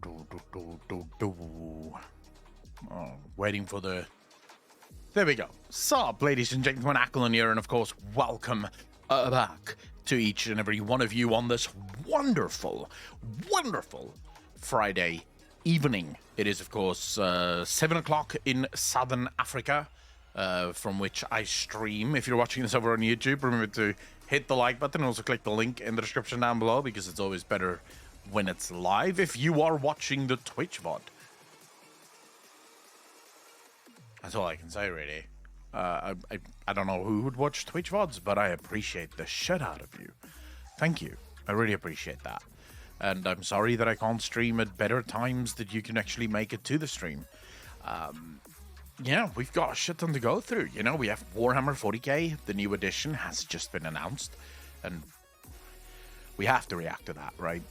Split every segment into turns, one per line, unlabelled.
Oh, waiting for the... There we go. Sup, ladies and gentlemen, Ackland here, and of course, welcome back to each and every one of you on this wonderful, wonderful Friday evening. It is, of course, 7 o'clock in Southern Africa, from which I stream. If you're watching this over on YouTube, remember to hit the like button and also click the link in the description down below, because it's always better when it's live if you are watching the Twitch VOD. That's all I can say, really. I don't know who would watch Twitch VODs, but I appreciate the shit out of you. Thank you. I really appreciate that. And I'm sorry that I can't stream at better times that you can actually make it to the stream. Yeah, we've got a shit ton to go through. You know, we have Warhammer 40k. The new edition has just been announced. And we have to react to that, right?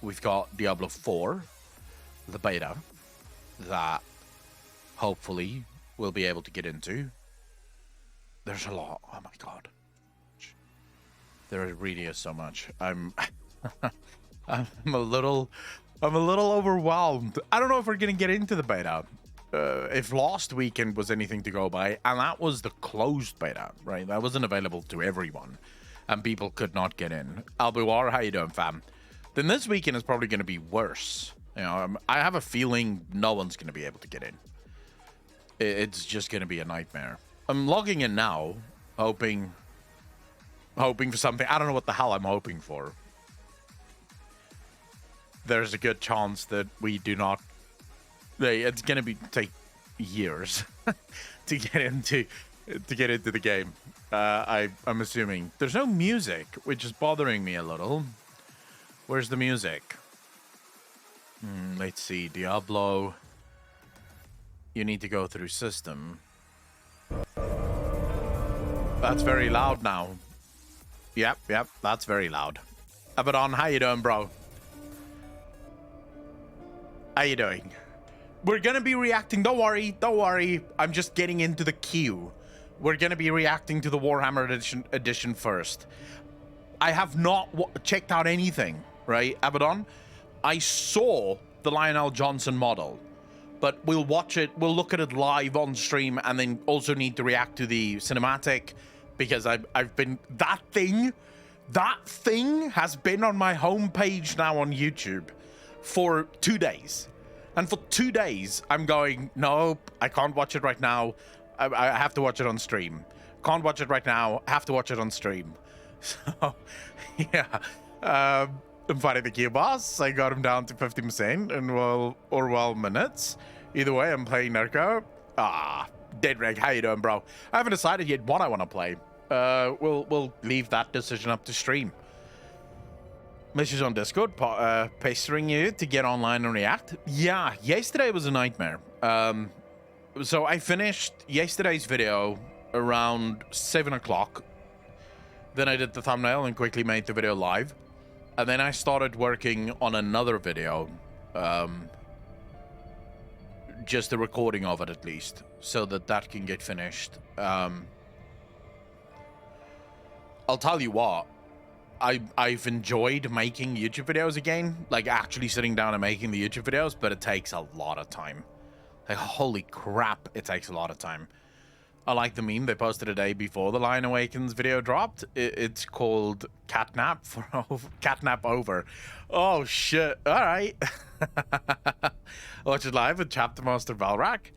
We've got Diablo 4, the beta, that hopefully we'll be able to get into. There's a lot. Oh my god. There really is so much. I'm a little overwhelmed. I don't know if we're gonna get into the beta. If last weekend was anything to go by, and that was the closed beta, right? That wasn't available to everyone, and people could not get in. Albuar, how you doing, fam? Then this weekend is probably gonna be worse. You know, I have a feeling no one's gonna be able to get in. It's just gonna be a nightmare. I'm logging in now, hoping for something. I don't know what the hell I'm hoping for. There's a good chance that we do not. It's gonna take years to get into the game. I'm assuming there's no music, which is bothering me a little. Where's the music? Let's see, Diablo. You need to go through system. That's very loud now. Yep, that's very loud. Abaddon, how you doing, bro? How you doing? We're gonna be reacting. Don't worry. I'm just getting into the queue. We're gonna be reacting to the Warhammer edition first. I have not checked out anything, right, Abaddon? I saw the Lionel Johnson model, but we'll watch it. We'll look at it live on stream, and then also need to react to the cinematic, because I've been that thing has been on my homepage now on YouTube for 2 days. And for 2 days, I'm going, nope, I can't watch it right now. I have to watch it on stream. Can't watch it right now. Have to watch it on stream. So, yeah. I'm fighting the queue boss. I got him down to 50% in Orwell minutes. Either way, I'm playing Narco. Dead Reg, how you doing, bro? I haven't decided yet what I want to play. We'll leave that decision up to stream. Message on Discord, pestering you to get online and react. Yeah, yesterday was a nightmare. So I finished yesterday's video around 7 o'clock. Then I did the thumbnail and quickly made the video live. And then I started working on another video. Just a recording of it, at least, so that can get finished. I'll tell you what. I've enjoyed making YouTube videos again, like actually sitting down and making the YouTube videos, but it takes a lot of time. Like, holy crap, it takes a lot of time. I like the meme they posted a day before the Lion Awakens video dropped. It's called Catnap Catnap Over. Oh shit! All right. Watch it live with Chapter Master Valrak.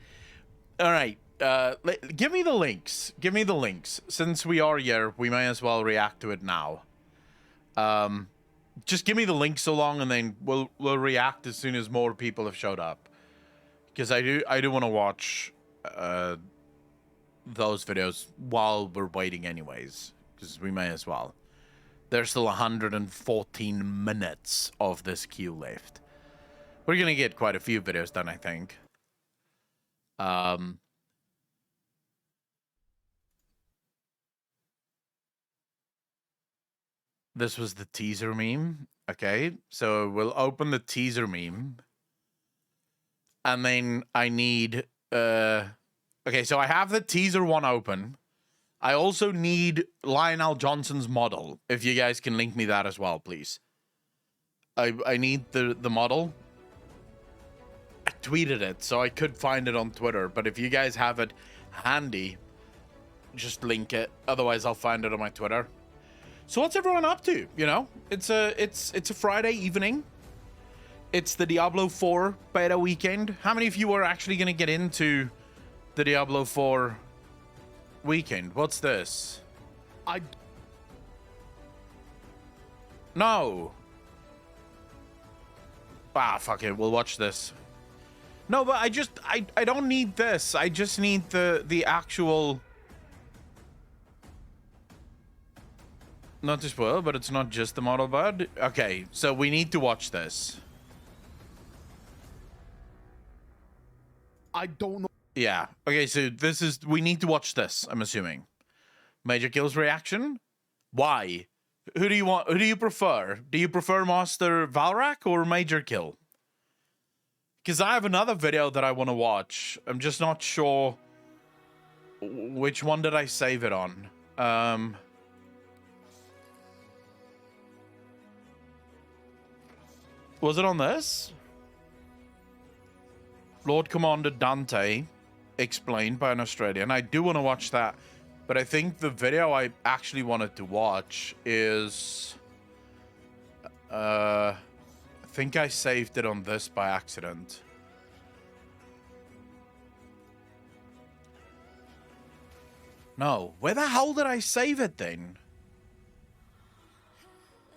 All right. Give me the links. Give me the links. Since we are here, we may as well react to it now. Just give me the link so long, and then we'll react as soon as more people have showed up. Because I do want to watch those videos while we're waiting anyways. Because we may as well. There's still 114 minutes of this queue left. We're gonna get quite a few videos done, I think. This was the teaser meme. Okay, so we'll open the teaser meme. And then I need... Okay, so I have the teaser one open. I also need Lionel Johnson's model. If you guys can link me that as well, please. I need the model. I tweeted it, so I could find it on Twitter. But if you guys have it handy, just link it. Otherwise, I'll find it on my Twitter. So what's everyone up to? You know, it's a Friday evening. It's the Diablo 4 beta weekend. How many of you are actually going to get into the Diablo 4 weekend? What's this? No. Ah, fuck it. We'll watch this. No, but I don't need this. I just need the actual... Not to spoil, but it's not just the model bud. Okay, so we need to watch this.
I don't know.
Yeah. Okay, so this is... We need to watch this, I'm assuming. Major Kill's reaction? Why? Who do you want? Who do you prefer? Do you prefer Master Valrak or Major Kill? Because I have another video that I want to watch. I'm just not sure which one did I save it on. Was it on this? Lord Commander Dante, explained by an Australian. I do want to watch that, but I think the video I actually wanted to watch is... I think I saved it on this by accident. No, where the hell did I save it then?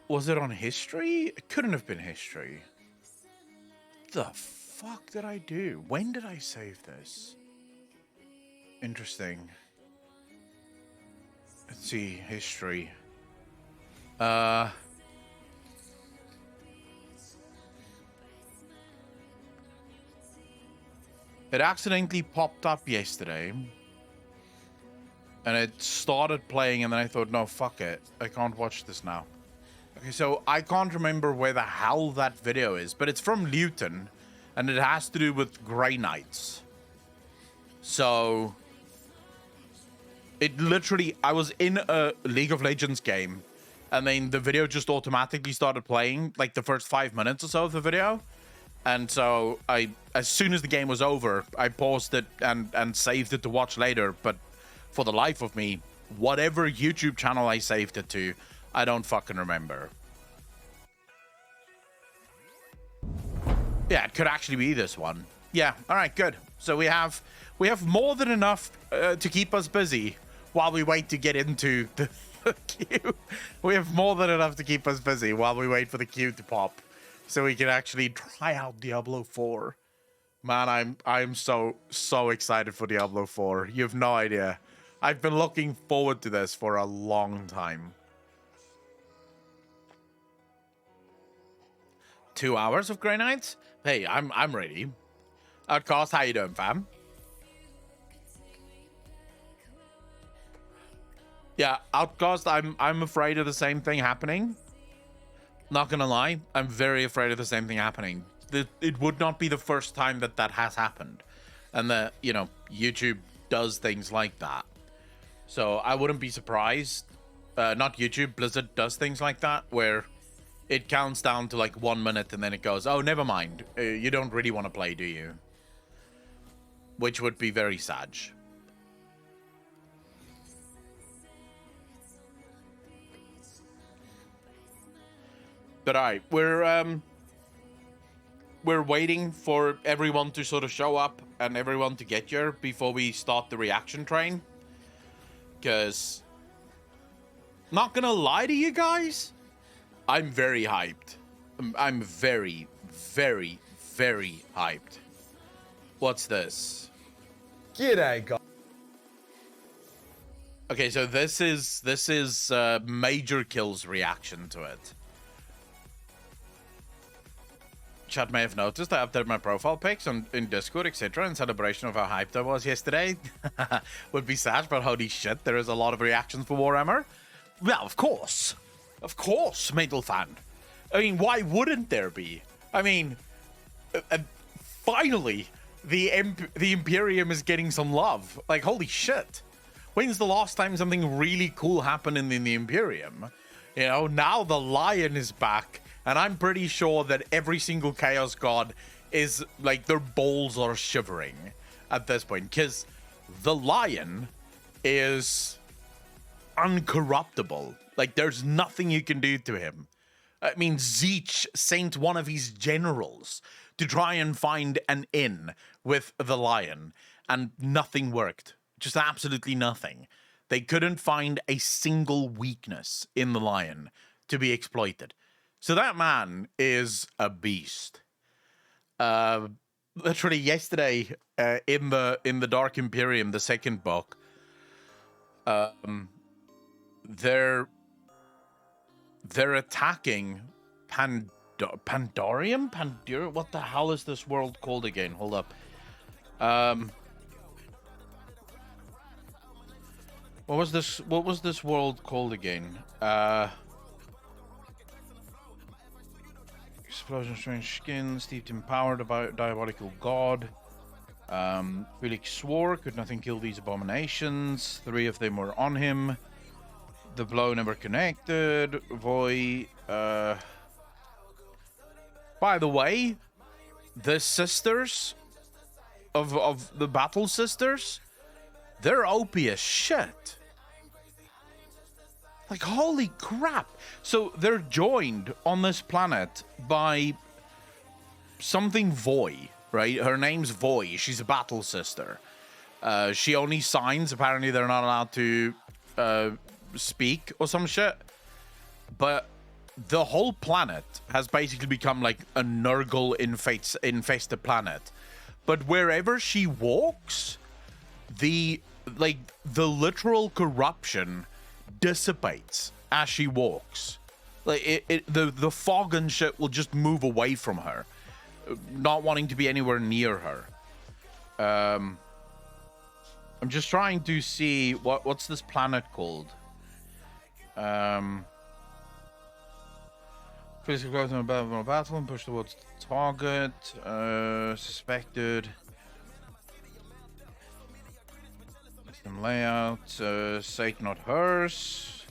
Was it on history? It couldn't have been history. The fuck did I do? When did I save this? Interesting. Let's see, history. It accidentally popped up yesterday. And it started playing and then I thought, no, fuck it. I can't watch this now. Okay, so I can't remember where the hell that video is, but it's from Luton. And it has to do with Grey Knights. So... It literally... I was in a League of Legends game. And then the video just automatically started playing. Like the first 5 minutes or so of the video. And so as soon as the game was over, I paused it and saved it to watch later. But for the life of me, whatever YouTube channel I saved it to, I don't fucking remember. Yeah, it could actually be this one. Yeah, all right, good. So we have more than enough to keep us busy while we wait to get into the queue. We have more than enough to keep us busy while we wait for the queue to pop, so we can actually try out Diablo 4. Man, I'm so excited for Diablo 4. You have no idea. I've been looking forward to this for a long time. 2 hours of Grey Knights? Hey, I'm ready. Outcast, how you doing, fam? Yeah, Outcast, I'm afraid of the same thing happening. Not gonna lie, I'm very afraid of the same thing happening. It would not be the first time that has happened. And that, you know, YouTube does things like that. So I wouldn't be surprised. Not YouTube, Blizzard does things like that, where it counts down to like 1 minute and then it goes, oh, never mind. You don't really want to play, do you? Which would be very sad. But alright, we're waiting for everyone to sort of show up and everyone to get here before we start the reaction train. Because, not gonna lie to you guys, I'm very hyped. I'm very, very, very hyped. What's this?
G'day, guys.
Okay, so this is Major Kill's reaction to it. Chat may have noticed I updated my profile pics in Discord, etc. in celebration of how hyped I was yesterday. Would be sad, but holy shit, there is a lot of reactions for Warhammer. Well, of course. Of course, Metal fan. I mean, why wouldn't there be? I mean, finally, the Imperium is getting some love. Like, holy shit. When's the last time something really cool happened in the Imperium? You know, now the Lion is back. And I'm pretty sure that every single Chaos God is, like, their balls are shivering at this point. Because the Lion is uncorruptible. Like, there's nothing you can do to him. I mean, Zeech sent one of his generals to try and find an inn with the Lion, and nothing worked. Just absolutely nothing. They couldn't find a single weakness in the Lion to be exploited. So that man is a beast. Literally yesterday, in the Dark Imperium, the second book, they're attacking Pandorium? Pandur? What the hell is this world called again? Hold up. What was this world called again? Explosion of strange skin, steeped in power, diabolical god. Felix swore, could nothing kill these abominations. 3 of them were on him. The blow never connected. Voy. By the way, the sisters of the battle sisters, they're OP as shit. Like, holy crap. So they're joined on this planet by something Voy, right? Her name's Voy. She's a battle sister. She only signs. Apparently they're not allowed to speak or some shit. But the whole planet has basically become like a Nurgle infested planet. But wherever she walks, the literal corruption dissipates as she walks. Like the fog and shit will just move away from her, not wanting to be anywhere near her. I'm just trying to see what's this planet called. Physical growth in a battle and push towards the target. Suspected. System layout. Sake not hers.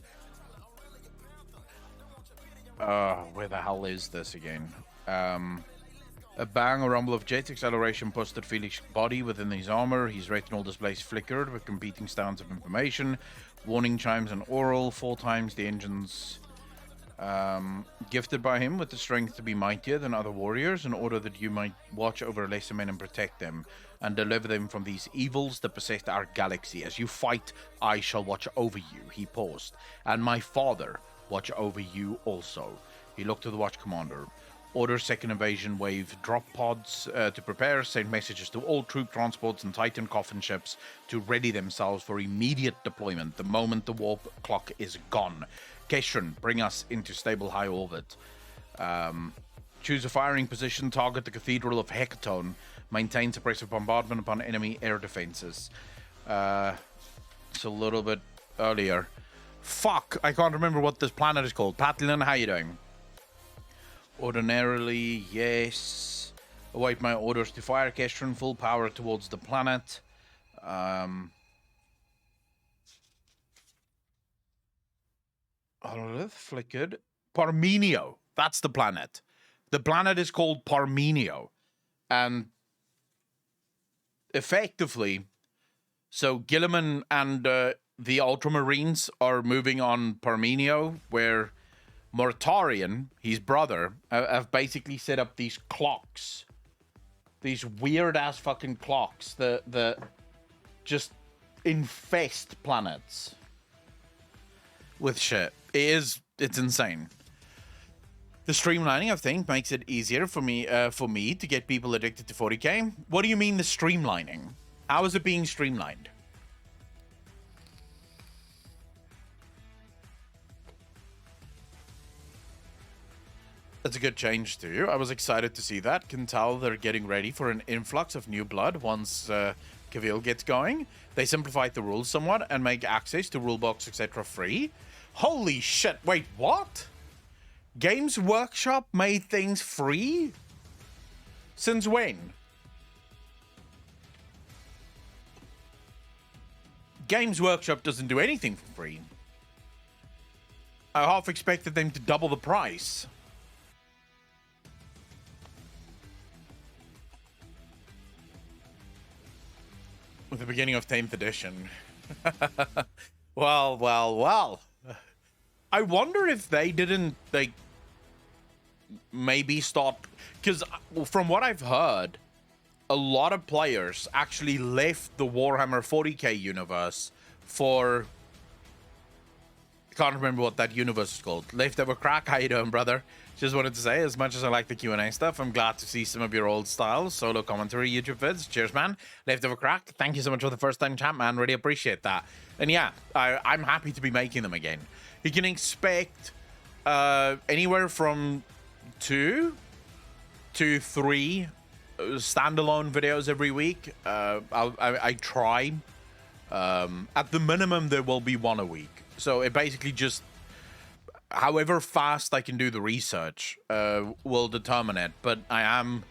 Where the hell is this again? A bang, a rumble of jet acceleration posted Felix's body within his armor. His retinal displays flickered with competing sounds of information. Warning chimes and oral. 4 times the engines. Gifted by him with the strength to be mightier than other warriors, in order that you might watch over lesser men and protect them, and deliver them from these evils that possess our galaxy. As you fight, I shall watch over you. He paused. And my father watch over you also. He looked to the watch commander. Order second invasion wave drop pods to prepare. Send messages to all troop transports and Titan coffin ships to ready themselves for immediate deployment the moment the warp clock is gone. Keshran, bring us into stable high orbit. Choose a firing position. Target the Cathedral of Hecaton. Maintain suppressive bombardment upon enemy air defenses. It's a little bit earlier. Fuck, I can't remember what this planet is called. Patlin, how you doing? Ordinarily, yes. Await my orders to fire Kestron full power towards the planet. Flickered. Parmenio. That's the planet. The planet is called Parmenio. And effectively, so Gilliman and the Ultramarines are moving on Parmenio, where Mortarion, his brother, have basically set up these clocks. These weird-ass fucking clocks that just infest planets with shit. It's insane. The streamlining, I think, makes it easier for me to get people addicted to 40k. What do you mean the streamlining? How is it being streamlined? That's a good change too. I was excited to see that. Can tell they're getting ready for an influx of new blood once Cavill gets going. They simplified the rules somewhat and make access to rulebox, etc. free. Holy shit, wait, what? Games Workshop made things free? Since when? Games Workshop doesn't do anything for free. I half expected them to double the price. At the beginning of 10th edition. Well. I wonder if they didn't, like, maybe stop, because from what I've heard, a lot of players actually left the Warhammer 40k universe for, can't remember what that universe is called. Leftover Crack, how you doing, brother? Just wanted to say, as much as I like the Q&A stuff, I'm glad to see some of your old style solo commentary YouTube vids. Cheers, man. Leftover Crack, thank you so much for the first time chat, man. Really appreciate that. And yeah, I'm happy to be making them again. You can expect anywhere from 2 to 3 standalone videos every week. I try. At the minimum, there will be 1 a week. So it basically just, however fast I can do the research will determine it. But I'm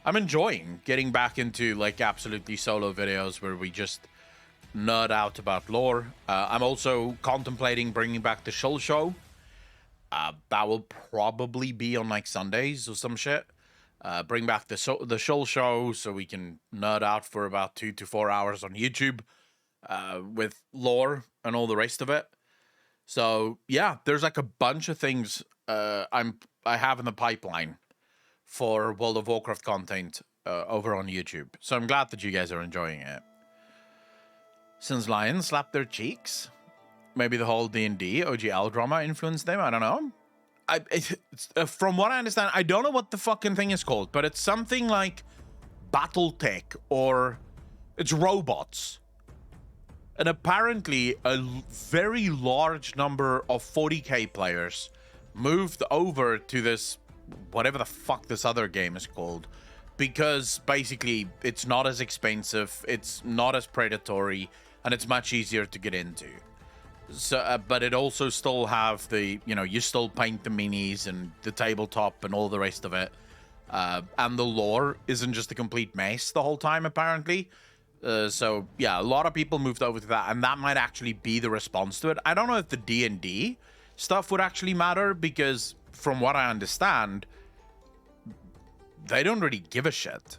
enjoying getting back into like absolutely solo videos where we just nerd out about lore. I'm also contemplating bringing back the Shull Show. That will probably be on like Sundays or some shit. Bring back the Shull Show so we can nerd out for about 2 to 4 hours on YouTube with lore and all the rest of it. So yeah, there's like a bunch of things I have in the pipeline for World of Warcraft content over on YouTube. So I'm glad that you guys are enjoying it. Since lions slapped their cheeks, maybe the whole D&D OGL drama influenced them. I don't know. From what I understand, I don't know what the fucking thing is called, but it's something like BattleTech, or it's robots. And apparently a very large number of 40k players moved over to this, whatever the fuck this other game is called, because basically it's not as expensive, it's not as predatory, and it's much easier to get into. So, but it also still have the, you know, you still paint the minis and the tabletop and all the rest of it. And the lore isn't just a complete mess the whole time, apparently. So, yeah, a lot of people moved over to that, and that might actually be the response to it. I don't know if the D&D stuff would actually matter, because from what I understand, they don't really give a shit.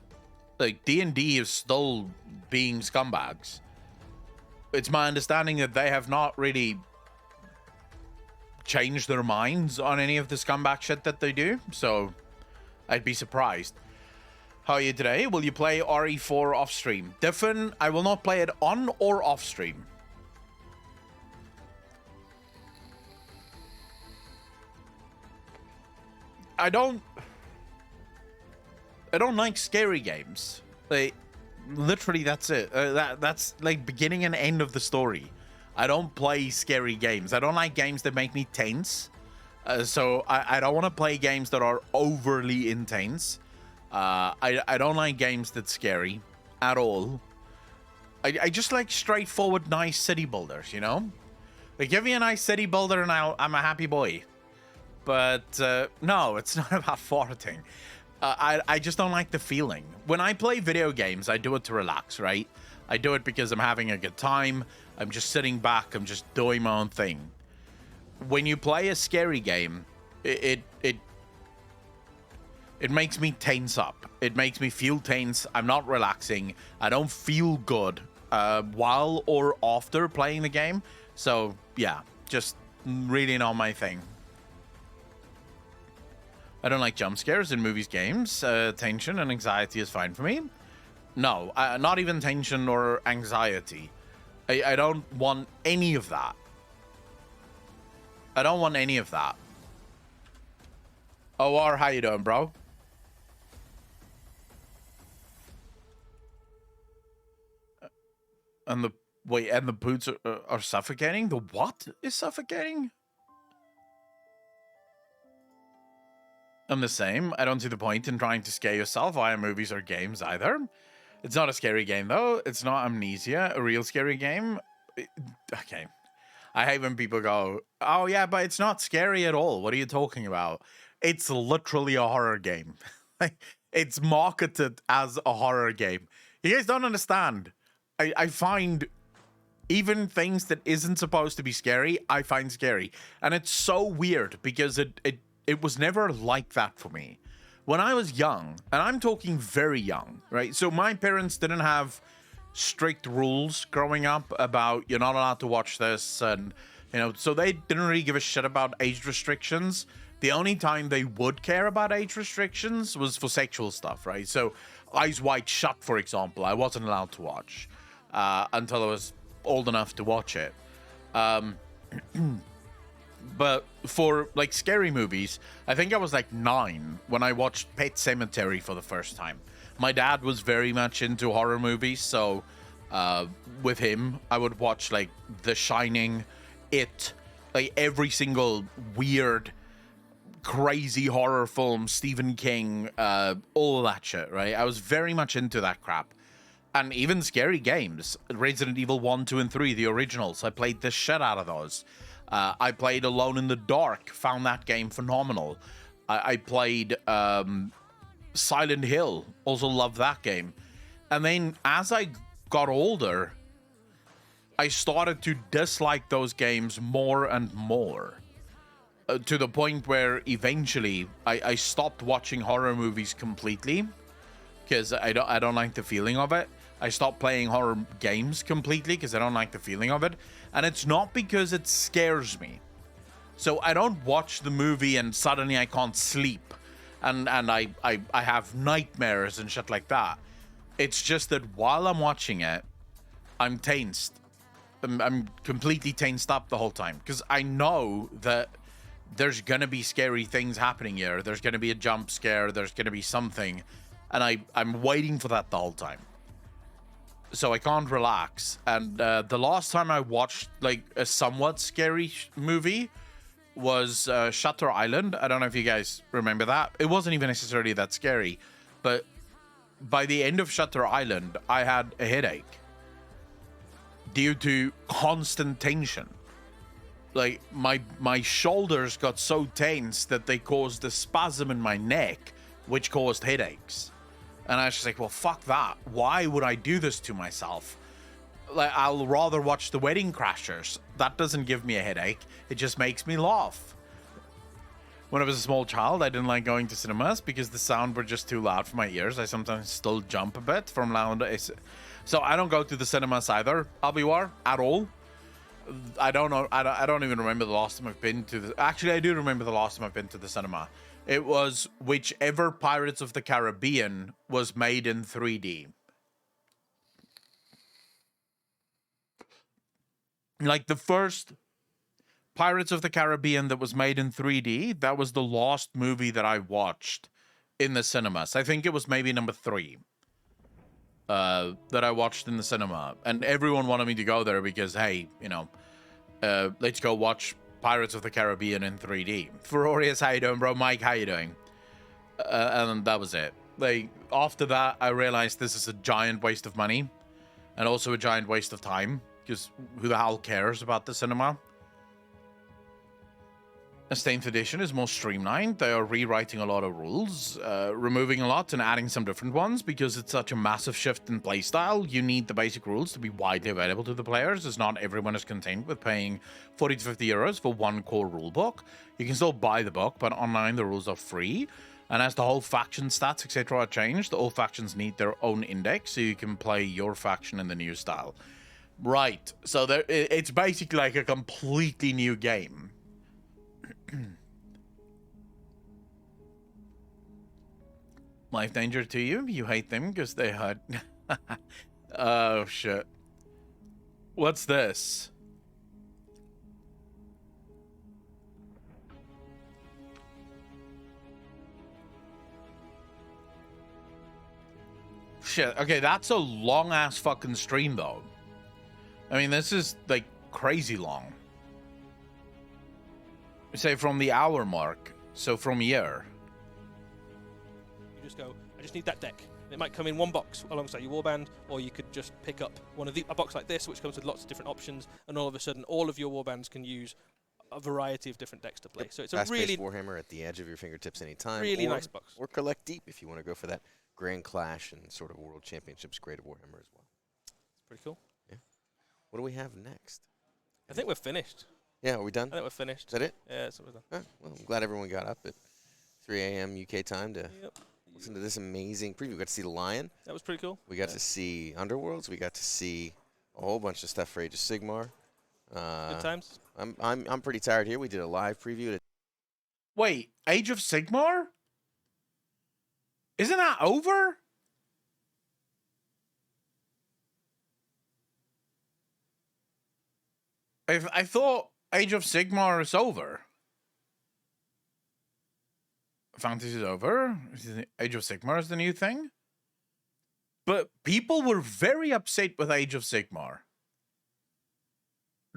Like, D&D is still being scumbags. It's my understanding that they have not really changed their minds on any of the scumbag shit that they do, so I'd be surprised. How are you today? Will you play RE4 off stream? Diffin, I will not play it on or off stream. I don't like scary games. Like, literally, that's it. That's like beginning and end of the story. I don't play scary games. I don't like games that make me tense. So I don't want to play games that are overly intense. I don't like games that's scary at all. I just like straightforward, nice city builders, you know? Like, give me a nice city builder and I'm a happy boy. But no, it's not about farting. I just don't like the feeling. When I play video games, I do it to relax, right? I do it because I'm having a good time. I'm just sitting back. I'm just doing my own thing. When you play a scary game, it makes me tense up. It makes me feel tense. I'm not relaxing. I don't feel good while or after playing the game. So, yeah, just really not my thing. I don't like jump scares in movies, games. Tension and anxiety is fine for me. No, not even tension or anxiety. I don't want any of that. I don't want any of that. OR, how you doing, bro? And the wait, and the boots are suffocating? The what is suffocating? I'm the same. I don't see the point in trying to scare yourself via movies or games either. It's not a scary game, though. It's not Amnesia, a real scary game. Okay. I hate when people go, oh, yeah, but it's not scary at all. What are you talking about? It's literally a horror game. It's marketed as a horror game. You guys don't understand. I find even things that isn't supposed to be scary, I find scary. And it's so weird because it was never like that for me. When I was young, and I'm talking very young, right? So my parents didn't have strict rules growing up about you're not allowed to watch this, and so they didn't really give a shit about age restrictions. The only time they would care about age restrictions was for sexual stuff, right? So Eyes Wide Shut, for example, I wasn't allowed to watch until I was old enough to watch it. But for like scary movies, I think I was like 9 when I watched Pet Sematary for the first time. My dad was very much into horror movies, so with him, I would watch like The Shining, It, like every single weird, crazy horror film, Stephen King, all of that shit, right? I was very much into that crap. And even scary games, Resident Evil 1, 2, and 3, the originals, I played the shit out of those. I played Alone in the Dark, found that game phenomenal. I played Silent Hill, also loved that game. And then as I got older, I started to dislike those games more and more. To the point where eventually I stopped watching horror movies completely because I don't like the feeling of it. I stopped playing horror games completely because I don't like the feeling of it. And it's not because it scares me. So I don't watch the movie and suddenly I can't sleep. And I have nightmares and shit like that. It's just that while I'm watching it, I'm tensed. I'm completely tensed up the whole time. Because I know that there's going to be scary things happening here. There's going to be a jump scare. There's going to be something. And I'm waiting for that the whole time. So I can't relax. And the last time I watched like a somewhat scary movie was Shutter Island. I don't know if you guys remember that. It wasn't even necessarily that scary. But by the end of Shutter Island, I had a headache due to constant tension. Like my shoulders got so tense that they caused a spasm in my neck, which caused headaches. And I was just like, well, fuck that. Why would I do this to myself? Like, I'll rather watch The Wedding Crashers. That doesn't give me a headache. It just makes me laugh. When I was a small child, I didn't like going to cinemas because the sound were just too loud for my ears. I sometimes still jump a bit from loud. So I don't go to the cinemas either, Albiwar, at all. I don't know. I don't even remember the last time I've been to the... Actually, I do remember the last time I've been to the cinema. It was whichever Pirates of the Caribbean was made in 3D. Like the first Pirates of the Caribbean that was made in 3D, that was the last movie that I watched in the cinemas. I think it was maybe number 3 that I watched in the cinema. And everyone wanted me to go there because, hey, let's go watch Pirates of the Caribbean in 3D. Ferorius, how you doing, bro? Mike, how you doing? And that was it. Like, after that, I realized this is a giant waste of money and also a giant waste of time because who the hell cares about the cinema? A 10th edition is more streamlined. They are rewriting a lot of rules, removing a lot and adding some different ones because it's such a massive shift in playstyle. You need the basic rules to be widely available to the players, as not everyone is content with paying 40 to 50 euros for one core rulebook. You can still buy the book, but online the rules are free. And as the whole faction stats, etc. are changed, all factions need their own index, so you can play your faction in the new style. Right, so it's basically like a completely new game. Life danger to you? You hate them because they hurt. Oh, shit. What's this? Shit. Okay, that's a long-ass fucking stream, though. I mean, this is, like, crazy long. Say from the hour mark, so from here.
You just go, I just need that deck. It might come in one box alongside your warband, or you could just pick up a box like this, which comes with lots of different options, and all of a sudden, all of your warbands can use a variety of different decks to play. So it's a really
Warhammer at the edge of your fingertips anytime.
Really nice box.
Or collect deep if you want to go for that Grand Clash and sort of World Championships grade of Warhammer as well.
It's pretty cool.
Yeah. What do we have next?
I think we're finished.
Yeah, are we done?
I think we're finished.
Is that it?
Yeah, that's what we're done.
Well, I'm glad everyone got up at 3 a.m. UK time to Listen to this amazing preview. We got to see the Lion.
That was pretty cool.
We got to see Underworlds. We got to see a whole bunch of stuff for Age of Sigmar.
Good times.
I'm pretty tired here. We did a live preview.
Wait, Age of Sigmar? Isn't that over? I thought Age of Sigmar is over. Fantasy is over. Age of Sigmar is the new thing. But people were very upset with Age of Sigmar.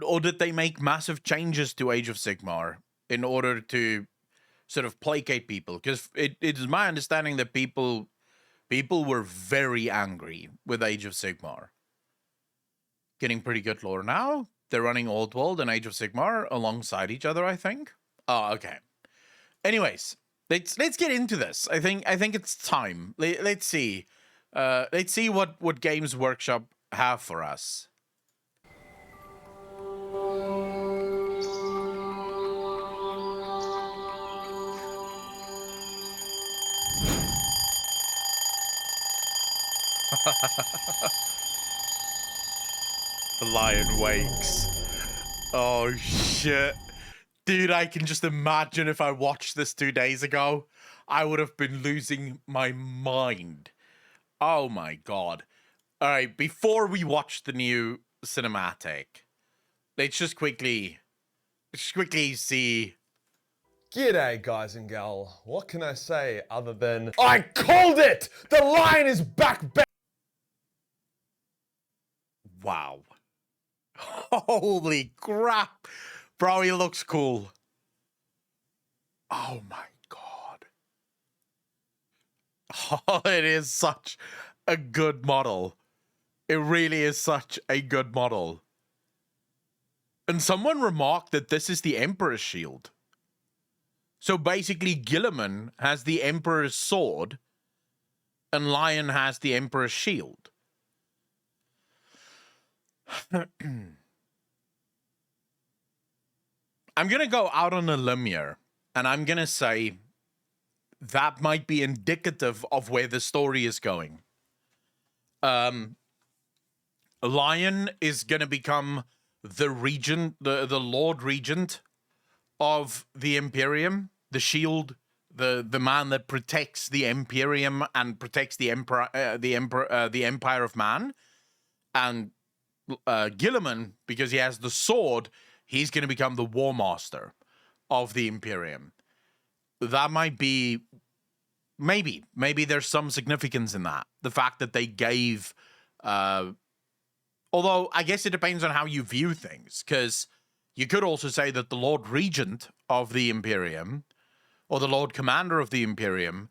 Or did they make massive changes to Age of Sigmar in order to sort of placate people? Because it is my understanding that people were very angry with Age of Sigmar. Getting pretty good lore now. They're running Old World and Age of Sigmar alongside each other, I think. Oh, okay. Anyways, let's get into this. I think it's time. Let's see. Let's see what Games Workshop have for us. The lion wakes. Oh shit. Dude, I can just imagine if I watched this 2 days ago, I would have been losing my mind. Oh my god. Alright, before we watch the new cinematic, let's just quickly see.
G'day, guys and gal. What can I say other than I called it? The Lion is back,
Wow. Holy crap. Bro, he looks cool. Oh my god. Oh, it is such a good model. It really is such a good model. And someone remarked that this is the Emperor's shield. So basically, Guilliman has the Emperor's sword, and Lion has the Emperor's shield. I'm going to go out on a limb here, and I'm going to say that might be indicative of where the story is going. Lion is going to become the regent, the Lord Regent of the Imperium, the shield, the man that protects the Imperium and protects the Empire of Man. And Guilliman, because he has the sword, he's going to become the War Master of the Imperium. That might be, maybe there's some significance in that. The fact that they gave, although I guess it depends on how you view things, because you could also say that the Lord Regent of the Imperium, or the Lord Commander of the Imperium,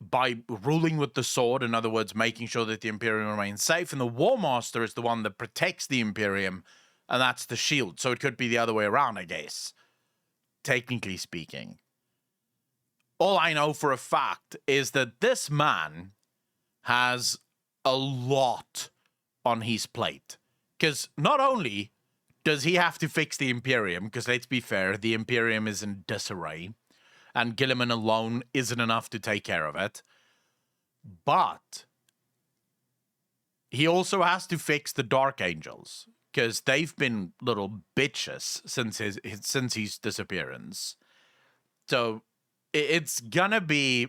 by ruling with the sword, in other words, making sure that the Imperium remains safe, and the War Master is the one that protects the Imperium, and that's the shield. So it could be the other way around, I guess, technically speaking. All I know for a fact is that this man has a lot on his plate. Because not only does he have to fix the Imperium, because let's be fair, the Imperium is in disarray, and Guilliman alone isn't enough to take care of it, but he also has to fix the Dark Angels, because they've been little bitches since his disappearance. So it's gonna be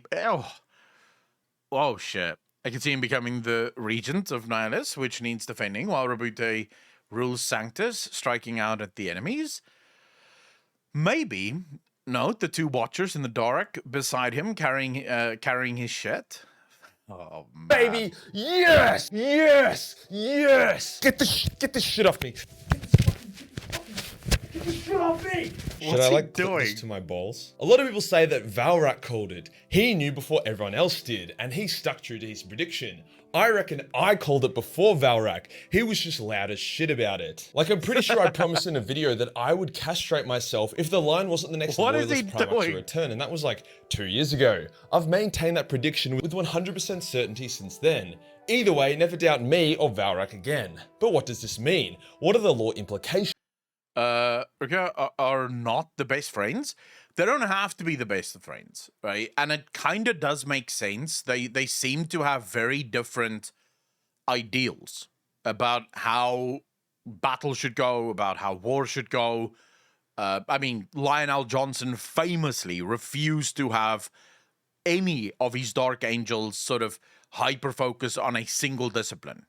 oh shit. I can see him becoming the Regent of Nihilus, which needs defending, while Rabute rules Sanctus, striking out at the enemies. Maybe note the two Watchers in the dark beside him, carrying his shit. Oh man.
baby. Yes, yes, yes. Get this shit off me. Get this shit off me. Should I like clip this to my balls? A lot of people say that Valrak called it. He knew before everyone else did, and he stuck true to his prediction. I reckon I called it before Valrak. He was just loud as shit about it. Like, I'm pretty sure I promised in a video that I would castrate myself if the Lion wasn't the next Loyalist Primarch to return, and that was like 2 years ago. I've maintained that prediction with 100% certainty since then. Either way, never doubt me or Valrak again. But what does this mean? What are the lore implications?
okay, are not the best friends. They don't have to be the best of friends, right? And it kind of does make sense. They seem to have very different ideals about how battle should go, about how war should go. I mean, Lionel Johnson famously refused to have any of his Dark Angels sort of hyper focus on a single discipline.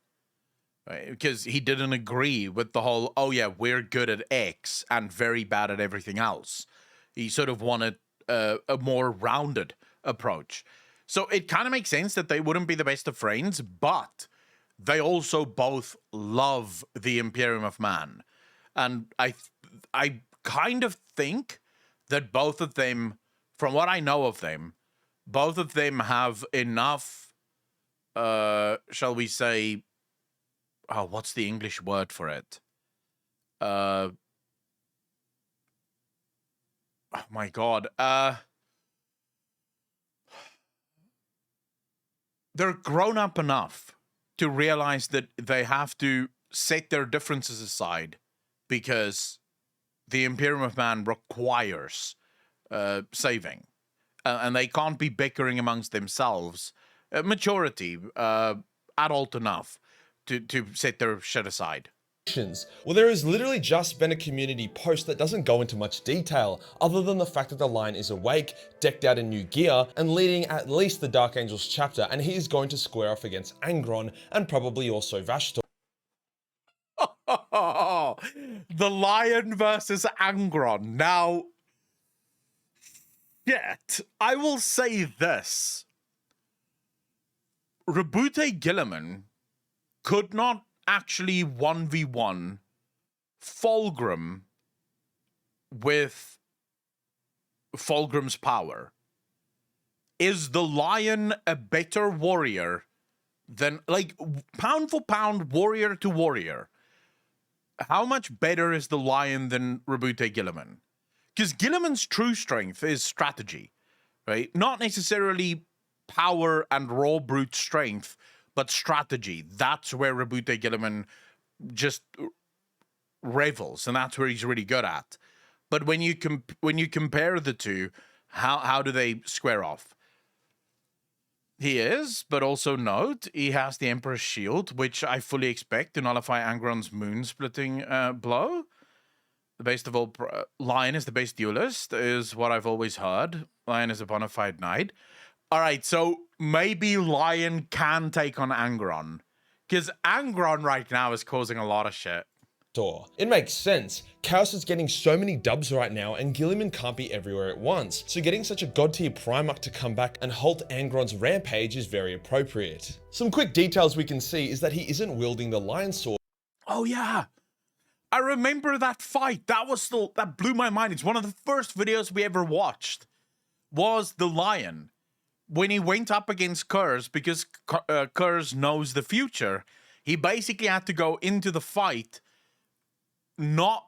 Right? Because he didn't agree with the whole, oh yeah, we're good at X and very bad at everything else. He sort of wanted a more rounded approach. So it kind of makes sense that they wouldn't be the best of friends, but they also both love the Imperium of Man. And I kind of think that both of them, from what I know of them, both of them have enough, shall we say, oh, what's the English word for it? Oh my God. They're grown up enough to realize that they have to set their differences aside because the Imperium of Man requires saving. And they can't be bickering amongst themselves. Maturity, adult enough to set their shit aside.
Well, there has literally just been a community post that doesn't go into much detail, other than the fact that the Lion is awake, decked out in new gear, and leading at least the Dark Angels chapter, and he is going to square off against Angron, and probably also Vashtor.
The Lion versus Angron. Now, yet, I will say this. Rabute Gilliman could not actually 1v1 Fulgrim with Fulgrim's power. Is the Lion a better warrior than, like, pound for pound, warrior to warrior? How much better is the Lion than Rabute Gilliman? Because Gilliman's true strength is strategy, right? Not necessarily power and raw brute strength, but strategy. That's where Rabute Gilliman just revels, and that's where he's really good at. But when you compare the two, how do they square off? He is, but also note, he has the Emperor's Shield, which I fully expect to nullify Angron's moon-splitting blow. The best of all, Lion is the best duelist, is what I've always heard. Lion is a bona fide knight. All right, so maybe Lion can take on Angron, because Angron right now is causing a lot of shit.
It makes sense. Chaos is getting so many dubs right now, and Gilliman can't be everywhere at once, so getting such a god tier Primarch to come back and halt Angron's rampage is very appropriate. Some quick details we can see is that he isn't wielding the Lion Sword.
Oh yeah, I remember that fight. That blew my mind. It's one of the first videos we ever watched. Was the Lion. When he went up against Kurz, because Kurz knows the future, he basically had to go into the fight not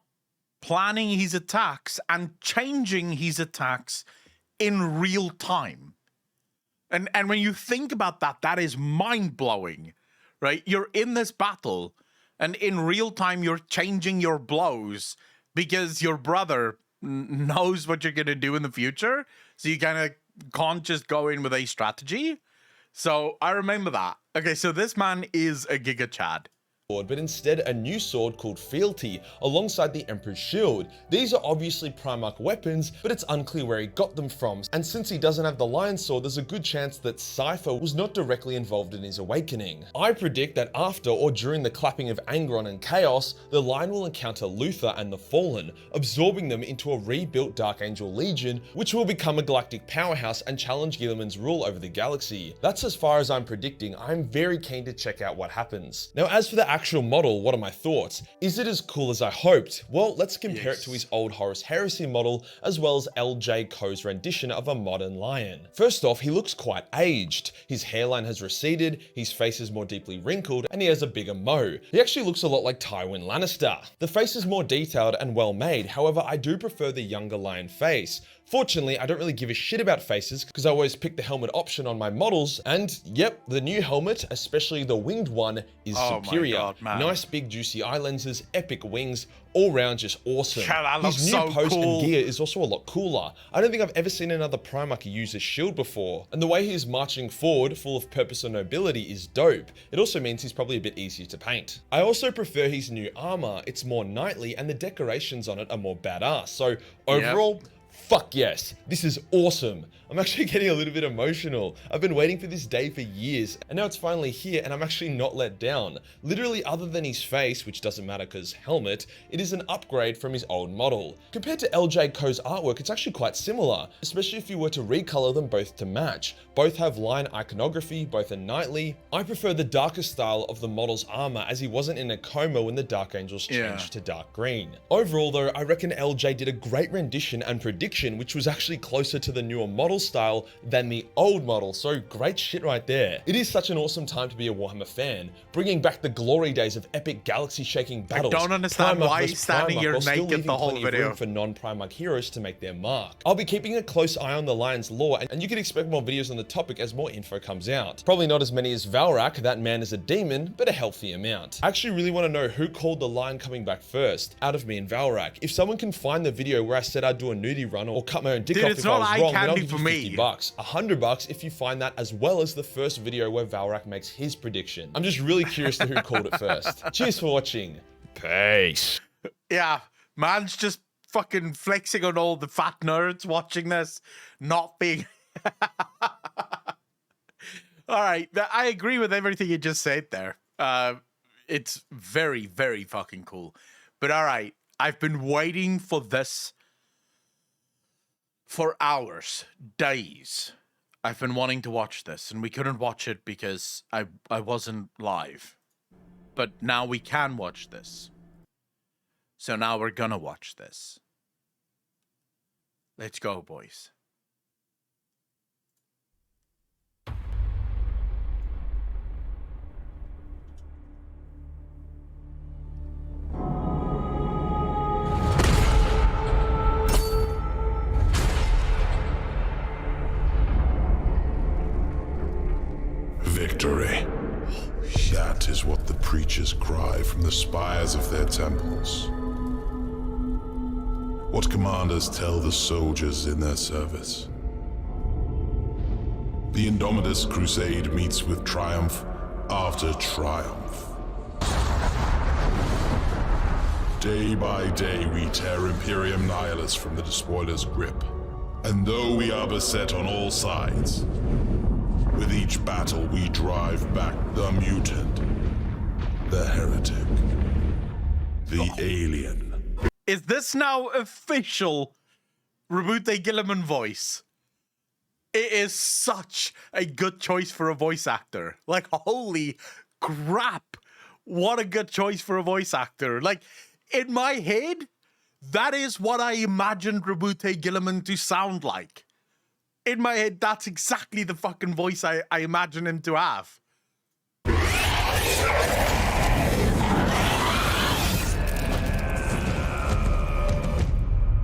planning his attacks and changing his attacks in real time. And when you think about that, that is mind-blowing, right? You're in this battle, and in real time, you're changing your blows because your brother knows what you're going to do in the future, so you kind of can't just go in with a strategy. So I remember that. Okay, so this man is a Giga Chad.
But instead a new sword called Fealty alongside the Emperor's Shield. These are obviously Primarch weapons, but it's unclear where he got them from, and since he doesn't have the Lion Sword, there's a good chance that Cypher was not directly involved in his awakening. I predict that after or during the clapping of Angron and Chaos, the Lion will encounter Luther and the Fallen, absorbing them into a rebuilt Dark Angel Legion, which will become a galactic powerhouse and challenge Gilliman's rule over the galaxy. That's as far as I'm predicting. I'm very keen to check out what happens. Now, as for the actual model, what are my thoughts? Is it as cool as I hoped? Well, let's compare it to his old Horus Heresy model, as well as LJ Co's rendition of a modern Lion. First off, he looks quite aged. His hairline has receded, his face is more deeply wrinkled, and he has a bigger mo. He actually looks a lot like Tywin Lannister. The face is more detailed and well made, however, I do prefer the younger Lion face. Fortunately, I don't really give a shit about faces because I always pick the helmet option on my models, and yep, the new helmet, especially the winged one, is superior.
My God, man.
Nice big juicy eye lenses, epic wings, all round just awesome.
Yeah, that looks
His new
so
post
cool.
and gear is also a lot cooler. I don't think I've ever seen another Primarch use a shield before, and the way he's marching forward, full of purpose and nobility, is dope. It also means he's probably a bit easier to paint. I also prefer his new armor. It's more knightly, and the decorations on it are more badass. So overall, fuck yes, this is awesome. I'm actually getting a little bit emotional. I've been waiting for this day for years, and now it's finally here, and I'm actually not let down. Literally, other than his face, which doesn't matter because helmet, it is an upgrade from his old model. Compared to LJ Co's artwork, it's actually quite similar, especially if you were to recolor them both to match. Both have line iconography, both are knightly. I prefer the darker style of the model's armor, as he wasn't in a coma when the Dark Angels changed to dark green. Overall though, I reckon LJ did a great rendition and prediction, which was actually closer to the newer model style than the old model, so great shit right there. It is such an awesome time to be a Warhammer fan, bringing back the glory days of epic galaxy-shaking battles.
I don't understand
Primarch
why
versus
he's standing
Primarch,
here
while still
naked
leaving
the whole
plenty of
video.
room for non-Primarch heroes to make their mark. I'll be keeping a close eye on the Lion's lore, and you can expect more videos on the topic as more info comes out. Probably not as many as Valrak, that man is a demon, but a healthy amount. I actually really want to know who called the Lion coming back first, out of me and Valrak. If someone can find the video where I said I'd do a nudie run or cut my own dick off if I was wrong, then I'll give you $50. $100 if you find that, as well as the first video where Valrak makes his prediction. I'm just really curious to who called it first. Cheers for watching. Peace.
Yeah, man's just fucking flexing on all the fat nerds watching this, not being... All right, I agree with everything you just said there. It's very, very fucking cool. But all right, I've been waiting for this for hours, days. I've been wanting to watch this, and we couldn't watch it because I wasn't live. But now we can watch this. So now we're gonna watch this. Let's go, boys.
Victory. That is what the preachers cry from the spires of their temples. What commanders tell the soldiers in their service. The Indomitus Crusade meets with triumph after triumph. Day by day we tear Imperium Nihilus from the Despoiler's grip. And though we are beset on all sides, with each battle we drive back the mutant, the heretic, the alien.
Is this now official Rabute Gilliman voice? It is such a good choice for a voice actor. Like, holy crap. What a good choice for a voice actor. Like, in my head, that is what I imagined Rabute Gilliman to sound like. In my head, that's exactly the fucking voice I imagine him to have.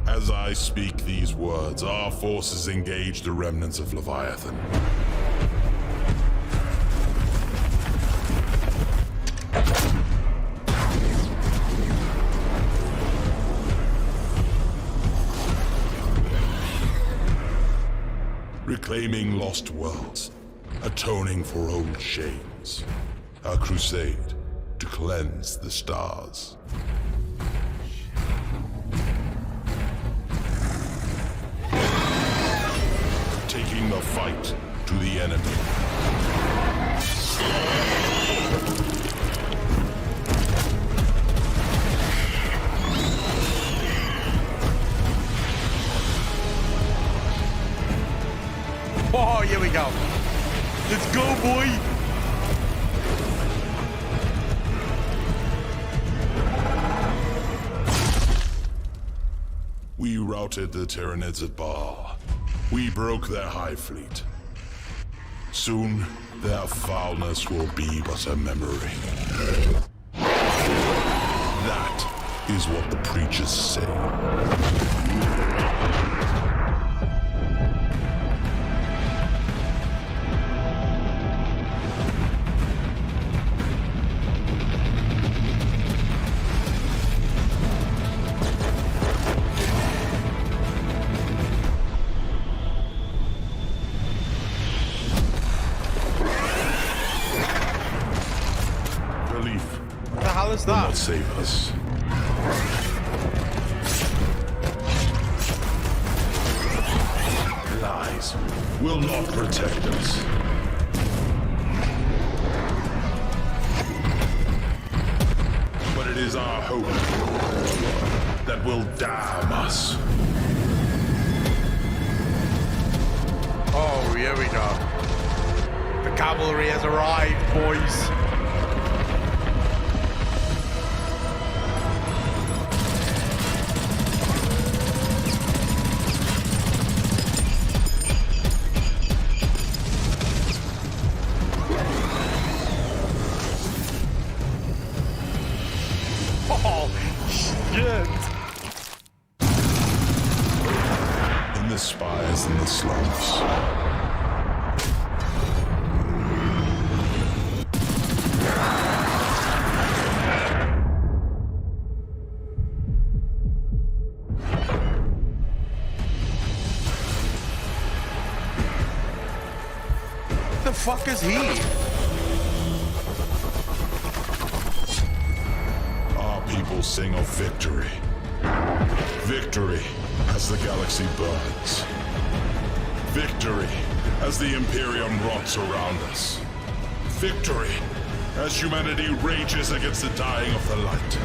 As I speak these words, our forces engage the remnants of Leviathan. Reclaiming lost worlds, atoning for old shames. A crusade to cleanse the stars. Taking the fight to the enemy.
Oh, here we go. Let's go, boy.
We routed the Tyranids at Baal. We broke their high fleet. Soon, their foulness will be but a memory. That is what the preachers say.
hell is
will
that?
not save us. Lies will not protect us. But it is our hope that will damn us.
Oh, here we go. The cavalry has arrived, boys.
In the spires and the slums.
The fuck is he?
Our people sing of victory. Victory as the galaxy burns. Victory as the Imperium rots around us. Victory as humanity rages against the dying of the light.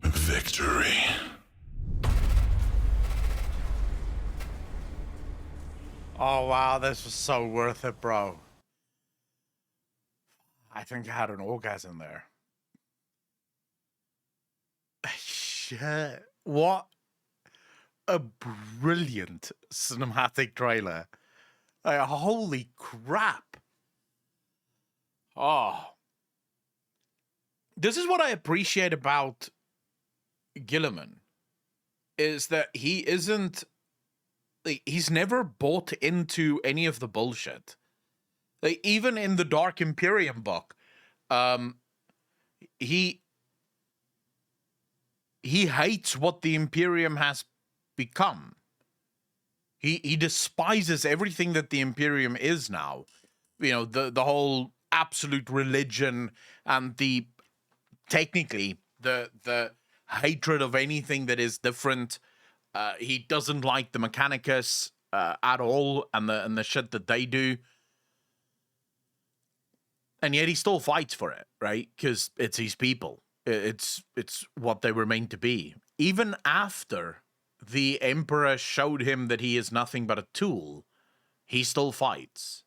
Victory.
Oh, wow, this was so worth it, bro. I think I had an orgasm there. Shit. What a brilliant cinematic trailer. Like, holy crap. Oh. This is what I appreciate about Gilliman, is that he isn't... Like, he's never bought into any of the bullshit. Like, even in the Dark Imperium book, he hates what the Imperium has become. He despises everything that the Imperium is now. You know, the whole absolute religion and the technically the hatred of anything that is different. He doesn't like the Mechanicus at all, and the shit that they do. And yet he still fights for it, right? Because it's his people. It's what they were meant to be. Even after the Emperor showed him that he is nothing but a tool, he still fights.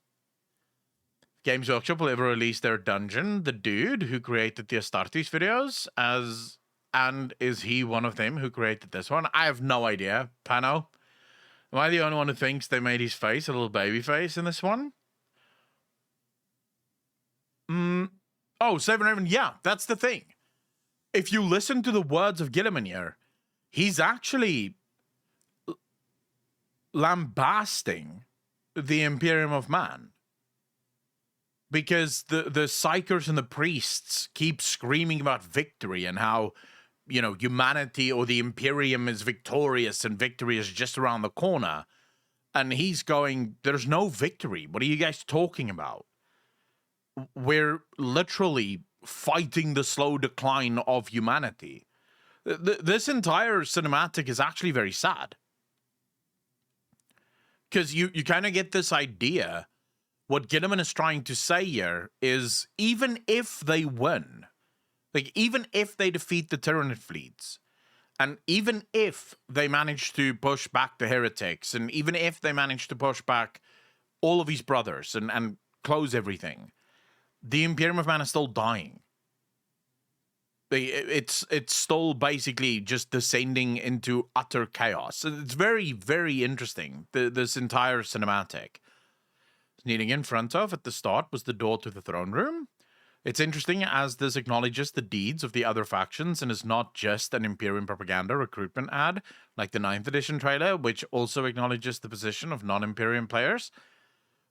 Games Workshop will ever release their dungeon. The dude who created the Astartes videos, and is he one of them who created this one? I have no idea. Pano, am I the only one who thinks they made his face a little baby face in this one? Oh, Seven Raven, yeah, that's the thing. If you listen to the words of Gilliman here, he's actually lambasting the Imperium of Man. Because the psychers and the priests keep screaming about victory and how, you know, humanity or the Imperium is victorious and victory is just around the corner. And he's going, there's no victory. What are you guys talking about? We're literally fighting the slow decline of humanity. This entire cinematic is actually very sad. Because you kind of get this idea. What Gilliman is trying to say here is, even if they win, like, even if they defeat the Tyranid fleets, and even if they manage to push back the heretics, and even if they manage to push back all of his brothers and close everything, the Imperium of Man is still dying. It's still basically just descending into utter chaos. It's very, very interesting, this entire cinematic. Kneeling in front of at the start was the door to the throne room. It's interesting as this acknowledges the deeds of the other factions and is not just an Imperium propaganda recruitment ad like the 9th edition trailer, which also acknowledges the position of non-Imperium players.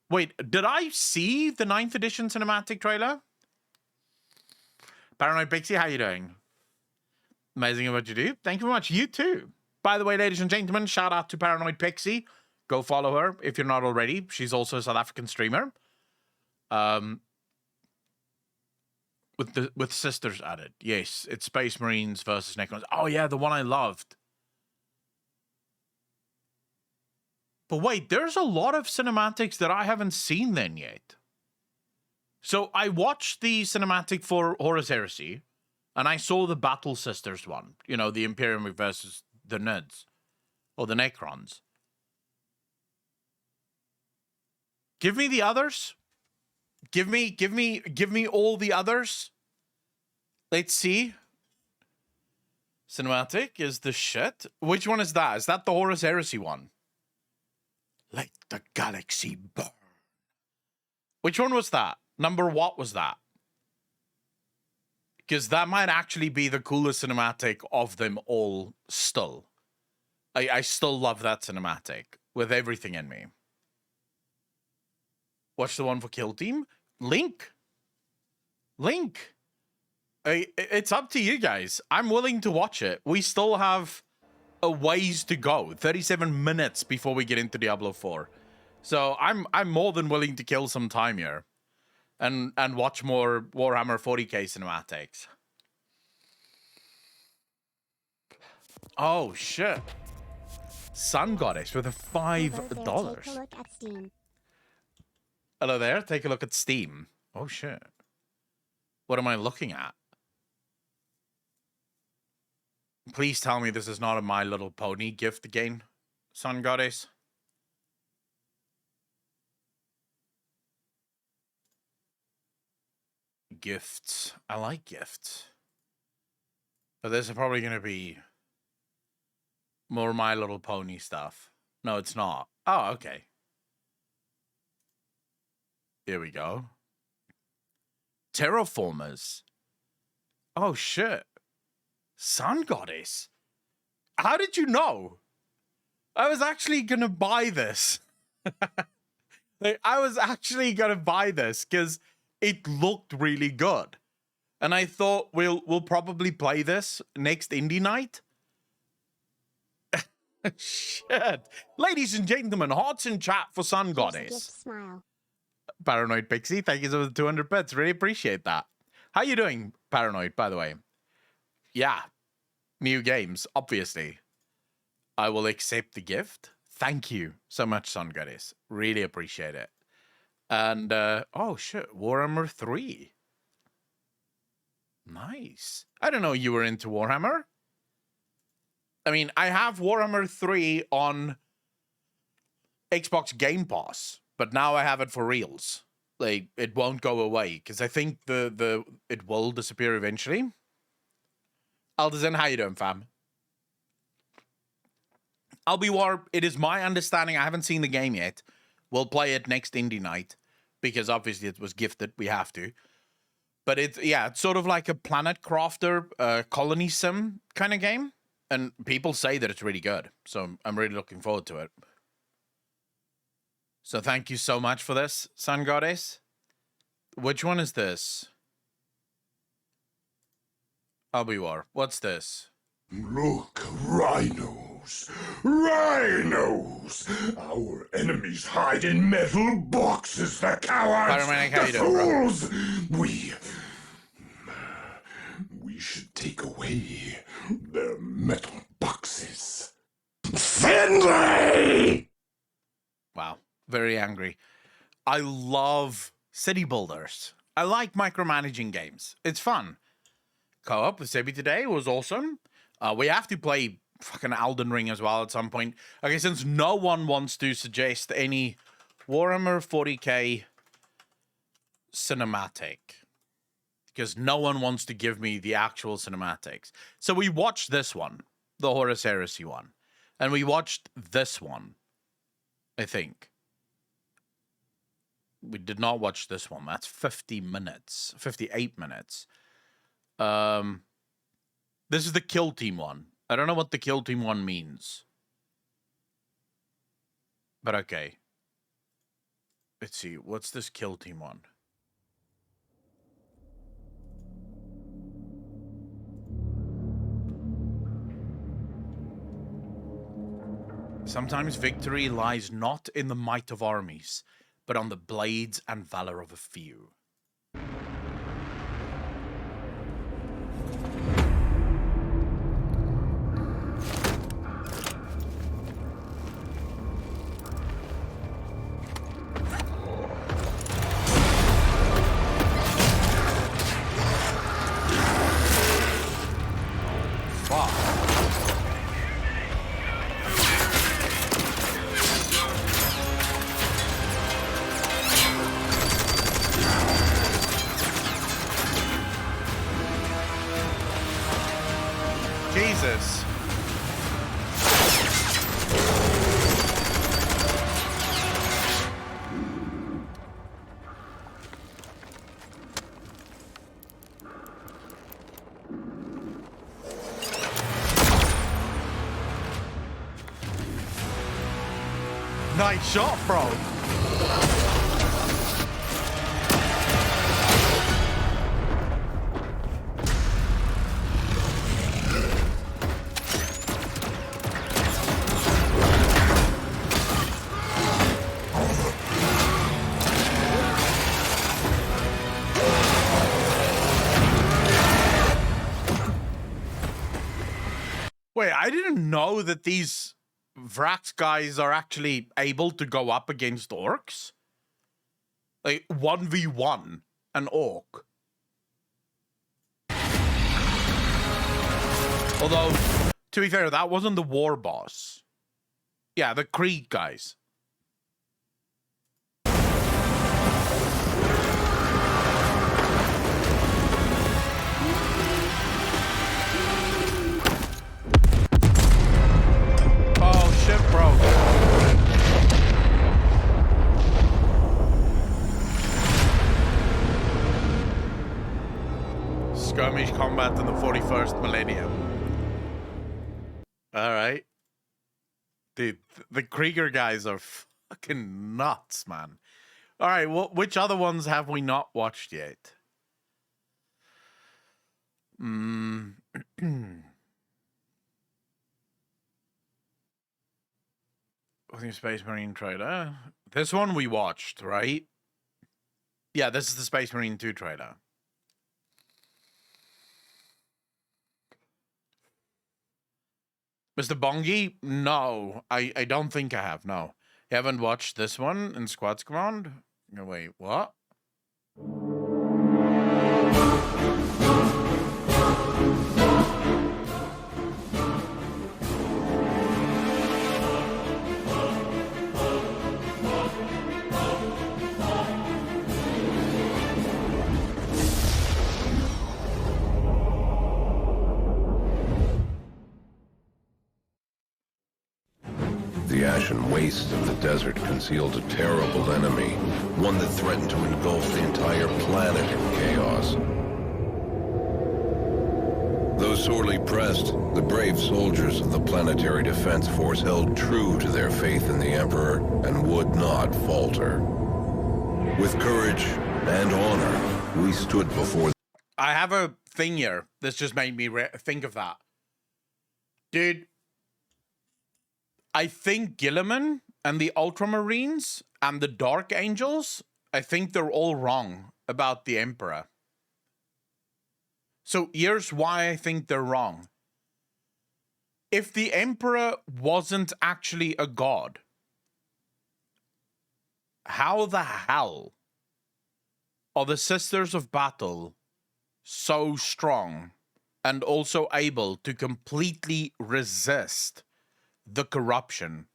Wait, did I see the 9th edition cinematic trailer? Paranoid Pixie, how you doing? Amazing at what you do. Thank you very much. You too. By the way, ladies and gentlemen, shout out to Paranoid Pixie. Go follow her if you're not already. She's also a South African streamer. With sisters added. Yes, it's Space Marines versus Necrons. Oh yeah, the one I loved. But wait, there's a lot of cinematics that I haven't seen then yet. So I watched the cinematic for Horus Heresy, and I saw the Battle Sisters one. You know, the Imperium versus the Nids. Or the Necrons. Give me the others. Give me all the others. Let's see. Cinematic is the shit. Which one is that? Is that the Horus Heresy one? Let the galaxy burn. Which one was that? Number what was that? Because that might actually be the coolest cinematic of them all still. I still love that cinematic with everything in me. What's the one for Kill Team? Link. Link. It's up to you guys. I'm willing to watch it. We still have a ways to go. 37 minutes before we get into Diablo 4. So I'm more than willing to kill some time here. And watch more Warhammer 40k cinematics. Oh shit. Sun Goddess with a $5.
Take a look at Steam.
Hello there. Take a look at Steam. Oh shit. What am I looking at? Please tell me this is not a My Little Pony gift again, Sun Goddess. Gifts. I like gifts. But this is probably going to be more My Little Pony stuff. No, it's not. Oh, okay. Here we go. Terraformers. Oh, shit. Sun Goddess. How did you know? I was actually going to buy this. I was actually going to buy this because it looked really good. And I thought we'll probably play this next indie night. Shit. Ladies and gentlemen, hearts in chat for Sun Goddess.
Smile.
Paranoid Pixie, thank you for the 200 bits. Really appreciate that. How you doing, Paranoid, by the way? Yeah. New games, obviously. I will accept the gift. Thank you so much, Sun Goddess. Really appreciate it. And, oh shit, Warhammer 3. Nice. I don't know you were into Warhammer. I mean, I have Warhammer 3 on Xbox Game Pass, but now I have it for reals. Like, it won't go away, because I think it will disappear eventually. Aldezen, how you doing, fam? I'll be War. It is my understanding, I haven't seen the game yet. We'll play it next indie night, because obviously it was gifted, we have to. But it's sort of like a Planet Crafter, colony sim kind of game. And people say that it's really good. So I'm really looking forward to it. So thank you so much for this, Sun Goddess. Which one is this? I'll be War. What's this?
Look, rhinos! Rhinos! Our enemies hide in metal boxes, the cowards!
Paramedic, how you
The
doing,
fools! We should take away their metal boxes. Finlay!
Wow. Very angry. I love city builders. I like micromanaging games. It's fun. Co-op with Sebi today was awesome. We have to play fucking Elden Ring as well at some point. Okay, since no one wants to suggest any Warhammer 40k cinematic, because no one wants to give me the actual cinematics. So we watched this one, the Horus Heresy one, and we watched this one, I think. We did not watch this one. That's 50 minutes, 58 minutes. This is the Kill Team one. I don't know what the Kill Team one means. But okay. Let's see. What's this Kill Team one? Sometimes victory lies not in the might of armies, but on the blades and valor of a few. Jesus. Nice shot, bro. Wait, I didn't know that these Vrax guys are actually able to go up against orcs. Like 1v1 an orc. Although, to be fair, that wasn't the war boss. Yeah, the Krieg guys. Oh shit, bro. Skirmish combat in the 41st millennium. Alright. Dude, the Krieger guys are fucking nuts, man. Alright, which other ones have we not watched yet? Space Marine trailer. This one we watched, right? Yeah, this is the Space Marine 2 trailer. Mr. Bongi? No, I don't think I have, no. You haven't watched this one in Squad Command? No, wait, what?
The ashen waste of the desert concealed a terrible enemy, one that threatened to engulf the entire planet in chaos. Though sorely pressed, the brave soldiers of the Planetary Defense Force held true to their faith in the Emperor and would not falter. With courage and honor, we stood before...
I have a thing here. This just made me think of that. Dude, I think Gilliman and the Ultramarines and the Dark Angels, I think they're all wrong about the Emperor. So here's why I think they're wrong. If the Emperor wasn't actually a god, how the hell are the Sisters of Battle so strong and also able to completely resist the corruption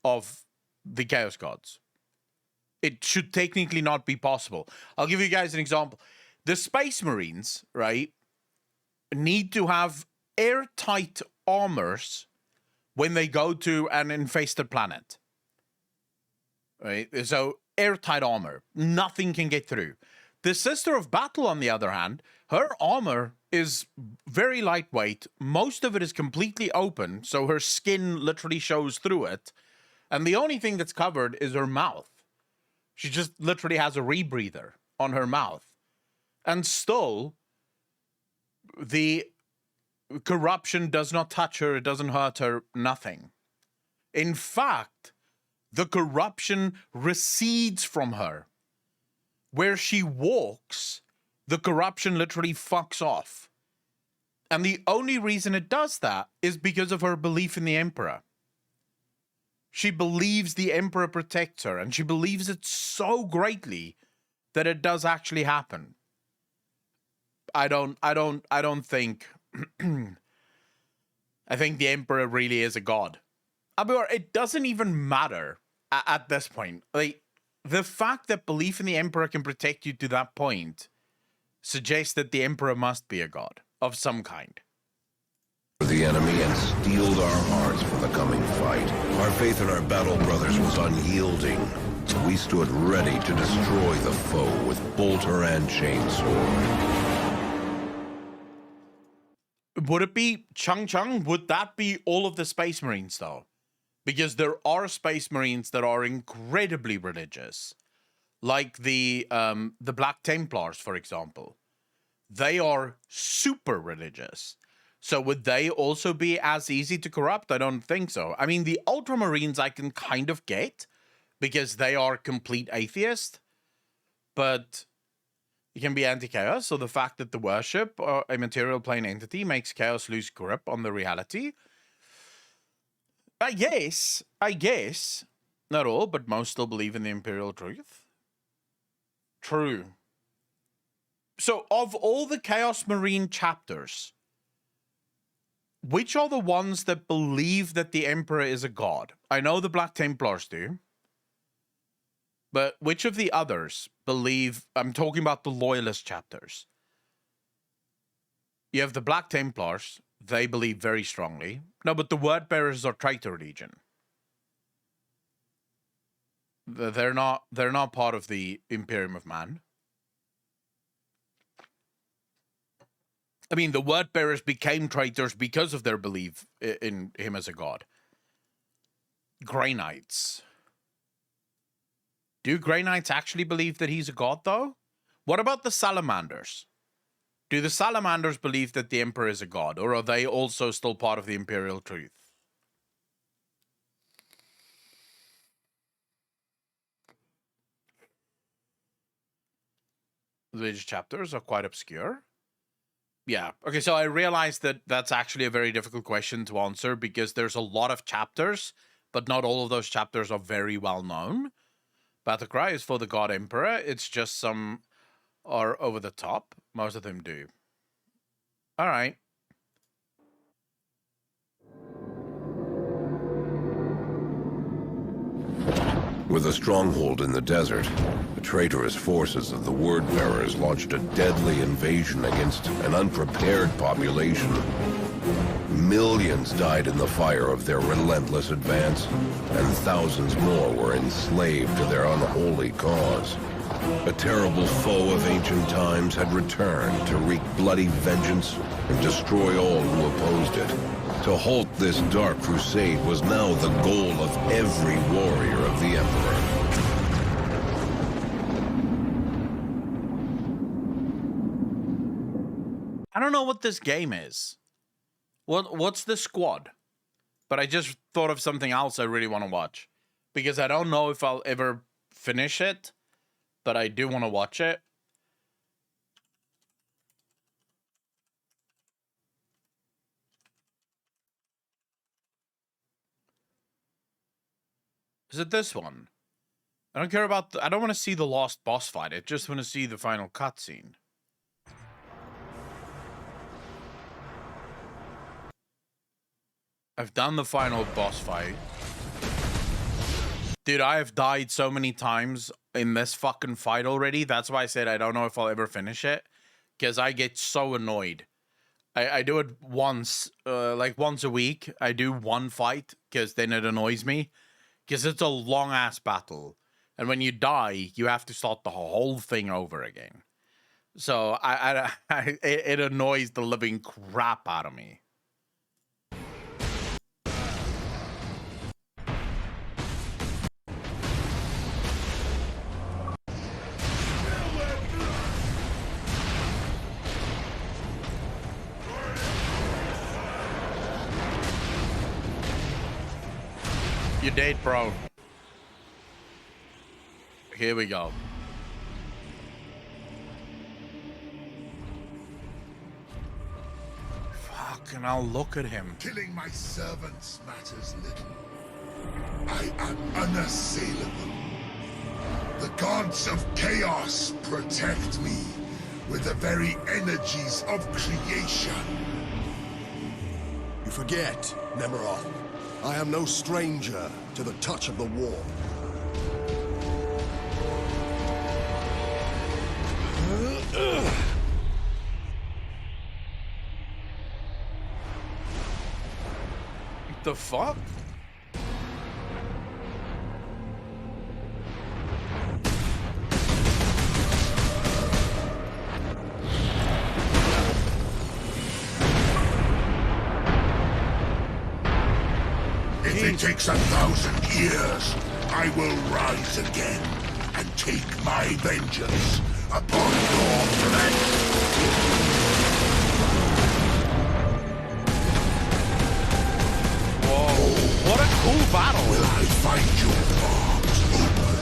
of the Chaos Gods? It should technically not be possible. I'll give you guys an example. The Space Marines, right, need to have airtight armors when they go to an infested planet. Right? So, airtight armor. Nothing can get through. The Sister of Battle, on the other hand, her armor is very lightweight. Most of it is completely open, so her skin literally shows through it. And the only thing that's covered is her mouth. She just literally has a rebreather on her mouth. And still, the corruption does not touch her. It doesn't hurt her. Nothing. In fact, the corruption recedes from her. Where she walks, the corruption literally fucks off. And the only reason it does that is because of her belief in the Emperor. She believes the Emperor protects her, and she believes it so greatly that it does actually happen. I don't think I think the Emperor really is a god. It doesn't even matter at this point. Like, the fact that belief in the Emperor can protect you to that point suggests that the Emperor must be a god of some kind.
The enemy and steeled our hearts for the coming fight. Our faith in our battle brothers was unyielding. We stood ready to destroy the foe with bolter and chainsword.
Would it be Chung Chung? Would that be all of the Space Marines, though? Because there are Space Marines that are incredibly religious. Like the Black Templars, for example. They are super religious. So would they also be as easy to corrupt? I don't think so. I mean, the Ultramarines I can kind of get, because they are complete atheists. But you can be anti-chaos, so the fact that the worship or a material plane entity makes chaos lose grip on the reality. I guess. Not all, but most still believe in the Imperial truth. True. So, of all the Chaos Marine chapters, which are the ones that believe that the Emperor is a god? I know the Black Templars do. But which of the others believe... I'm talking about the Loyalist chapters. You have the Black Templars. They believe very strongly. No, but the Word-Bearers are Traitor Legion. They're not part of the Imperium of Man. I mean, the Word-Bearers became traitors because of their belief in him as a god. Grey Knights. Do Grey Knights actually believe that he's a god, though? What about the Salamanders? Do the Salamanders believe that the Emperor is a god, or are they also still part of the Imperial truth? These chapters are quite obscure. Yeah. Okay, so I realized that that's actually a very difficult question to answer because there's a lot of chapters, but not all of those chapters are very well known. Battlecry is for the God Emperor. It's just some are over the top. Most of them do. All right.
With a stronghold in the desert, the traitorous forces of the Word-Bearers launched a deadly invasion against an unprepared population. Millions died in the fire of their relentless advance, and thousands more were enslaved to their unholy cause. A terrible foe of ancient times had returned to wreak bloody vengeance and destroy all who opposed it. To halt this dark crusade was now the goal of every warrior of the Emperor.
I don't know what this game is. What's the squad? But I just thought of something else I really want to watch. Because I don't know if I'll ever finish it, but I do want to watch it. Is it this one? I don't care about... I don't want to see the last boss fight. I just want to see the final cutscene. I've done the final boss fight. Dude, I have died so many times in this fucking fight already. That's why I said I don't know if I'll ever finish it. Because I get so annoyed. I do it once, like once a week. I do one fight, because then it annoys me. Because it's a long-ass battle. And when you die, you have to start the whole thing over again. So it annoys the living crap out of me. You did, bro. Here we go. Fucking hell, look at him.
Killing my servants matters little. I am unassailable. The gods of chaos protect me with the very energies of creation.
You forget, Nemeroth. I am no stranger to the touch of the war.
The fuck?
If it takes 1,000 years, I will rise again and take my vengeance upon your flesh.
What a cool battle!
Will I find your arms open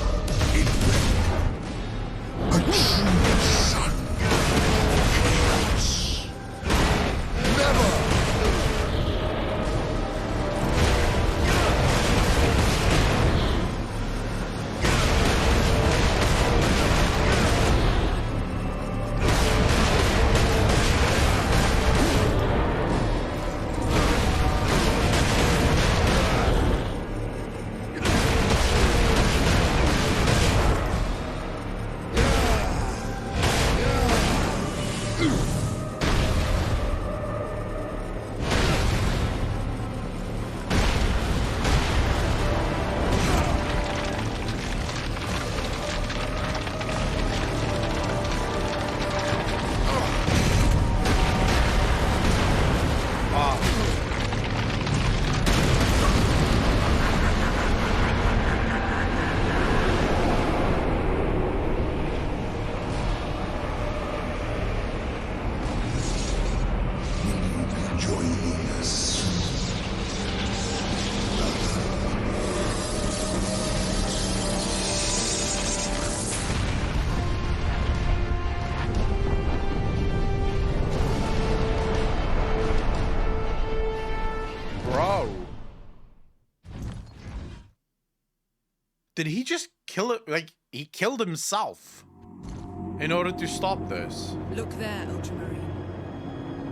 in red? A true son of chaos. Never!
Did he just kill it? Like, he killed himself in order to stop this.
Look there, Ultramarine.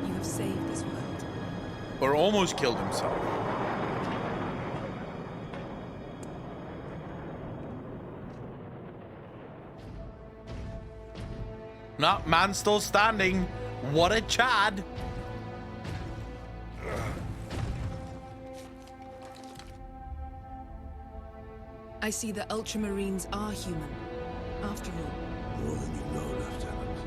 You have saved this world.
Or almost killed himself. No, man still standing. What a Chad.
I see the Ultramarines are human, after all.
More than you know, Lieutenant.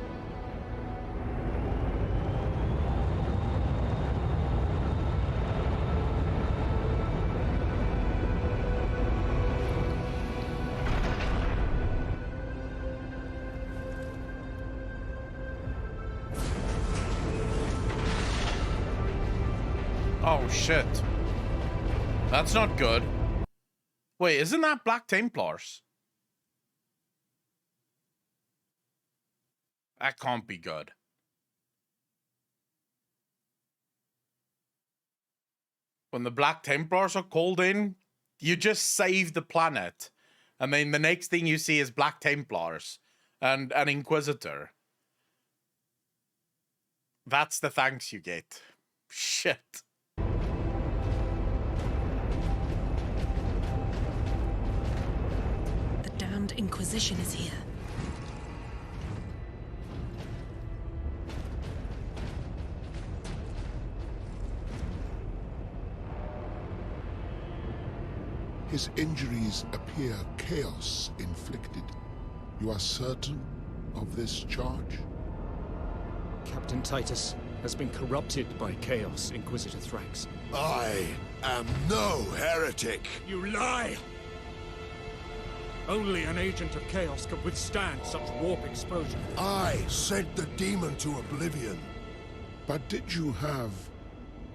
Oh, shit. That's not good. Wait, isn't that Black Templars? That can't be good. When the Black Templars are called in, you just save the planet. And then the next thing you see is Black Templars and an Inquisitor. That's the thanks you get. Shit.
Inquisition is here.
His injuries appear chaos inflicted. You are certain of this charge?
Captain Titus has been corrupted by chaos, Inquisitor Thrax.
I am no heretic.
You lie! Only an agent of chaos can withstand such warp exposure.
I sent the demon to oblivion.
But did you have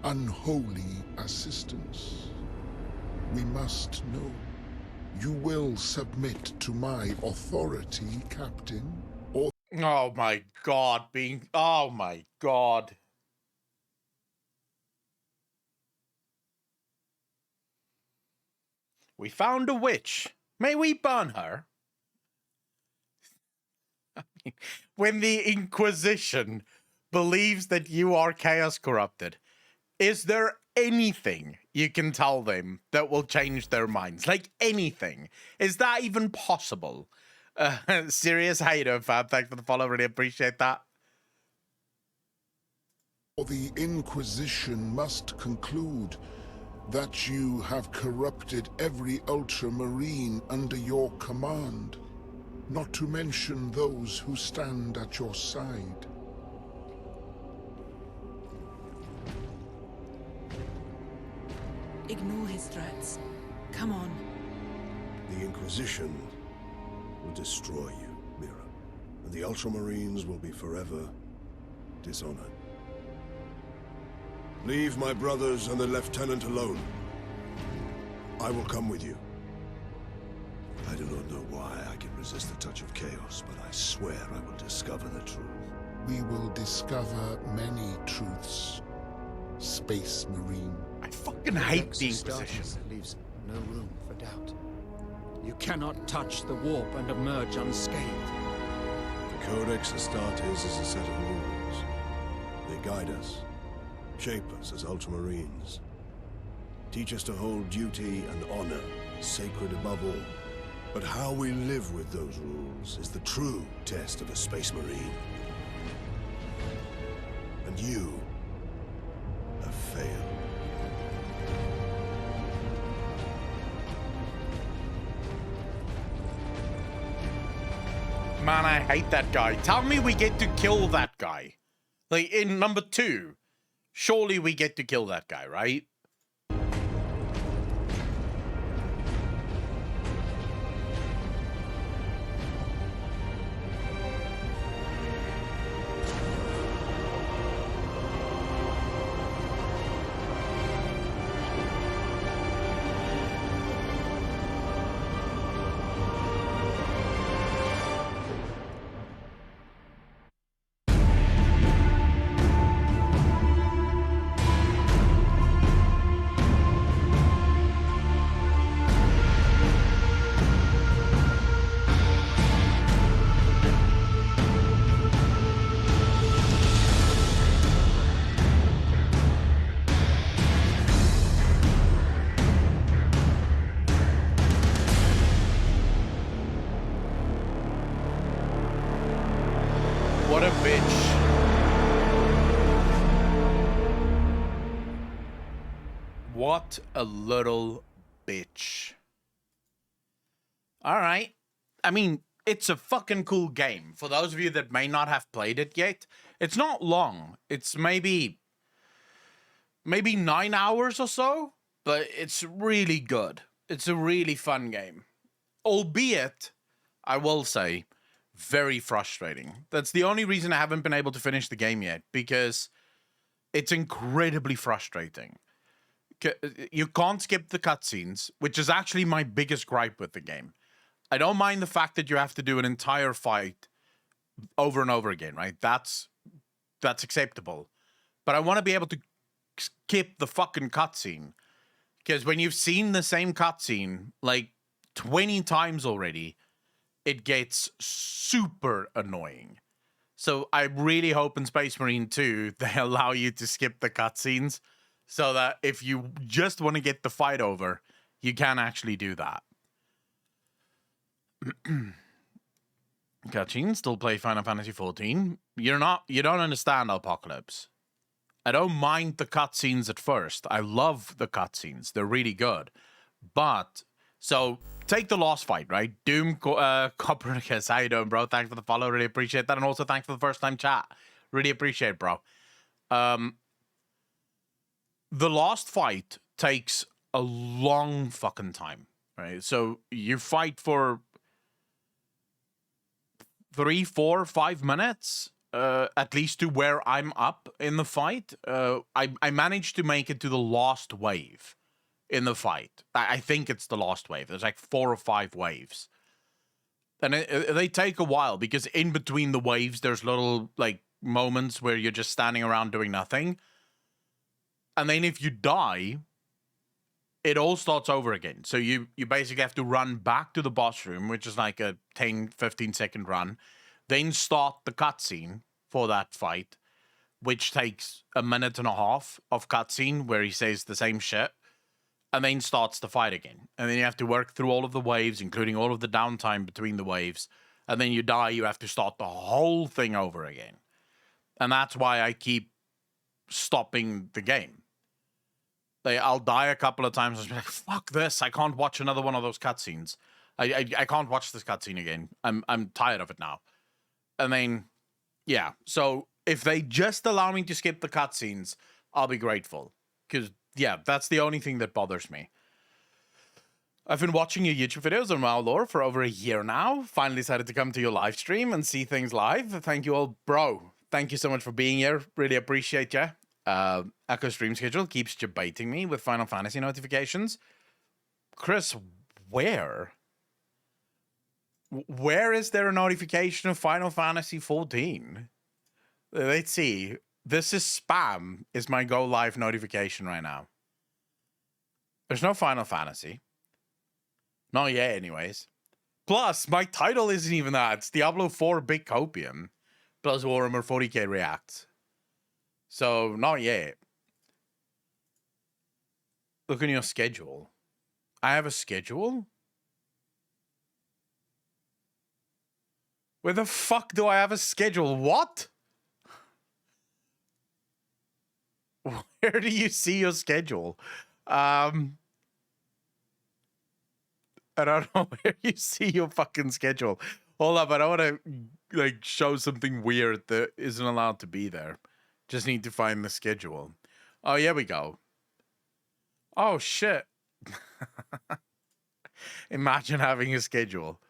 unholy assistance?
We must know. You will submit to my authority, Captain, or...
Oh my god, oh my god. We found a witch. May we burn her? I mean, when the Inquisition believes that you are chaos corrupted, is there anything you can tell them that will change their minds? Like anything? Is that even possible? Serious hater, fam. Thanks for the follow. Really appreciate that.
the Inquisition must conclude that you have corrupted every Ultramarine under your command, not to mention those who stand at your side.
Ignore his threats. Come on.
The Inquisition will destroy you, Mira, and the Ultramarines will be forever dishonored. Leave my brothers and the Lieutenant alone. I will come with you. I do not know why I can resist the touch of chaos, but I swear I will discover the truth. We will discover many truths, Space Marine.
I fucking hate the Inquisition.
Leaves no room for doubt. You cannot touch the warp and emerge unscathed.
The Codex Astartes is a set of rules. They guide us, shape us as Ultramarines, teach us to hold duty and honor sacred above all. But how we live with those rules is the true test of a Space Marine. And you have failed.
Man, I hate that guy. Tell me we get to kill that guy. Like, in number 2, surely we get to kill that guy, right? What a bitch. What a little bitch. Alright. I mean, it's a fucking cool game. For those of you that may not have played it yet, it's not long. It's maybe 9 hours or so, but it's really good. It's a really fun game. Albeit, I will say, very frustrating. That's the only reason I haven't been able to finish the game yet, because it's incredibly frustrating. You can't skip the cutscenes, which is actually my biggest gripe with the game. I don't mind the fact that you have to do an entire fight over and over again, right? That's acceptable. But I want to be able to skip the fucking cutscene. Because when you've seen the same cutscene like 20 times already, it gets super annoying. So I really hope in Space Marine 2 they allow you to skip the cutscenes so that if you just want to get the fight over, you can actually do that. Cutscenes, still play Final Fantasy XIV. You don't understand, Apocalypse. I don't mind the cutscenes at first. I love the cutscenes. They're really good. But, so, take the last fight, right? Doom Copernicus, how you doing, bro? Thanks for the follow, really appreciate that. And also thanks for the first time chat. Really appreciate it, bro. The last fight takes a long fucking time, right? So you fight for 3, 4, 5 minutes, at least to where I'm up in the fight. I managed to make it to the last wave. in the fight. I think it's the last wave. There's like 4 or 5 waves. And they take a while because in between the waves, there's little like moments where you're just standing around doing nothing. And then if you die, it all starts over again. So you basically have to run back to the boss room, which is like a 10-15 second run, then start the cutscene for that fight, which takes a minute and a half of cutscene where he says the same shit, and then starts the fight again. And then you have to work through all of the waves, including all of the downtime between the waves. And then you die, you have to start the whole thing over again. And that's why I keep stopping the game. I'll die a couple of times and be like, fuck this, I can't watch another one of those cutscenes. I can't watch this cutscene again. I'm tired of it now. And then, yeah. So if they just allow me to skip the cutscenes, I'll be grateful. Because, yeah, that's the only thing that bothers me. I've been watching your YouTube videos on WoW lore for over a year now. Finally decided to come to your live stream and see things live. Thank you all, bro. Thank you so much for being here. Really appreciate you. Echo stream schedule keeps debating me with Final Fantasy notifications. Chris, where? Where is there a notification of Final Fantasy 14? Let's see. This is spam, is my go live notification right now. There's no Final Fantasy. Not yet, anyways. Plus, my title isn't even that. It's Diablo 4 Big Copium. Plus Warhammer 40k Reacts. So, not yet. Look in your schedule. I have a schedule? Where the fuck do I have a schedule? What? Where do you see your schedule? I don't know where you see your fucking schedule. Hold up, I don't want to like show something weird that isn't allowed to be there. Just need to find the schedule. Oh, here we go. Oh, shit. Imagine having a schedule.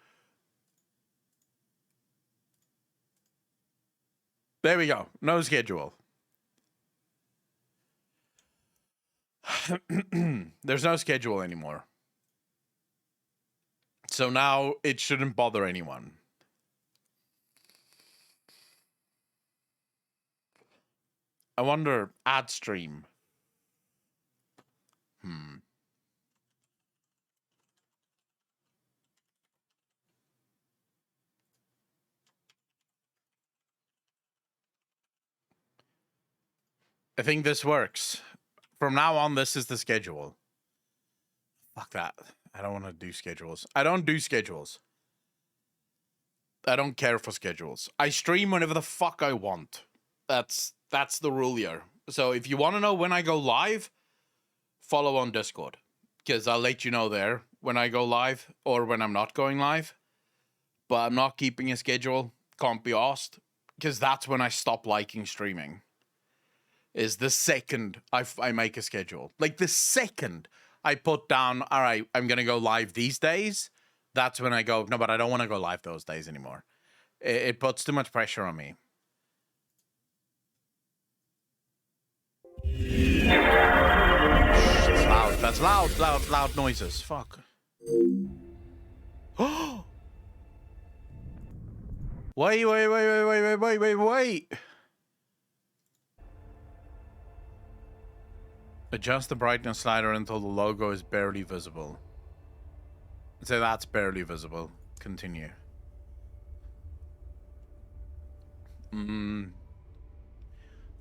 There we go. No schedule. There's no schedule anymore. So now it shouldn't bother anyone. I wonder, ad stream. I think this works. From now on, this is the schedule. Fuck that. I don't want to do schedules. I don't do schedules. I don't care for schedules. I stream whenever the fuck I want. That's the rule here. So if you want to know when I go live, follow on Discord. Because I'll let you know there when I go live or when I'm not going live. But I'm not keeping a schedule. Can't be asked. Because that's when I stop liking streaming. Is the second I make a schedule. Like the second I put down, all right, I'm going to go live these days. That's when I go, no, but I don't want to go live those days anymore. It puts too much pressure on me. It's loud. That's loud noises. Fuck. Oh! Wait. Adjust the brightness slider until the logo is barely visible. So that's barely visible. Continue.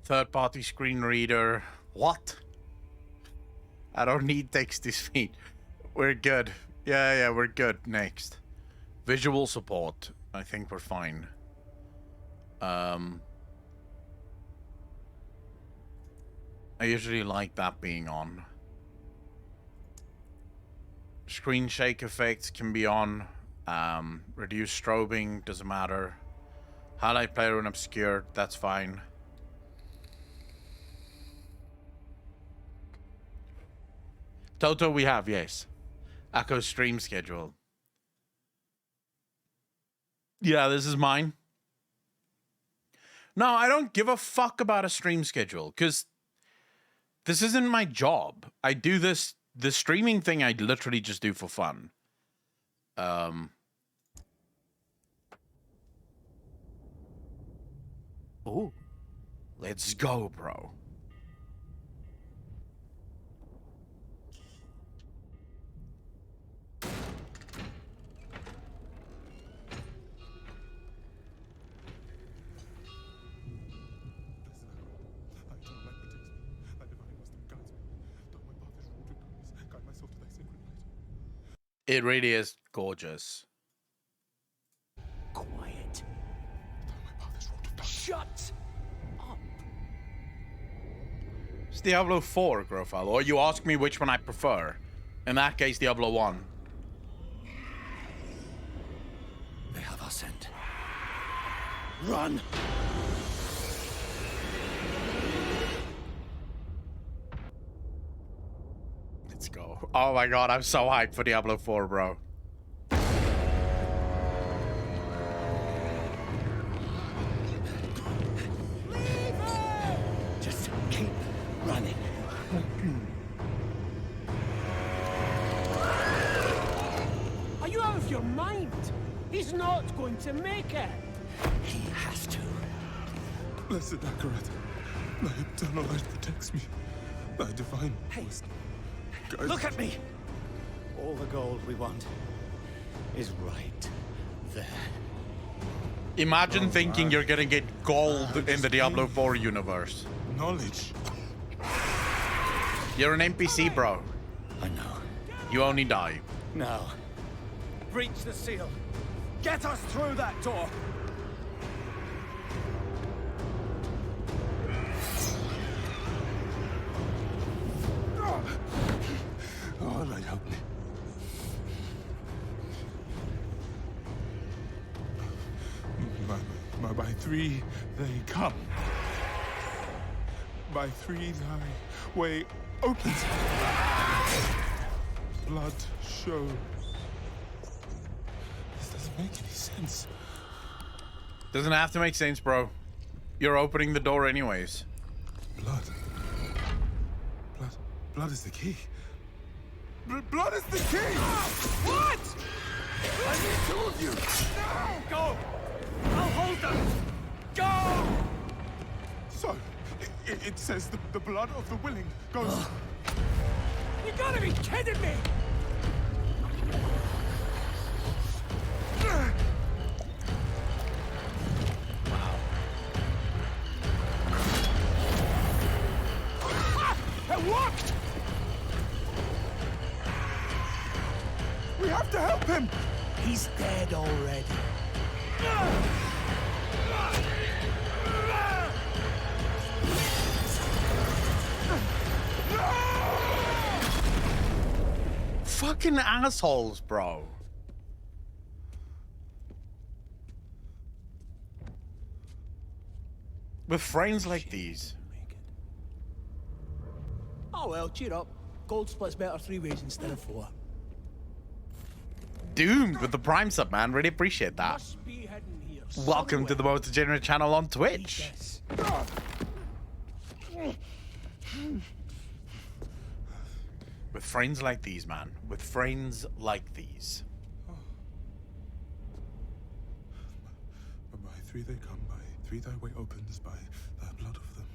Third-party screen reader. What? I don't need text to speech. We're good. Yeah, we're good. Next. Visual support. I think we're fine. I usually like that being on. Screen shake effects can be on. Reduce strobing, doesn't matter. Highlight player when obscured, that's fine. Toto we have, yes. Echo stream schedule. Yeah, this is mine. No, I don't give a fuck about a stream schedule, because this isn't my job. I do this the streaming thing I literally just do for fun. Oh, let's go, bro. It really is gorgeous.
Quiet. Shut up.
It's Diablo 4, Grofal. Or you ask me which one I prefer. In that case, Diablo 1.
They have our scent. Run!
Let's go. Oh my god, I'm so hyped for Diablo 4, bro.
Just keep running. Are you out of your mind? He's not going to make it. He has to.
Blessed Akarat, thy eternal light protects me. Thy divine voice guides
Look at me! All the gold we want is right there.
Imagine thinking you're gonna get gold in the Diablo 4 universe.
knowledge.
You're an NPC, bro.
I know.
You only die.
Now, breach the seal. Get us through that door.
Oh, Lord, help me. By three they come. By three thy way opens. Blood shows. This doesn't make any sense.
Doesn't have to make sense, bro. You're opening the door anyways.
Blood. Blood is the key. Blood is the key!
What?
I need two of you!
No! Go! I'll hold them! Go!
So, it says the blood of the willing goes...
You gotta be kidding me! It worked!
We have to help him!
He's dead already.
Fucking assholes, bro. With friends like these.
Oh well, cheer up. Gold splits better 3 ways instead of 4.
Doomed with the Prime sub, man. Really appreciate that.
Must be hidden here
Welcome to the
somewhere.
Most Degenerate channel on Twitch.
Yes.
With friends like these, man. With friends like these.
By three they come, by three thy way opens, by the blood of them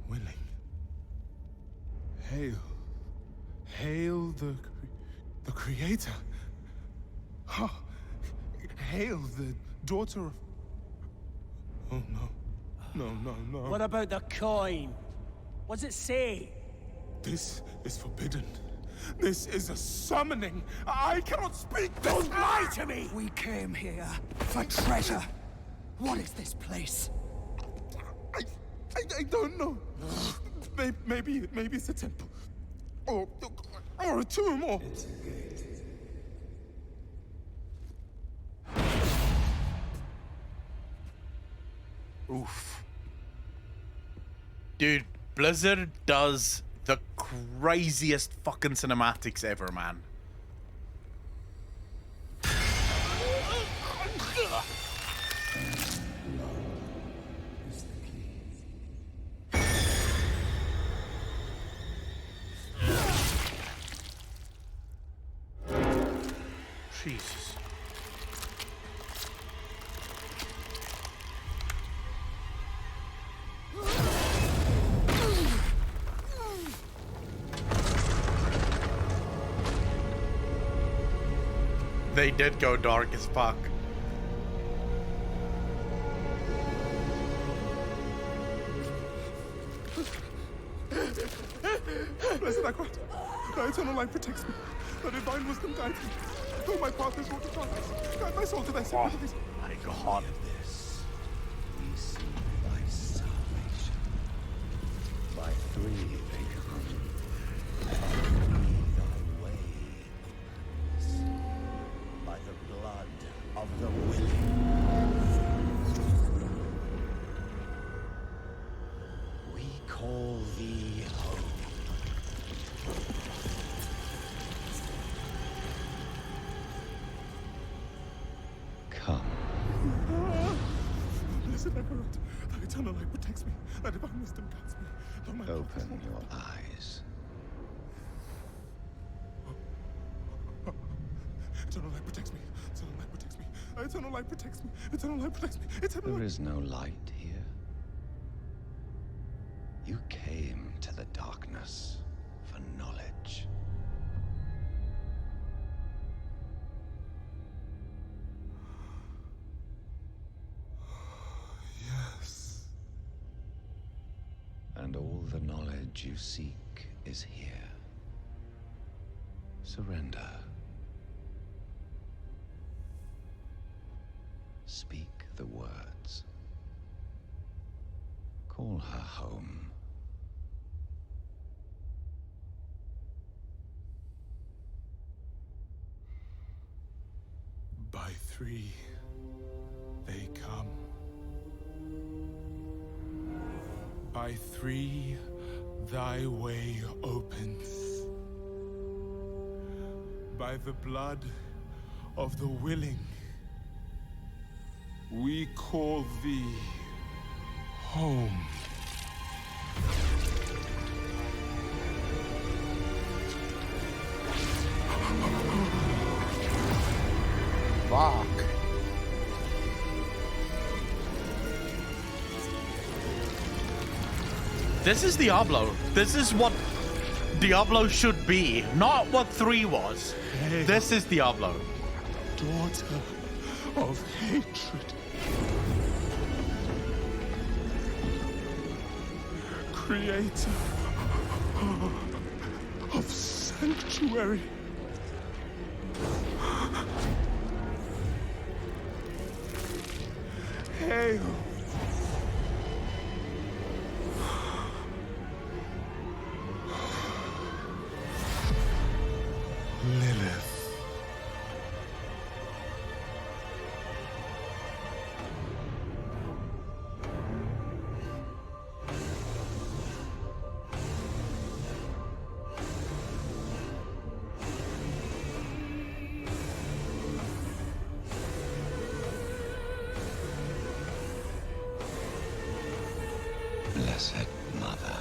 willing. Hail. Hail the Creator. Oh, hail the daughter of... Oh, no. No.
What about the coin? What's it say?
This is forbidden. This is a summoning. I cannot speak.
Don't lie to me! We came here for treasure. What is this place?
I don't know. Maybe it's a temple. Or a tomb, or... It's a gate.
Oof. Dude, Blizzard does the craziest fucking cinematics ever, man. Jesus. They did go dark as fuck.
Blessed Akrat, thy eternal light protects me. The divine wisdom guides me. Though my path is wrought to darkness, guide my soul to thy sympathies.
My God.
This, we see thy salvation. By three they come, by three thy way opens. By the blood of the willing, we call thee home. Come.
Blessed Akarat, thy eternal light protects me. Thy divine wisdom guides me. Though my path is
Open
wrought to
your
darkness.
eyes.
Eternal light protects me. Eternal light protects me. Eternal light protects me. Eternal light protects me. Eternal
There
light.
is no light here. You came to the darkness for knowledge.
Yes.
And all the knowledge you seek is here. Surrender. Speak the words. Call her home.
By three, they come. By three, thy way opens. By the blood of the willing, we call thee home.
Fuck. This is Diablo. This is what Diablo should be, not what 3 was.
Hey.
This is Diablo.
Daughter of hatred. Creator of sanctuary. Hail. Lilith.
Blessed Mother,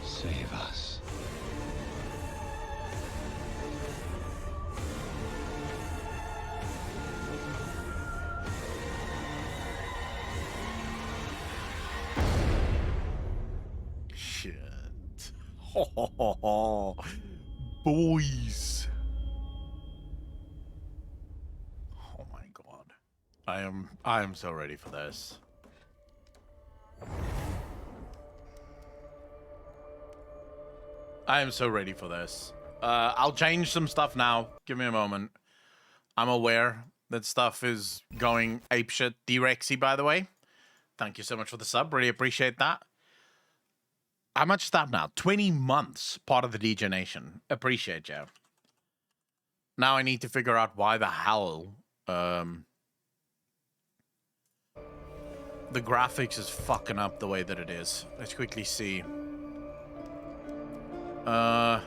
save us.
Shit. Boys. Oh my God. I am so ready for this. I am so ready for this. I'll change some stuff now. Give me a moment. I'm aware that stuff is going apeshit. D-Rexy, by the way. Thank you so much for the sub. Really appreciate that. How much is that now? 20 months, part of the DJ Nation. Appreciate you. Now I need to figure out why the hell the graphics is fucking up the way that it is. Let's quickly see. Why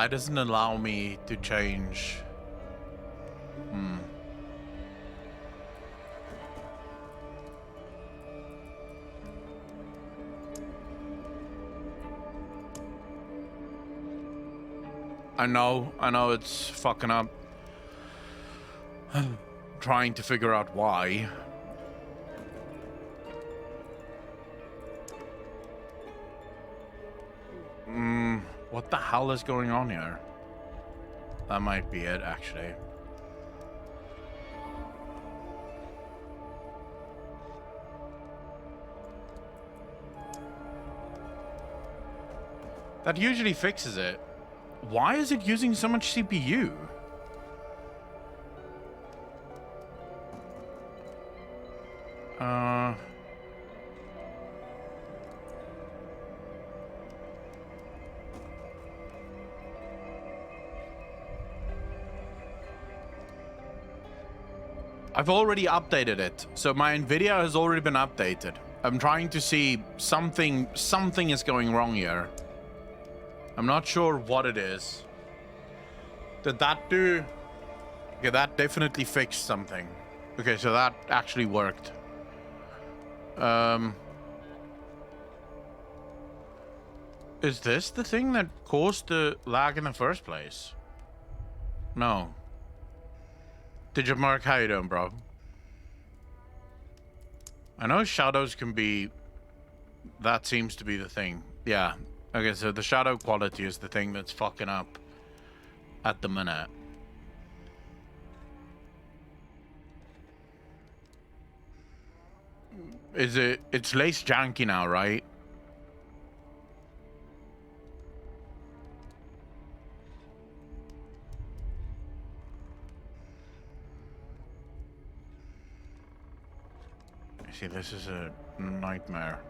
doesn't it allow me to change? I know it's fucking up. Trying to figure out why. What the hell is going on here? That might be it, actually. That usually fixes it. Why is it using so much CPU? I've already updated it, so my NVIDIA has already been updated. I'm trying to see something is going wrong here. I'm not sure what it is. Did that do? Okay, that definitely fixed something. Okay, so that actually worked. Is this the thing that caused the lag in the first place? No. Digitmark, how you doing, bro? I know shadows can be... That seems to be the thing. Yeah. Okay, so the shadow quality is the thing that's fucking up at the minute. Is it... It's less janky now, right? See, this is a nightmare.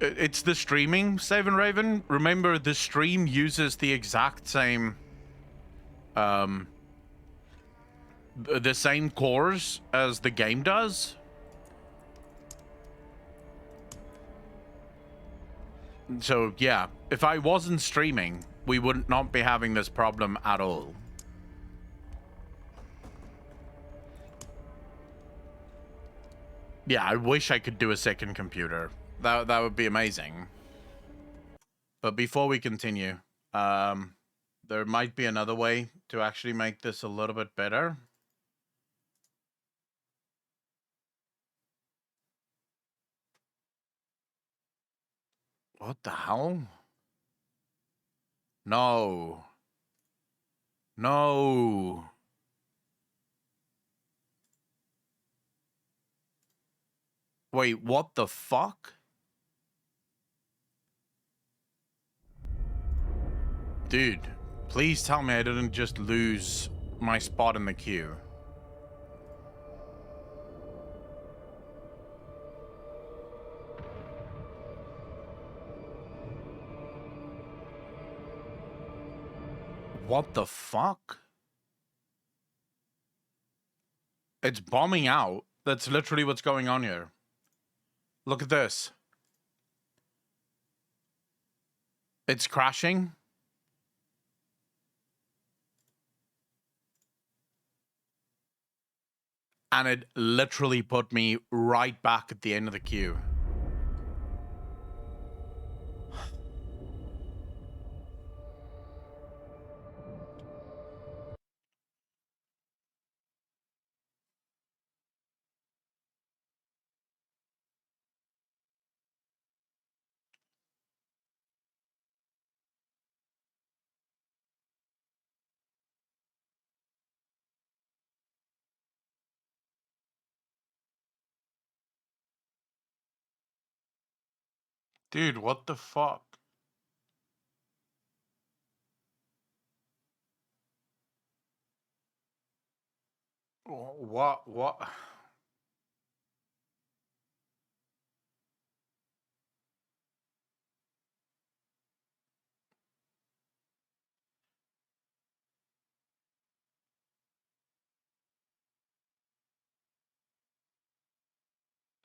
It's the streaming, Savin Raven. Remember, the stream uses the exact same... the same cores as the game does. So, yeah. If I wasn't streaming, we would not be having this problem at all. Yeah, I wish I could do a second computer. That would be amazing. But before we continue, there might be another way to actually make this a little bit better. What the hell? No. No. Wait, what the fuck? Dude, please tell me I didn't just lose my spot in the queue. What the fuck? It's bombing out. That's literally what's going on here. Look at this. It's crashing. And it literally put me right back at the end of the queue. Dude, what the fuck? What?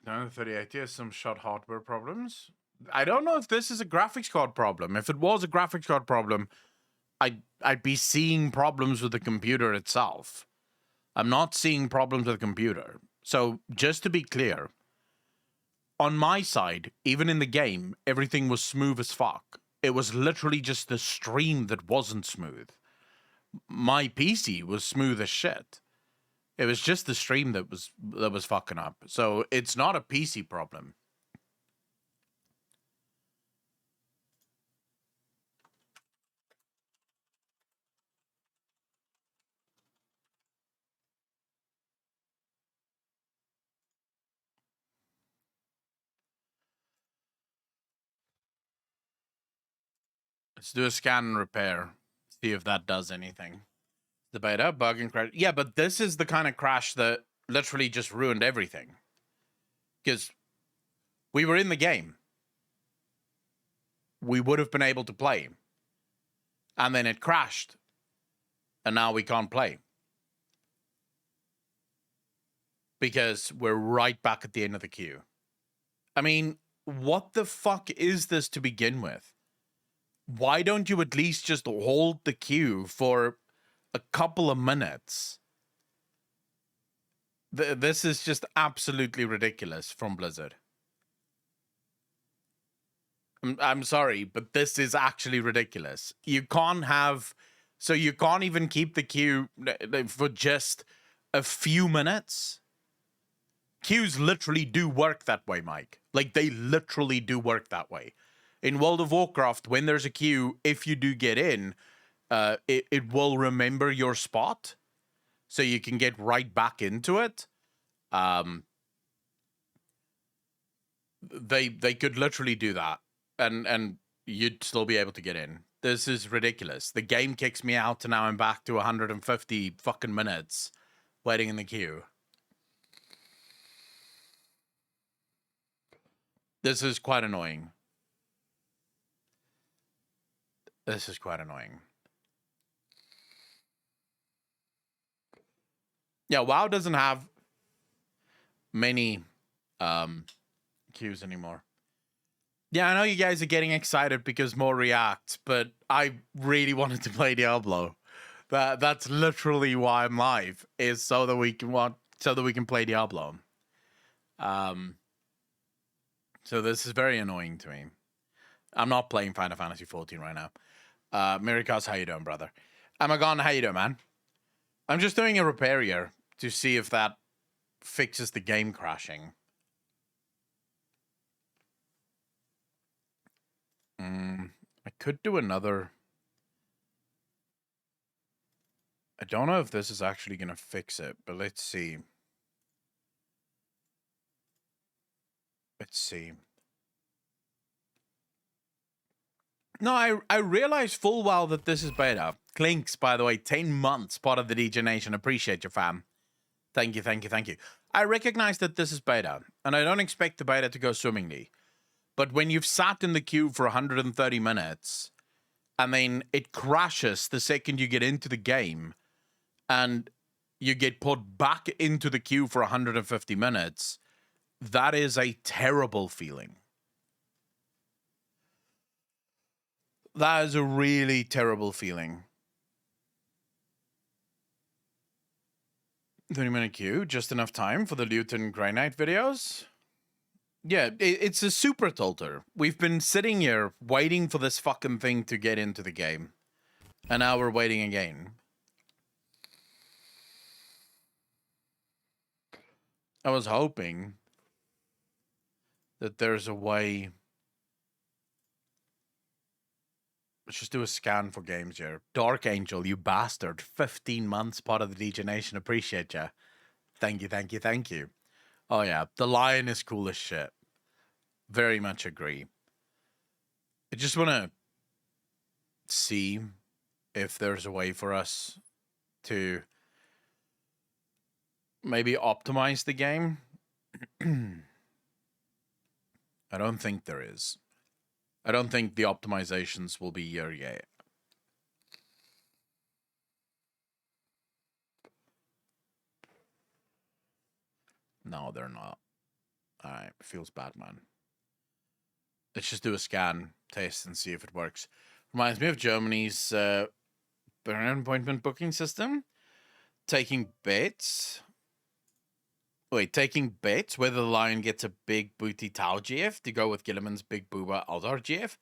No, 3080 has some shot hardware problems. I don't know if this is a graphics card problem. If it was a graphics card problem, I'd be seeing problems with the computer itself. I'm not seeing problems with the computer. So just to be clear, on my side, even in the game, everything was smooth as fuck. It was literally just the stream that wasn't smooth. My PC was smooth as shit. It was just the stream that was fucking up. So it's not a PC problem. Let's do a scan and repair. See if that does anything. The beta, bug and crash. Yeah, but this is the kind of crash that literally just ruined everything. Because we were in the game. We would have been able to play. And then it crashed. And now we can't play. Because we're right back at the end of the queue. I mean, what the fuck is this to begin with? Why don't you at least just hold the queue for a couple of minutes? This is just absolutely ridiculous from Blizzard. I'm sorry, but this is actually ridiculous. You can't have... So you can't even keep the queue for just a few minutes? Queues literally do work that way, Mike. Like, they literally do work that way. In World of Warcraft, when there's a queue, if you do get in, it will remember your spot, so you can get right back into it. They could literally do that, and you'd still be able to get in. This is ridiculous. The game kicks me out, and now I'm back to 150 fucking minutes waiting in the queue. This is quite annoying. This is quite annoying. Yeah, WoW doesn't have many queues anymore. Yeah, I know you guys are getting excited because more React, but I really wanted to play Diablo. That's literally why I'm live, is so that we can play Diablo. So this is very annoying to me. I'm not playing Final Fantasy 14 right now. Mirikos, how you doing, brother? Amagon, how you doing, man? I'm just doing a repair here to see if that fixes the game crashing. I could do another. I don't know if this is actually going to fix it, but let's see. Let's see. No, I realize full well that this is beta. Clinks, by the way, 10 months, part of the DJ Nation. Appreciate you, fam. Thank you, thank you, thank you. I recognize that this is beta, and I don't expect the beta to go swimmingly. But when you've sat in the queue for 130 minutes, and then it crashes the second you get into the game, and you get put back into the queue for 150 minutes, that is a terrible feeling. That is a really terrible feeling. 30-minute queue, just enough time for the Loot and Grey Knight videos. Yeah, it's a super tilter. We've been sitting here waiting for this fucking thing to get into the game. And now we're waiting again. I was hoping that there's a way. Let's just do a scan for games here. Dark Angel, you bastard. 15 months, part of the DJ Nation. Appreciate ya. Thank you, thank you, thank you. Oh yeah, the lion is cool as shit. Very much agree. I just want to see if there's a way for us to maybe optimize the game. I don't think there is. I don't think the optimizations will be here yet. No, they're not. Alright, feels bad, man. Let's just do a scan test and see if it works. Reminds me of Germany's appointment booking system. Taking bets. Wait, taking bets whether the lion gets a big booty Tau GF to go with Gilliman's big booba Aldar GF.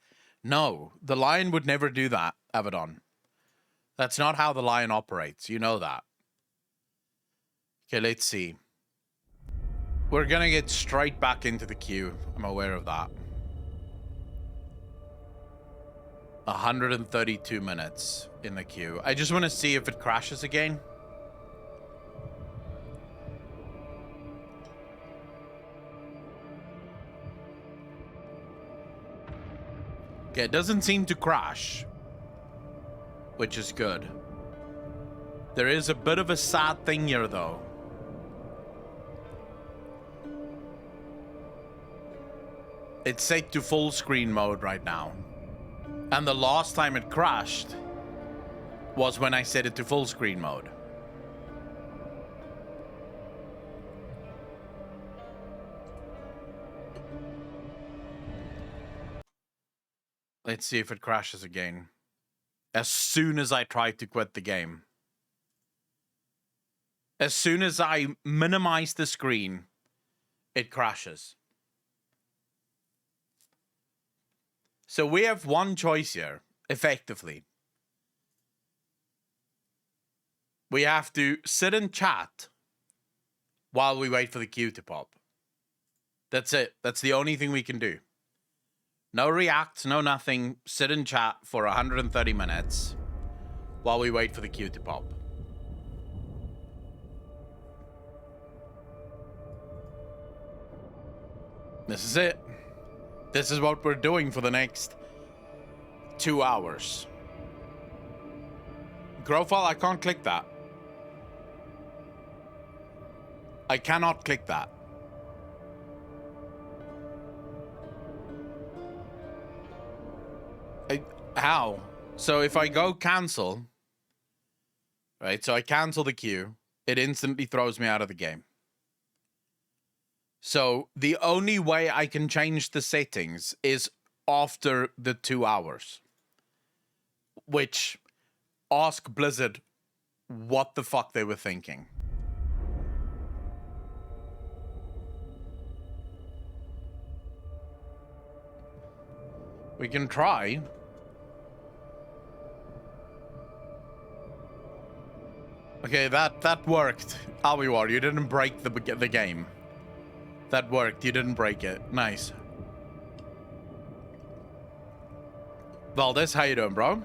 No, the lion would never do that, Abaddon. That's not how the lion operates. You know that. Okay, let's see. We're gonna get straight back into the queue. I'm aware of that. 132 minutes in the queue. I just want to see if it crashes again. Okay, it doesn't seem to crash, which is good. There is a bit of a sad thing here, though. It's set to full screen mode right now. And the last time it crashed was when I set it to full screen mode. Let's see if it crashes again. As soon as I try to quit the game. As soon as I minimize the screen, it crashes. So we have one choice here, effectively. We have to sit and chat while we wait for the queue to pop. That's it. That's the only thing we can do. No react, no nothing. Sit and chat for 130 minutes while we wait for the queue to pop. This is it. This is what we're doing for the next 2 hours. Growfall, I can't click that. I cannot click that. How? So if I go cancel, right? So I cancel the queue, it instantly throws me out of the game. So the only way I can change the settings is after the 2 hours. Which, ask Blizzard what the fuck they were thinking. We can try. Okay, that worked. Awiwar, you didn't break the game. That worked. You didn't break it. Nice. Valdez, how you doing, bro?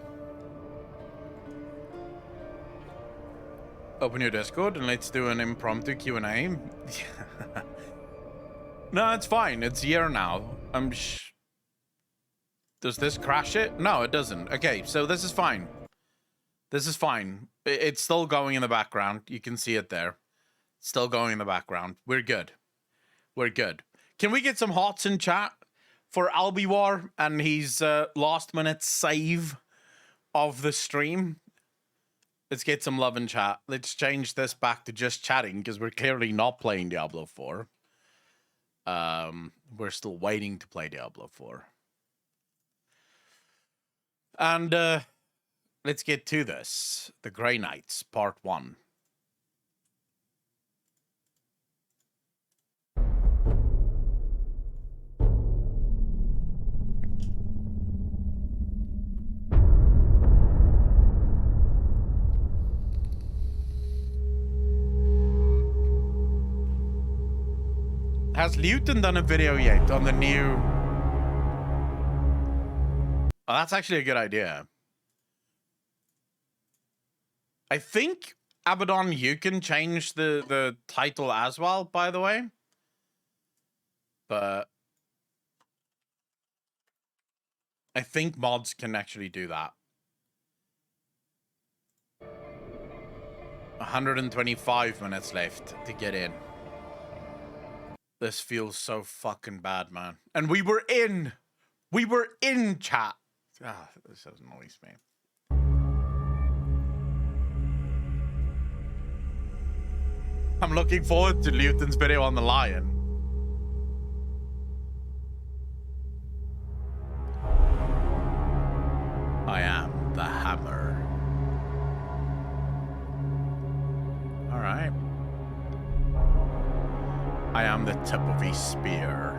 Open your Discord and let's do an impromptu Q&A. No, it's fine. It's here now. Does this crash it? No, it doesn't. Okay, so this is fine. This is fine. It's still going in the background. You can see it there. Still going in the background. We're good. We're good. Can we get some hearts in chat for Albiwar and his last minute save of the stream? Let's get some love in chat. Let's change this back to just chatting because we're clearly not playing Diablo 4. We're still waiting to play Diablo 4. And let's get to this. The Grey Knights, Part 1. Has Luton done a video yet on the new... Oh, that's actually a good idea. I think, Abaddon, you can change the title as well, by the way. But... I think mods can actually do that. 125 minutes left to get in. This feels so fucking bad, man. And we were in chat. Ah, this annoys me. I'm looking forward to Luton's video on the lion. I am the hammer. All right. I am the tip of his spear.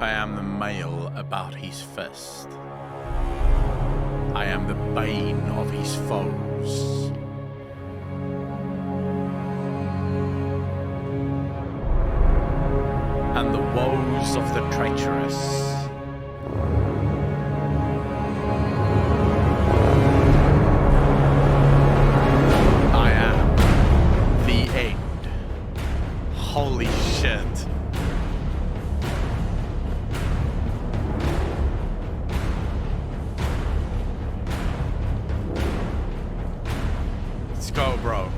I am the mail about his fist. I am the bane of his foes. And the woes of the treacherous. I am the end. Holy shit. Let's go, bro.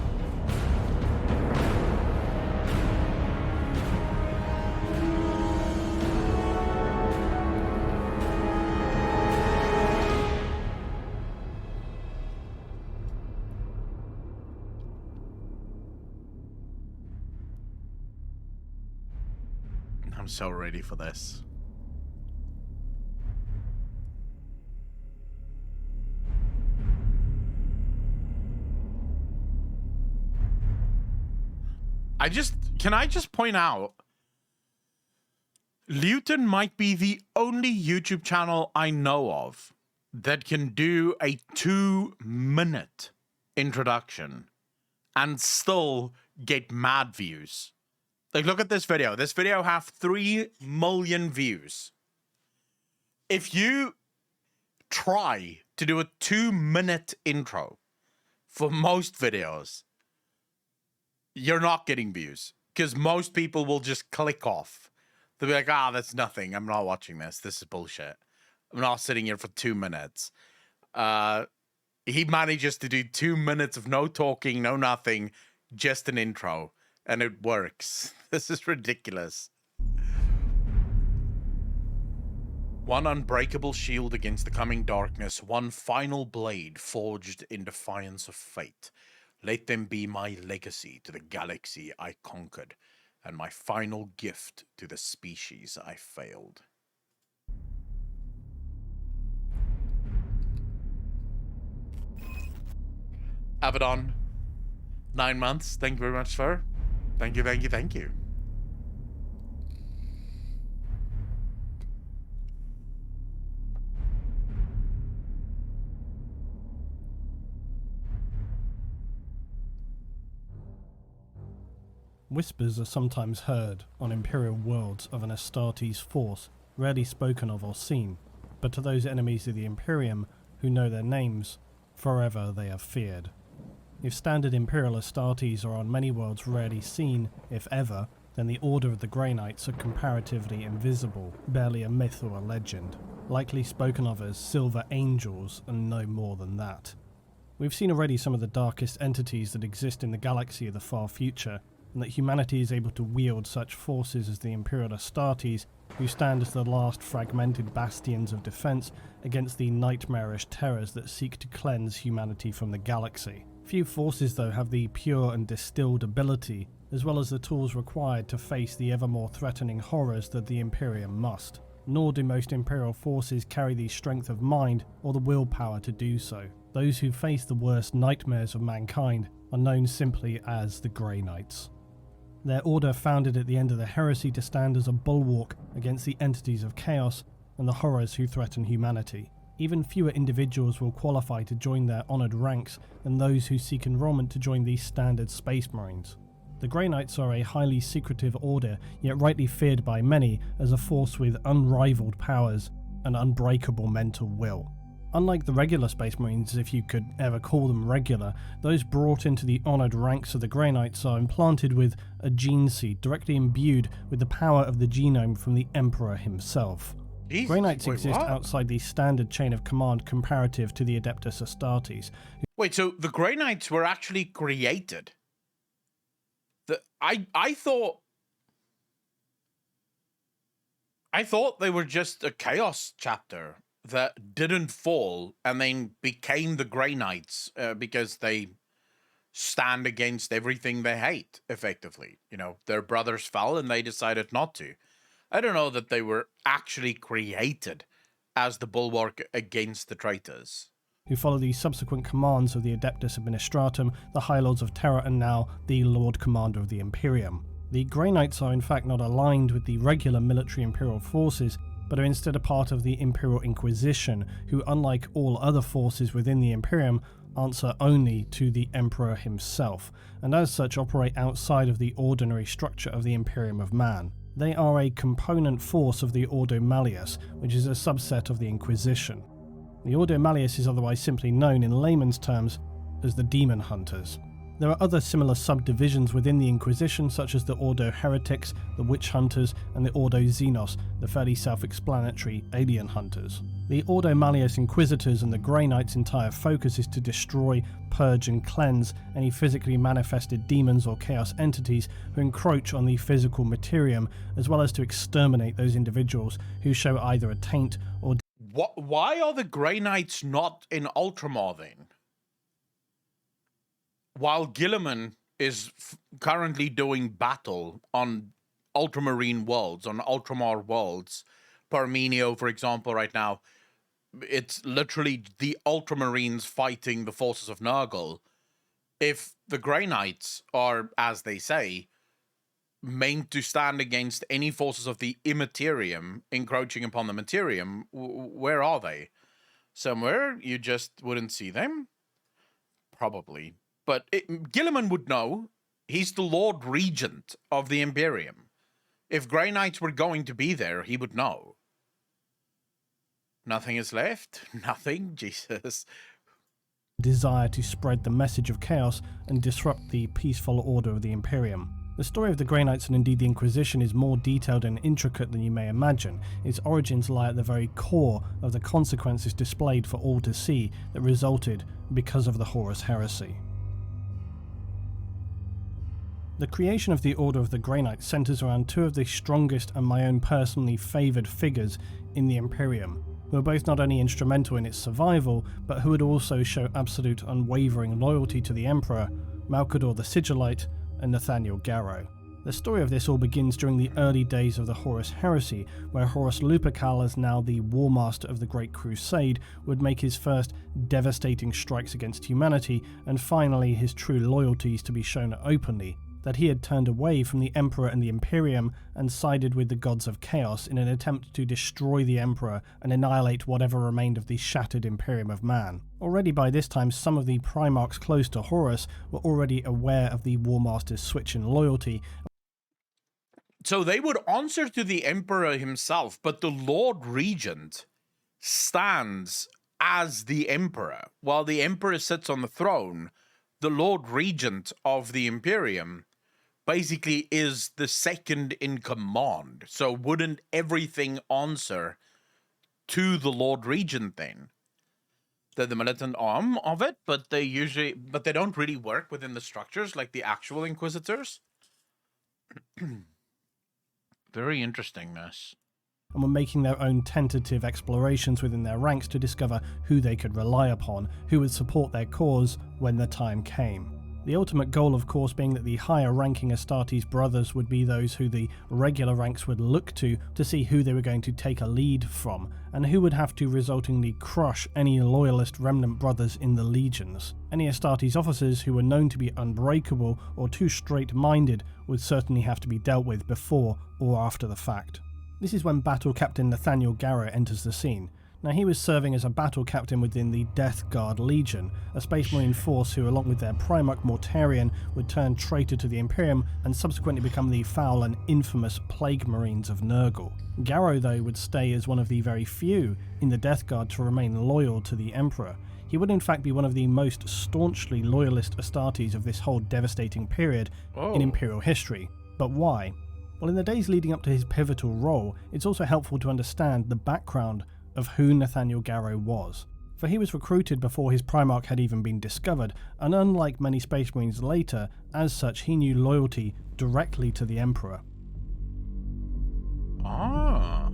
I'm so ready for this. Can I just point out, Luton might be the only YouTube channel I know of that can do a 2-minute introduction and still get mad views. Like, look at this video. This video have 3 million views. If you try to do a 2-minute intro for most videos, you're not getting views because most people will just click off. They'll be like, ah, that's nothing. I'm not watching this. This is bullshit. I'm not sitting here for 2 minutes. He manages to do 2 minutes of no talking, no nothing, just an intro. And it works. This is ridiculous. One unbreakable shield against the coming darkness, one final blade forged in defiance of fate. Let them be my legacy to the galaxy I conquered, and my final gift to the species I failed. Abaddon, 9 months. Thank you very much, sir. Thank you, thank you, thank you.
Whispers are sometimes heard on Imperial worlds of an Astartes force, rarely spoken of or seen, but to those enemies of the Imperium who know their names, forever they are feared. If standard Imperial Astartes are on many worlds rarely seen, if ever, then the Order of the Grey Knights are comparatively invisible, barely a myth or a legend, likely spoken of as Silver Angels and no more than that. We've seen already some of the darkest entities that exist in the galaxy of the far future, and that humanity is able to wield such forces as the Imperial Astartes, who stand as the last fragmented bastions of defense against the nightmarish terrors that seek to cleanse humanity from the galaxy. Few forces, though, have the pure and distilled ability, as well as the tools required to face the ever more threatening horrors that the Imperium must. Nor do most Imperial forces carry the strength of mind or the willpower to do so. Those who face the worst nightmares of mankind are known simply as the Grey Knights. Their order founded at the end of the heresy to stand as a bulwark against the entities of chaos and the horrors who threaten humanity. Even fewer individuals will qualify to join their honoured ranks than those who seek enrollment to join the standard Space Marines. The Grey Knights are a highly secretive order, yet rightly feared by many as a force with unrivaled powers and unbreakable mental will. Unlike the regular Space Marines, if you could ever call them regular, those brought into the honoured ranks of the Grey Knights are implanted with a gene seed directly imbued with the power of the genome from the Emperor himself.
Jesus,
Grey Knights exist
what?
outside the standard chain of command comparative to the Adeptus Astartes.
Wait, so the Grey Knights were actually created? I thought they were just a Chaos chapter that didn't fall and then became the Grey Knights because they stand against everything they hate, effectively. You know, their brothers fell and they decided not to. I don't know that they were actually created as the bulwark against the traitors.
Who follow the subsequent commands of the Adeptus Administratum, the High Lords of Terror, and now the Lord Commander of the Imperium. The Grey Knights are in fact not aligned with the regular military Imperial forces, but are instead a part of the Imperial Inquisition, who, unlike all other forces within the Imperium, answer only to the Emperor himself, and as such operate outside of the ordinary structure of the Imperium of Man. They are a component force of the Ordo Malleus, which is a subset of the Inquisition. The Ordo Malleus is otherwise simply known in layman's terms as the Demon Hunters. There are other similar subdivisions within the Inquisition, such as the Ordo Heretics, the Witch Hunters, and the Ordo Xenos, the fairly self-explanatory Alien Hunters. The Ordo Malleus Inquisitors and the Grey Knights' entire focus is to destroy, purge, and cleanse any physically manifested demons or chaos entities who encroach on the physical materium, as well as to exterminate those individuals who show either a taint or...
Why are the Grey Knights not in Ultramar then? While Guilliman is currently doing battle on Ultramarine worlds, on Ultramar worlds, Parmenio, for example, right now, it's literally the Ultramarines fighting the forces of Nurgle. If the Grey Knights are, as they say, meant to stand against any forces of the Immaterium encroaching upon the Materium, where are they? Somewhere you just wouldn't see them? Probably. But Guilliman would know. He's the Lord Regent of the Imperium. If Grey Knights were going to be there, he would know. Nothing is left? Nothing? Jesus.
Desire to spread the message of chaos and disrupt the peaceful order of the Imperium. The story of the Grey Knights and indeed the Inquisition is more detailed and intricate than you may imagine. Its origins lie at the very core of the consequences displayed for all to see that resulted because of the Horus Heresy. The creation of the Order of the Grey Knights centres around two of the strongest and my own personally favoured figures in the Imperium, who are both not only instrumental in its survival, but who would also show absolute unwavering loyalty to the Emperor, Malcador the Sigillite and Nathaniel Garrow. The story of this all begins during the early days of the Horus Heresy, where Horus Lupercal, as now the War Master of the Great Crusade, would make his first devastating strikes against humanity, and finally his true loyalties to be shown openly, that he had turned away from the Emperor and the Imperium and sided with the gods of chaos in an attempt to destroy the Emperor and annihilate whatever remained of the shattered Imperium of Man. Already by this time, some of the Primarchs close to Horus were already aware of the War Master's switch in loyalty.
So they would answer to the Emperor himself, but the Lord Regent stands as the Emperor. While the Emperor sits on the throne, the Lord Regent of the Imperium basically is the second in command. So wouldn't everything answer to the Lord Regent then? They're the militant arm of it, but they don't really work within the structures like the actual Inquisitors. Very interestingness.
And were making their own tentative explorations within their ranks to discover who they could rely upon, who would support their cause when the time came. The ultimate goal, of course, being that the higher-ranking Astartes brothers would be those who the regular ranks would look to see who they were going to take a lead from, and who would have to resultingly crush any loyalist remnant brothers in the legions. Any Astartes officers who were known to be unbreakable or too straight-minded would certainly have to be dealt with before or after the fact. This is when Battle Captain Nathaniel Garrow enters the scene. Now, he was serving as a battle captain within the Death Guard Legion, a Space Marine force who, along with their Primarch Mortarion, would turn traitor to the Imperium and subsequently become the foul and infamous Plague Marines of Nurgle. Garrow, though, would stay as one of the very few in the Death Guard to remain loyal to the Emperor. He would in fact be one of the most staunchly loyalist Astartes of this whole devastating period in Imperial history. But why? Well, in the days leading up to his pivotal role, it's also helpful to understand the background of who Nathaniel Garrow was. For he was recruited before his Primarch had even been discovered, and unlike many Space Marines later, as such he knew loyalty directly to the Emperor.
Ah.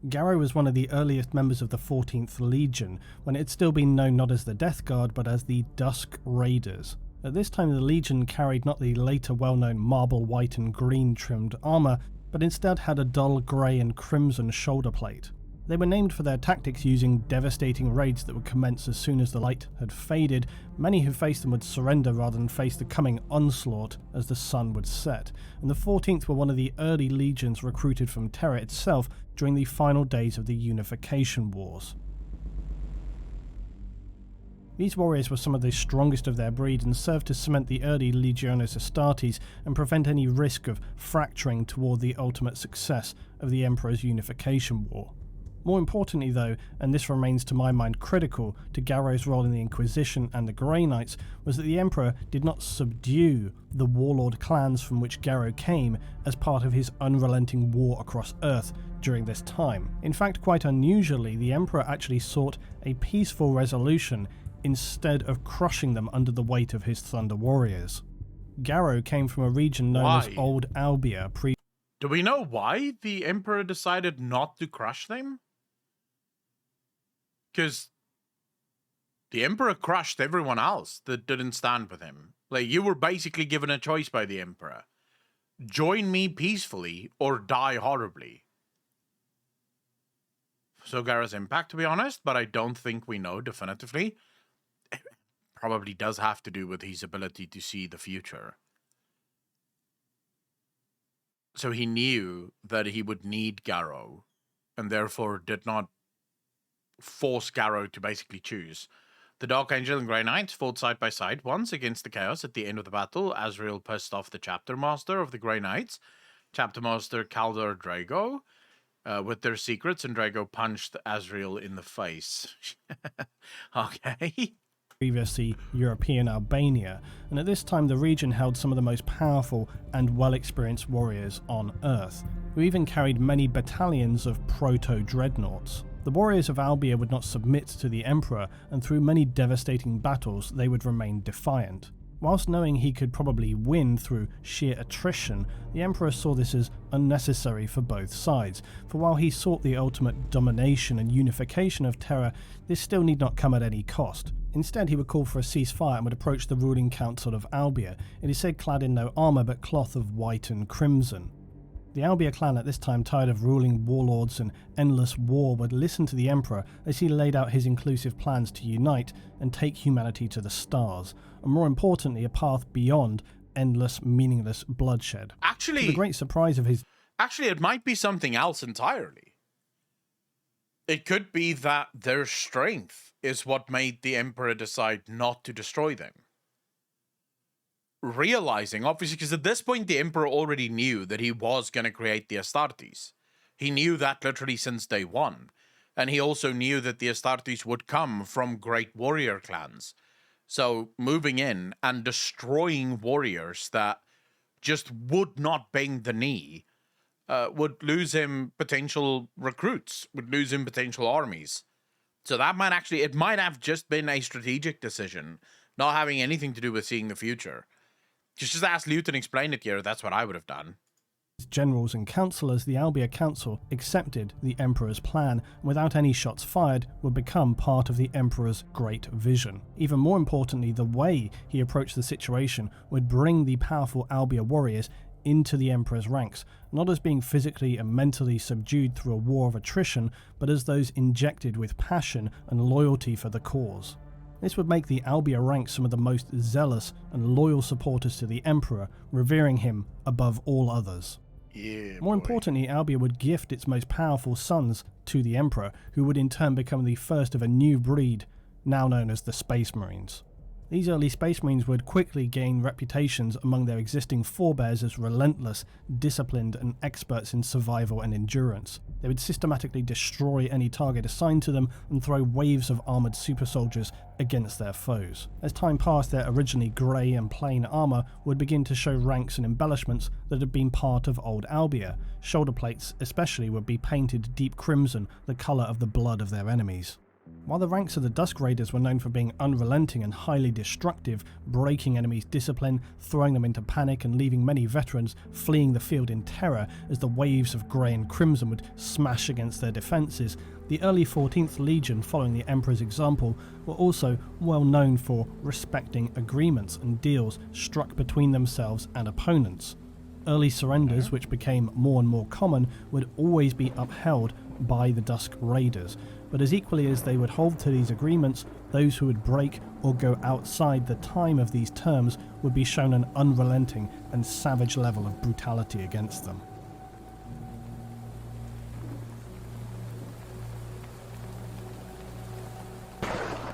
Garrow was one of the earliest members of the 14th Legion, when it had still been known not as the Death Guard but as the Dusk Raiders. At this time the Legion carried not the later well-known marble white and green trimmed armour, but instead had a dull grey and crimson shoulder plate. They were named for their tactics, using devastating raids that would commence as soon as the light had faded. Many who faced them would surrender rather than face the coming onslaught as the sun would set, and the 14th were one of the early legions recruited from Terra itself during the final days of the Unification Wars. These warriors were some of the strongest of their breed and served to cement the early Legiones Astartes and prevent any risk of fracturing toward the ultimate success of the Emperor's Unification War. More importantly though, and this remains to my mind critical to Garrow's role in the Inquisition and the Grey Knights, was that the Emperor did not subdue the warlord clans from which Garrow came as part of his unrelenting war across Earth during this time. In fact, quite unusually, the Emperor actually sought a peaceful resolution instead of crushing them under the weight of his Thunder Warriors. Garrow came from a region known as Old Albia.
Do we know why the Emperor decided not to crush them? Because the Emperor crushed everyone else that didn't stand with him. Like, you were basically given a choice by the Emperor. Join me peacefully or die horribly. So Garrow's impact, to be honest, but I don't think we know definitively. It probably does have to do with his ability to see the future. So he knew that he would need Garrow, and therefore did not force Garrow to basically choose. The Dark Angel and Grey Knights fought side by side once against the Chaos at the end of the battle. Azrael pissed off the Chapter Master of the Grey Knights, Chapter Master Kaldor Drago, with their secrets, and Drago punched Azrael in the face. Okay.
Previously European Albania, and at this time the region held some of the most powerful and well-experienced warriors on Earth, who even carried many battalions of proto-dreadnoughts. The warriors of Albia would not submit to the Emperor, and through many devastating battles they would remain defiant. Whilst knowing he could probably win through sheer attrition, the Emperor saw this as unnecessary for both sides, for while he sought the ultimate domination and unification of Terra, this still need not come at any cost. Instead, he would call for a ceasefire and would approach the ruling council of Albia, it is said clad in no armour but cloth of white and crimson. The Albia clan at this time, tired of ruling warlords and endless war, would listen to the Emperor as he laid out his inclusive plans to unite and take humanity to the stars, and more importantly a path beyond endless, meaningless bloodshed.
Actually,
to the great surprise of his...
Actually, it might be something else entirely. It could be that their strength is what made the Emperor decide not to destroy them. Realizing, obviously, because at this point the Emperor already knew that he was going to create the Astartes. He knew that literally since day one. And he also knew that the Astartes would come from great warrior clans. So moving in and destroying warriors that just would not bend the knee would lose him potential recruits, would lose him potential armies. So that might actually, it might have just been a strategic decision, not having anything to do with seeing the future. Just ask Luton explain it here, that's what I would have done.
Generals and councillors, the Albia Council accepted the Emperor's plan, and without any shots fired would become part of the Emperor's great vision. Even more importantly, the way he approached the situation would bring the powerful Albia warriors into the Emperor's ranks, not as being physically and mentally subdued through a war of attrition, but as those injected with passion and loyalty for the cause. This would make the Albia ranks some of the most zealous and loyal supporters to the Emperor, revering him above all others. More importantly, Albia would gift its most powerful sons to the Emperor, who would in turn become the first of a new breed, now known as the Space Marines. These early Space Marines would quickly gain reputations among their existing forebears as relentless, disciplined, and experts in survival and endurance. They would systematically destroy any target assigned to them and throw waves of armoured super soldiers against their foes. As time passed, their originally grey and plain armour would begin to show ranks and embellishments that had been part of Old Albia. Shoulder plates especially would be painted deep crimson, the colour of the blood of their enemies. While the ranks of the Dusk Raiders were known for being unrelenting and highly destructive, breaking enemies' discipline, throwing them into panic and leaving many veterans fleeing the field in terror as the waves of grey and crimson would smash against their defences, the early 14th Legion, following the Emperor's example, were also well known for respecting agreements and deals struck between themselves and opponents. Early surrenders, which became more and more common, would always be upheld by the Dusk Raiders, but as equally as they would hold to these agreements, those who would break or go outside the time of these terms would be shown an unrelenting and savage level of brutality against them.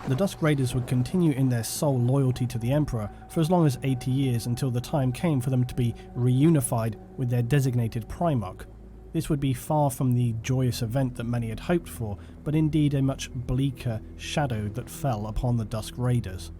The Dusk Raiders would continue in their sole loyalty to the Emperor for as long as 80 years until the time came for them to be reunified with their designated Primarch. This would be far from the joyous event that many had hoped for, but indeed a much bleaker shadow that fell upon the Dusk Raiders.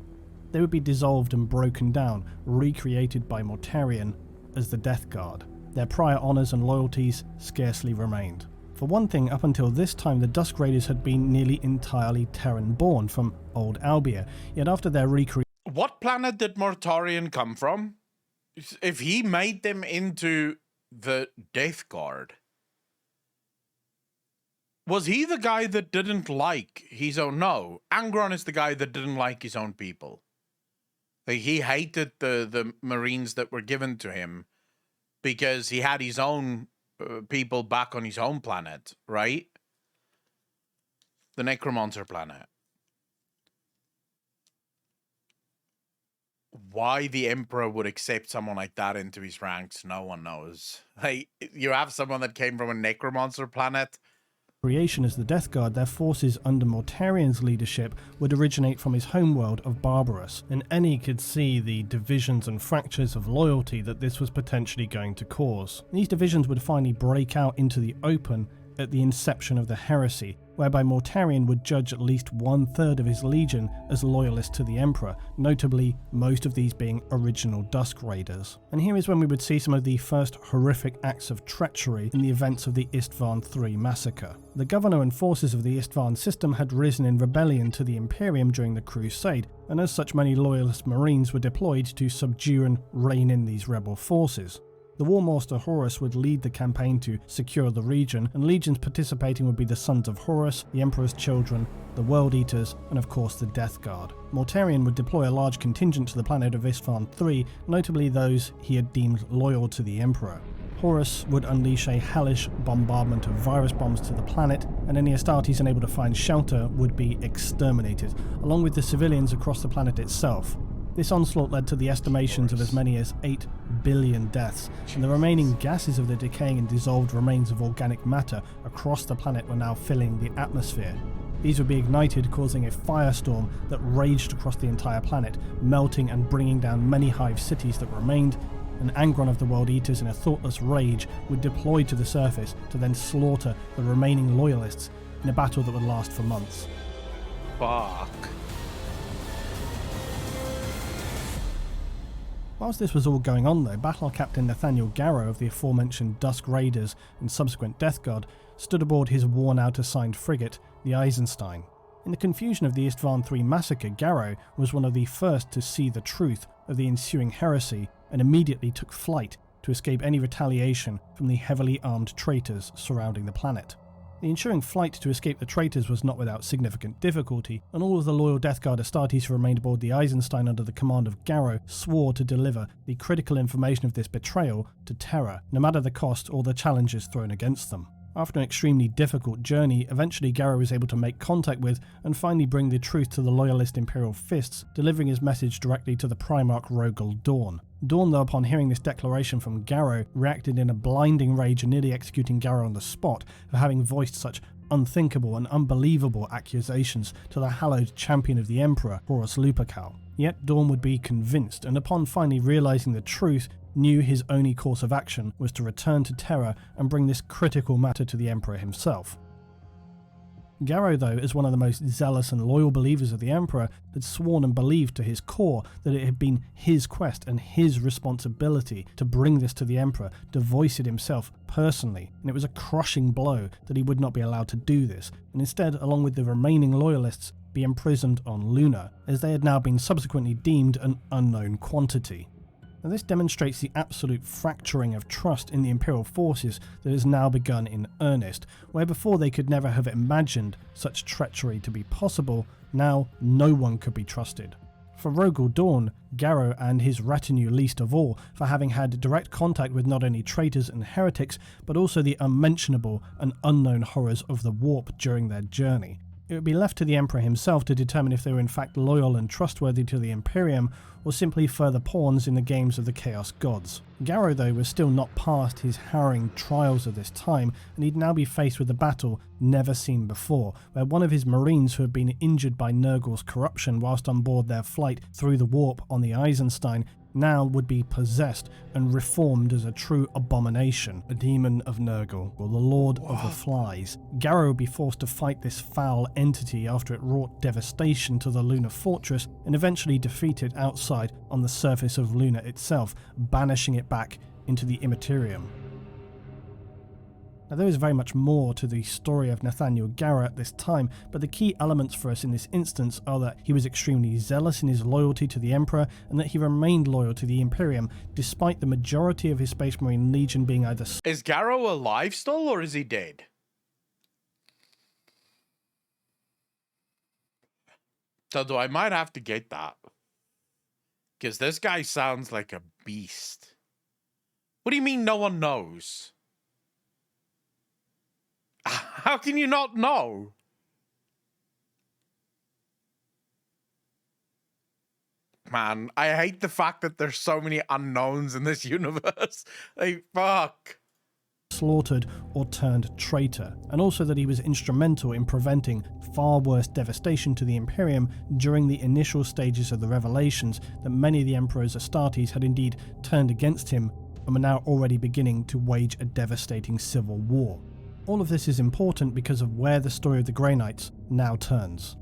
They would be dissolved and broken down, recreated by Mortarion as the Death Guard. Their prior honours and loyalties scarcely remained. For one thing, up until this time, the Dusk Raiders had been nearly entirely Terran-born from Old Albia, yet after their recreation...
What planet did Mortarion come from? If he made them into the Death Guard, was he the guy that didn't like his own... No, Angron is the guy that didn't like his own people. Like, he hated the Marines that were given to him because he had his own... people back on his home planet, right? The Necromancer planet. Why the Emperor would accept someone like that into his ranks, no one knows. Like, you have someone that came from a Necromancer planet.
Creation as the Death Guard, their forces under Mortarion's leadership would originate from his homeworld of Barbarous, and any could see the divisions and fractures of loyalty that this was potentially going to cause. These divisions would finally break out into the open at the inception of the heresy, whereby Mortarion would judge at least 1/3 of his legion as loyalists to the Emperor, notably most of these being original Dusk Raiders. And here is when we would see some of the first horrific acts of treachery in the events of the Istvan III massacre. The governor and forces of the Istvan system had risen in rebellion to the Imperium during the Crusade, and as such many loyalist marines were deployed to subdue and rein in these rebel forces. The War Master Horus would lead the campaign to secure the region, and legions participating would be the Sons of Horus, the Emperor's Children, the World Eaters, and of course the Death Guard. Mortarion would deploy a large contingent to the planet of Istvan III, notably those he had deemed loyal to the Emperor. Horus would unleash a hellish bombardment of virus bombs to the planet, and any Astartes unable to find shelter would be exterminated, along with the civilians across the planet itself. This onslaught led to the estimations of as many as 8 billion deaths, and the remaining gases of the decaying and dissolved remains of organic matter across the planet were now filling the atmosphere. These would be ignited, causing a firestorm that raged across the entire planet, melting and bringing down many hive cities that remained, and Angron of the World Eaters in a thoughtless rage would deploy to the surface to then slaughter the remaining loyalists in a battle that would last for months.
Fuck.
Whilst this was all going on though, Battle Captain Nathaniel Garrow of the aforementioned Dusk Raiders and subsequent Death Guard stood aboard his worn-out assigned frigate, the Eisenstein. In the confusion of the Istvan III massacre, Garrow was one of the first to see the truth of the ensuing heresy and immediately took flight to escape any retaliation from the heavily armed traitors surrounding the planet. The ensuing flight to escape the traitors was not without significant difficulty, and all of the loyal Death Guard Astartes who remained aboard the Eisenstein under the command of Garrow swore to deliver the critical information of this betrayal to Terra, no matter the cost or the challenges thrown against them. After an extremely difficult journey, eventually Garrow was able to make contact with and finally bring the truth to the loyalist Imperial Fists, delivering his message directly to the Primarch Rogel Dawn. Dawn, though, upon hearing this declaration from Garrow, reacted in a blinding rage and nearly executing Garrow on the spot for having voiced such unthinkable and unbelievable accusations to the hallowed champion of the Emperor, Horus Lupercal. Yet Dawn would be convinced, and upon finally realising the truth, knew his only course of action was to return to Terra and bring this critical matter to the Emperor himself. Garrow, though, as one of the most zealous and loyal believers of the Emperor, had sworn and believed to his core that it had been his quest and his responsibility to bring this to the Emperor, to voice it himself personally, and it was a crushing blow that he would not be allowed to do this, and instead, along with the remaining loyalists, be imprisoned on Luna, as they had now been subsequently deemed an unknown quantity. Now, this demonstrates the absolute fracturing of trust in the Imperial forces that has now begun in earnest, where before they could never have imagined such treachery to be possible, now no one could be trusted. For Rogel Dawn, Garrow and his retinue least of all, for having had direct contact with not only traitors and heretics, but also the unmentionable and unknown horrors of the Warp during their journey. It would be left to the Emperor himself to determine if they were in fact loyal and trustworthy to the Imperium, or simply further pawns in the games of the Chaos Gods. Garrow, though, was still not past his harrowing trials of this time, and he'd now be faced with a battle never seen before, where one of his marines who had been injured by Nurgle's corruption whilst on board their flight through the warp on the Eisenstein now would be possessed and reformed as a true abomination, a demon of Nurgle, or the Lord of the Flies. Garrow would be forced to fight this foul entity after it wrought devastation to the Lunar Fortress and eventually defeat it outside on the surface of Luna itself, banishing it back into the Immaterium. Now, there is very much more to the story of Nathaniel Garrow at this time, but the key elements for us in this instance are that he was extremely zealous in his loyalty to the Emperor, and that he remained loyal to the Imperium, despite the majority of his Space Marine Legion being either...
Is Garrow alive still, or is he dead? So I might have to get that. Because this guy sounds like a beast. What do you mean no one knows? How can you not know? Man, I hate the fact that there's so many unknowns in this universe. Like, fuck.
Slaughtered or turned traitor, and also that he was instrumental in preventing far worse devastation to the Imperium during the initial stages of the revelations that many of the Emperor's Astartes had indeed turned against him and were now already beginning to wage a devastating civil war. All of this is important because of where the story of the Grey Knights now turns.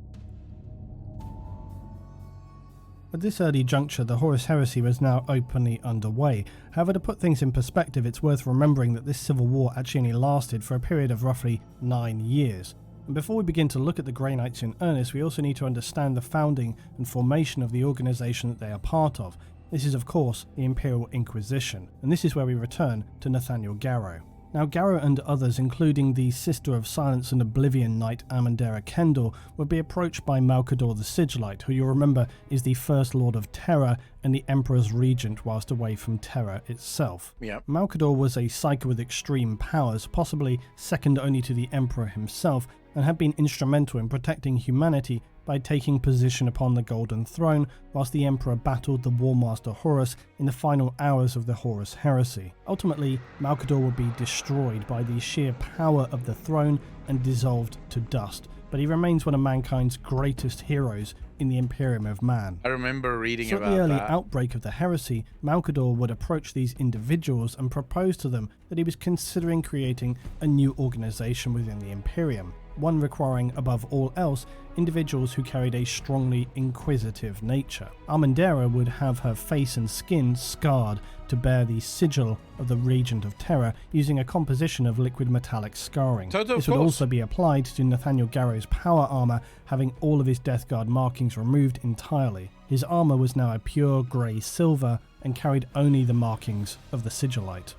At this early juncture, the Horus Heresy was now openly underway. However, to put things in perspective, it's worth remembering that this civil war actually only lasted for a period of roughly 9 years. And before we begin to look at the Grey Knights in earnest, we also need to understand the founding and formation of the organisation that they are part of. This is, of course, the Imperial Inquisition, and this is where we return to Nathaniel Garrow. Now, Garrow and others, including the Sister of Silence and Oblivion Knight Amandera Kendall, would be approached by Malcador the Sigillite, who you'll remember is the First Lord of Terror and the Emperor's Regent whilst away from Terror itself.
Yep.
Malcador was a psyker with extreme powers, possibly second only to the Emperor himself, and had been instrumental in protecting humanity by taking position upon the Golden Throne whilst the Emperor battled the Warmaster Horus in the final hours of the Horus Heresy. Ultimately, Malcador would be destroyed by the sheer power of the throne and dissolved to dust, but he remains one of mankind's greatest heroes in the Imperium of Man.
I remember reading
So
about
at the early
that.
outbreak of the heresy, Malcador would approach these individuals and propose to them that he was considering creating a new organization within the Imperium, one requiring, above all else, individuals who carried a strongly inquisitive nature. Armandera would have her face and skin scarred to bear the sigil of the Regent of Terror, using a composition of liquid metallic scarring. This would also be applied to Nathaniel Garrow's power armor, having all of his Death Guard markings removed entirely. His armor was now a pure grey silver and carried only the markings of the Sigillite,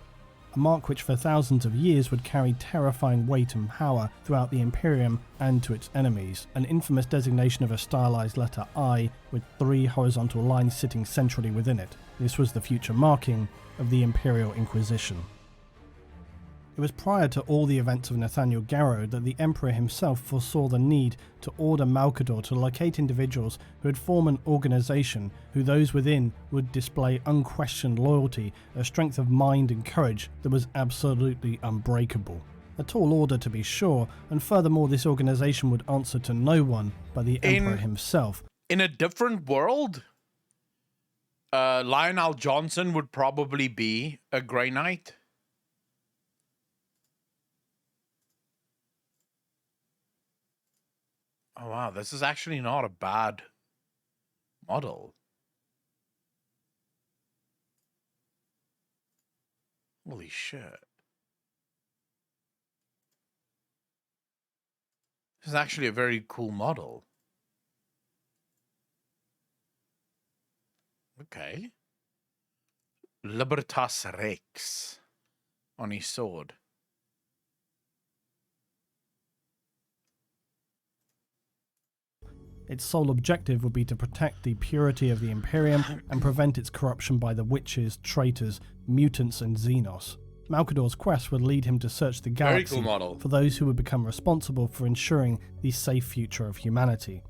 a mark which for thousands of years would carry terrifying weight and power throughout the Imperium and to its enemies, an infamous designation of a stylized letter I with 3 horizontal lines sitting centrally within it. This was the future marking of the Imperial Inquisition. It was prior to all the events of Nathaniel Garrow that the Emperor himself foresaw the need to order Malcador to locate individuals who would form an organization who those within would display unquestioned loyalty, a strength of mind and courage that was absolutely unbreakable. A tall order, to be sure, and furthermore this organization would answer to no one but the Emperor himself.
In a different world, Lionel Johnson would probably be a Grey Knight. Oh wow, this is actually not a bad model. Holy shit. This is actually a very cool model. Okay. Libertas Rex on his sword.
Its sole objective would be to protect the purity of the Imperium and prevent its corruption by the witches, traitors, mutants and Xenos. Malkador's quest would lead him to search the galaxy for those who would become responsible for ensuring the safe future of humanity.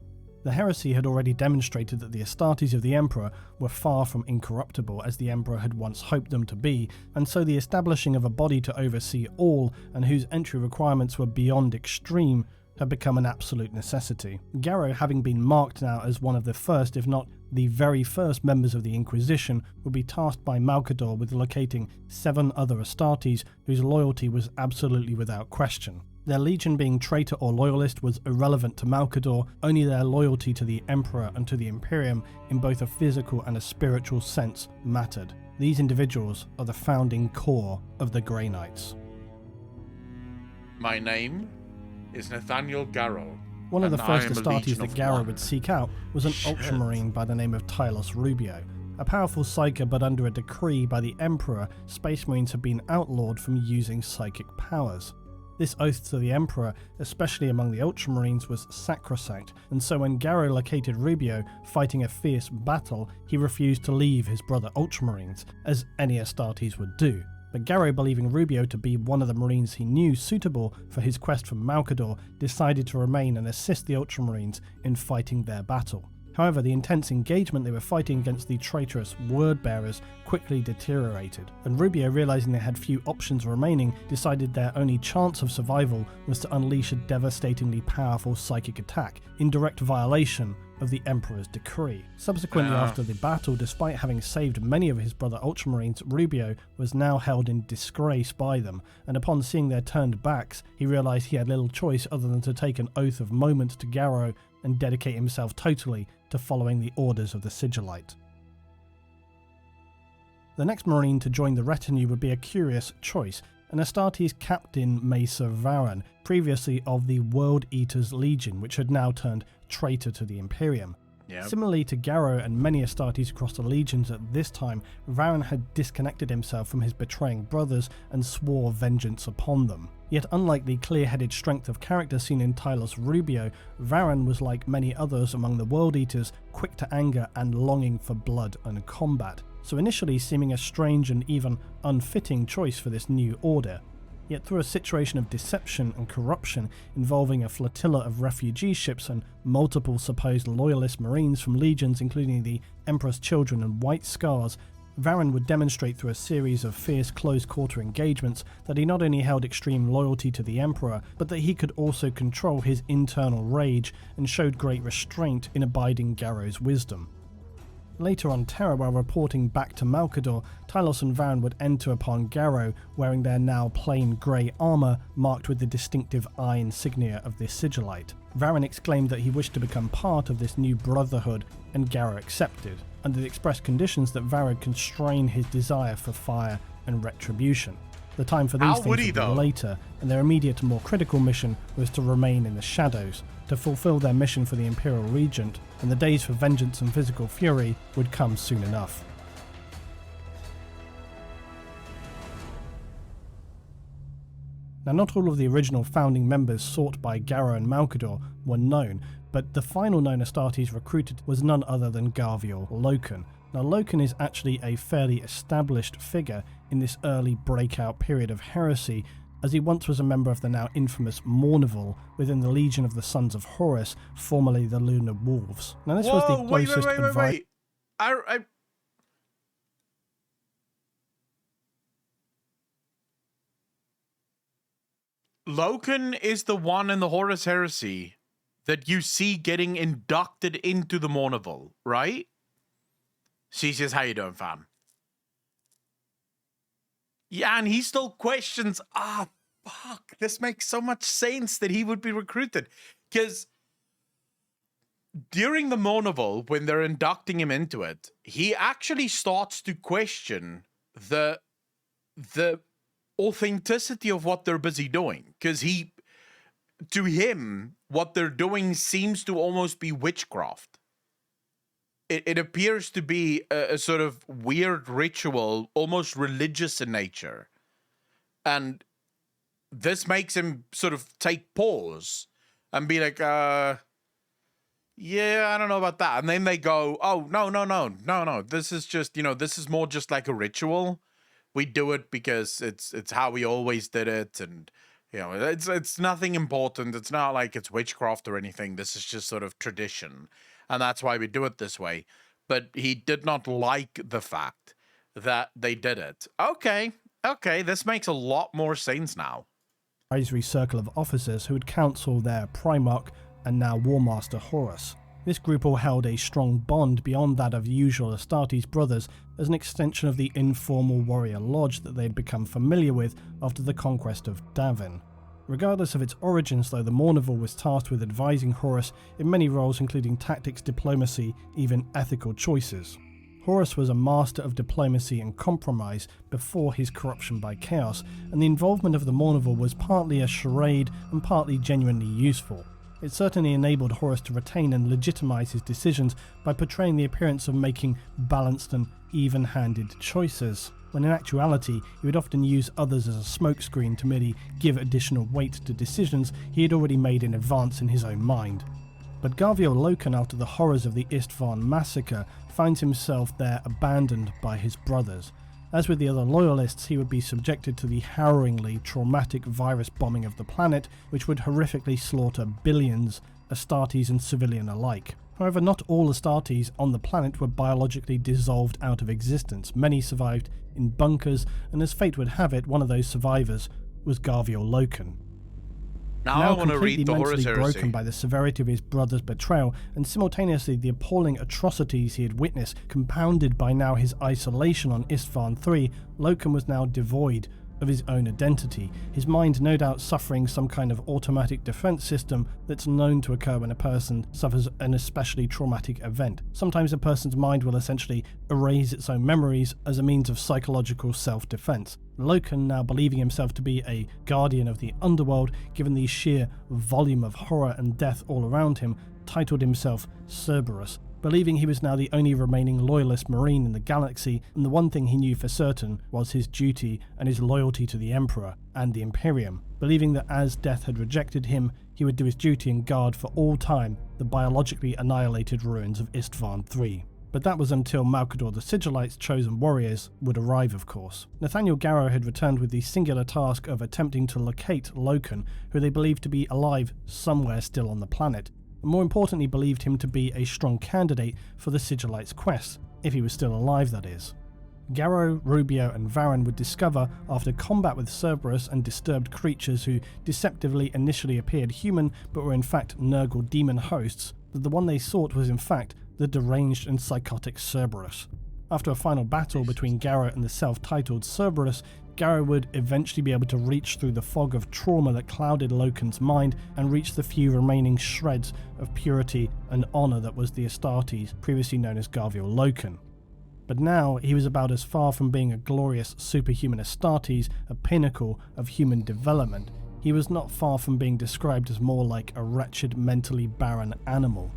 The heresy had already demonstrated that the Astartes of the Emperor were far from incorruptible as the Emperor had once hoped them to be, and so the establishing of a body to oversee all and whose entry requirements were beyond extreme had become an absolute necessity. Garrow, having been marked now as one of the first, if not the very first members of the Inquisition, would be tasked by Malkador with locating 7 other Astartes whose loyalty was absolutely without question. Their legion being traitor or loyalist was irrelevant to Malkador, only their loyalty to the Emperor and to the Imperium in both a physical and a spiritual sense mattered. These individuals are the founding core of the Grey Knights.
My name is Nathaniel Garrow.
One of the first Astartes that Garrow would seek out was an Ultramarine by the name of Tylos Rubio. A powerful psyker, but under a decree by the Emperor, Space Marines had been outlawed from using psychic powers. This oath to the Emperor, especially among the Ultramarines, was sacrosanct, and so when Garrow located Rubio fighting a fierce battle, he refused to leave his brother Ultramarines, as any Astartes would do. But Garrow, believing Rubio to be one of the Marines he knew suitable for his quest from Malkador, decided to remain and assist the Ultramarines in fighting their battle. However, the intense engagement they were fighting against the traitorous word-bearers quickly deteriorated, and Rubio, realizing they had few options remaining, decided their only chance of survival was to unleash a devastatingly powerful psychic attack, in direct violation of the Emperor's decree. Subsequently, after the battle, despite having saved many of his brother Ultramarines, Rubio was now held in disgrace by them, and upon seeing their turned backs, he realized he had little choice other than to take an oath of moment to Garrow and dedicate himself totally to following the orders of the Sigillite. The next Marine to join the retinue would be a curious choice, an Astartes captain Mesa Varan, previously of the World Eaters Legion, which had now turned traitor to the Imperium. Yep. Similarly to Garrow and many Astartes across the legions at this time, Varan had disconnected himself from his betraying brothers and swore vengeance upon them. Yet unlike the clear-headed strength of character seen in Tylos Rubio, Varan was like many others among the World Eaters, quick to anger and longing for blood and combat, so initially seeming a strange and even unfitting choice for this new order. Yet through a situation of deception and corruption involving a flotilla of refugee ships and multiple supposed loyalist marines from legions including the Emperor's Children and White Scars, Varan would demonstrate through a series of fierce close-quarter engagements that he not only held extreme loyalty to the Emperor, but that he could also control his internal rage and showed great restraint in abiding Garrow's wisdom. Later on Terra, while reporting back to Malkador, Tylos and Varan would enter upon Garrow wearing their now plain grey armour marked with the distinctive eye insignia of the Sigillite. Varan exclaimed that he wished to become part of this new brotherhood, and Garrow accepted, under the express conditions that Varan constrain his desire for fire and retribution. The time for these things would be later, and their immediate and more critical mission was to remain in the shadows, to fulfill their mission for the Imperial Regent, and the days for vengeance and physical fury would come soon enough. Now, not all of the original founding members sought by Garrow and Malkador were known, but the final known Astartes recruited was none other than Garvior Loken. Now, Loken is actually a fairly established figure in this early breakout period of heresy, as he once was a member of the now infamous Mournival within the Legion of the Sons of Horus, formerly the Lunar Wolves. Now, this was the closest advice.
Loken is the one in the Horus Heresy that you see getting inducted into the Mournival, right? She says, how you doing, fam? Yeah, and he still questions, fuck, this makes so much sense that he would be recruited. Because during the Mournival, when they're inducting him into it, he actually starts to question the authenticity of what they're busy doing. Because to him, what they're doing seems to almost be witchcraft. It appears to be a sort of weird ritual, almost religious in nature. And this makes him sort of take pause and be like, yeah, I don't know about that. And then they go, oh, no. This is just, this is more just like a ritual. We do it because it's how we always did it. And, it's nothing important. It's not like it's witchcraft or anything. This is just sort of tradition. And that's why we do it this way. But he did not like the fact that they did it. Okay, this makes a lot more sense now.
Advisory circle of officers who would counsel their Primarch and now War Master Horus. This group all held a strong bond beyond that of usual Astartes brothers as an extension of the informal warrior lodge that they had become familiar with after the conquest of Davin. Regardless of its origins though, the Mournival was tasked with advising Horus in many roles including tactics, diplomacy, even ethical choices. Horus was a master of diplomacy and compromise before his corruption by Chaos, and the involvement of the Mournival was partly a charade and partly genuinely useful. It certainly enabled Horus to retain and legitimize his decisions by portraying the appearance of making balanced and even-handed choices, when in actuality he would often use others as a smokescreen to merely give additional weight to decisions he had already made in advance in his own mind. But Garviel Loken, after the horrors of the Istvan massacre, finds himself there abandoned by his brothers. As with the other loyalists, he would be subjected to the harrowingly traumatic virus bombing of the planet, which would horrifically slaughter billions, Astartes and civilian alike. However, not all Astartes on the planet were biologically dissolved out of existence. Many survived in bunkers, and as fate would have it, one of those survivors was Garviel Loken.
Now I want to read the
mentally
Horus Heresy.
Broken by the severity of his brother's betrayal and simultaneously the appalling atrocities he had witnessed, compounded by now his isolation on Istvan III, Loken was now devoid of his own identity, his mind no doubt suffering some kind of automatic defense system that's known to occur when a person suffers an especially traumatic event. Sometimes a person's mind will essentially erase its own memories as a means of psychological self-defense. Loken, now believing himself to be a guardian of the underworld, given the sheer volume of horror and death all around him, titled himself Cerberus, believing he was now the only remaining loyalist marine in the galaxy, and the one thing he knew for certain was his duty and his loyalty to the Emperor and the Imperium, believing that as death had rejected him, he would do his duty and guard for all time the biologically annihilated ruins of Istvan III. But that was until Malkador the Sigillite's chosen warriors would arrive, of course. Nathaniel Garrow had returned with the singular task of attempting to locate Loken, who they believed to be alive somewhere still on the planet, and more importantly believed him to be a strong candidate for the Sigillite's quest, if he was still alive that is. Garrow, Rubio and Varen would discover, after combat with Cerberus and disturbed creatures who deceptively initially appeared human but were in fact Nurgle demon hosts, that the one they sought was in fact the deranged and psychotic Cerberus. After a final battle between Garrow and the self-titled Cerberus, Garrow would eventually be able to reach through the fog of trauma that clouded Loken's mind and reach the few remaining shreds of purity and honor that was the Astartes, previously known as Garviel Loken. But now he was about as far from being a glorious superhuman Astartes, a pinnacle of human development. He was not far from being described as more like a wretched, mentally barren animal.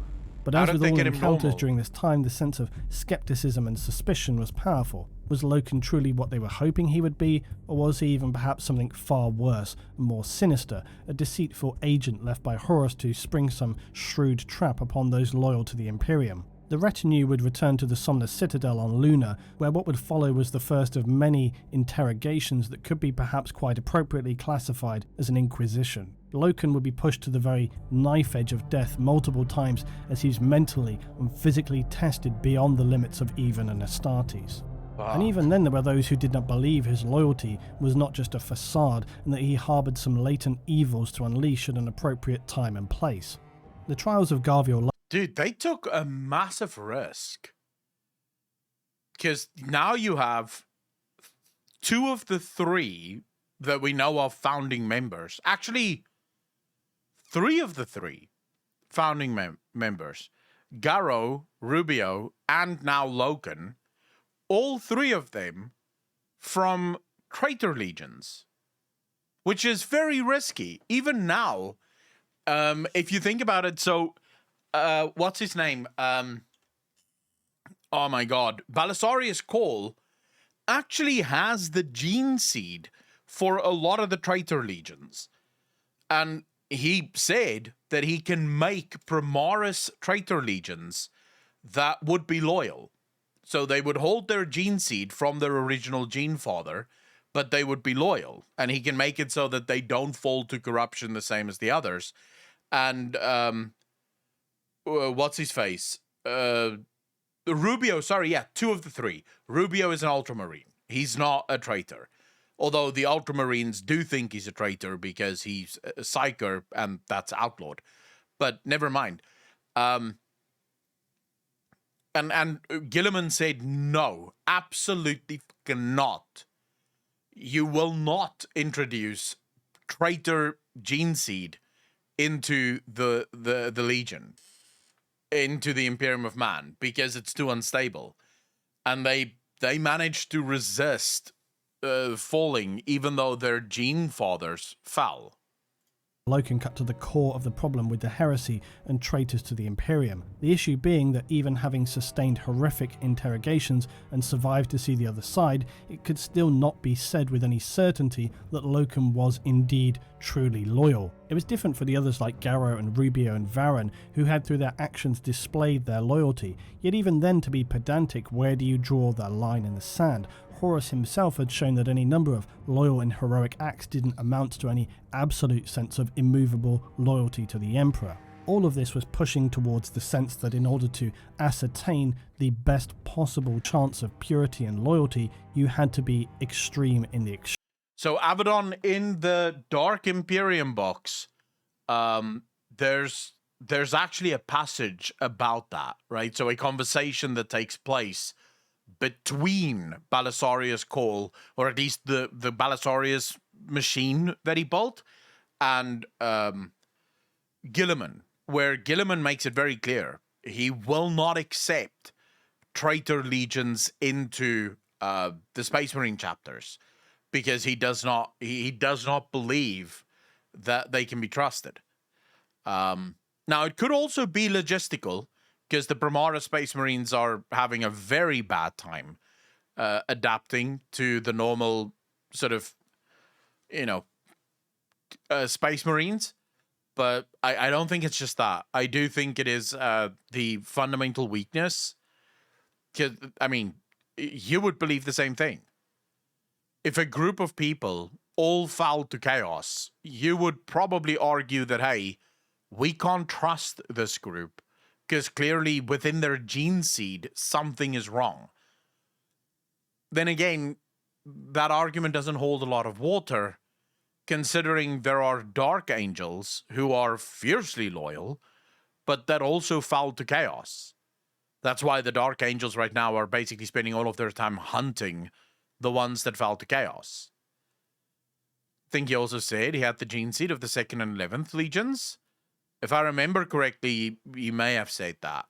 But as with all encounters during this time, the sense of skepticism and suspicion was powerful. Was Loken truly what they were hoping he would be, or was he even perhaps something far worse and more sinister, a deceitful agent left by Horus to spring some shrewd trap upon those loyal to the Imperium? The retinue would return to the Somnus Citadel on Luna, where what would follow was the first of many interrogations that could be perhaps quite appropriately classified as an inquisition. Loken would be pushed to the very knife edge of death multiple times as he was mentally and physically tested beyond the limits of even an Astartes. Wow. And even then there were those who did not believe his loyalty was not just a facade and that he harbored some latent evils to unleash at an appropriate time and place. The trials of Garviel...
Dude, they took a massive risk. Because now you have 2 of the 3 that we know of founding members. Actually, 3 of the 3 founding members. Garrow, Rubio, and now Loken. All 3 of them from traitor legions. Which is very risky. Even now, if you think about it, so... what's his name? Oh my god. Belisarius Cawl actually has the gene seed for a lot of the traitor legions. And he said that he can make Primaris traitor legions that would be loyal. So they would hold their gene seed from their original gene father, but they would be loyal. And he can make it so that they don't fall to corruption the same as the others. And what's his face? Rubio, sorry, yeah, 2 of the 3. Rubio is an Ultramarine. He's not a traitor. Although the Ultramarines do think he's a traitor because he's a psyker and that's outlawed. But never mind. And Gilliman said, no, absolutely not. You will not introduce traitor gene seed into the Legion, into the Imperium of Man, because it's too unstable. And they managed to resist falling, even though their gene fathers fell.
Loken cut to the core of the problem with the heresy and traitors to the Imperium, the issue being that even having sustained horrific interrogations and survived to see the other side, it could still not be said with any certainty that Loken was indeed truly loyal. It was different for the others like Garrow and Rubio and Varen, who had through their actions displayed their loyalty, yet even then, to be pedantic, where do you draw that line in the sand? Horus himself had shown that any number of loyal and heroic acts didn't amount to any absolute sense of immovable loyalty to the Emperor. All of this was pushing towards the sense that in order to ascertain the best possible chance of purity and loyalty, you had to be extreme in the extreme.
So Abaddon, in the Dark Imperium box, there's actually a passage about that, right? So a conversation that takes place between Belisarius Cole, or at least the Belisarius machine that he built, and Gilliman, where Gilliman makes it very clear he will not accept traitor legions into the Space Marine chapters, because he does not believe that they can be trusted. Now, it could also be logistical, because the Primaris Space Marines are having a very bad time adapting to the normal sort of, Space Marines. But I don't think it's just that. I do think it is the fundamental weakness. Because, I mean, you would believe the same thing. If a group of people all fell to chaos, you would probably argue that, hey, we can't trust this group, because clearly within their gene seed, something is wrong. Then again, that argument doesn't hold a lot of water, considering there are Dark Angels who are fiercely loyal, but that also fell to chaos. That's why the Dark Angels right now are basically spending all of their time hunting the ones that fell to chaos. I think he also said he had the gene seed of the 2nd and 11th Legions. If I remember correctly, you may have said that.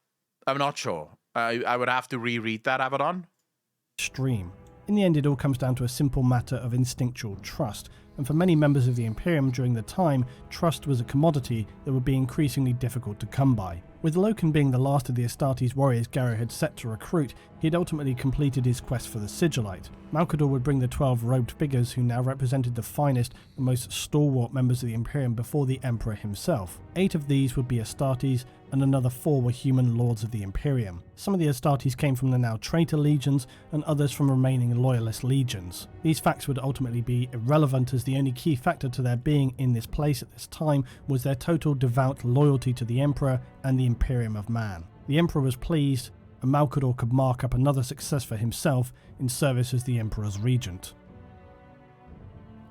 I'm not sure. I would have to reread that, Abaddon.
Extreme. In the end, it all comes down to a simple matter of instinctual trust, and for many members of the Imperium during the time, trust was a commodity that would be increasingly difficult to come by. With Loken being the last of the Astartes warriors Garrow had set to recruit, he had ultimately completed his quest for the Sigillite. Malcador would bring the 12 robed figures who now represented the finest and most stalwart members of the Imperium before the Emperor himself. 8 of these would be Astartes, and another 4 were human lords of the Imperium. Some of the Astartes came from the now traitor legions, and others from remaining loyalist legions. These facts would ultimately be irrelevant, as the only key factor to their being in this place at this time was their total devout loyalty to the Emperor and the Imperium of Man. The Emperor was pleased, and Malcador could mark up another success for himself in service as the Emperor's regent.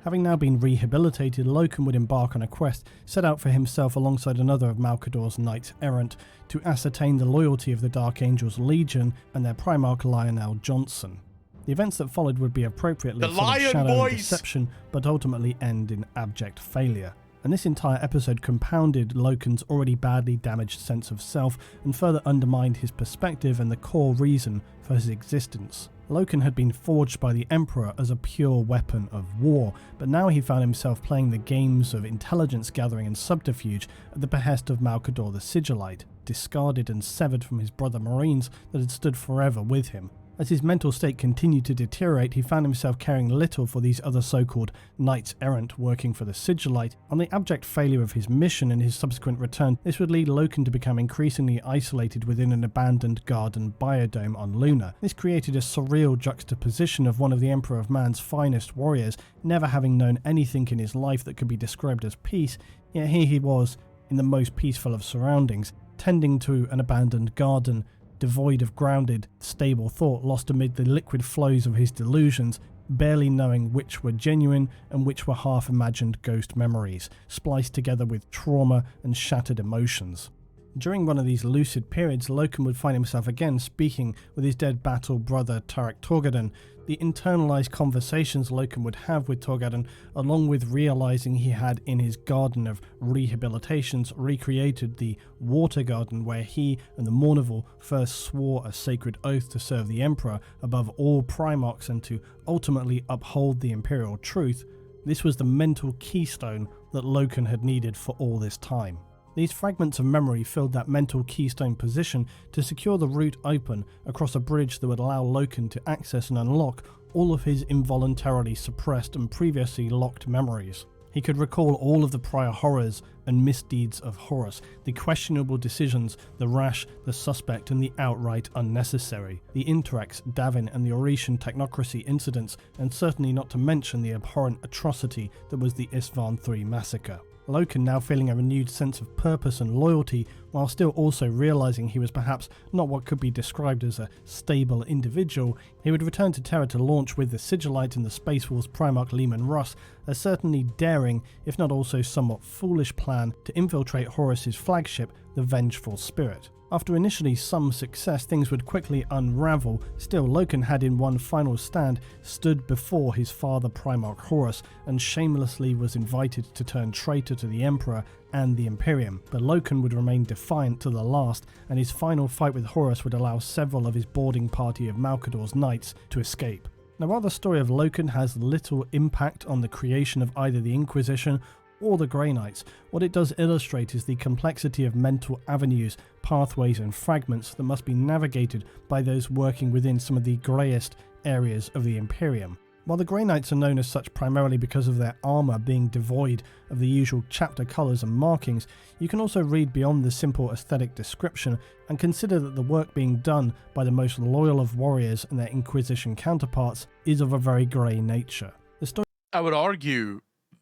Having now been rehabilitated, Loken would embark on a quest set out for himself alongside another of Malcador's knights errant to ascertain the loyalty of the Dark Angels Legion and their Primarch Lionel Johnson. The events that followed would be appropriately full of shadow and deception, but ultimately end in abject failure. And this entire episode compounded Loken's already badly damaged sense of self and further undermined his perspective and the core reason for his existence. Loken had been forged by the Emperor as a pure weapon of war, but now he found himself playing the games of intelligence gathering and subterfuge at the behest of Malcador the Sigillite, discarded and severed from his brother Marines that had stood forever with him. As his mental state continued to deteriorate, he found himself caring little for these other so-called knights-errant working for the Sigillite. On the abject failure of his mission and his subsequent return, this would lead Loken to become increasingly isolated within an abandoned garden biodome on Luna. This created a surreal juxtaposition of one of the Emperor of Man's finest warriors, never having known anything in his life that could be described as peace, yet here he was, in the most peaceful of surroundings, tending to an abandoned garden, devoid of grounded, stable thought, lost amid the liquid flows of his delusions, barely knowing which were genuine and which were half-imagined ghost memories, spliced together with trauma and shattered emotions. During one of these lucid periods, Loken would find himself again speaking with his dead battle brother Tarak Torgadan. The internalized conversations Loken would have with Torgadan, along with realizing he had in his garden of rehabilitations recreated the water garden where he and the Mournival first swore a sacred oath to serve the Emperor above all Primarchs and to ultimately uphold the Imperial truth. This was the mental keystone that Loken had needed for all this time. These fragments of memory filled that mental keystone position to secure the route open across a bridge that would allow Loken to access and unlock all of his involuntarily suppressed and previously locked memories. He could recall all of the prior horrors and misdeeds of Horus, the questionable decisions, the rash, the suspect, and the outright unnecessary, the Interax, Davin, and the Oretian technocracy incidents, and certainly not to mention the abhorrent atrocity that was the Isstvan III massacre. Loken, now feeling a renewed sense of purpose and loyalty, while still also realizing he was perhaps not what could be described as a stable individual, he would return to Terra to launch with the Sigillite and the Space Wolves Primarch Leman Russ a certainly daring, if not also somewhat foolish plan to infiltrate Horus's flagship, the Vengeful Spirit. After initially some success, things would quickly unravel. Still, Loken had in one final stand stood before his father Primarch Horus and shamelessly was invited to turn traitor to the Emperor and the Imperium, but Loken would remain defiant to the last, and his final fight with Horus would allow several of his boarding party of Malcador's knights to escape. Now, while the story of Loken has little impact on the creation of either the Inquisition or the Grey Knights, what it does illustrate is the complexity of mental avenues, pathways and fragments that must be navigated by those working within some of the greyest areas of the Imperium. While the Grey Knights are known as such primarily because of their armour being devoid of the usual chapter colours and markings, you can also read beyond the simple aesthetic description and consider that the work being done by the most loyal of warriors and their Inquisition counterparts is of a very grey nature. The story
I would argue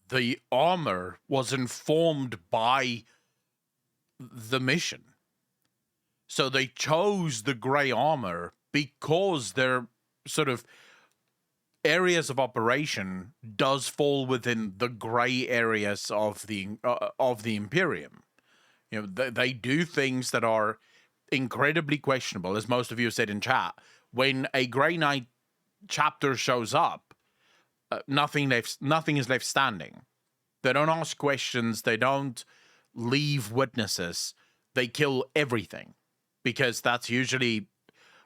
the armor was informed by the mission. So they chose the grey armor because their sort of areas of operation does fall within the grey areas of the Imperium. You know, they do things that are incredibly questionable, as most of you said in chat. When a Grey Knight chapter shows up, nothing is left standing. They don't ask questions. They don't leave witnesses. They kill everything, because that's usually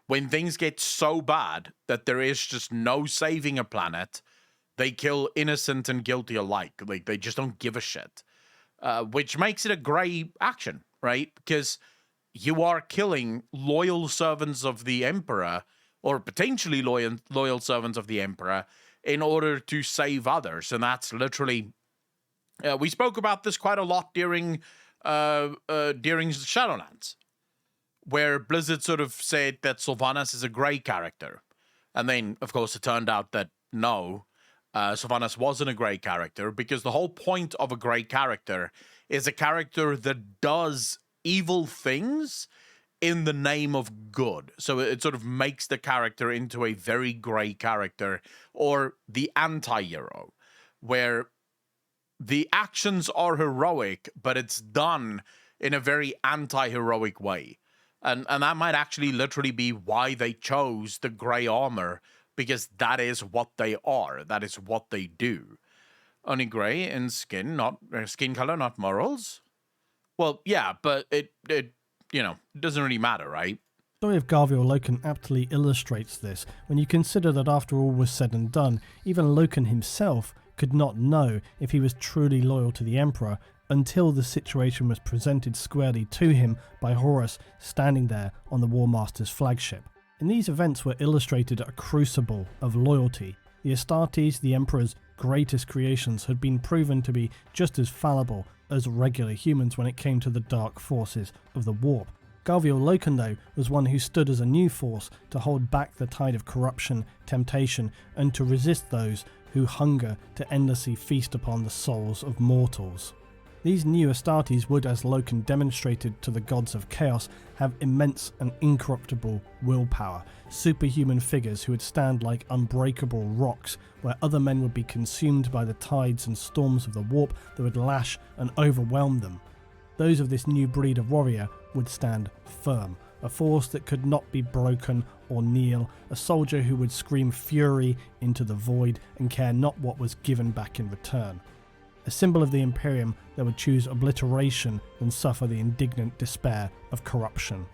when things get so bad that there is just no saving a planet. They kill innocent and guilty alike. Like, they just don't give a shit, which makes it a grey action, right? Because you are killing loyal servants of the Emperor, or potentially loyal servants of the Emperor, in order to save others. And that's literally, we spoke about this quite a lot during Shadowlands, where Blizzard sort of said that Sylvanas is a grey character. And then, of course, it turned out that no, Sylvanas wasn't a grey character, because the whole point of a grey character is a character that does evil things in the name of good. So it sort of makes the character into a very grey character, or the anti-hero, where the actions are heroic, but it's done in a very anti-heroic way. And that might actually literally be why they chose the grey armor, because that is what they are. That is what they do. Only grey in skin, not skin color, not morals. Well, yeah, but it you know, it doesn't really matter, right?
The story of Garviel Loken aptly illustrates this when you consider that after all was said and done, even Loken himself could not know if he was truly loyal to the Emperor until the situation was presented squarely to him by Horus standing there on the War Master's flagship. In these events were illustrated a crucible of loyalty. The Astartes, the Emperor's greatest creations, had been proven to be just as fallible as regular humans when it came to the dark forces of the warp. Garviel Loken, was one who stood as a new force to hold back the tide of corruption, temptation, and to resist those who hunger to endlessly feast upon the souls of mortals. These new Astartes would, as Loken demonstrated to the gods of chaos, have immense and incorruptible willpower, superhuman figures who would stand like unbreakable rocks, where other men would be consumed by the tides and storms of the warp that would lash and overwhelm them. Those of this new breed of warrior would stand firm, a force that could not be broken or kneel, a soldier who would scream fury into the void and care not what was given back in return. A symbol of the Imperium that would choose obliteration than suffer the indignant despair of corruption.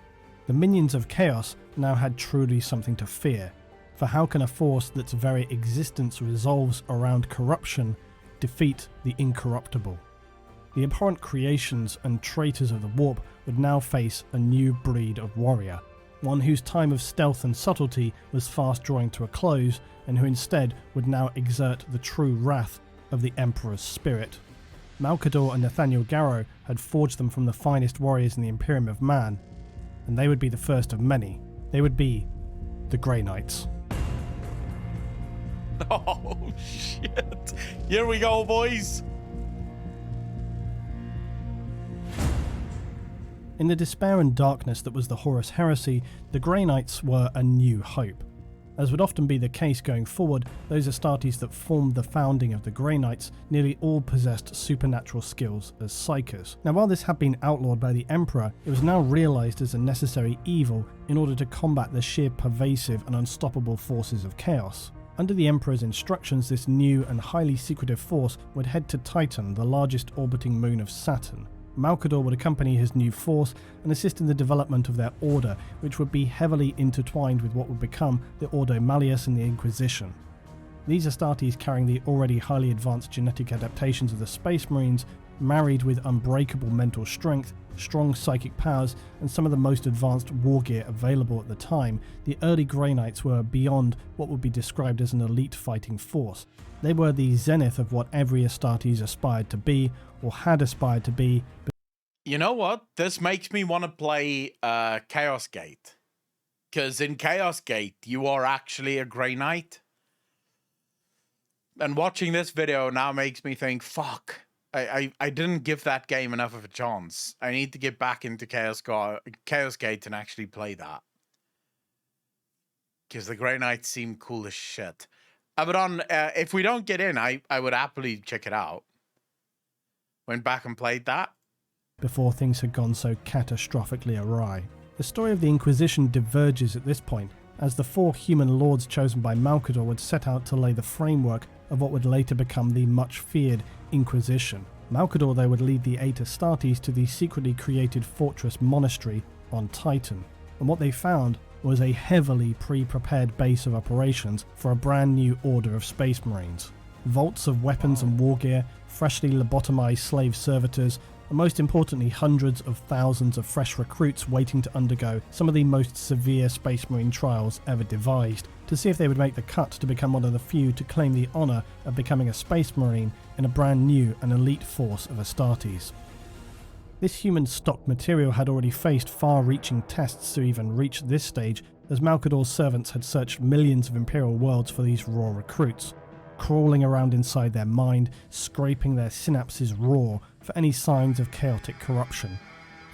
The minions of chaos now had truly something to fear, for how can a force that's very existence revolves around corruption defeat the incorruptible? The abhorrent creations and traitors of the warp would now face a new breed of warrior, one whose time of stealth and subtlety was fast drawing to a close, and who instead would now exert the true wrath of the Emperor's spirit. Malkador and Nathaniel Garrow had forged them from the finest warriors in the Imperium of Man, and they would be the first of many. They would be the Grey Knights.
Oh shit! Here we go, boys!
In the despair and darkness that was the Horus Heresy, the Grey Knights were a new hope. As would often be the case going forward, those Astartes that formed the founding of the Grey Knights nearly all possessed supernatural skills as psychers. Now, while this had been outlawed by the Emperor, it was now realised as a necessary evil in order to combat the sheer pervasive and unstoppable forces of chaos. Under the Emperor's instructions, this new and highly secretive force would head to Titan, the largest orbiting moon of Saturn. Malkador would accompany his new force and assist in the development of their order, which would be heavily intertwined with what would become the Ordo Malleus and the Inquisition. These Astartes, carrying the already highly advanced genetic adaptations of the Space Marines, married with unbreakable mental strength, strong psychic powers, and some of the most advanced war gear available at the time, the early Grey Knights were beyond what would be described as an elite fighting force. They were the zenith of what every Astartes aspired to be, or had aspired to be.
You know what? This makes me want to play Chaos Gate. Because in Chaos Gate, you are actually a Grey Knight. And watching this video now makes me think, fuck, I didn't give that game enough of a chance. I need to get back into Chaos Gate and actually play that. Because the Grey Knights seem cool as shit. Abaddon, if we don't get in, I would happily check it out. Went back and played that.
Before things had gone so catastrophically awry. The story of the Inquisition diverges at this point, as the 4 human lords chosen by Malkador would set out to lay the framework of what would later become the much-feared Inquisition. Malkador, though, would lead the 8 Astartes to the secretly created fortress monastery on Titan, and what they found was a heavily pre-prepared base of operations for a brand new order of Space Marines. Vaults of weapons and war gear, freshly lobotomized slave servitors, and most importantly hundreds of thousands of fresh recruits waiting to undergo some of the most severe Space Marine trials ever devised, to see if they would make the cut to become one of the few to claim the honour of becoming a Space Marine in a brand new and elite force of Astartes. This human stock material had already faced far-reaching tests to even reach this stage, as Malkador's servants had searched millions of Imperial worlds for these raw recruits, crawling around inside their mind, scraping their synapses raw for any signs of chaotic corruption.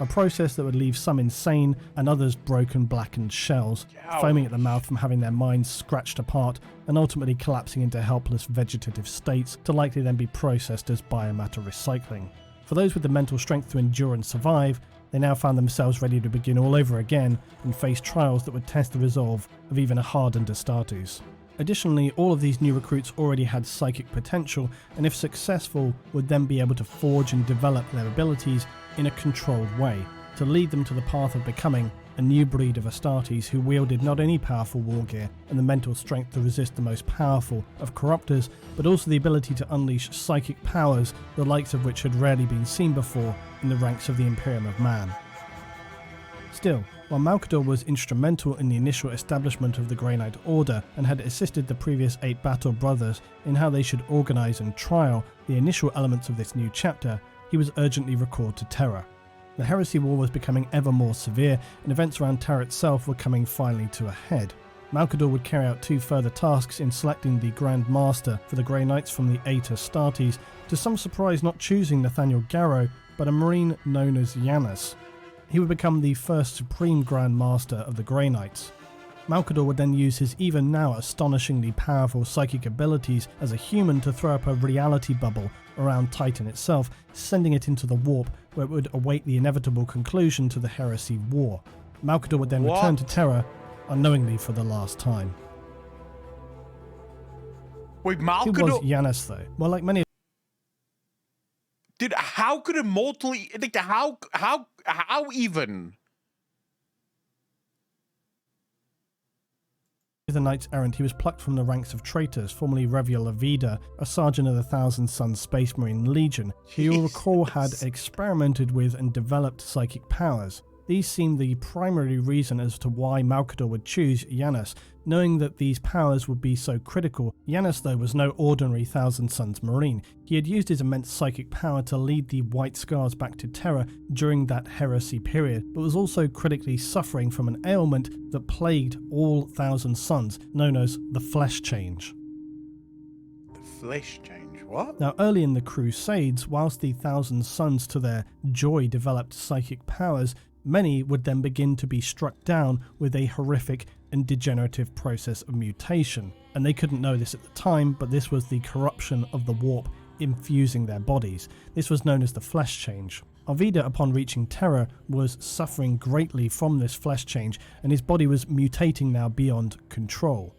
A process that would leave some insane and others broken, blackened shells, foaming at the mouth from having their minds scratched apart and ultimately collapsing into helpless vegetative states to likely then be processed as biomatter recycling. For those with the mental strength to endure and survive, they now found themselves ready to begin all over again and face trials that would test the resolve of even a hardened Astartes. Additionally, all of these new recruits already had psychic potential, and if successful, would then be able to forge and develop their abilities in a controlled way, to lead them to the path of becoming a new breed of Astartes who wielded not only powerful war gear and the mental strength to resist the most powerful of corruptors, but also the ability to unleash psychic powers, the likes of which had rarely been seen before in the ranks of the Imperium of Man. Still, While Malcador was instrumental in the initial establishment of the Grey Knight Order and had assisted the previous 8 Battle Brothers in how they should organise and trial the initial elements of this new chapter, he was urgently recalled to Terra. The Heresy War was becoming ever more severe, and events around Terra itself were coming finally to a head. Malcador would carry out 2 further tasks in selecting the Grand Master for the Grey Knights from the 8 Astartes, to some surprise not choosing Nathaniel Garrow, but a Marine known as Janus. He would become the first Supreme Grand Master of the Grey Knights. Malcador would then use his even now astonishingly powerful psychic abilities as a human to throw up a reality bubble around Titan itself, sending it into the warp where it would await the inevitable conclusion to the Heresy War. Malcador would then return to Terra, unknowingly for the last time.
Wait, Malcador?
Who was Janus though? Well, like many
Dude, how could a mortal... Like, how even?
the Knights Errant, he was plucked from the ranks of traitors, formerly Reviel Avida, a sergeant of the Thousand Suns Space Marine Legion, who you'll recall had experimented with and developed psychic powers. These seemed the primary reason as to why Malcador would choose Janus, knowing that these powers would be so critical. Janus, though, was no ordinary Thousand Suns Marine. He had used his immense psychic power to lead the White Scars back to Terra during that heresy period, but was also critically suffering from an ailment that plagued all Thousand Suns, known as the Flesh Change.
The Flesh Change? What?
Now, early in the Crusades, whilst the Thousand Suns to their joy developed psychic powers, many would then begin to be struck down with a horrific and degenerative process of mutation. And they couldn't know this at the time, but this was the corruption of the warp infusing their bodies. This was known as the Flesh Change. Arvida, upon reaching Terra, was suffering greatly from this flesh change, and his body was mutating now beyond control.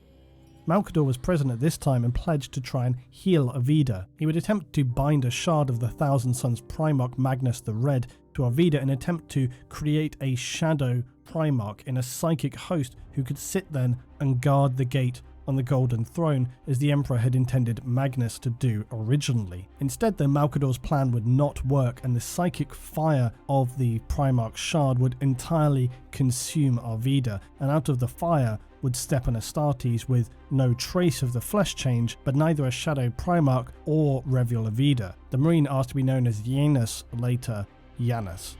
Malcador was present at this time and pledged to try and heal Arvida. He would attempt to bind a shard of the Thousand Suns Primarch Magnus the Red to Arvida and attempt to create a shadow Primarch in a psychic host who could sit then and guard the gate on the Golden Throne as the Emperor had intended Magnus to do originally. Instead though, Malcador's plan would not work, and the psychic fire of the Primarch shard would entirely consume Arvida, and out of the fire would step an Astartes with no trace of the flesh change, but neither a Shadow Primarch or Reviel Arvida. The Marine asked to be known as Janus, later Janus.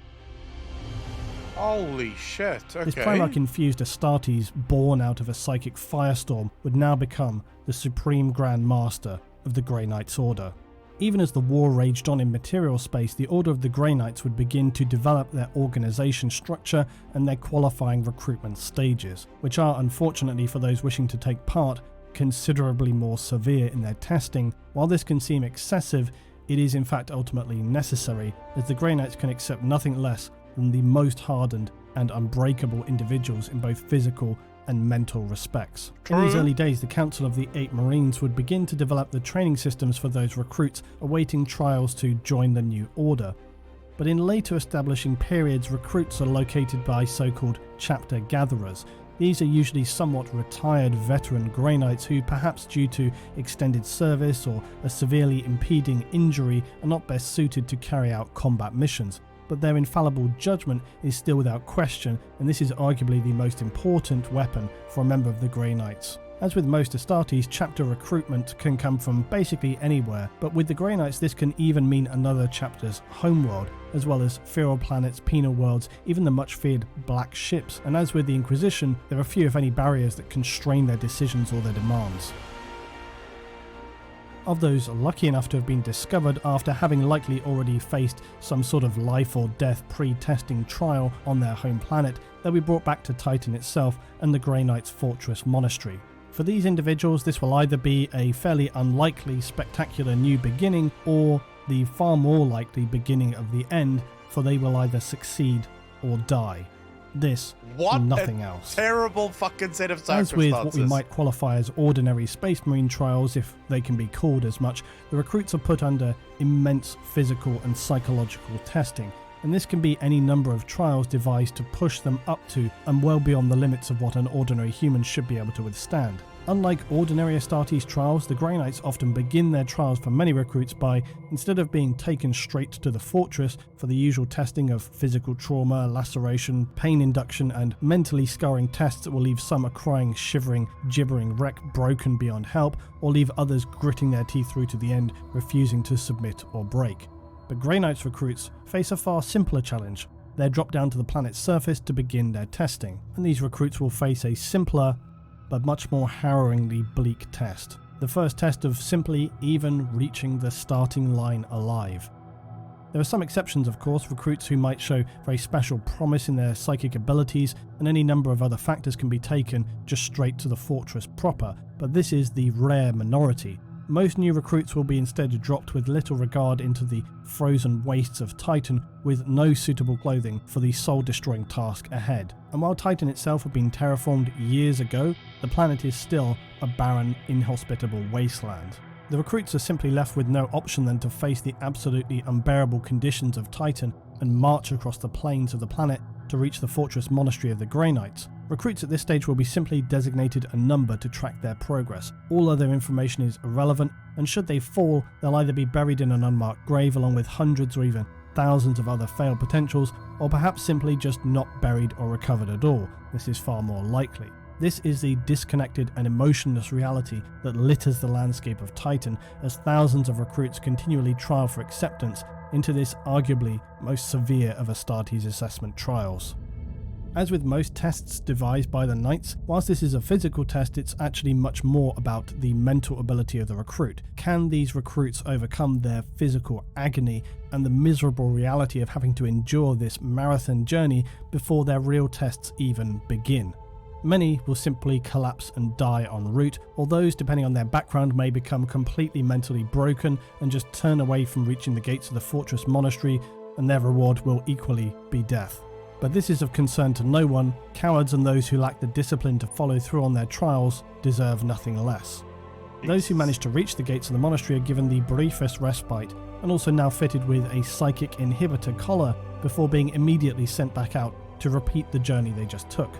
Holy shit, okay.
This Primarch-infused Astartes, born out of a psychic firestorm, would now become the Supreme Grand Master of the Grey Knights Order. Even as the war raged on in material space, the Order of the Grey Knights would begin to develop their organisation structure and their qualifying recruitment stages, which are, unfortunately for those wishing to take part, considerably more severe in their testing. While this can seem excessive, it is in fact ultimately necessary, as the Grey Knights can accept nothing less than the most hardened and unbreakable individuals in both physical and mental respects. In these early days, the Council of the 8 Marines would begin to develop the training systems for those recruits awaiting trials to join the new order. But in later establishing periods, recruits are located by so-called chapter gatherers. These are usually somewhat retired veteran Grey Knights who, perhaps due to extended service or a severely impeding injury, are not best suited to carry out combat missions. But their infallible judgment is still without question, and this is arguably the most important weapon for a member of the Grey Knights. As with most Astartes, chapter recruitment can come from basically anywhere, but with the Grey Knights this can even mean another chapter's homeworld, as well as feral planets, penal worlds, even the much feared black ships, and as with the Inquisition, there are few if any barriers that constrain their decisions or their demands. Of those lucky enough to have been discovered after having likely already faced some sort of life or death pre-testing trial on their home planet, they'll be brought back to Titan itself and the Grey Knights' fortress monastery. For these individuals, this will either be a fairly unlikely, spectacular new beginning, or the far more likely beginning of the end, for they will either succeed or die. This and nothing else.
Terrible fucking set of circumstances.
As with what we might qualify as ordinary Space Marine trials, if they can be called as much, the recruits are put under immense physical and psychological testing, and this can be any number of trials devised to push them up to and well beyond the limits of what an ordinary human should be able to withstand. Unlike ordinary Astartes trials, the Grey Knights often begin their trials for many recruits by, instead of being taken straight to the fortress for the usual testing of physical trauma, laceration, pain induction, and mentally scarring tests that will leave some a crying, shivering, gibbering wreck broken beyond help, or leave others gritting their teeth through to the end, refusing to submit or break. But Grey Knights recruits face a far simpler challenge. They're dropped down to the planet's surface to begin their testing, and these recruits will face a simpler, but much more harrowingly bleak test. The first test of simply even reaching the starting line alive. There are some exceptions, of course, recruits who might show very special promise in their psychic abilities, and any number of other factors can be taken just straight to the fortress proper, but this is the rare minority. Most new recruits will be instead dropped with little regard into the frozen wastes of Titan with no suitable clothing for the soul-destroying task ahead. And while Titan itself had been terraformed years ago, the planet is still a barren, inhospitable wasteland. The recruits are simply left with no option than to face the absolutely unbearable conditions of Titan and march across the plains of the planet to reach the fortress monastery of the Grey Knights. Recruits at this stage will be simply designated a number to track their progress. All other information is irrelevant, and should they fall, they'll either be buried in an unmarked grave along with hundreds or even thousands of other failed potentials, or perhaps simply just not buried or recovered at all. This is far more likely. This is the disconnected and emotionless reality that litters the landscape of Titan as thousands of recruits continually trial for acceptance into this arguably most severe of Astartes assessment trials. As with most tests devised by the Knights, whilst this is a physical test, it's actually much more about the mental ability of the recruit. Can these recruits overcome their physical agony and the miserable reality of having to endure this marathon journey before their real tests even begin? Many will simply collapse and die en route, or those, depending on their background, may become completely mentally broken and just turn away from reaching the gates of the fortress monastery, and their reward will equally be death. But this is of concern to no one. Cowards and those who lack the discipline to follow through on their trials deserve nothing less. Those who manage to reach the gates of the monastery are given the briefest respite, and also now fitted with a psychic inhibitor collar before being immediately sent back out to repeat the journey they just took.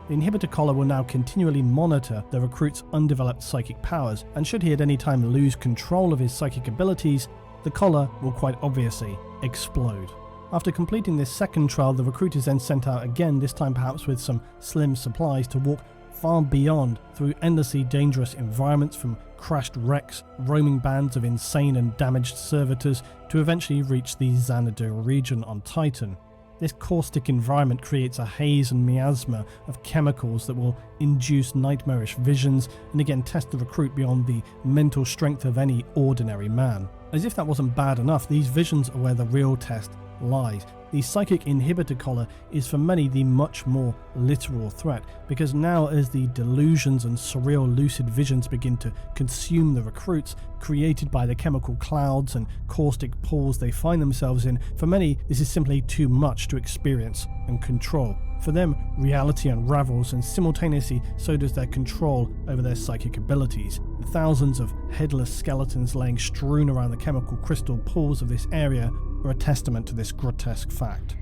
The inhibitor collar will now continually monitor the recruit's undeveloped psychic powers, and should he at any time lose control of his psychic abilities, the collar will quite obviously explode. After completing this second trial, the recruit is then sent out again, this time perhaps with some slim supplies, to walk far beyond through endlessly dangerous environments, from crashed wrecks, roaming bands of insane and damaged servitors, to eventually reach the Xanadu region on Titan. This caustic environment creates a haze and miasma of chemicals that will induce nightmarish visions and again test the recruit beyond the mental strength of any ordinary man. As if that wasn't bad enough, these visions are where the real test lies. The psychic inhibitor collar is for many the much more literal threat, because now as the delusions and surreal lucid visions begin to consume the recruits, created by the chemical clouds and caustic pools they find themselves in, for many this is simply too much to experience and control. For them, reality unravels, and simultaneously so does their control over their psychic abilities. The thousands of headless skeletons laying strewn around the chemical crystal pools of this area are a testament to this grotesque fact.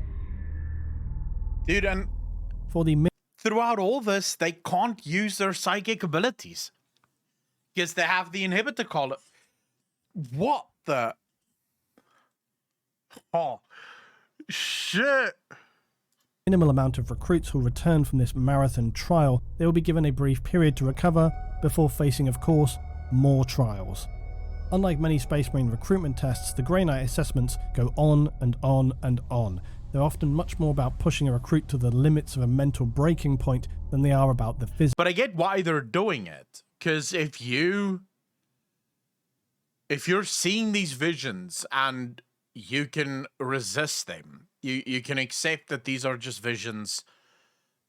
Dude, and throughout all this, they can't use their psychic abilities because they have the inhibitor collar. What the? Oh, shit.
Minimal amount of recruits who return from this marathon trial. They will be given a brief period to recover before facing, of course, more trials. Unlike many Space Marine recruitment tests, the Grey Knight assessments go on and on and on. They're often much more about pushing a recruit to the limits of a mental breaking point than they are about the physical.
But I get why they're doing it, because if you're seeing these visions and you can resist them, you can accept that these are just visions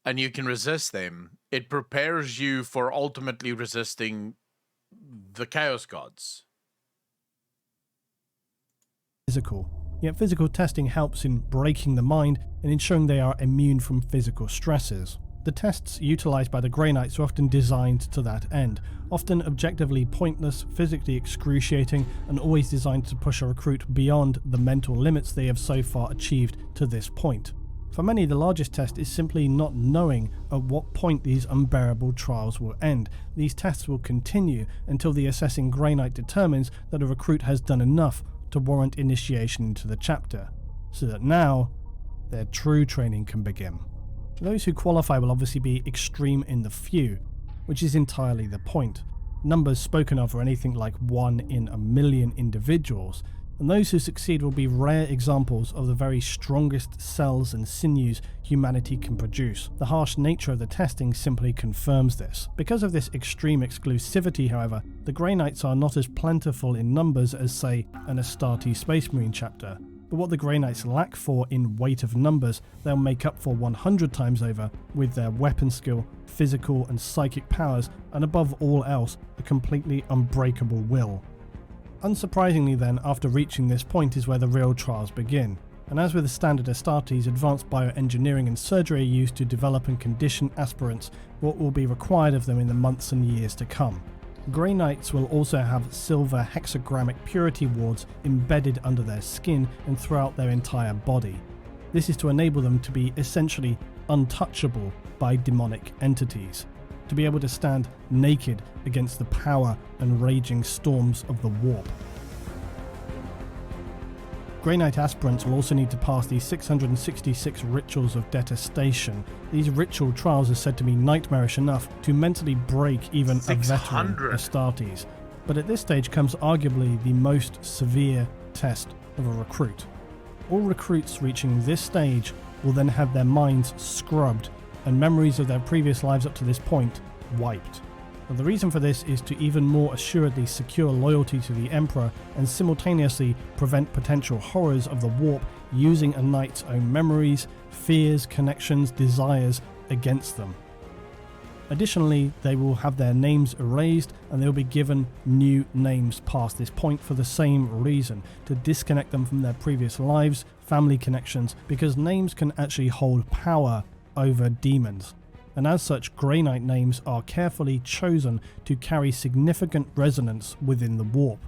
and you can resist them, it prepares you for ultimately resisting the Chaos Gods.
Physical. Yet physical testing helps in breaking the mind and ensuring they are immune from physical stresses. The tests utilised by the Grey Knights are often designed to that end, often objectively pointless, physically excruciating, and always designed to push a recruit beyond the mental limits they have so far achieved to this point. For many, the largest test is simply not knowing at what point these unbearable trials will end. These tests will continue until the assessing Grey Knight determines that a recruit has done enough to warrant initiation into the chapter, so that now their true training can begin. Those who qualify will obviously be extreme in the few, which is entirely the point. Numbers spoken of are anything like 1 in a million individuals, and those who succeed will be rare examples of the very strongest cells and sinews humanity can produce. The harsh nature of the testing simply confirms this. Because of this extreme exclusivity, however, the Grey Knights are not as plentiful in numbers as, say, an Astartes Space Marine chapter. But what the Grey Knights lack for in weight of numbers, they'll make up for 100 times over with their weapon skill, physical and psychic powers, and above all else, a completely unbreakable will. Unsurprisingly then, after reaching this point is where the real trials begin. And as with the standard Astartes, advanced bioengineering and surgery are used to develop and condition aspirants what will be required of them in the months and years to come. Grey Knights will also have silver hexagramic purity wards embedded under their skin and throughout their entire body. This is to enable them to be essentially untouchable by demonic entities, to be able to stand naked against the power and raging storms of the warp. Grey Knight aspirants will also need to pass the 666 rituals of detestation. These ritual trials are said to be nightmarish enough to mentally break even a veteran Astartes, but at this stage comes arguably the most severe test of a recruit. All recruits reaching this stage will then have their minds scrubbed and memories of their previous lives up to this point wiped. But the reason for this is to even more assuredly secure loyalty to the Emperor and simultaneously prevent potential horrors of the warp using a knight's own memories, fears, connections, desires against them. Additionally, they will have their names erased and they will be given new names past this point for the same reason, to disconnect them from their previous lives, family connections, because names can actually hold power over demons. And as such, Grey Knight names are carefully chosen to carry significant resonance within the warp.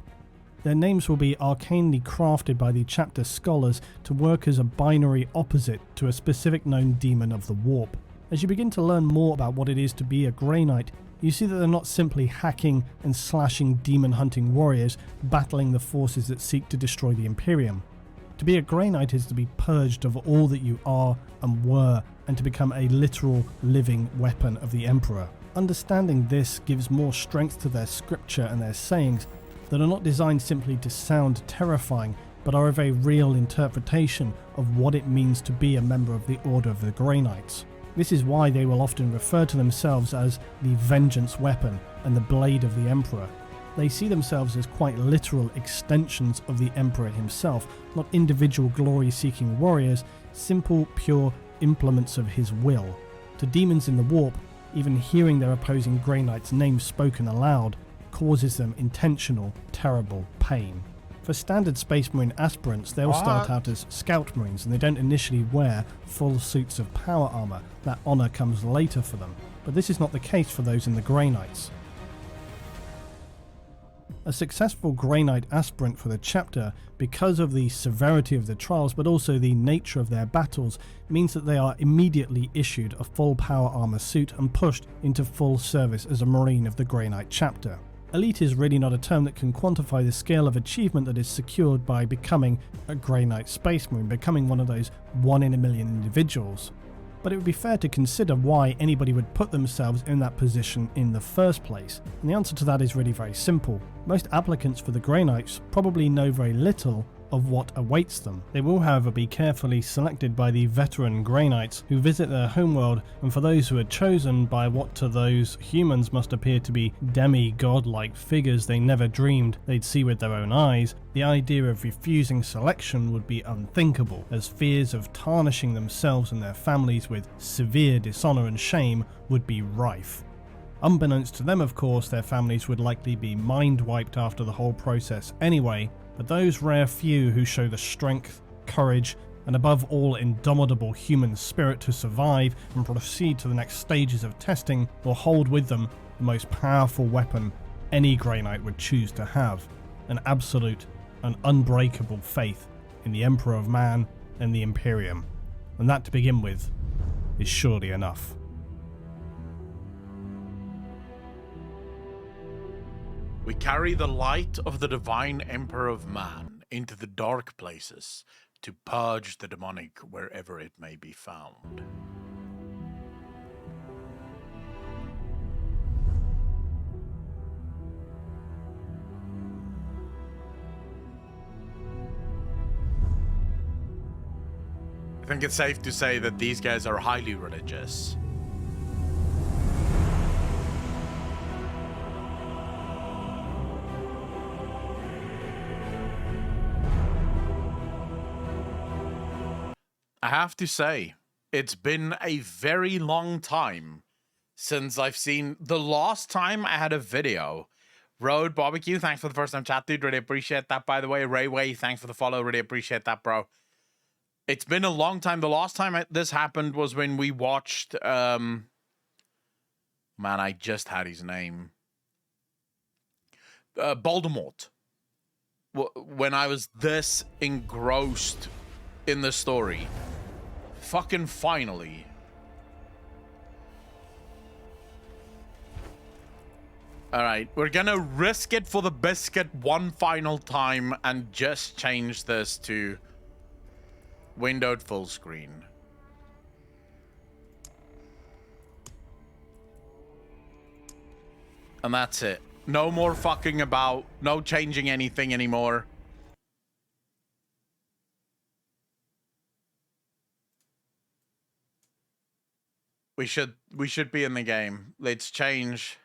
Their names will be arcanely crafted by the chapter scholars to work as a binary opposite to a specific known demon of the warp. As you begin to learn more about what it is to be a Grey Knight, you see that they're not simply hacking and slashing demon hunting warriors battling the forces that seek to destroy the Imperium. To be a Grey Knight is to be purged of all that you are and were, and to become a literal living weapon of the Emperor. Understanding this gives more strength to their scripture and their sayings that are not designed simply to sound terrifying, but are a very real interpretation of what it means to be a member of the Order of the Grey Knights. This is why they will often refer to themselves as the vengeance weapon and the blade of the Emperor. They see themselves as quite literal extensions of the Emperor himself, not individual glory-seeking warriors, simple, pure implements of his will. To demons in the warp, even hearing their opposing Grey Knight's name spoken aloud causes them intentional, terrible pain. For standard Space Marine aspirants, they'll start out as Scout Marines and they don't initially wear full suits of power armor. That honor comes later for them, but this is not the case for those in the Grey Knights. A successful Grey Knight aspirant for the chapter, because of the severity of the trials but also the nature of their battles, means that they are immediately issued a full power armor suit and pushed into full service as a Marine of the Grey Knight chapter. Elite is really not a term that can quantify the scale of achievement that is secured by becoming a Grey Knight Space Marine, becoming one of those 1 in a million individuals. But it would be fair to consider why anybody would put themselves in that position in the first place. And the answer to that is really very simple. Most applicants for the Grey Knights probably know very little of what awaits them. They will, however, be carefully selected by the veteran Grey Knights who visit their homeworld, and for those who are chosen by what to those humans must appear to be demi-god-like figures they never dreamed they'd see with their own eyes, the idea of refusing selection would be unthinkable, as fears of tarnishing themselves and their families with severe dishonour and shame would be rife. Unbeknownst to them, of course, their families would likely be mind-wiped after the whole process anyway, but those rare few who show the strength, courage, and above all indomitable human spirit to survive and proceed to the next stages of testing will hold with them the most powerful weapon any Grey Knight would choose to have, an absolute and unbreakable faith in the Emperor of Man and the Imperium. and that to begin with is surely enough.
We carry the light of the divine Emperor of Man into the dark places to purge the demonic wherever it may be found. I think it's safe to say that these guys are highly religious. I have to say, it's been a very long time since I've seen... The last time I had a video, Road Barbecue, thanks for the first time chat, dude. Really appreciate that, by the way. Rayway, thanks for the follow. Really appreciate that, bro. It's been a long time. The last time this happened was when we watched... Man, I just had his name. Voldemort. When I was this engrossed in the story. Fucking finally. Alright, we're gonna risk it for the biscuit one final time and just change this to windowed full screen. And that's it. No more fucking about, no changing anything anymore. We should be in the game. Let's change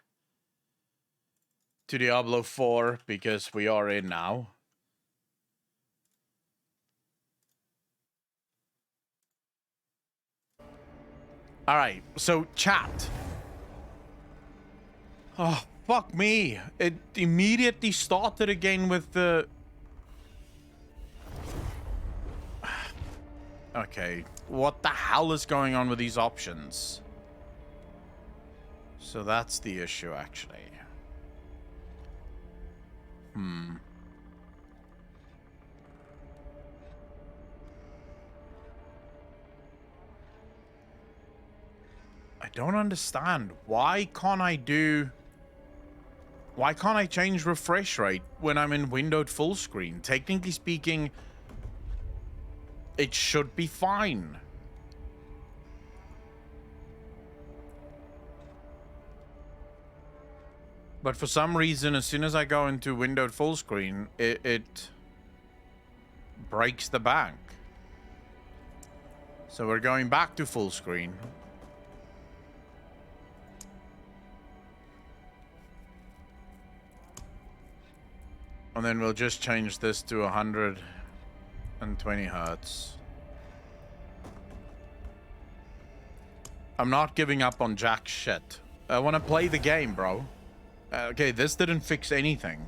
to Diablo 4 because we are in now. All right, so chat. Oh, fuck me. It immediately started again with the... Okay, what the hell is going on with these options? So that's the issue, actually. I don't understand. Why can't I change refresh rate when I'm in windowed full screen? Technically speaking, it should be fine. But for some reason, as soon as I go into windowed full screen, it breaks the bank. So we're going back to full screen. And then we'll just change this to 120 hertz. I'm not giving up on jack shit. I want to play the game, bro. Okay, this didn't fix anything.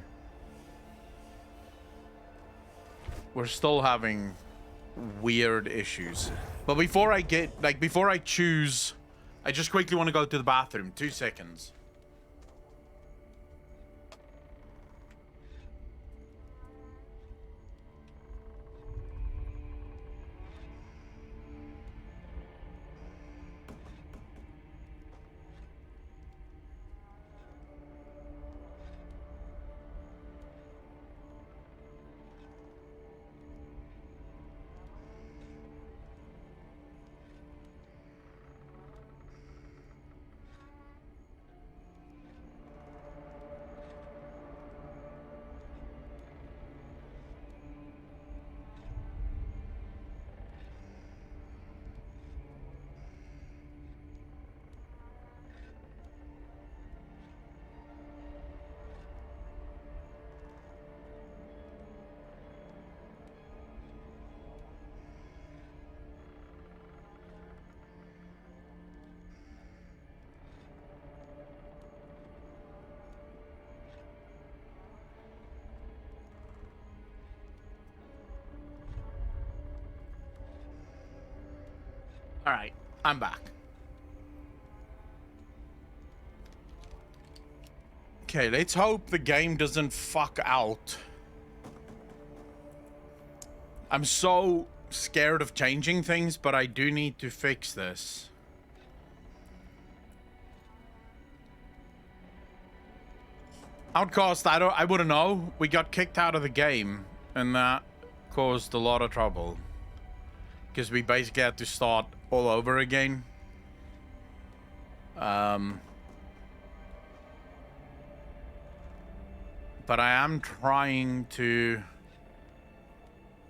We're still having weird issues. But before I choose, I just quickly want to go to the bathroom. 2 seconds. All right, I'm back. Okay, let's hope the game doesn't fuck out. I'm so scared of changing things, but I do need to fix this. Outcast, I wouldn't know. We got kicked out of the game, and that caused a lot of trouble. Because we basically had to start all over again. But I am trying to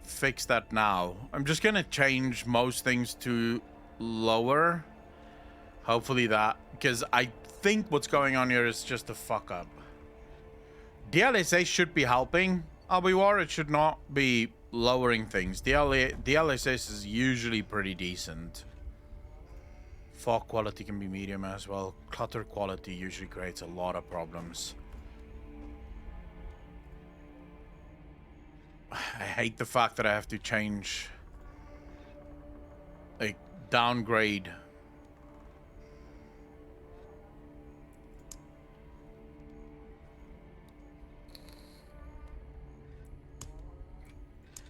fix that now. I'm just gonna change most things to lower. Hopefully that, because I think what's going on here is just a fuck up. DLSA should be helping Albiwar. It should not be lowering things. DLSS is usually pretty decent. Fog quality can be medium as well. Clutter quality usually creates a lot of problems. I hate the fact that I have to change, like, downgrade.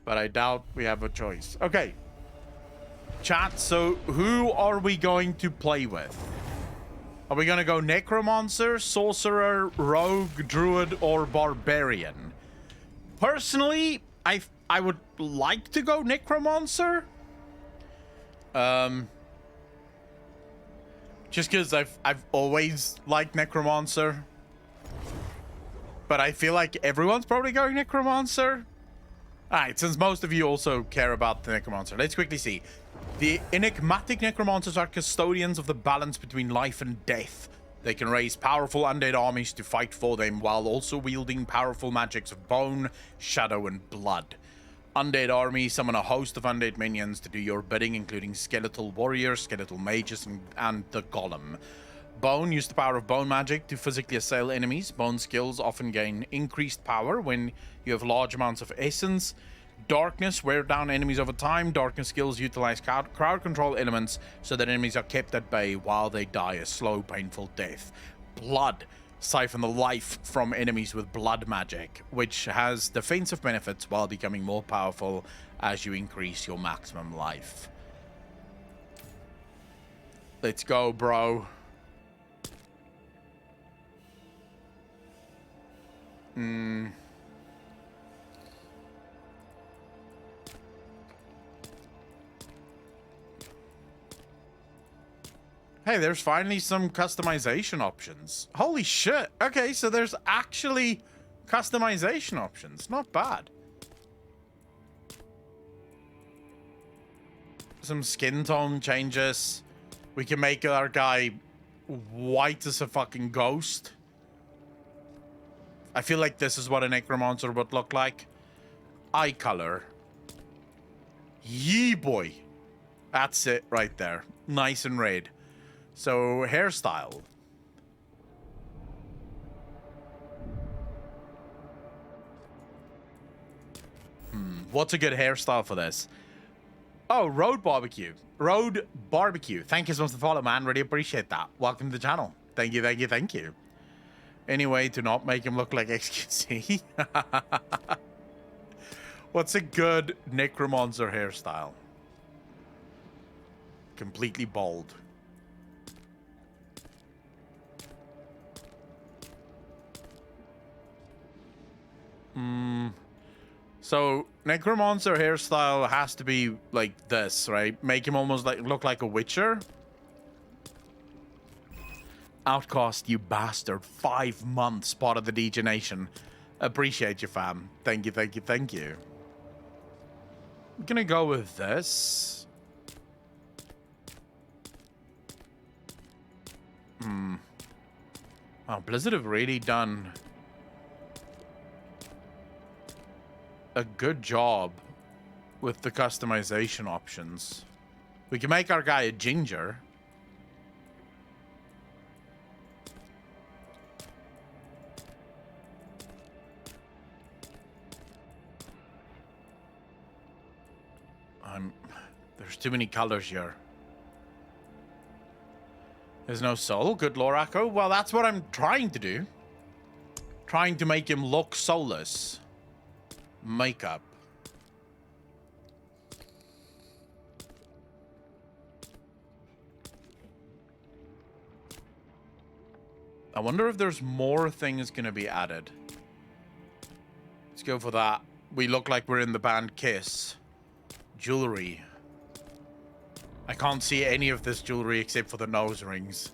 But I doubt we have a choice. Okay. Chat, so who are we going to play with? Are we going to go Necromancer, Sorcerer, Rogue, Druid, or Barbarian? Personally, I would like to go Necromancer. Just because I've always liked Necromancer. But I feel like everyone's probably going Necromancer. Alright, since most of you also care about the Necromancer, let's quickly see. The enigmatic Necromancers are custodians of the balance between life and death. They can raise powerful undead armies to fight for them while also wielding powerful magics of bone, shadow, and blood. Undead armies summon a host of undead minions to do your bidding, including skeletal warriors, skeletal mages, and the golem. Bone use the power of bone magic to physically assail enemies. Bone skills often gain increased power when you have large amounts of essence. Darkness wear down enemies over time. Darkness skills utilize crowd control elements so that enemies are kept at bay while they die a slow, painful death. Blood siphon the life from enemies with blood magic, which has defensive benefits while becoming more powerful as you increase your maximum life. Let's go, bro. Hey, there's finally some customization options. Holy shit. Okay, so there's actually customization options. Not bad. Some skin tone changes. We can make our guy white as a fucking ghost. I feel like this is what a Necromancer would look like. Eye color. Yee boy. That's it right there. Nice and red. So, hairstyle. What's a good hairstyle for this? Oh, Road Barbecue. Road Barbecue. Thank you so much for the follow, man. Really appreciate that. Welcome to the channel. Thank you, thank you, thank you. Anyway, to not make him look like XQC. What's a good Necromancer hairstyle? Completely bald. So Necromancer hairstyle has to be like this, right? Make him almost like look like a Witcher. Outcast, you bastard. 5 months part of the DJ Nation. Appreciate you, fam. Thank you, thank you, thank you. I'm gonna go with this. Wow, Blizzard have really done a good job with the customization options. We can make our guy a ginger. There's too many colors here. There's no soul. Good Loraco. Well, that's what I'm trying to do. Trying to make him look soulless. Makeup. I wonder if there's more things gonna be added. Let's go for that. We look like we're in the band Kiss. Jewelry. I can't see any of this jewelry except for the nose rings.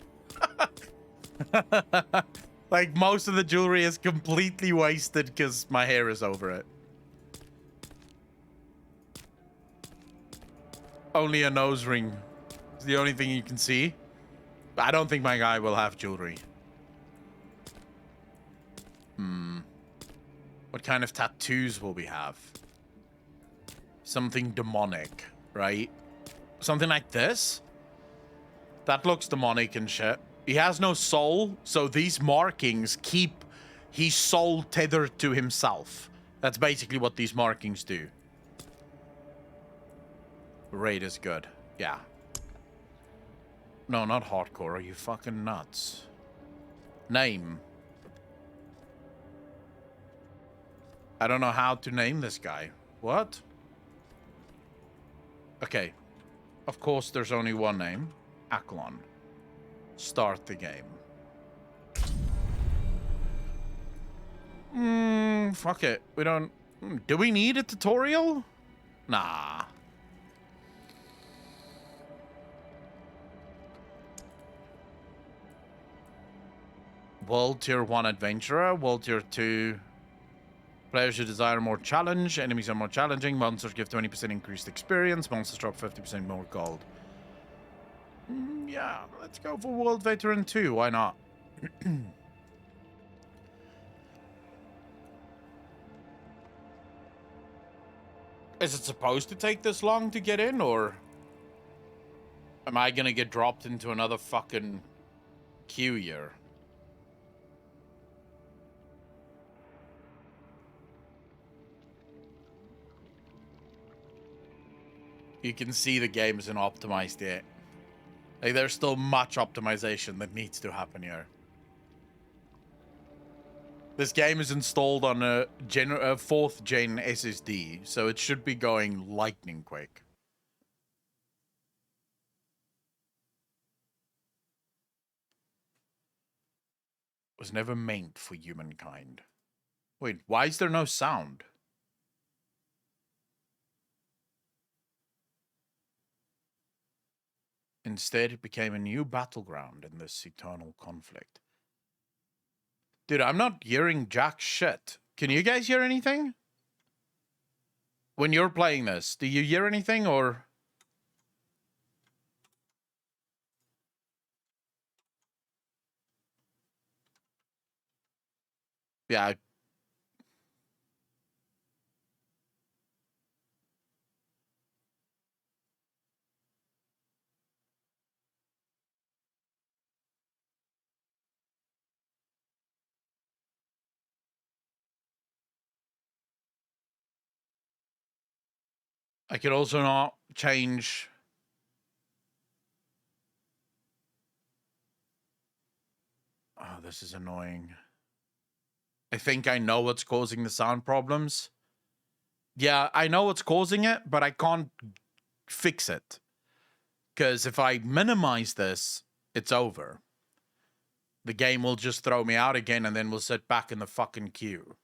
Like, most of the jewelry is completely wasted because my hair is over it. Only a nose ring is the only thing you can see. I don't think my guy will have jewelry. What kind of tattoos will we have? Something demonic, right? Something like this? That looks demonic and shit. He has no soul, so these markings keep his soul tethered to himself. That's basically what these markings do. Raid is good. Yeah. No, not hardcore. Are you fucking nuts? Name. I don't know how to name this guy. What? Okay. Of course, there's only one name. Aklon. Start the game. Fuck it. We don't... Do we need a tutorial? Nah. World Tier 1 Adventurer. World Tier 2... Players who desire more challenge. Enemies are more challenging. Monsters give 20% increased experience. Monsters drop 50% more gold. Yeah, let's go for World Veteran 2. Why not? Is it supposed to take this long to get in, or am I gonna get dropped into another fucking queue here? You can see the game isn't optimized yet. Like, there's still much optimization that needs to happen here. This game is installed on a 4th gen SSD, so it should be going lightning quick. Was never meant for humankind. Wait, why is there no sound? Instead, it became a new battleground in this eternal conflict. Dude, I'm not hearing jack shit. Can you guys hear anything? When you're playing this, do you hear anything, or... Yeah, I could also not change... Oh, this is annoying. I think I know what's causing the sound problems. Yeah, I know what's causing it, but I can't fix it. Because if I minimize this, it's over. The game will just throw me out again, and then we'll sit back in the fucking queue.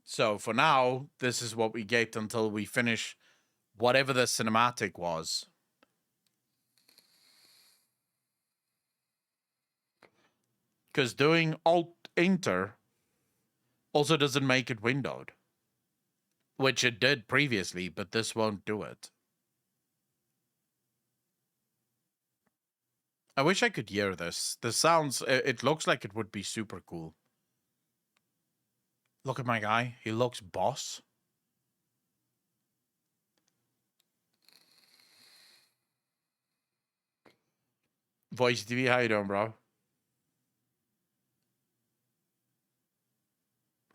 So for now, this is what we get until we finish whatever the cinematic was. Because doing Alt-Enter also doesn't make it windowed. Which it did previously, but this won't do it. I wish I could hear this. The sounds, it looks like it would be super cool. Look at my guy. He looks boss. Voice TV, how you doing, bro?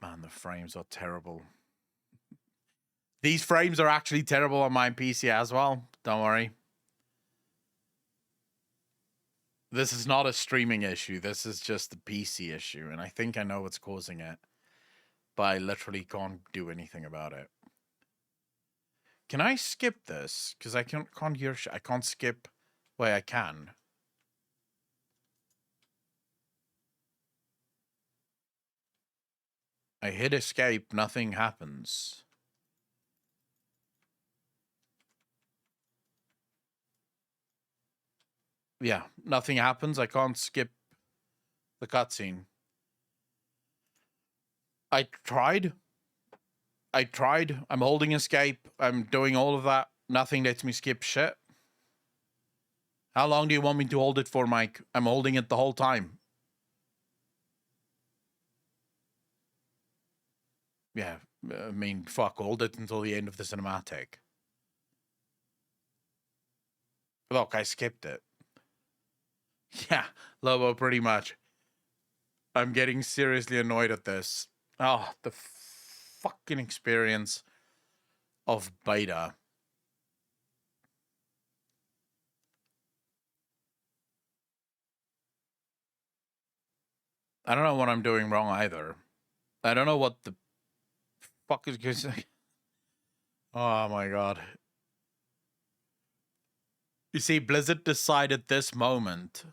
Man, the frames are terrible. These frames are actually terrible on my PC as well. Don't worry. This is not a streaming issue. This is just a PC issue. And I think I know what's causing it. But I literally can't do anything about it. Can I skip this? Because I can't hear shit. I can't skip where I can. I hit escape, nothing happens. Yeah, nothing happens. I can't skip the cutscene. I tried. I'm holding escape. I'm doing all of that. Nothing lets me skip shit. How long do you want me to hold it for, Mike? I'm holding it the whole time. Yeah, I mean, fuck, hold it until the end of the cinematic. Look, I skipped it. Yeah, Lobo, pretty much. I'm getting seriously annoyed at this. Oh, the fucking experience of beta. I don't know what I'm doing wrong either. I don't know what the fuck is going. Oh my god. You see, Blizzard decided this moment.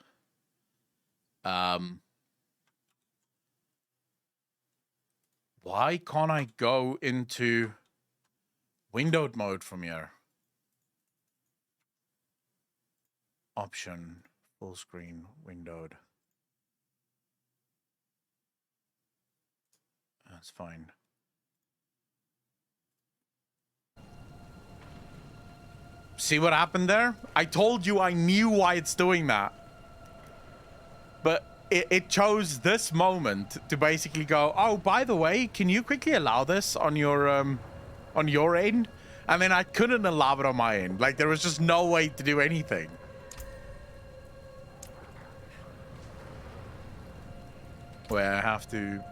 Why can't I go into windowed mode from here? Option, full screen, windowed. That's fine. See what happened there? I told you I knew why it's doing that. But it chose this moment to basically go, oh, by the way, can you quickly allow this on your end? And then I couldn't allow it on my end. Like, there was just no way to do anything. Where I have to...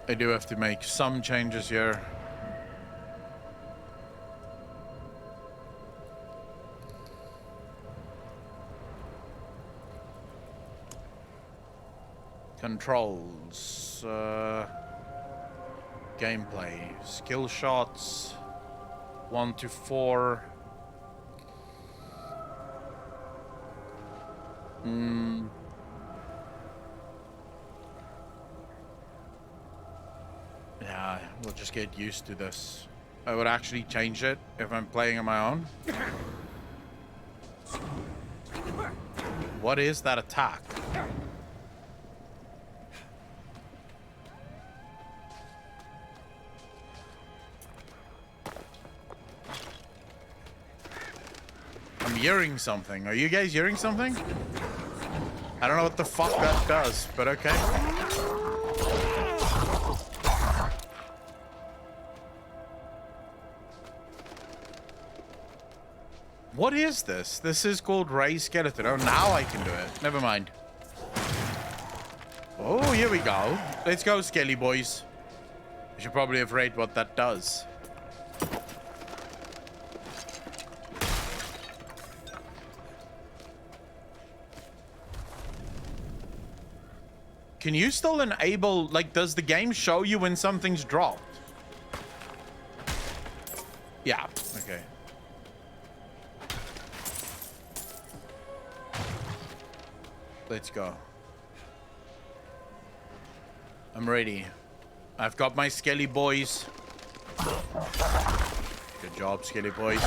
I do have to make some changes here. Controls. Gameplay. Skill shots. 1 to 4. Yeah, we'll just get used to this. I would actually change it if I'm playing on my own. What is that attack? I'm hearing something. Are you guys hearing something? I don't know what the fuck that does, but okay. What is this? This is called Ray Skeleton. Oh, now I can do it. Never mind. Oh, here we go. Let's go, Skelly boys. I should probably have read what that does. Can you still enable, like, does the game show you when something's dropped? Yeah, okay. Let's go. I'm ready. I've got my Skelly boys. Good job, Skelly boys.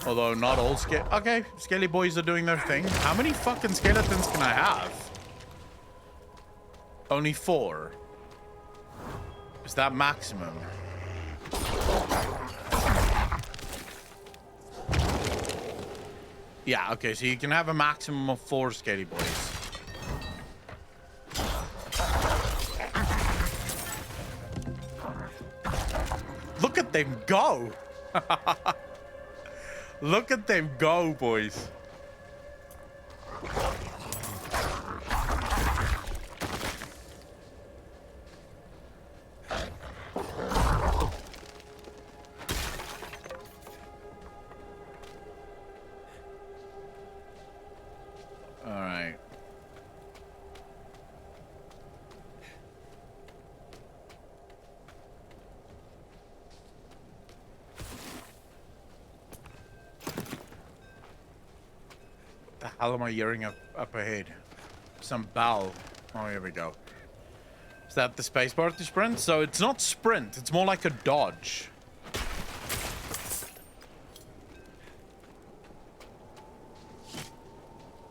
Although not all okay, Skelly boys are doing their thing. How many fucking skeletons can I have? Only 4. Is that maximum? Yeah, okay, so you can have a maximum of 4 Skelly boys. Look at them go! Look at them go, boys. hell am I hearing up ahead? Some bell. Oh, here we go. Is that the spacebar to sprint? So it's not sprint. It's more like a dodge.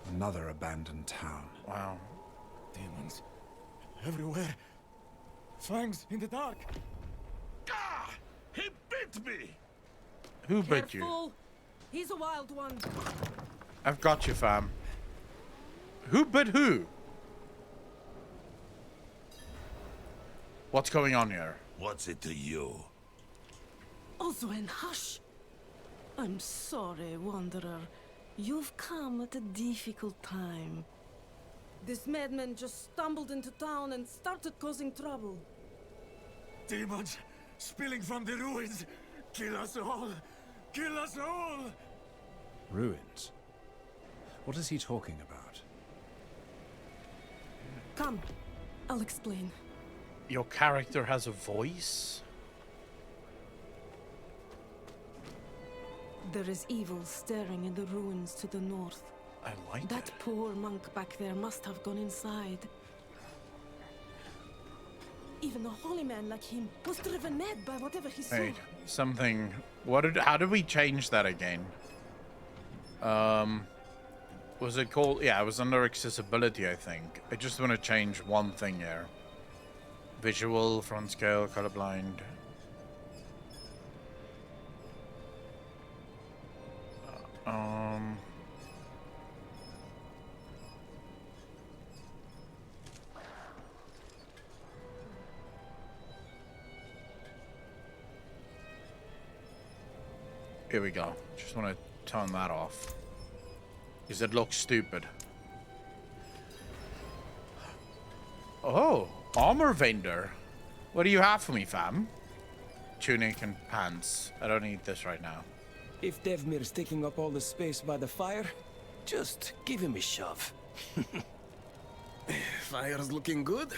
Another abandoned town.
Wow.
Demons. Everywhere. Fangs in the dark. Ah! He bit me!
Who bit
Careful.
you?
He's a wild one.
I've got you, fam. Who bit who? What's going on here?
What's it to you?
Oswen, hush. I'm sorry, Wanderer. You've come at a difficult time. This madman just stumbled into town and started causing trouble.
Demons spilling from the ruins. Kill us all! Kill us all!
Ruins? What is he talking about?
Come, I'll explain.
Your character has a voice?
There is evil staring in the ruins to the north.
I like
that poor monk back there must have gone inside. Even a holy man like him was driven mad by whatever he saw.
Wait, something. How did we change that again? Was it called? Yeah, it was under accessibility, I think. I just want to change one thing here. Visual, front scale, colorblind. Here we go. Just want to turn that off. Because it looks stupid. Oh, armor vendor. What do you have for me, fam? Tunic and pants. I don't need this right now.
If Devmir's taking up all the space by the fire, just give him a shove. Fire's looking good,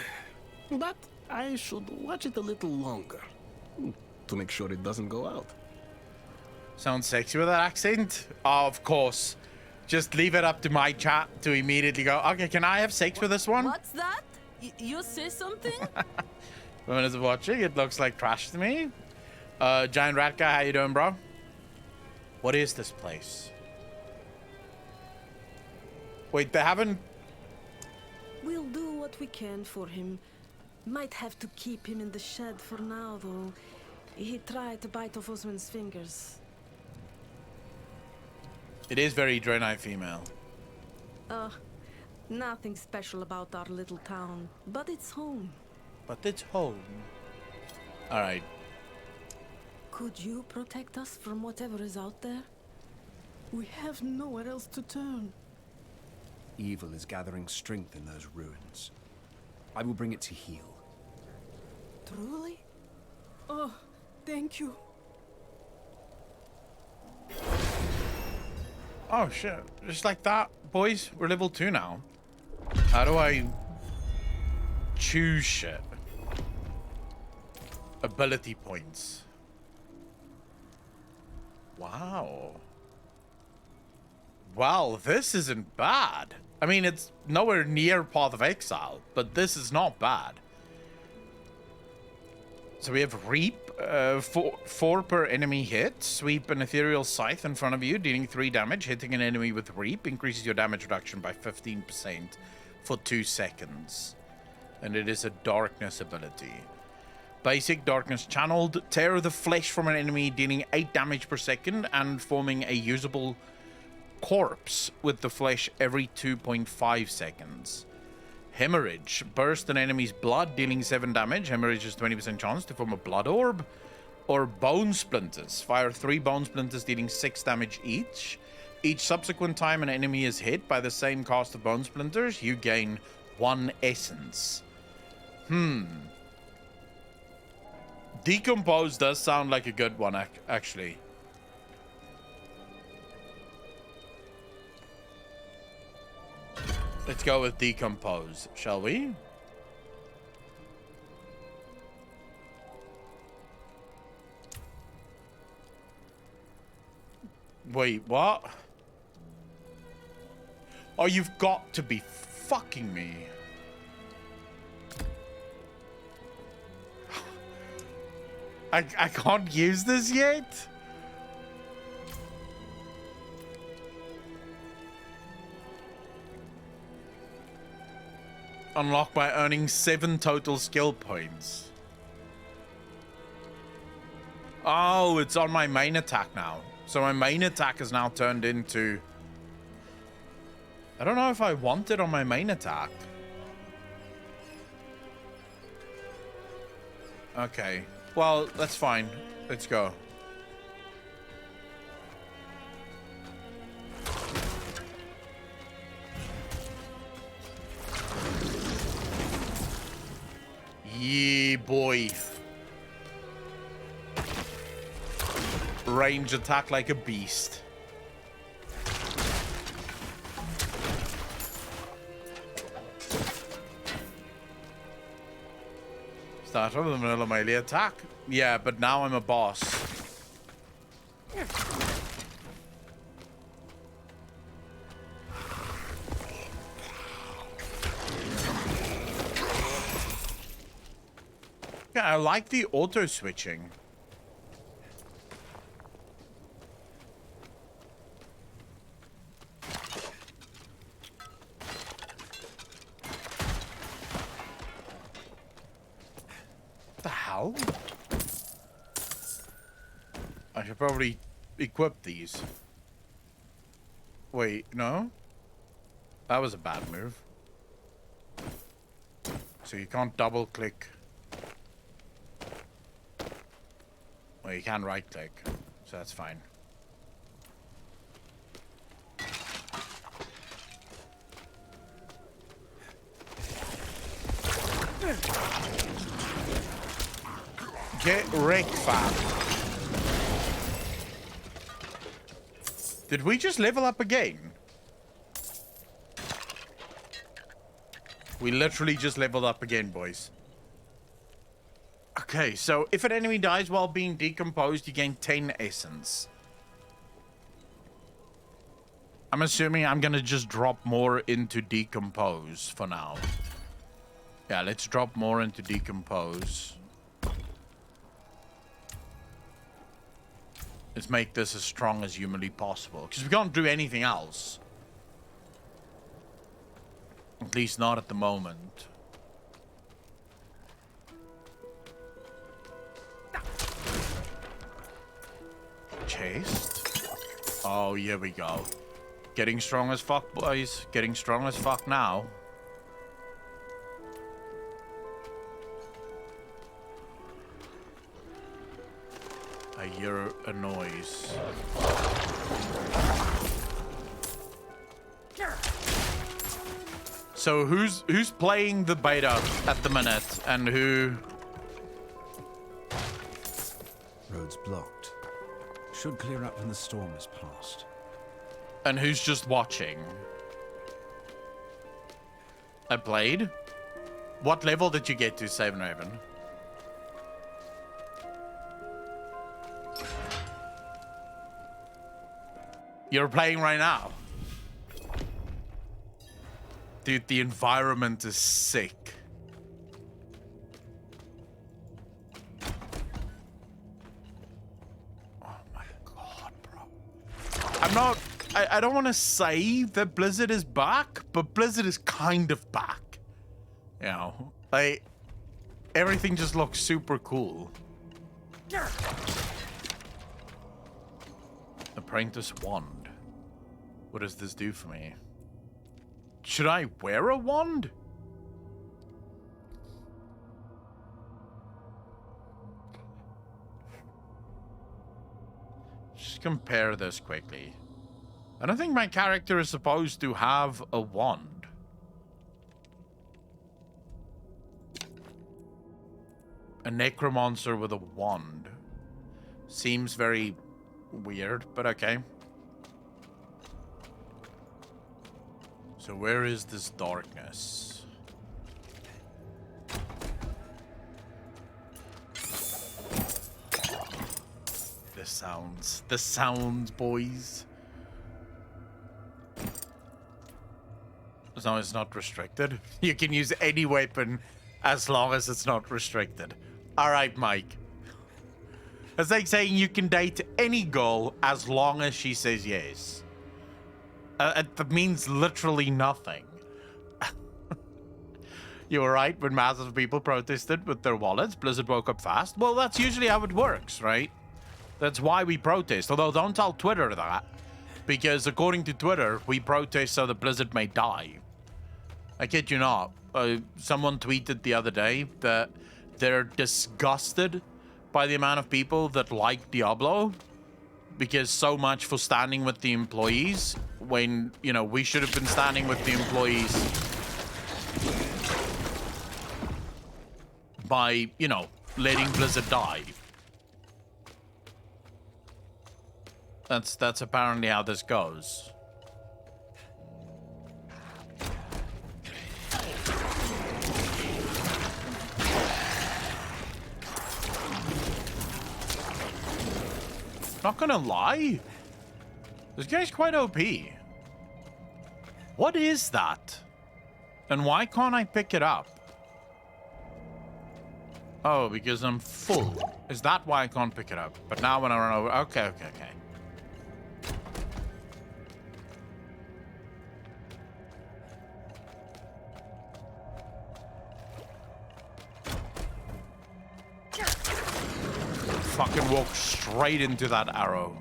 but I should watch it a little longer to make sure it doesn't go out.
Sounds sexy with that accent? Oh, of course. Just leave it up to my chat to immediately go, okay, can I have sex with this one?
What's that? You say something?
When is watching, it looks like trash to me. Giant rat guy, how you doing, bro? What is this place? Wait, they haven't...
We'll do what we can for him. Might have to keep him in the shed for now, though. He tried to bite off Osman's fingers.
It is very Draenei female.
Nothing special about our little town, but it's home.
But it's home. Alright.
Could you protect us from whatever is out there? We have nowhere else to turn.
Evil is gathering strength in those ruins. I will bring it to heal.
Truly? Oh, thank you.
Oh shit, just like that, boys, we're level 2 now. How do I choose shit? Ability points. Wow. Wow, this isn't bad. I mean, it's nowhere near Path of Exile, but this is not bad. So we have Reap, 4 per enemy hit. Sweep an ethereal scythe in front of you, dealing 3 damage. Hitting an enemy with Reap increases your damage reduction by 15% for 2 seconds. And it is a darkness ability. Basic darkness channeled. Tear the flesh from an enemy, dealing 8 damage per second and forming a usable corpse with the flesh every 2.5 seconds. Hemorrhage. Burst an enemy's blood, dealing 7 damage. Hemorrhage has 20% chance to form a blood orb. Or Bone Splinters. Fire 3 Bone Splinters, dealing 6 damage each. Each subsequent time an enemy is hit by the same cast of Bone Splinters, you gain 1 essence. Decompose does sound like a good one, actually. Let's go with Decompose, shall we? Wait, what? Oh, you've got to be fucking me. I can't use this yet? Unlock by earning 7 total skill points. Oh, it's on my main attack now. So my main attack is now turned into... I don't know if I want it on my main attack. Okay. Well, that's fine. Let's go. Yeah, boy. Range attack like a beast. Start with a middle melee attack. Yeah, but now I'm a boss. Yeah, I like the auto switching. The hell? I should probably equip these. Wait, no? That was a bad move. So you can't double click. Well, you can right click, so that's fine. Get wrecked, fam. Did we just level up again? We literally just leveled up again, boys. Okay, so if an enemy dies while being decomposed, you gain 10 essence. I'm assuming I'm gonna just drop more into decompose for now. Yeah, let's drop more into decompose. Let's make this as strong as humanly possible, because we can't do anything else. At least not at the moment. Chased. Oh, here we go. Getting strong as fuck, boys. Getting strong as fuck now. I hear a noise. So who's playing the beta at the minute, and who?
Road's blocked. Should clear up when the storm is past.
And who's just watching? I played? What level did you get to, Savin Raven? You're playing right now? Dude, the environment is sick. Oh my god, bro. I don't want to say that Blizzard is back, but Blizzard is kind of back. You know, like, everything just looks super cool. Apprentice wand. What does this do for me? Should I wear a wand? Just compare this quickly. I don't think my character is supposed to have a wand. A necromancer with a wand. Seems very weird, but okay. So where is this darkness? The sounds, boys. as long as it's not restricted. You can use any weapon as long as it's not restricted. All right, Mike. It's like saying you can date any girl as long as she says yes. That means literally nothing. You were right when masses of people protested with their wallets. Blizzard woke up fast. Well, that's usually how it works, right? That's why we protest. Although, don't tell Twitter that. Because according to Twitter, we protest so that Blizzard may die. I kid you not. Someone tweeted the other day that they're disgusted by the amount of people that like Diablo. Because so much for standing with the employees when, you know, we should have been standing with the employees by, you know, letting Blizzard die. That's apparently how this goes. Not gonna lie, this guy's quite OP. What is that? And why can't I pick it up? Oh, because I'm full. Is that why I can't pick it up? But now when I run over... Okay. Fucking walk straight into that arrow.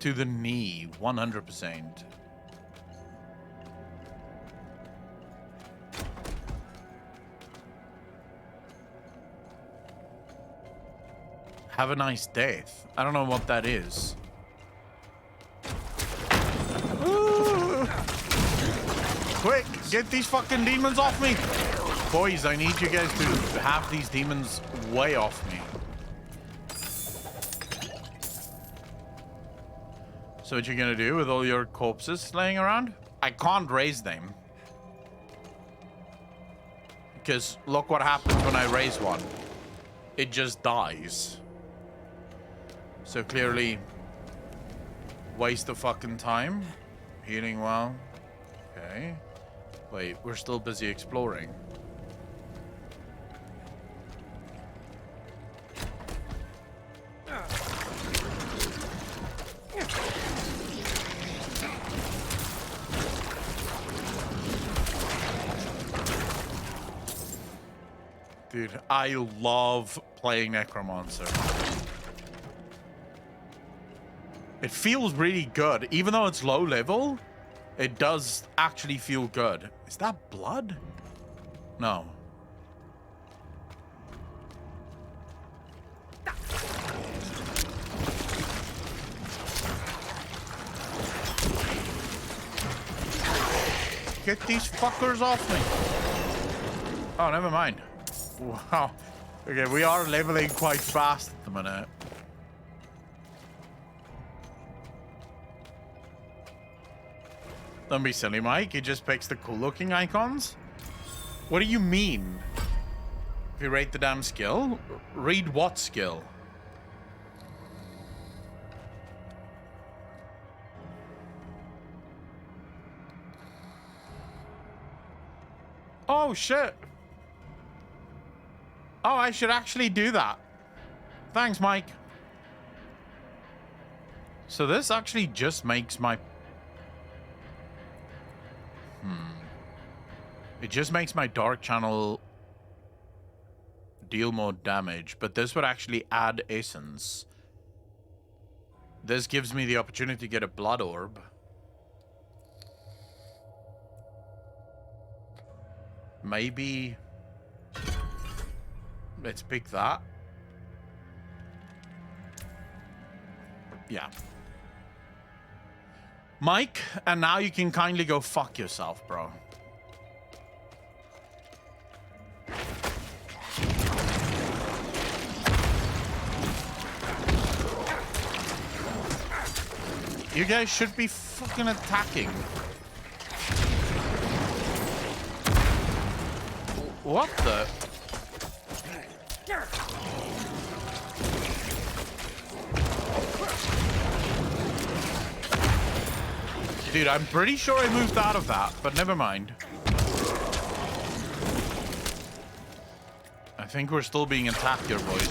To the knee, 100%. Have a nice death. I don't know what that is. Ooh. Quick, get these fucking demons off me. Boys, I need you guys to have these demons way off me. So what you gonna do with all your corpses laying around? I can't raise them. Because look what happens when I raise one. It just dies. So clearly, waste of fucking time. Healing well. Okay. Wait, we're still busy exploring. Dude, I love playing Necromancer. It feels really good. Even though it's low level, it does actually feel good. Is that blood? No. Get these fuckers off me. Oh, never mind. Wow. Okay, we are leveling quite fast at the minute. Don't be silly, Mike. He just picks the cool-looking icons. What do you mean? If you rate the damn skill, read what skill? Oh, shit. Oh, I should actually do that. Thanks, Mike. So this actually just makes my... It just makes my dark channel deal more damage, but this would actually add essence. This gives me the opportunity to get a blood orb. Maybe... Let's pick that. Yeah. Mike, and now you can kindly go fuck yourself, bro. You guys should be fucking attacking. What the? Dude, I'm pretty sure I moved out of that, but never mind. I think we're still being attacked here, boys.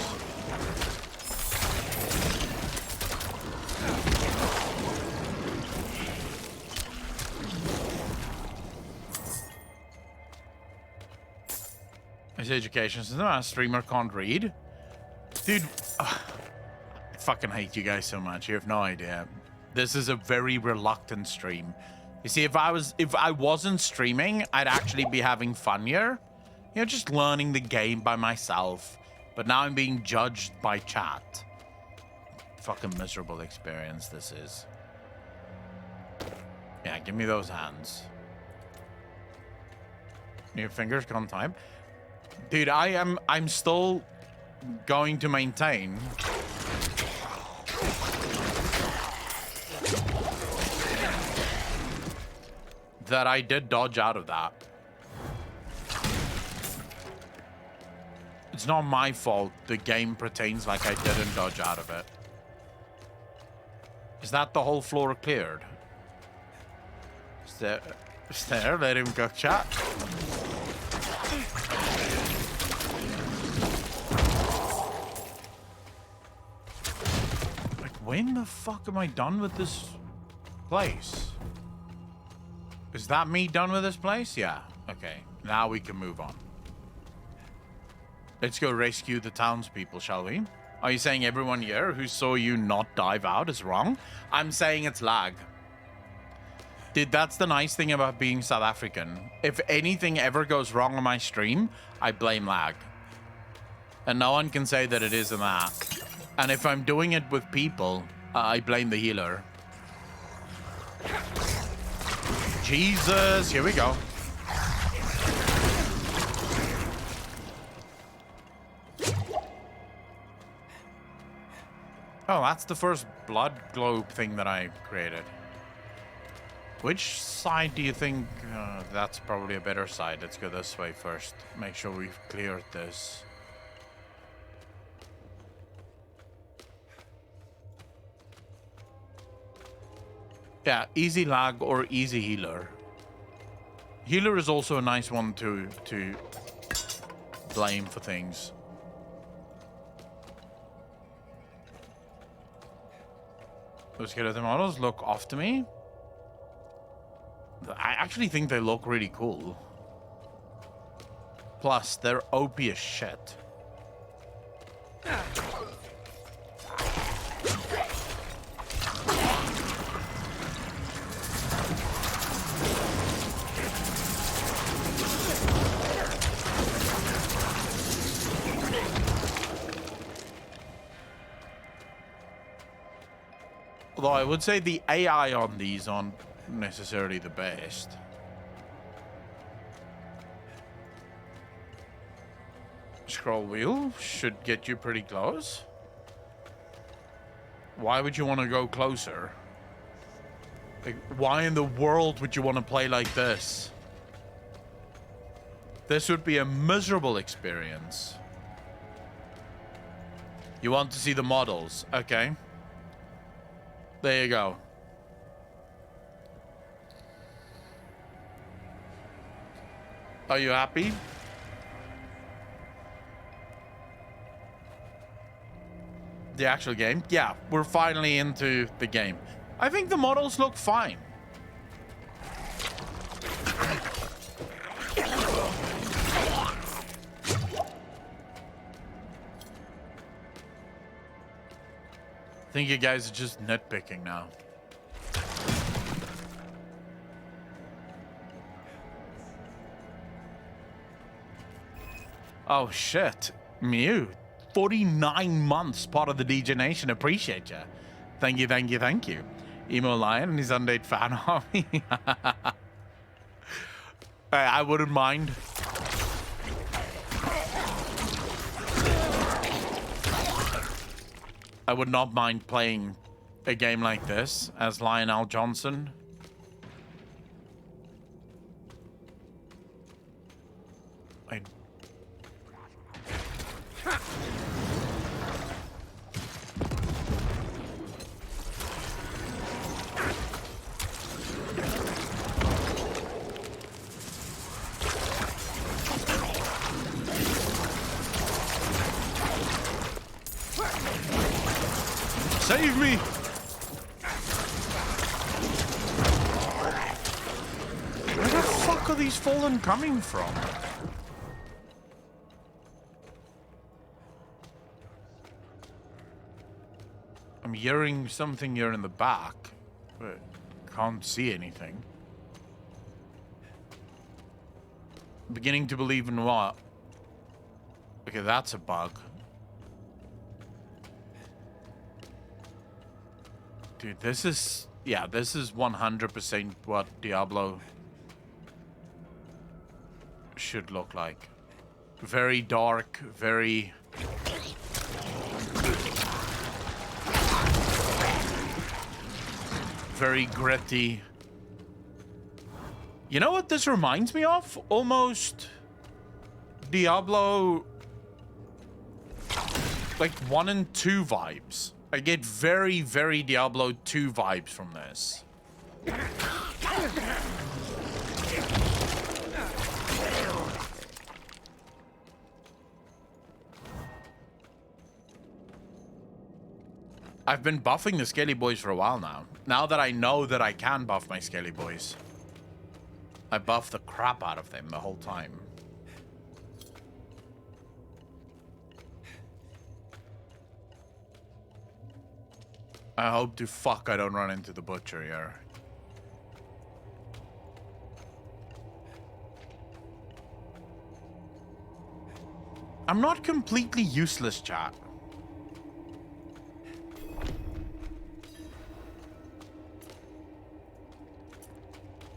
His education system, a streamer can't read. Dude, I fucking hate you guys so much. You have no idea. This is a very reluctant stream. You see, if I wasn't streaming, I'd actually be having fun here. You know, just learning the game by myself. But now I'm being judged by chat. Fucking miserable experience this is. Yeah, give me those hands. Your fingers can't type. Dude, I'm still going to maintain that I did dodge out of that. It's not my fault the game pretends like I didn't dodge out of it. Is that the whole floor cleared? Is there? Let him go, chat. When the fuck am I done with this place? Is that me done with this place? Yeah. Okay. Now we can move on. Let's go rescue the townspeople, shall we? Are you saying everyone here who saw you not dive out is wrong? I'm saying it's lag. Dude, that's the nice thing about being South African. If anything ever goes wrong on my stream, I blame lag. And no one can say that it isn't that. And if I'm doing it with people, I blame the healer. Jesus, here we go. Oh, that's the first blood globe thing that I created. Which side do you think? That's probably a better side. Let's go this way first. Make sure we've cleared this. Yeah, easy lag or easy healer. Healer is also a nice one to blame for things. Those skeleton models look off to me. I actually think they look really cool. Plus, they're OP as shit. Although I would say the AI on these aren't necessarily the best. Scroll wheel should get you pretty close. Why would you want to go closer? Like, why in the world would you want to play like this? This would be a miserable experience. You want to see the models? Okay. There you go. Are you happy? The actual game? Yeah, we're finally into the game. I think the models look fine. I think you guys are just nitpicking now. Oh shit, Mew. 49 months part of the DJ Nation. Appreciate you. Thank you, thank you, thank you. Emo Lion and his Undead fan army. I wouldn't mind. I would not mind playing a game like this as Lionel Johnson. Save me! Where the fuck are these fallen coming from? I'm hearing something here in the back, but can't see anything. Beginning to believe in what? Okay, that's a bug. Dude, this is... yeah, this is 100% what Diablo should look like. Very dark, very... very gritty. You know what this reminds me of? Almost Diablo like 1 and 2 vibes. I get very, very Diablo 2 vibes from this. I've been buffing the Scaly Boys for a while now. Now that I know that I can buff my Scaly Boys, I buff the crap out of them the whole time. I hope to fuck I don't run into the butcher here. I'm not completely useless, chat.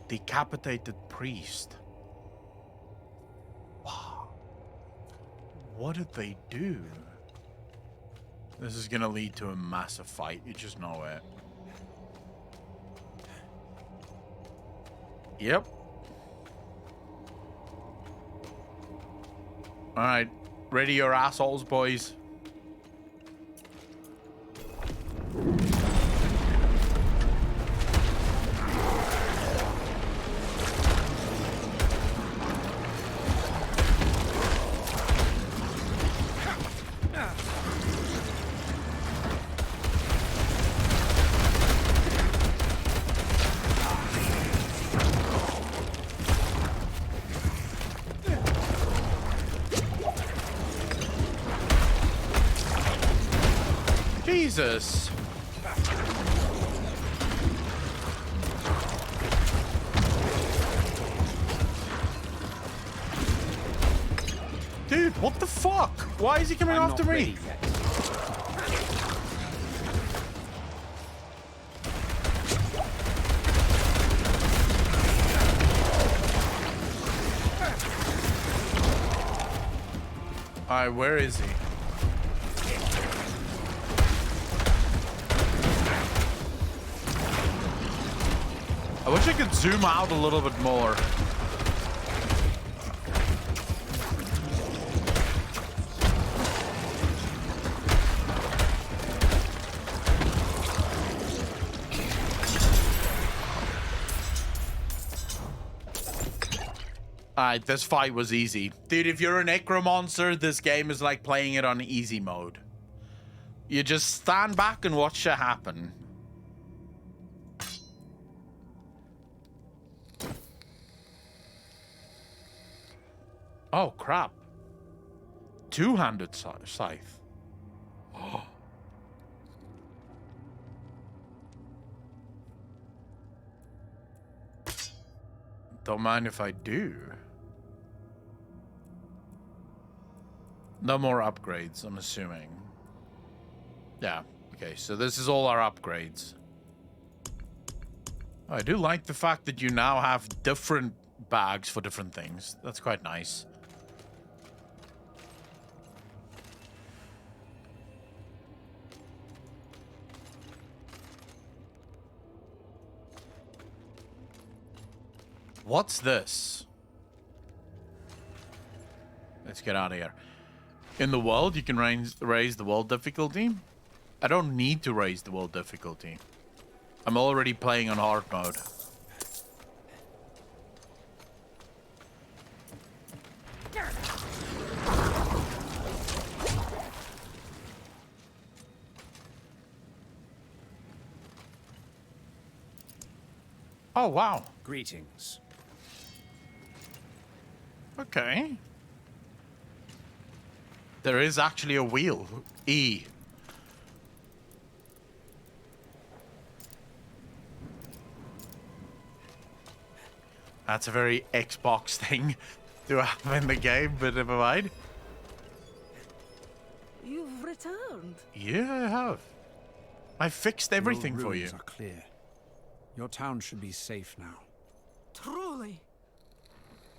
Decapitated priest. Wow. What did they do? This is gonna lead to a massive fight. You just know it. Yep. Alright. Ready your assholes, boys. Jesus. Dude, what the fuck? Why is he coming after me? Alright, where is he? I wish I could zoom out a little bit more. Alright, this fight was easy. Dude, if you're a necromancer, this game is like playing it on easy mode. You just stand back and watch it happen. Oh, crap. Two-handed scythe. Oh. Don't mind if I do. No more upgrades, I'm assuming. Yeah, okay, so this is all our upgrades. I do like the fact that you now have different bags for different things. That's quite nice. What's this? Let's get out of here. In the world, you can raise the world difficulty. I don't need to raise the world difficulty. I'm already playing on hard mode. Oh, wow.
Greetings.
Okay. There is actually a wheel. E. That's a very Xbox thing to have in the game, but never mind.
You've returned.
Yeah, I have. I fixed everything
Your
for you.
ruins are clear. Your town should be safe now.
Truly.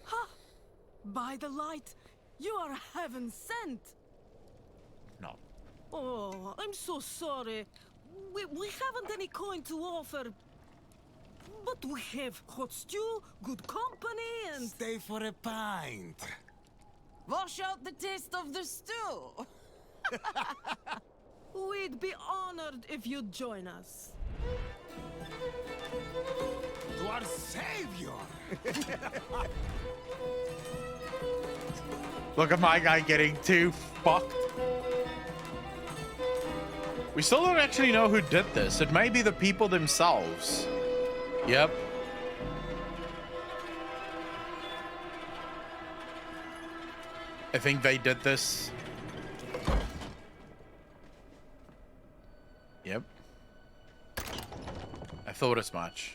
Ha! By the light, you are heaven sent.
No.
Oh, I'm so sorry. We haven't any coin to offer. But we have hot stew, good company, and...
Stay for a pint.
Wash out the taste of the stew. We'd be honored if you'd join us.
To our savior!
Look at my guy getting too fucked. We still don't actually know who did this. It may be the people themselves. Yep. I think they did this. Yep. I thought as much.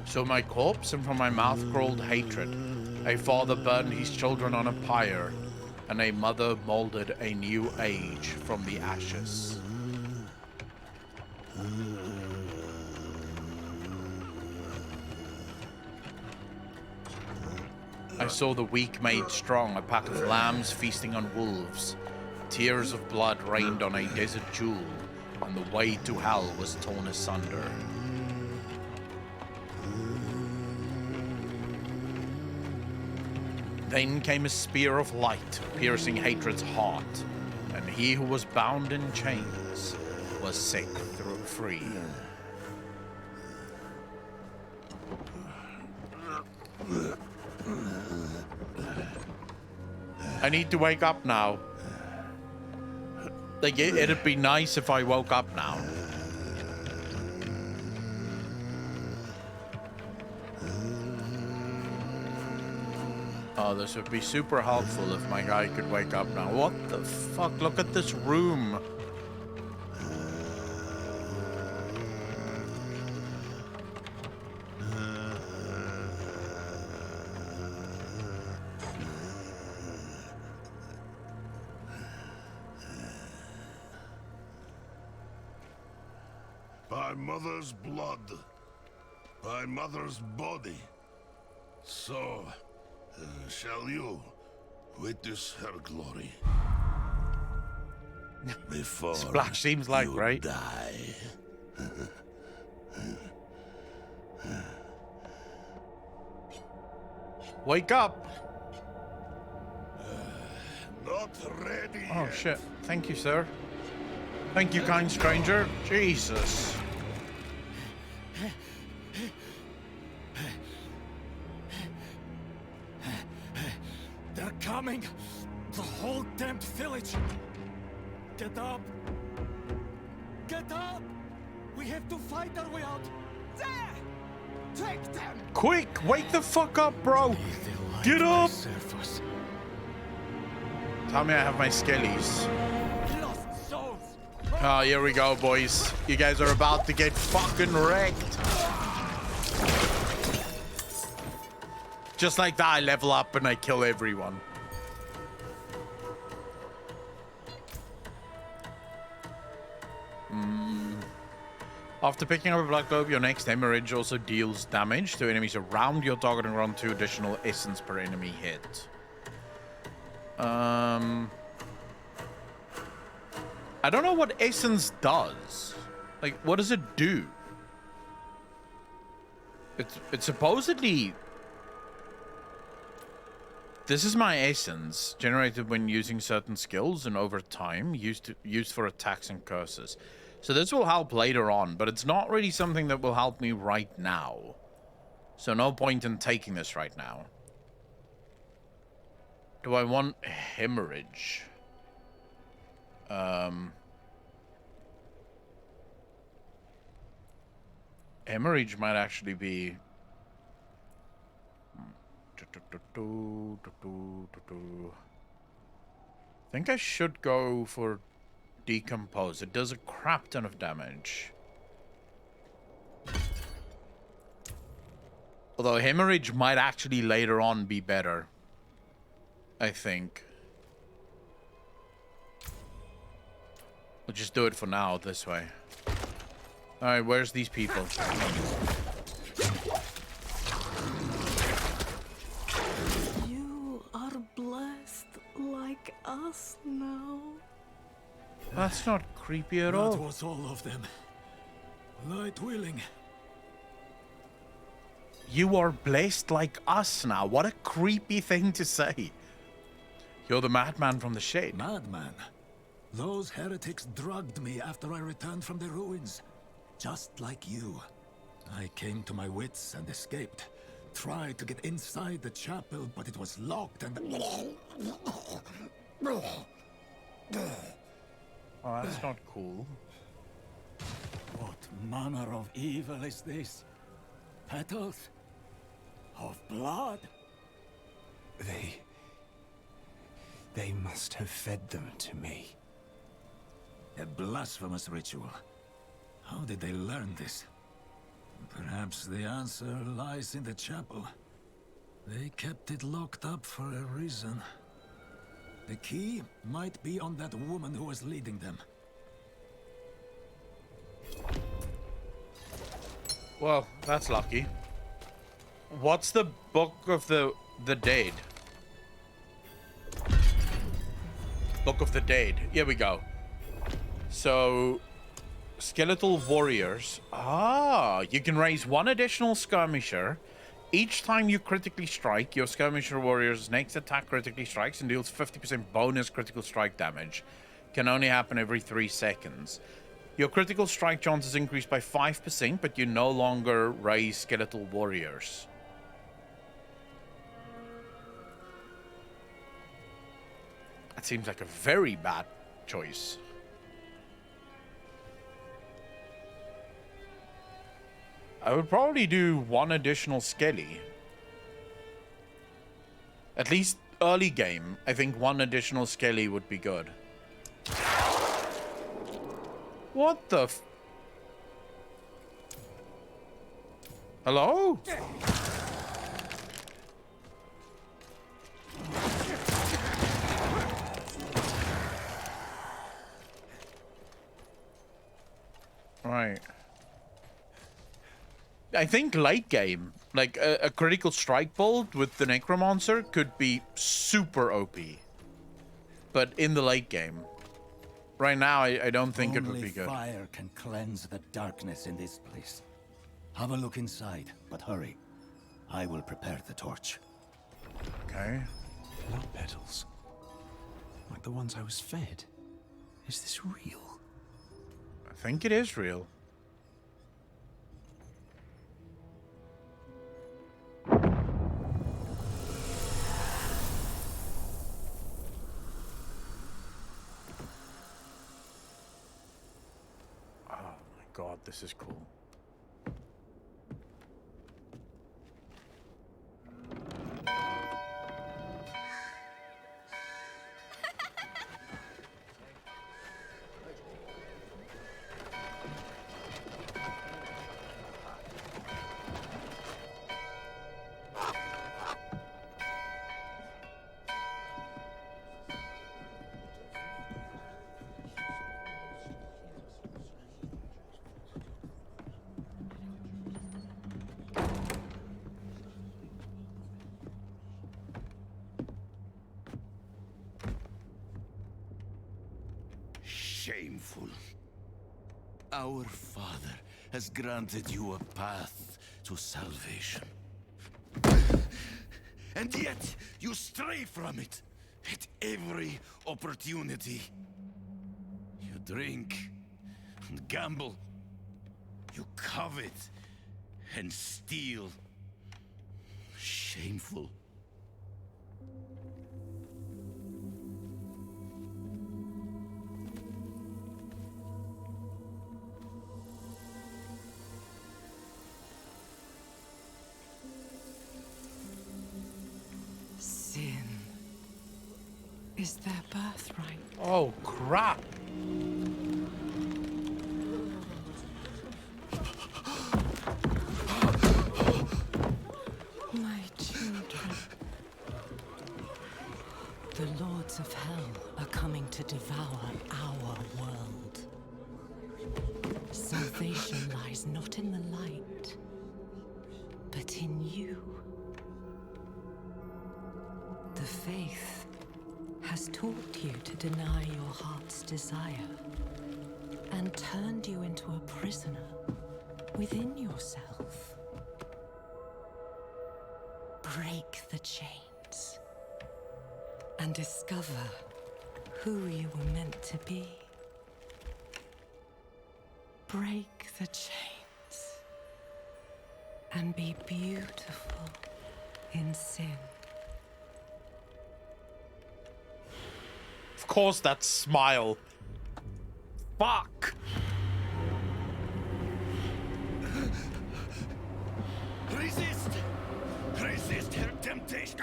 So my corpse and from my mouth crawled hatred. A father burned his children on a pyre, and a mother molded a new age from the ashes. I saw the weak made strong, a pack of lambs feasting on wolves. Tears of blood rained on a desert jewel, and the way to hell was torn asunder. Then came a spear of light, piercing hatred's heart, and he who was bound in chains was set free. I need to wake up now. Like, it'd be nice if I woke up now. Oh, this would be super helpful if my guy could wake up now. What the fuck? Look at this room.
By mother's blood, by mother's body, so shall you witness her glory. Before
Splash seems like,
you
right?
Die.
Wake up!
Not ready
Oh
yet.
shit. Thank you, sir. Thank you, kind stranger. Jesus.
They're coming! The whole damned village! Get up! Get up! We have to fight our way out! There! Take them!
Quick! Wake the fuck up, bro! Get up! Tell me I have my skellies.
Lost souls!
Oh, here we go, boys. You guys are about to get fucking wrecked. Just like that, I level up and I kill everyone. After picking up a Black Globe, your next hemorrhage also deals damage to enemies around your target and run 2 additional essence per enemy hit. I don't know what essence does. Like, what does it do? It's supposedly... This is my essence, generated when using certain skills and over time, used for attacks and curses. So this will help later on, but it's not really something that will help me right now. So no point in taking this right now. Do I want hemorrhage? Hemorrhage might actually be... I think I should go for Decompose. It does a crap ton of damage. Although Hemorrhage might actually later on be better. I think. We'll just do it for now this way. Alright, where's these people?
You are blessed like us now.
That's not creepy at all.
That was all of them. Light willing.
You are blessed like us now. What a creepy thing to say. You're the madman from the shade.
Madman? Those heretics drugged me after I returned from the ruins. Just like you. I came to my wits and escaped. Tried to get inside the chapel, but it was locked and...
Oh, that's not cool.
What manner of evil is this? Petals? Of blood?
They must have fed them to me.
A blasphemous ritual. How did they learn this? Perhaps the answer lies in the chapel. They kept it locked up for a reason. The key might be on that woman who was leading them.
Well, that's lucky. What's the Book of the Dead? Book of the Dead. Here we go. So, skeletal warriors. Ah, you can raise 1 additional skirmisher. Each time you critically strike, your skirmisher warrior's next attack critically strikes and deals 50% bonus critical strike damage. Can only happen every 3 seconds. Your critical strike chance is increased by 5%, but you no longer raise skeletal warriors. That seems like a very bad choice. I would probably do 1 additional skelly. At least early game, I think 1 additional skelly would be good. What the f... Hello? Right. I think late game, like a critical strike bolt with the Necromancer could be super OP. But in the late game. Right now, I don't think it would be good.
Only fire can cleanse the darkness in this place. Have a look inside, but hurry. I will prepare the torch.
Okay.
Blood petals. Like the ones I was fed. Is this real?
I think it is real. God, this is cool.
shameful. Our Father has granted you a path to salvation. And yet, you stray from it at every opportunity. You drink and gamble. You covet and steal. Shameful.
Sin is their birthright.
Oh, crap.
My children. The lords of hell are coming to devour our world. Salvation lies not in the light, but in you. The faith has taught you to deny your heart's desire and turned you into a prisoner within yourself. Break the chains and discover who you were meant to be. Break the chains and be beautiful in sin.
Of course, that smile. Fuck.
Resist! Resist her temptation!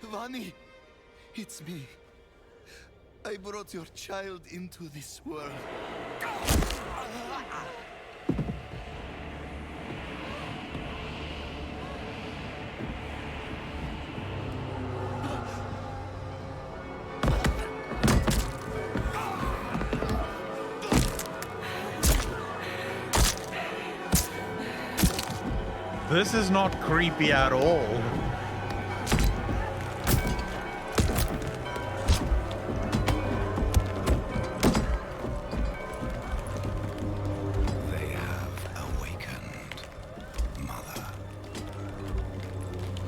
Vani, it's me. I brought your child into this world.
This is not creepy at all.
They have awakened, Mother.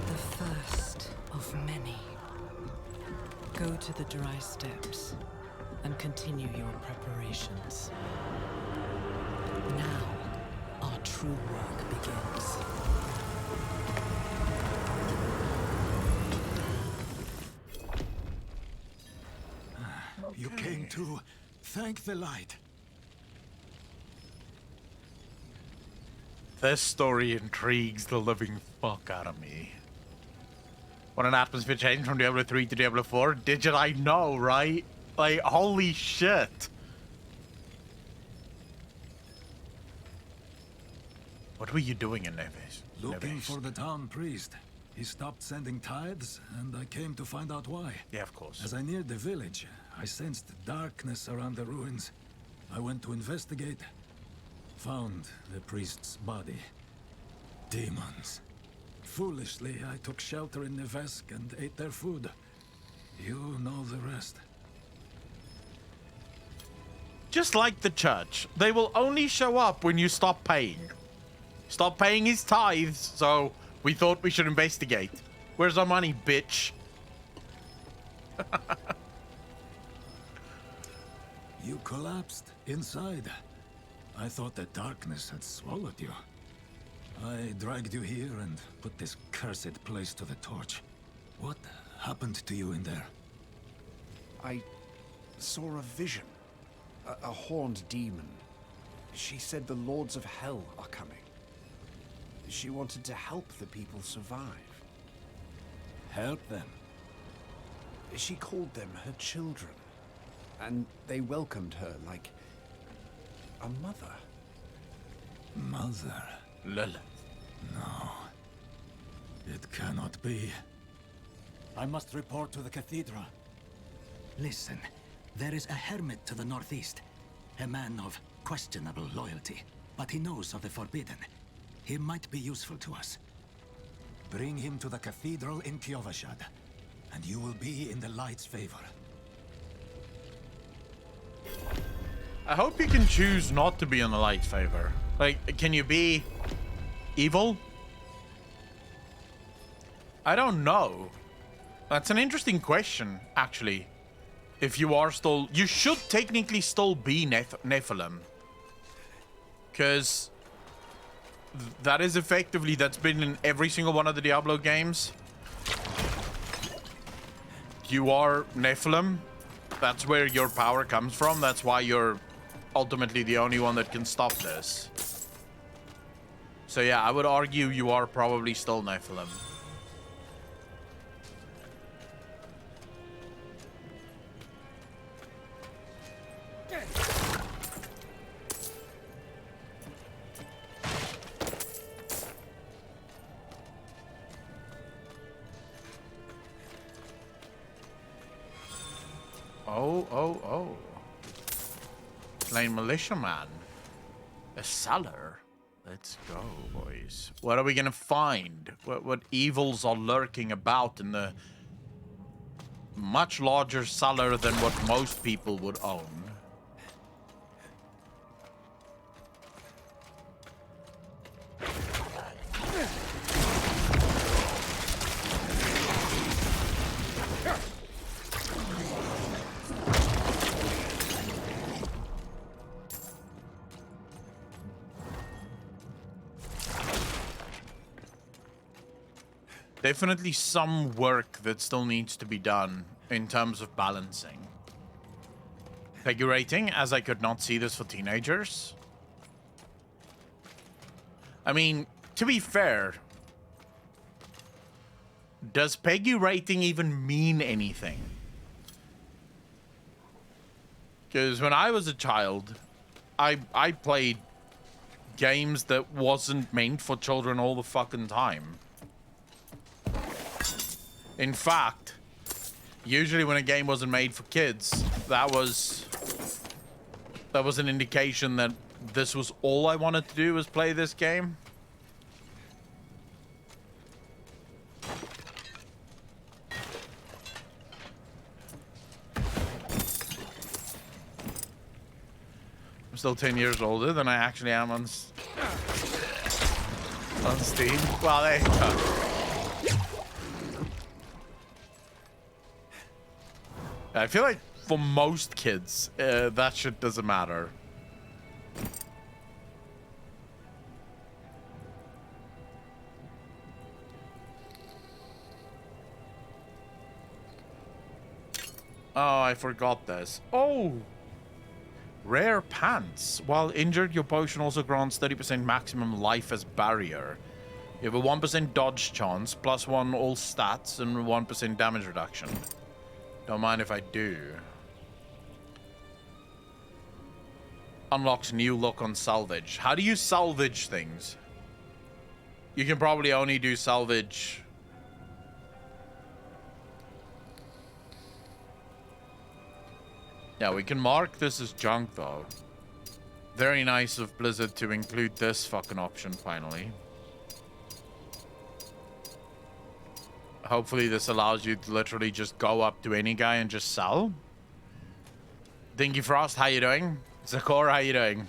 The first of many. Go to the dry steps and continue your preparations. Now, our true work begins.
You came to thank the light.
This story intrigues the living fuck out of me. What an atmosphere change from Diablo 3 to Diablo 4. Did I know, right? Like, holy shit. What were you doing in Neves?
Looking for the town priest. He stopped sending tithes, and I came to find out why.
Yeah, of course.
As I neared the village, I sensed darkness around the ruins. I went to investigate. Found the priest's body. Demons. Foolishly, I took shelter in Nevesk and ate their food. You know the rest.
Just like the church, they will only show up when you stop paying. Stop paying his tithes, so we thought we should investigate. Where's our money, bitch?
You collapsed inside. I thought the darkness had swallowed you. I dragged you here and put this cursed place to the torch. What happened to you in there?
I saw a vision. A horned demon. She said the lords of hell are coming. She wanted to help the people survive.
Help them?
She called them her children. And they welcomed her like a mother.
Mother?
Lilith.
No. It cannot be.
I must report to the cathedral. Listen, there is a hermit to the northeast. A man of questionable loyalty. But he knows of the forbidden. He might be useful to us. Bring him to the cathedral in Kiovashad, and you will be in the light's favor.
I hope you can choose not to be in the light's favor. Like, can you be evil? I don't know. That's an interesting question, actually. If you are still... You should technically still be Nephilim. Because... that is effectively... That's been in every single one of the Diablo games. You are Nephilim. That's where your power comes from. That's why you're ultimately the only one that can stop this. So yeah, I would argue you are probably still Nephilim. Oh. Plain militiaman. A cellar. Let's go, boys. What are we gonna find? What evils are lurking about in the much larger cellar than what most people would own? Definitely some work that still needs to be done in terms of balancing. Peggy rating, as I could not see this for teenagers. I mean, to be fair, does Peggy rating even mean anything? Because when I was a child, I played games that wasn't meant for children all the fucking time. In fact, usually when a game wasn't made for kids, that was an indication that this was all I wanted to do was play this game. I'm still 10 years older than I actually am on Steam. Well, there you go. I feel like for most kids, that shit doesn't matter. Oh, I forgot this. Oh! Rare pants. While injured, your potion also grants 30% maximum life as barrier. You have a 1% dodge chance, +1 all stats, and 1% damage reduction. Don't mind if I do. Unlocks new look on salvage. How do you salvage things? You can probably only do salvage. Yeah, we can mark this as junk though. Very nice of Blizzard to include this fucking option finally. Hopefully this allows you to literally just go up to any guy and just sell. Dinky Frost, how you doing? Zakor, how you doing?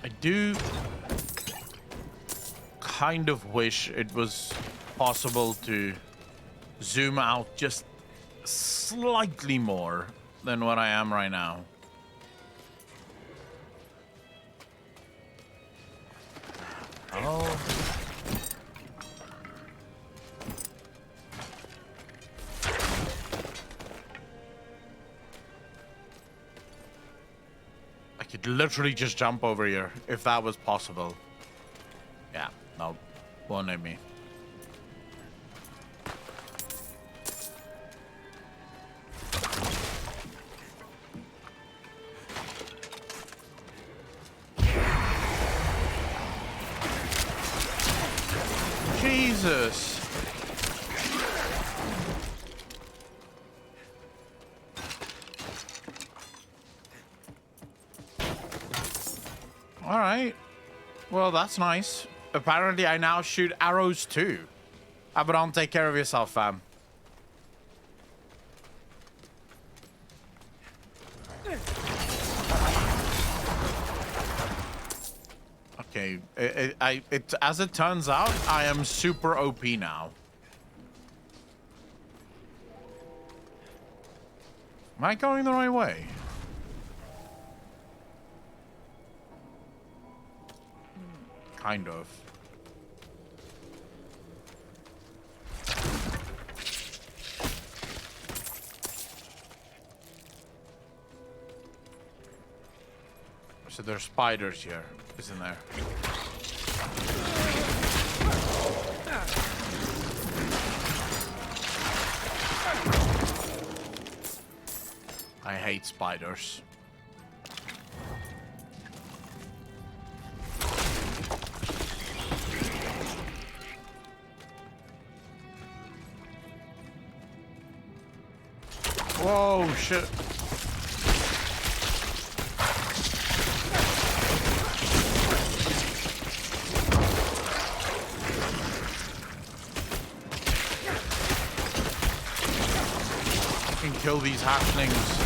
I do kind of wish it was possible to zoom out just slightly more than what I am right now. Oh. I could literally just jump over here if that was possible. Yeah, no, won't let me. Jesus. All right. Well, that's nice. Apparently, I now shoot arrows too. Abaddon, take care of yourself, fam. Okay, as it turns out, I am super OP now. Am I going the right way? Kind of. So there's spiders here, isn't there? I hate spiders. Whoa, shit. I can kill these hatchlings.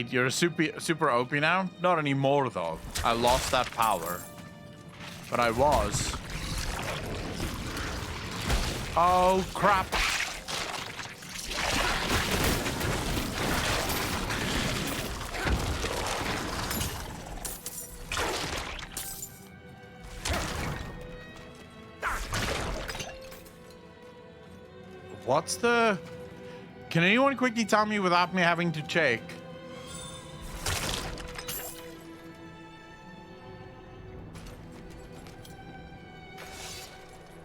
You're a super OP now? Not anymore though. I lost that power. But I was. Oh crap. What's the... Can anyone quickly tell me without me having to check?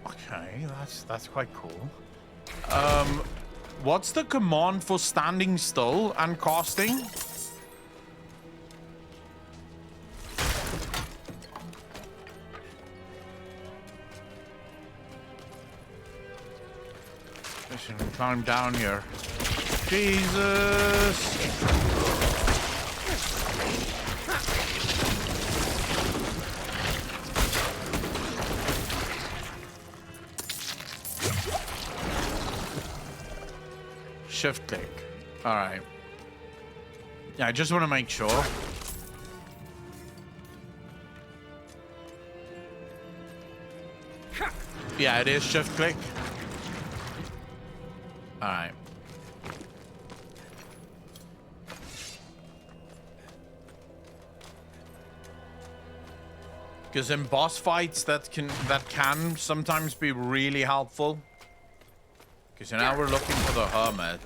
Okay, that's quite cool. What's the command for standing still and casting? I should climb down here. Jesus! Shift click. All right. Yeah, I just want to make sure. Yeah, it is shift click. All right. Because in boss fights, that can sometimes be really helpful. Because now we're looking for the hermit.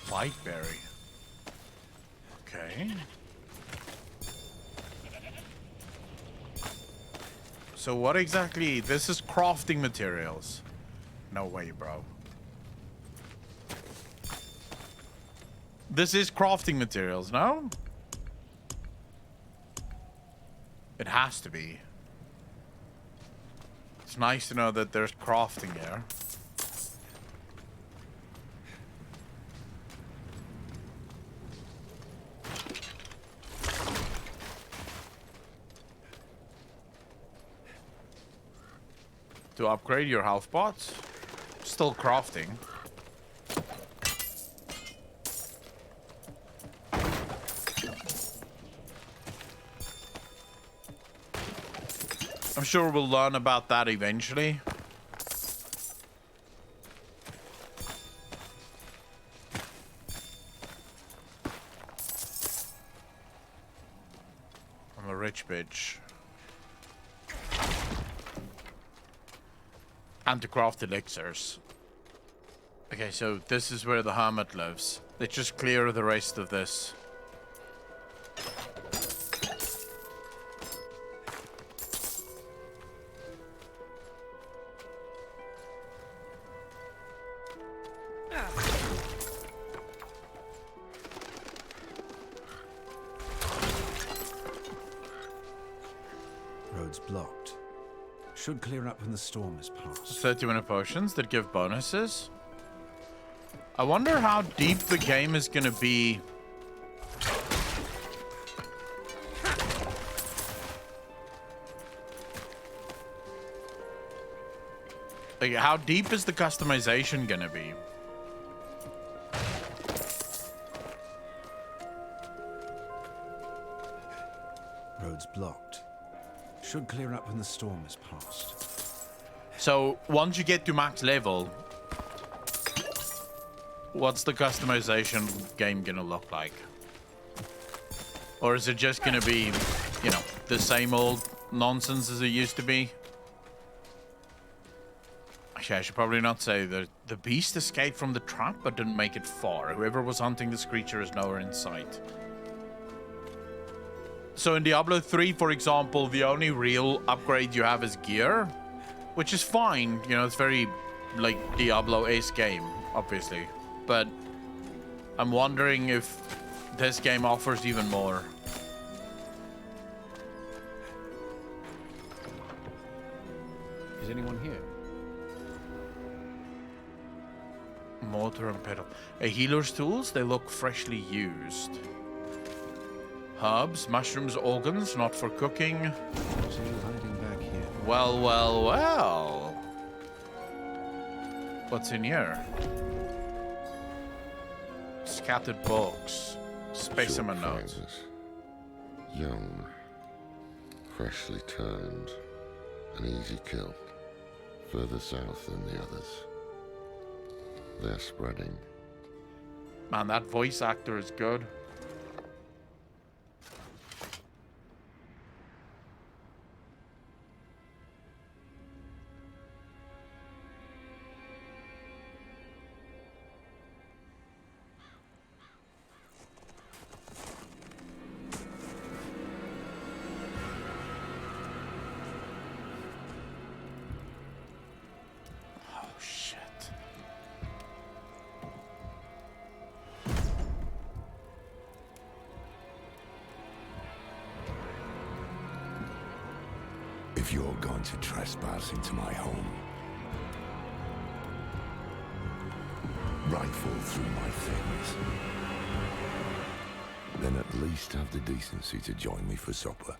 Whiteberry. Okay. So what exactly? This is crafting materials. No way, bro. This is crafting materials, no? It has to be. It's nice to know that there's crafting there. To upgrade your health pots? Still crafting. I'm sure we'll learn about that eventually. I'm a rich bitch. And to craft elixirs. Okay, so this is where the hermit lives. Let's just clear the rest of this.
Should clear up when the storm is past.
30-minute potions that give bonuses. I wonder how deep the game is gonna be. Like, how deep is the customization gonna be?
Roads blocked. Should clear up when the storm is past.
So, once you get to max level, what's the customization game gonna look like? Or is it just gonna be, you know, the same old nonsense as it used to be? Actually, I should probably not say that the beast escaped from the trap but didn't make it far. Whoever was hunting this creature is nowhere in sight. So in Diablo 3, for example, the only real upgrade you have is gear, which is fine. You know, it's very, like, Diablo-esque game, obviously. But I'm wondering if this game offers even more.
Is anyone here?
Mortar and pedal. A healer's tools, they look freshly used. Herbs, mushrooms, organs, not for cooking.
What's he hiding back here?
Well, well, well. What's in here? Scattered books. Specimen notes.
Fibers. Young. Freshly turned. An easy kill. Further south than the others. They're spreading.
Man, that voice actor is good.
If you're going to trespass into my home, rifle through my things, then at least have the decency to join me for supper.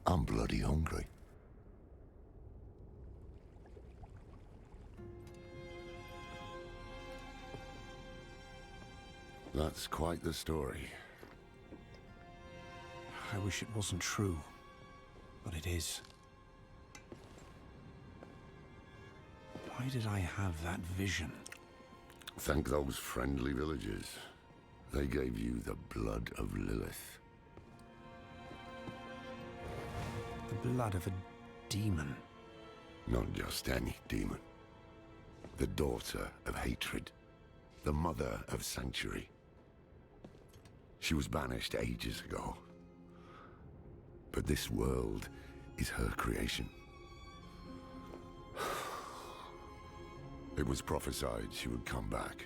I'm bloody hungry. That's quite the story.
I wish it wasn't true, but it is. Why did I have that vision?
Thank those friendly villagers. They gave you the blood of Lilith.
The blood of a demon.
Not just any demon. The daughter of hatred. The mother of sanctuary. She was banished ages ago. But this world is her creation. It was prophesied she would come back.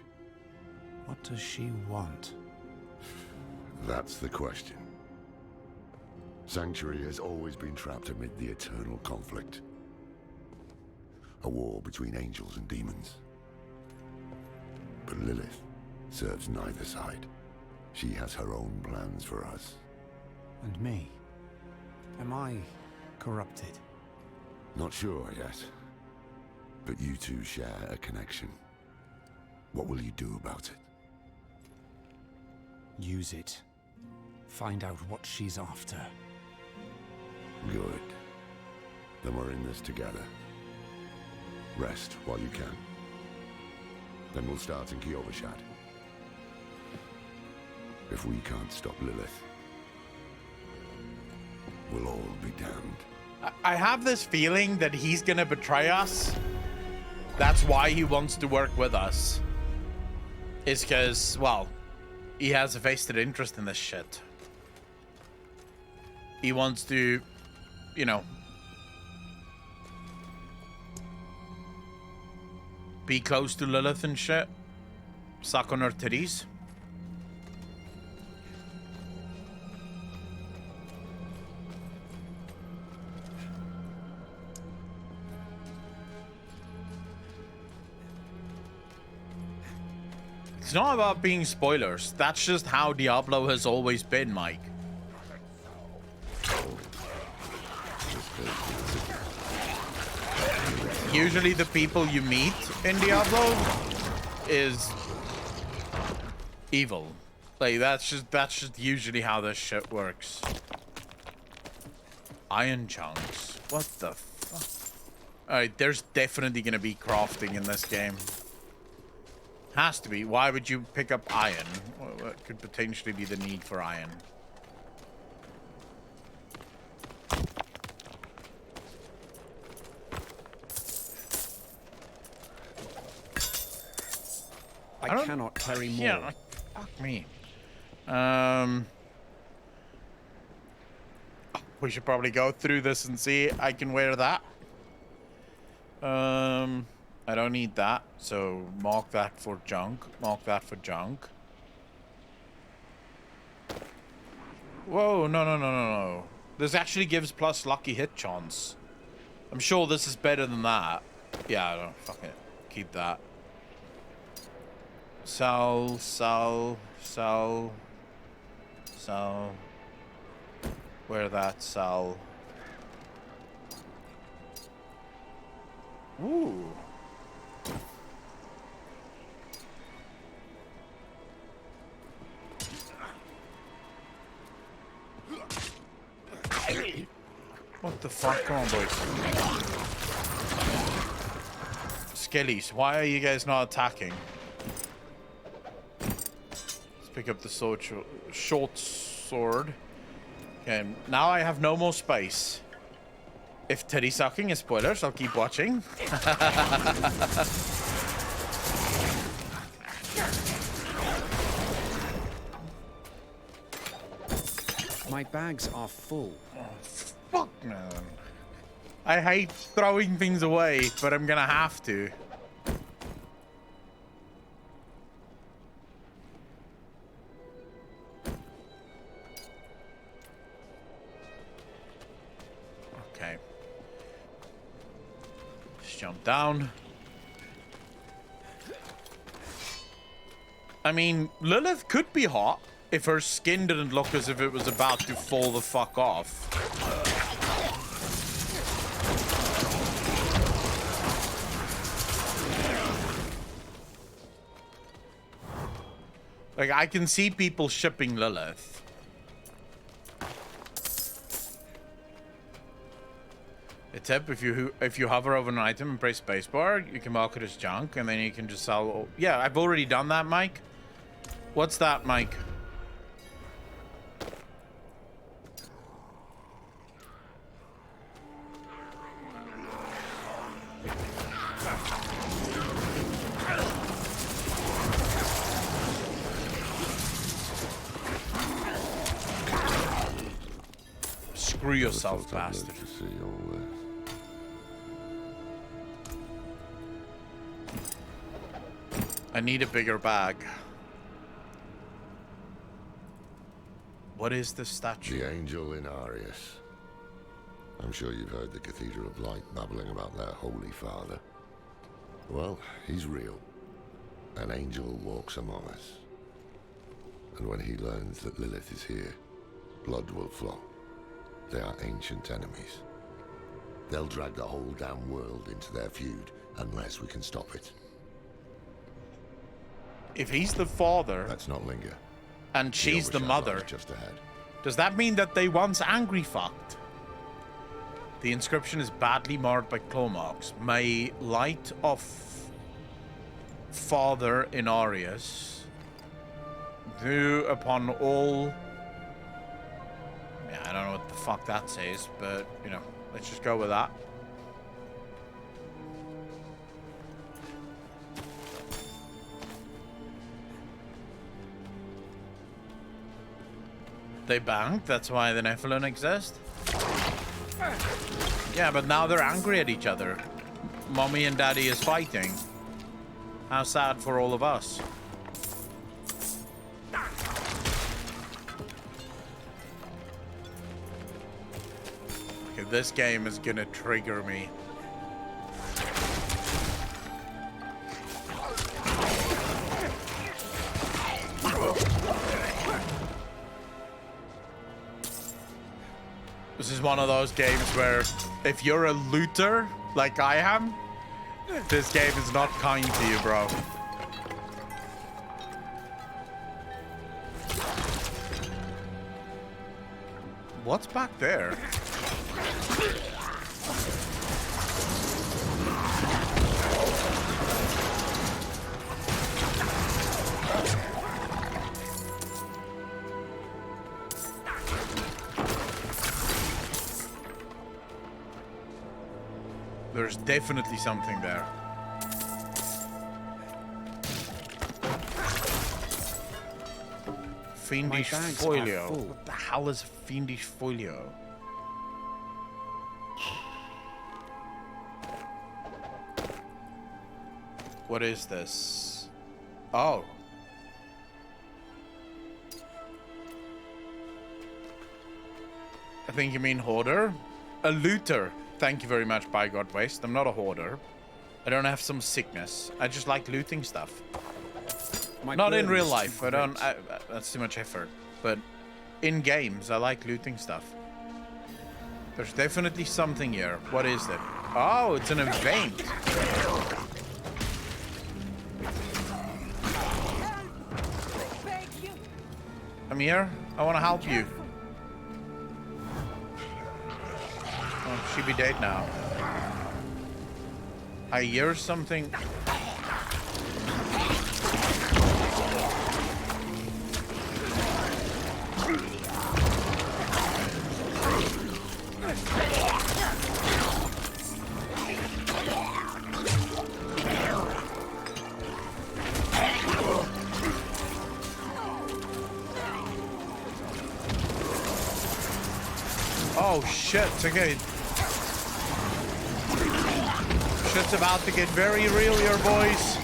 What does she want?
That's the question. Sanctuary has always been trapped amid the eternal conflict. A war between angels and demons. But Lilith serves neither side. She has her own plans for us.
And me? Am I corrupted?
Not sure yet. But you two share a connection. What will you do about it?
Use it. Find out what she's after.
Good. Then we're in this together. Rest while you can. Then we'll start in Kiovashad. If we can't stop Lilith, we'll all be damned.
I have this feeling that he's gonna betray us. That's why he wants to work with us. It's because, well, he has a vested interest in this shit. He wants to, you know, be close to Lilith and shit. Suck on her titties. It's not about being spoilers. That's just how Diablo has always been, Mike. Usually the people you meet in Diablo is evil. Like that's just usually how this shit works. Iron chunks. What the fuck? Alright, there's definitely gonna be crafting in this game. Has to be. Why would you pick up iron? What could potentially be the need for iron?
I cannot carry more.
Yeah, fuck me. We should probably go through this and see I can wear that. I don't need that, so mark that for junk. Mark that for junk. Whoa, no. This actually gives plus lucky hit chance. I'm sure this is better than that. Yeah, I don't fuck it. Keep that. Sell. Where that sell. Ooh. What the fuck? Come on, boys. Skellies, why are you guys not attacking? Let's pick up the short sword. Okay, now I have no more space. If titty sucking is spoilers, I'll keep watching.
My bags are full.
Oh, fuck, man. I hate throwing things away, but I'm gonna have to. Okay. Just jump down. I mean, Lilith could be hot if her skin didn't look as if it was about to fall the fuck off. Like, I can see people shipping Lilith. A tip, if you hover over an item and press spacebar, you can mark it as junk, and then you can just sell... Yeah, I've already done that, Mike. What's that, Mike? Screw yourself, bastard. I need a bigger bag. What is this statue?
The angel in Arius. I'm sure you've heard the Cathedral of Light babbling about their Holy Father. Well, he's real. An angel walks among us. And when he learns that Lilith is here, blood will flow. They are ancient enemies. They'll drag the whole damn world into their feud unless we can stop it.
If he's the father...
Let's not linger.
And she's the mother.
Just ahead.
Does that mean that they once angry fucked? The inscription is badly marred by claw marks. May light of Father in Arius do upon all... Yeah, I don't know what the fuck that says, but, you know, let's just go with that. They banged, that's why the Nephilim exist. Yeah, but now they're angry at each other. Mommy and Daddy is fighting. How sad for all of us. Okay, this game is gonna trigger me. is one of those games where if you're a looter like I am, this game is not kind to you, bro. What's back there? There's definitely something there. Fiendish folio. What the hell is fiendish folio? What is this? Oh. I think you mean hoarder? A looter. Thank you very much, by God Waste. I'm not a hoarder. I don't have some sickness. I just like looting stuff. Not in real life. I don't. That's too much effort. But in games, I like looting stuff. There's definitely something here. What is it? Oh, it's an event. I'm here. I want to help you. Oh, she be dead now. I hear something. Oh shit, okay. Shit's about to get very real here, boys.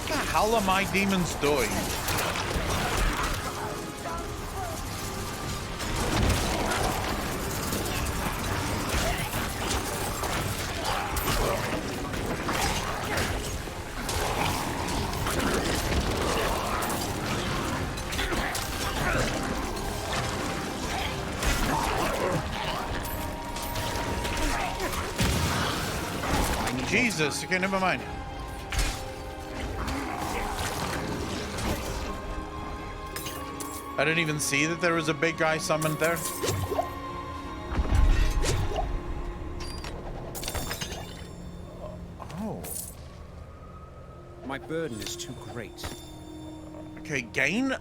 What the hell are my demons doing? Jesus, okay, never mind. I didn't even see that there was a big guy summoned there. Oh.
My burden is too great.
Okay, gain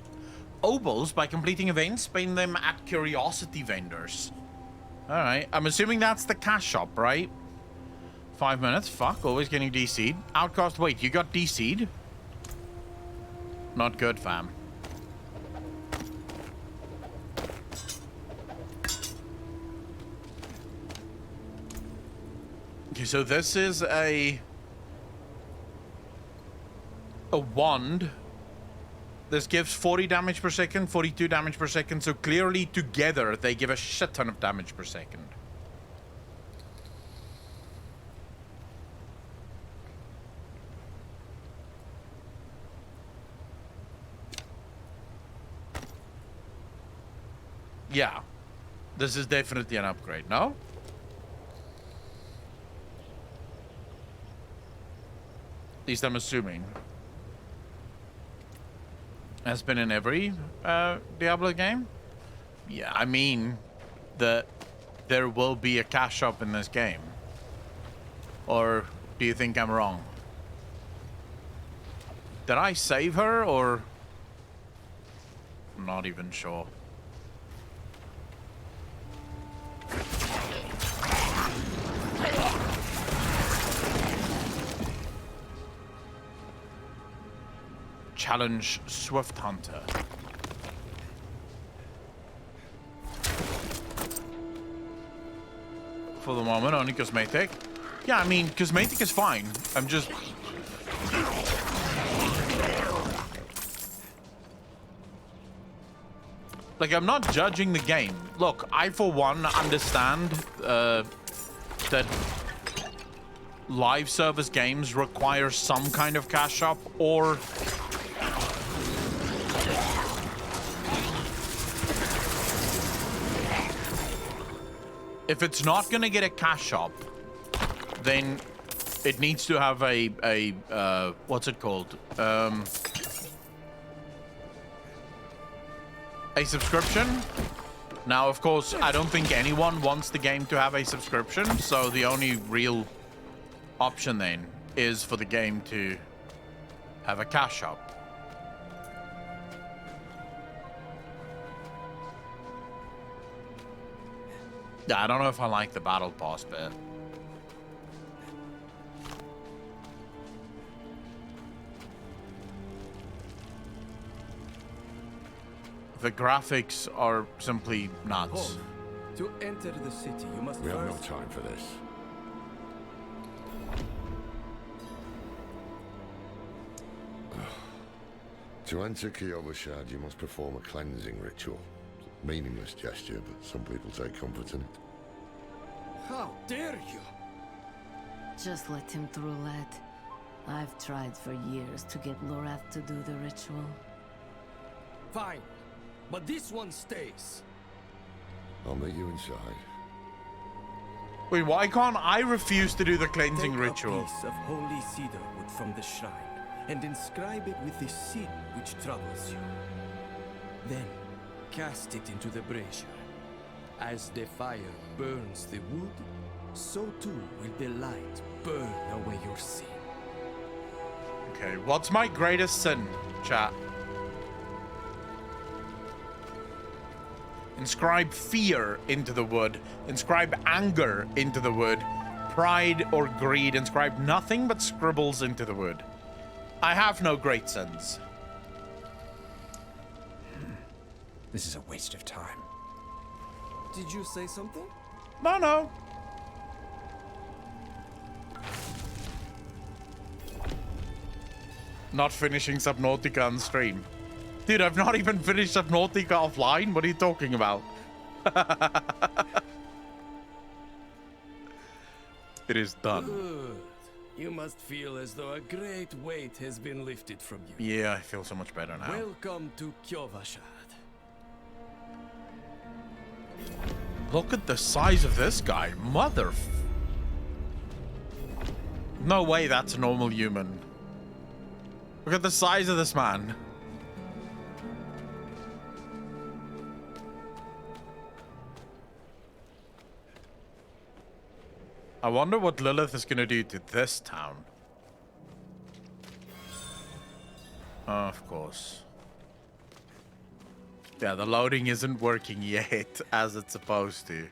obols by completing events, spend them at curiosity vendors. Alright, I'm assuming that's the cash shop, right? 5 minutes, fuck, always getting DC'd. Outcast, wait, you got DC'd? Not good, fam. Okay, so this is a wand. This gives 40 damage per second, 42 damage per second, so clearly together they give a shit ton of damage per second. Yeah, this is definitely an upgrade, no? At least I'm assuming. Has been in every Diablo game? Yeah, I mean that there will be a cash shop in this game. Or do you think I'm wrong? Did I save her or? I'm not even sure. Challenge Swift Hunter. For the moment, only cosmetic. Yeah, I mean, cosmetic is fine. I'm just... Like, I'm not judging the game. Look, I, for one, understand that live service games require some kind of cash shop, or if it's not gonna get a cash shop, then it needs to have a what's it called? A subscription. Now, of course, I don't think anyone wants the game to have a subscription, so the only real option then is for the game to have a cash shop. Yeah, I don't know if I like the battle pass bit. The graphics are simply nuts.
To enter the city, you must
We have no time for this. To enter Kyovashad, you must perform a cleansing ritual. Meaningless gesture, but some people take comfort in it.
How dare you?
Just let him through, lad. I've tried for years to get Lorath to do the ritual.
Fine, but this one stays.
I'll meet you inside.
Wait, why can't I refuse to do the cleansing ritual?
Take a piece of holy cedar wood from the shrine and inscribe it with the sin which troubles you. Then, cast it into the brazier. As the fire burns the wood, so too will the light burn away your sin.
Okay, what's my greatest sin, chat? Inscribe fear into the wood. Inscribe anger into the wood. Pride or greed. Inscribe nothing but scribbles into the wood. I have no great sins.
This is a waste of time.
Did you say something?
No. Not finishing Subnautica on stream. Dude, I've not even finished Subnautica offline. What are you talking about? It is done.
Good. You must feel as though a great weight has been lifted from you.
Yeah, I feel so much better now.
Welcome to Kyovashad.
Look at the size of this guy. No way that's a normal human. Look at the size of this man. I wonder what Lilith is going to do to this town. Oh, of course. Yeah, the loading isn't working yet as it's supposed to.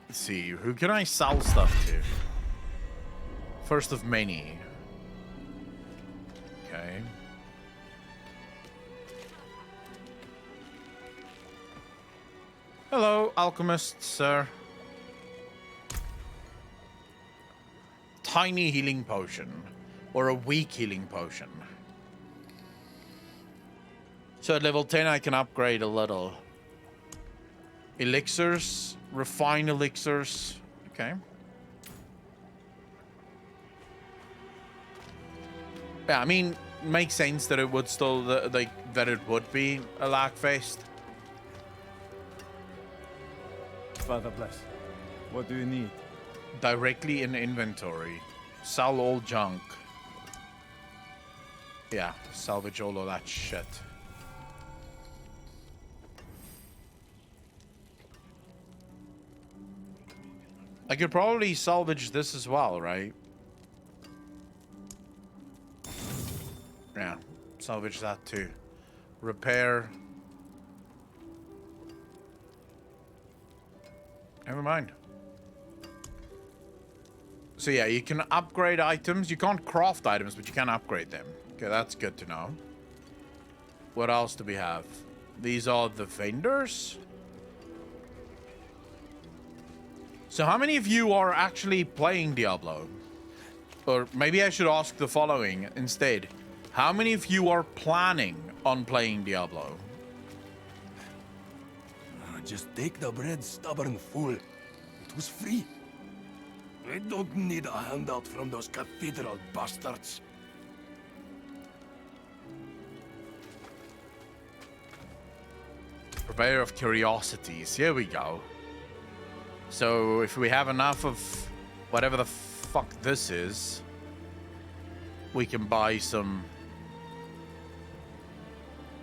Let's see, who can I sell stuff to? First of many. Okay. Hello, alchemist, sir. Tiny healing potion. Or a weak healing potion. So at level 10 I can upgrade a little. Elixirs. Refine elixirs. Okay. Yeah, I mean, makes sense that it would still, that it would be a lag fest.
Father bless. What do you need?
Directly in inventory. Sell all junk. Yeah, salvage all of that shit. I could probably salvage this as well, right? Yeah, salvage that too. Repair. Never mind. So yeah, you can upgrade items. You can't craft items, but you can upgrade them. Okay, that's good to know. What else do we have? These are the vendors. So how many of you are actually playing Diablo? Or maybe I should ask the following instead. How many of you are planning on playing Diablo?
just take the bread, stubborn fool. It was free. I don't need a handout from those cathedral bastards.
Purveyor of curiosities. Here we go. So if we have enough of whatever the fuck this is, we can buy some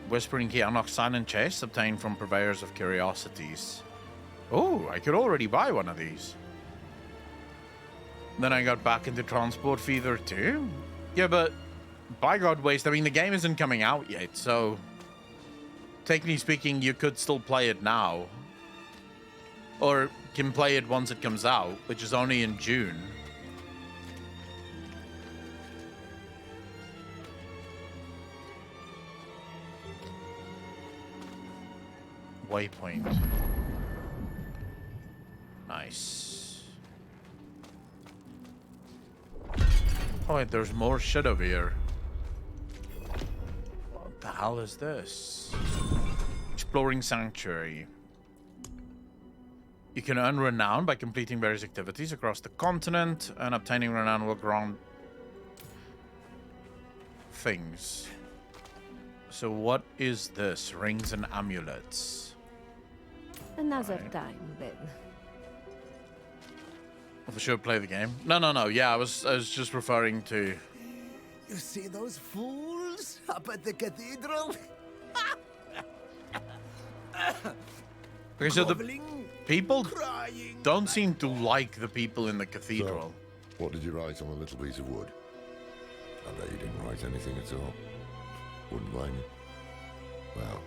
Whispering Key, unlock silent chest obtained from Purveyors of curiosities. Oh, I could already buy one of these. Then I got back into Transport Fever too. Yeah, but by God Waste, I mean the game isn't coming out yet, so technically speaking, you could still play it now. Or can play it once it comes out, which is only in June. Waypoint. Nice. Oh wait, there's more shit over here. What the hell is this? Exploring Sanctuary. You can earn renown by completing various activities across the continent, and obtaining renown will grant things. So what is this? Rings and amulets.
Another time, then.
For sure, play the game. No. Yeah, I was just referring to.
You see those fools up at the cathedral?
Okay, so the people don't seem to like the people in the cathedral.
So, what did you write on a little piece of wood? I bet you didn't write anything at all. Wouldn't blame you. Well,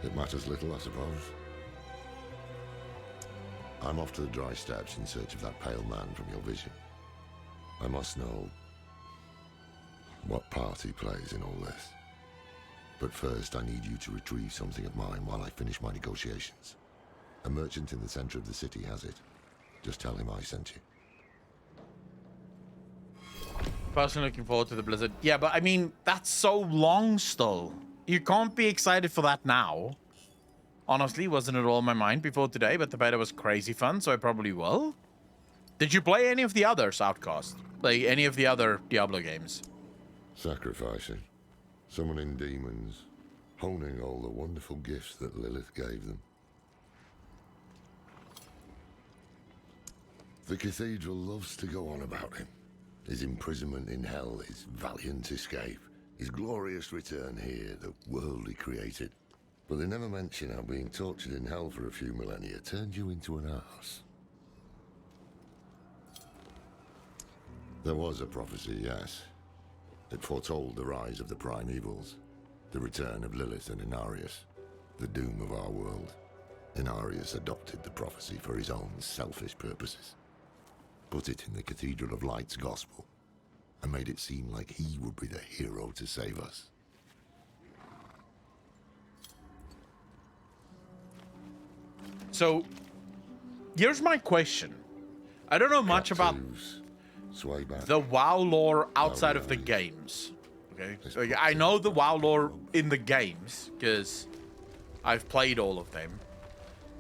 it matters little, I suppose. I'm off to the Dry Steppes in search of that pale man from your vision. I must know what part he plays in all this. But first, I need you to retrieve something of mine while I finish my negotiations. A merchant in the center of the city has it. Just tell him I sent you.
Personally looking forward to the Blizzard. Yeah, but I mean, that's so long still. You can't be excited for that now. Honestly, wasn't it all in my mind before today, but the beta was crazy fun, so I probably will. Did you play any of the others, Outcast? Like, any of the other Diablo games?
Sacrificing. Summoning demons. Honing all the wonderful gifts that Lilith gave them. The cathedral loves to go on about him. His imprisonment in hell, his valiant escape, his glorious return here, the world he created. But they never mention how being tortured in hell for a few millennia turned you into an arse. There was a prophecy, yes. It foretold the rise of the primevals, the return of Lilith and Inarius, the doom of our world. Inarius adopted the prophecy for his own selfish purposes. Put it in the Cathedral of Light's gospel, and made it seem like he would be the hero to save us.
So, here's my question. I don't know much about the WoW lore outside of the games. Okay, so I know the WoW lore in the games because I've played all of them,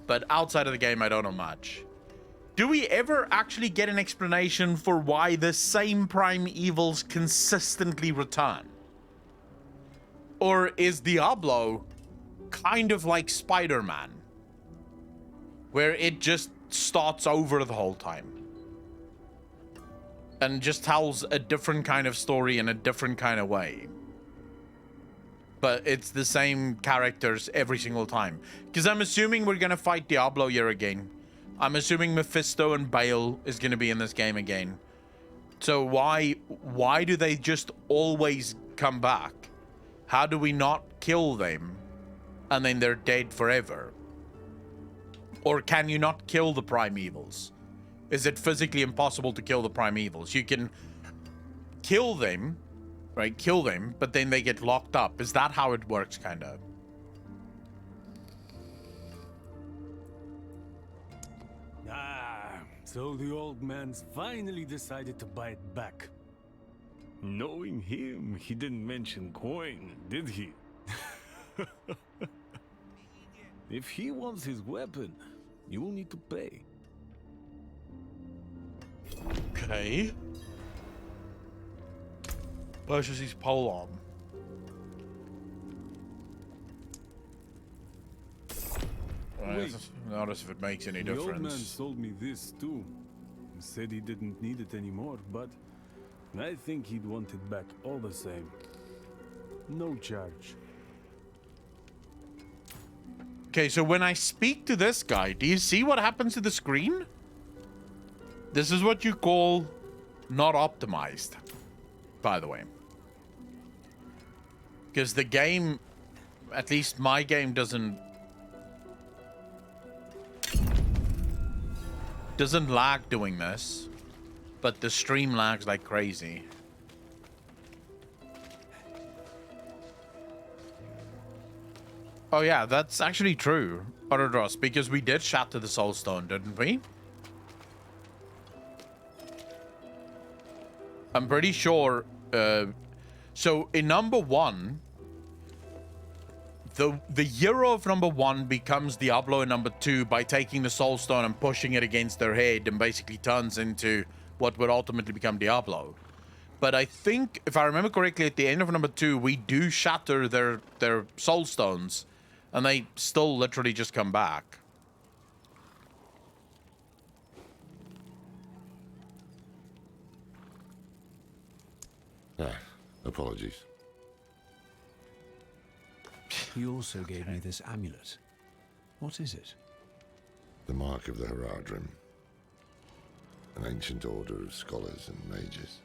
but outside of the game, I don't know much. Do we ever actually get an explanation for why the same primevals consistently return? Or is Diablo kind of like Spider-Man, where it just starts over the whole time and just tells a different kind of story in a different kind of way, but it's the same characters every single time? Because I'm assuming we're gonna fight Diablo here again. I'm assuming Mephisto and Bale is gonna be in this game again. So why do they just always come back? How do we not kill them and then they're dead forever? Or can you not kill the primevals? Is it physically impossible to kill the primevals? You can kill them, right? Kill them, but then they get locked up. Is that how it works, kind of?
Ah, so the old man's finally decided to buy it back. Knowing him, he didn't mention coin, did he?
If he wants his weapon, you will need to pay.
Okay. Purchase his polearm.
Wait.
Notice if it makes any
The old man
difference.
sold me this too. He said he didn't need it anymore, but I think he'd want it back all the same. No charge.
Okay, so when I speak to this guy, do you see what happens to the screen? This is what you call not optimized, by the way. Because the game, at least my game, doesn't lag doing this, but the stream lags like crazy. Oh yeah, that's actually true, Oterdross, because we did shatter the Soul Stone, didn't we? I'm pretty sure. So in number 1, the hero of number 1 becomes Diablo in number 2 by taking the Soul Stone and pushing it against their head, and basically turns into what would ultimately become Diablo. But I think, if I remember correctly, at the end of number 2, we do shatter their Soul Stones, and they still literally just come back.
Apologies.
He also gave me this amulet. What is it?
The Mark of the Haradrim. An ancient order of scholars and mages,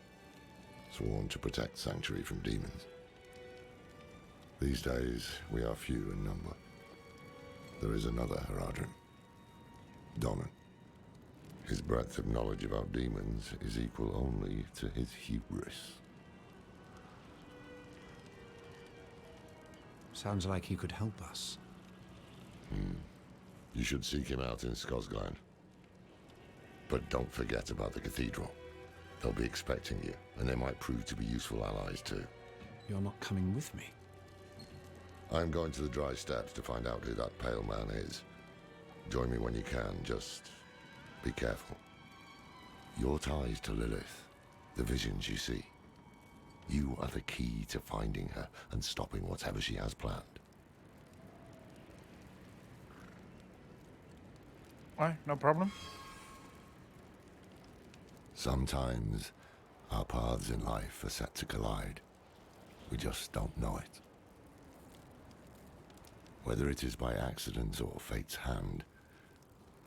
sworn to protect Sanctuary from demons. These days, we are few in number. There is another Haradrim, Donan. His breadth of knowledge about demons is equal only to his hubris.
Sounds like he could help us.
You should seek him out in Skosgland. But don't forget about the cathedral. They'll be expecting you, and they might prove to be useful allies too.
You're not coming with me?
I'm going to the Dry Steppes to find out who that pale man is. Join me when you can, just be careful. Your ties to Lilith, the visions you see. You are the key to finding her and stopping whatever she has planned.
Alright, no problem.
Sometimes our paths in life are set to collide. We just don't know it. Whether it is by accident or fate's hand,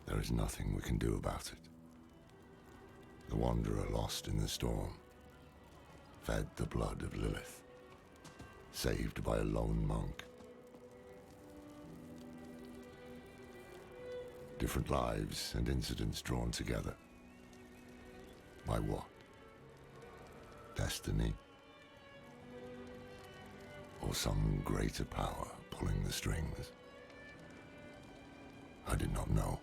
there is nothing we can do about it. The wanderer lost in the storm, fed the blood of Lilith, saved by a lone monk. Different lives and incidents drawn together. By what? Destiny? Or some greater power pulling the strings? I did not know.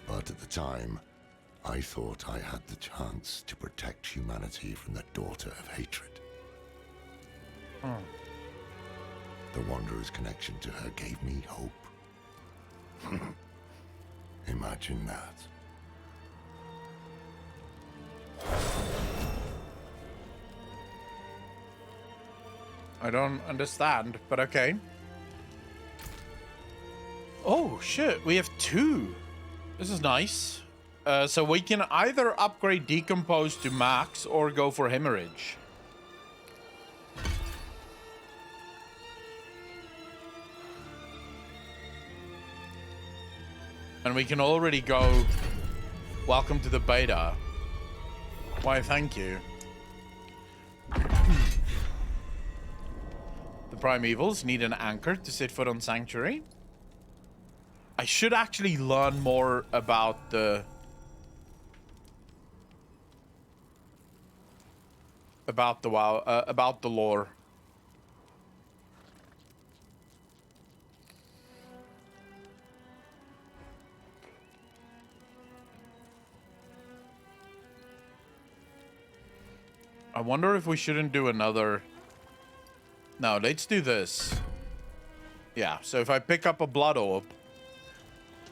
But at the time, I thought I had the chance to protect humanity from the daughter of hatred. The Wanderer's connection to her gave me hope. Imagine that.
I don't understand, but okay. Oh, shit. We have 2. This is nice. So we can either upgrade Decompose to max or go for Hemorrhage. And we can already go... Welcome to the beta. Why, thank you. The Primevals need an anchor to set foot on Sanctuary. I should actually learn more about the... About the lore. I wonder if we shouldn't do another... No, let's do this. Yeah, so if I pick up a blood orb,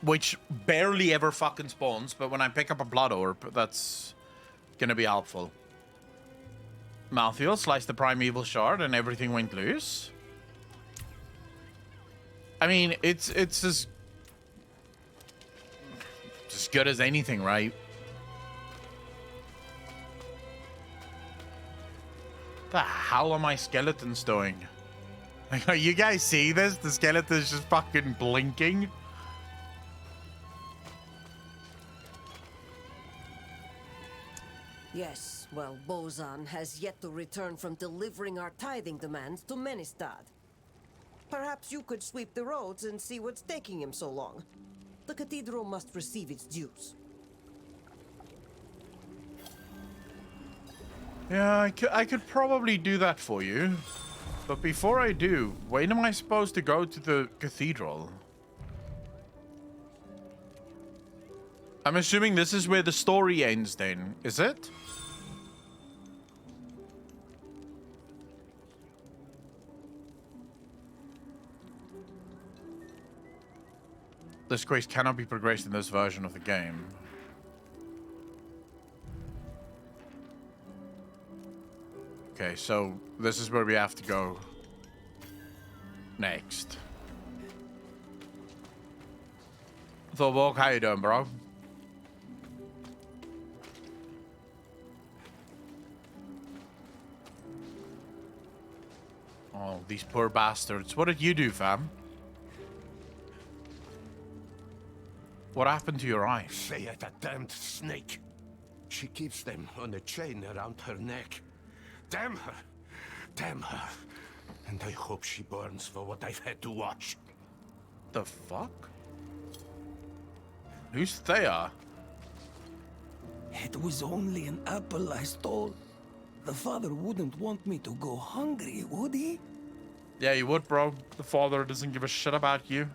which barely ever fucking spawns, but when I pick up a blood orb, that's gonna be helpful. Mouthfeel, slice the primeval shard, and everything went loose. I mean, it's as good as anything, right? The hell are my skeletons doing? Like, are you guys see this? The skeleton's just fucking blinking.
Yes, well, Bozan has yet to return from delivering our tithing demands to Menestad. Perhaps you could sweep the roads and see what's taking him so long. The cathedral must receive its dues.
Yeah, I could probably do that for you. But before I do, when am I supposed to go to the cathedral? I'm assuming this is where the story ends then, is it? This quest cannot be progressed in this version of the game. Okay, so this is where we have to go next. Thorborg, how you doing, bro? Oh, these poor bastards. What did you do, fam? What happened to your eye?
Say it, a damned snake. She keeps them on a chain around her neck. Damn her. Damn her. And I hope she burns for what I've had to watch.
The fuck? Who's Thea?
It was only an apple I stole. The father wouldn't want me to go hungry, would he?
Yeah, you would, bro. The father doesn't give a shit about you.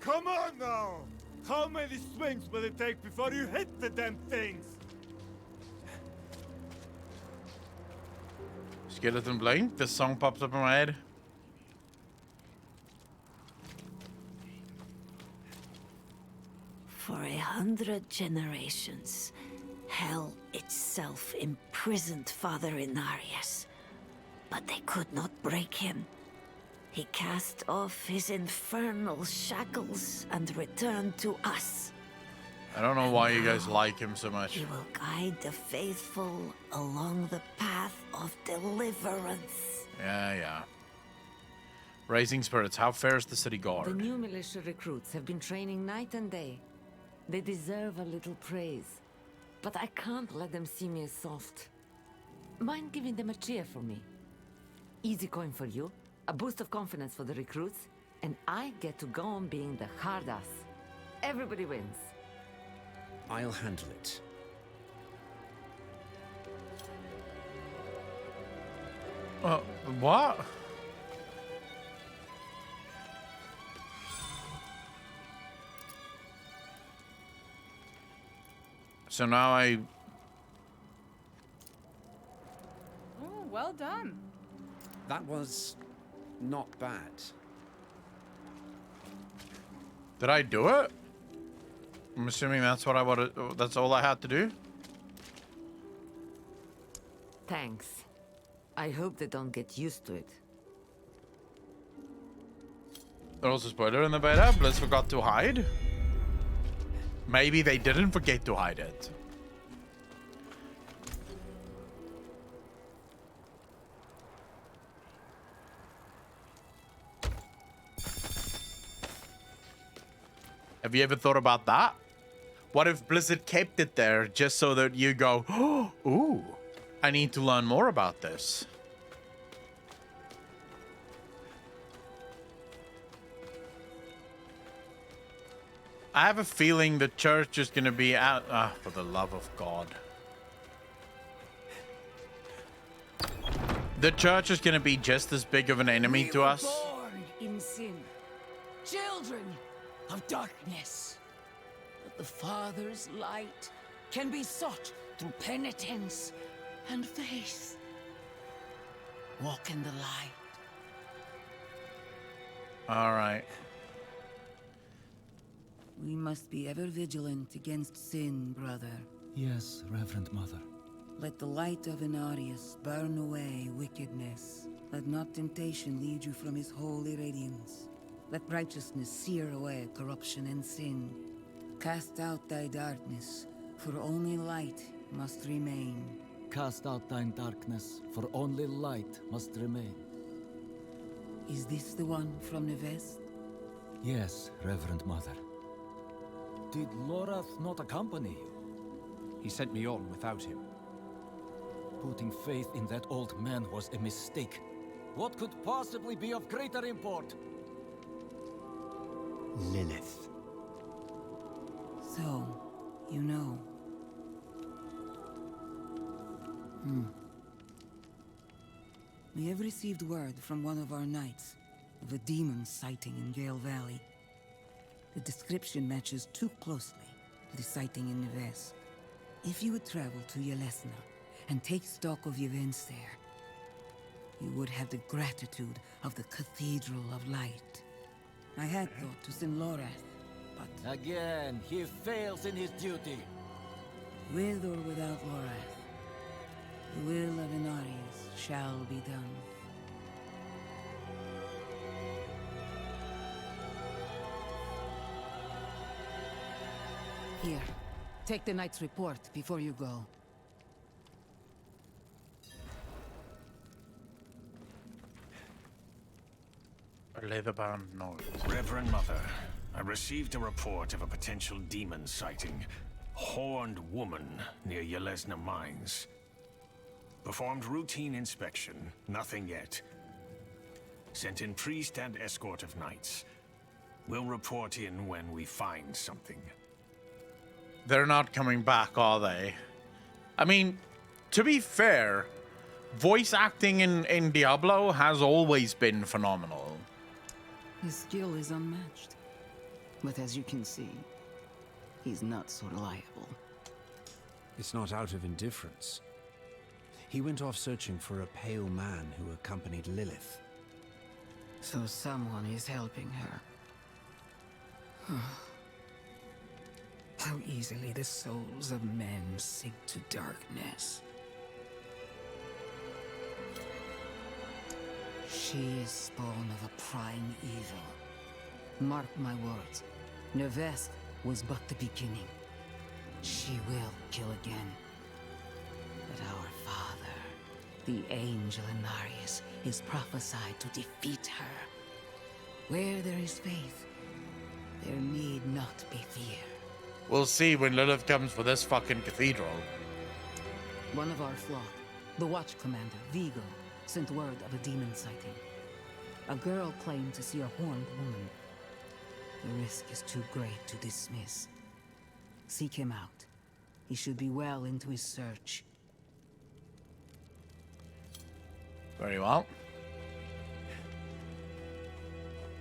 Come on now! How many swings will it take before you hit the damn things?
Skeleton blink. This song pops up in my head.
For 100 generations, hell itself imprisoned Father Inarius. But they could not break him. He cast off his infernal shackles and returned to us.
I don't know why you guys like him so much.
He will guide the faithful along the path of deliverance.
Yeah. Raising spirits. How fares the city
The
guard?
new militia recruits have been training night and day. They deserve a little praise. But I can't let them see me as soft. Mind giving them a cheer for me? Easy coin for you, a boost of confidence for the recruits, and I get to go on being the hard ass. Everybody wins.
I'll handle it.
What? So now I...
Oh, well done.
That was not bad.
Did I do it? I'm assuming that's what I wanted. That's all I had to do.
Thanks. I hope they don't get used to it.
Also, spoiler in the beta, Blizz forgot to hide. Maybe they didn't forget to hide it. Have you ever thought about that? What if Blizzard kept it there just so that you go, oh, ooh, I need to learn more about this. I have a feeling the church is going to be out. For the love of God. The church is going to be just as big of an enemy to us.
Born in sin, children of darkness. But the Father's light can be sought through penitence and faith. Walk in the light,
All right.
We must be ever vigilant against sin, brother.
Yes, Reverend Mother.
Let the light of Inarius burn away wickedness. Let not temptation lead you from his holy radiance. Let righteousness sear away corruption and sin. Cast out thy darkness, for only light must remain.
Cast out thine darkness, for only light must remain.
Is this the one from the west?
Yes, Reverend Mother. Did Lorath not accompany you?
He sent me on without him.
Putting faith in that old man was a mistake. What could possibly be of greater import?
Lilith.
So, you know. We have received word from one of our knights of a demon sighting in Gale Valley. The description matches too closely to the sighting in the west. If you would travel to Yelesna and take stock of the events there, you would have the gratitude of the Cathedral of Light. I had thought to send Lorath, but...
Again, he fails in his duty.
With or without Lorath, the will of Inarius shall be done. Here, take the knight's report before you go.
Leatherbound noise.
Reverend Mother, I received a report of a potential demon sighting. Horned woman near Yelesna Mines. Performed routine inspection, nothing yet. Sent in priest and escort of knights. We'll report in when we find something.
They're not coming back, are they? I mean, to be fair, voice acting in Diablo has always been phenomenal.
His skill is unmatched. But as you can see, he's not so reliable.
It's not out of indifference. He went off searching for a pale man who accompanied Lilith.
So someone is helping her. How easily the souls of men sink to darkness. She is spawn of a prime evil. Mark my words, Nevesk was but the beginning. She will kill again. But our father, the angel Inarius, is prophesied to defeat her. Where there is faith, there need not be fear.
We'll see when Lilith comes for this fucking cathedral.
One of our flock, the watch commander, Vigo, sent word of a demon sighting. A girl claimed to see a horned woman. The risk is too great to dismiss. Seek him out. He should be well into his search.
Very well.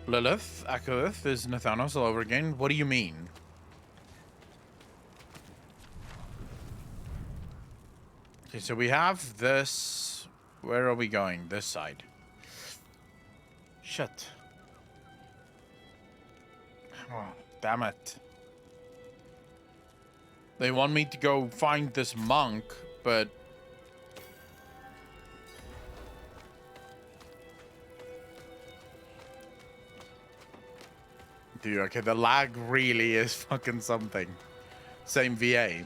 Lilith, Akoth, is Nathanos all over again? What do you mean? Okay, so we have this. Where are we going? This side. Shit. Oh, damn it. They want me to go find this monk, but... Dude, okay, the lag really is fucking something. Same VA.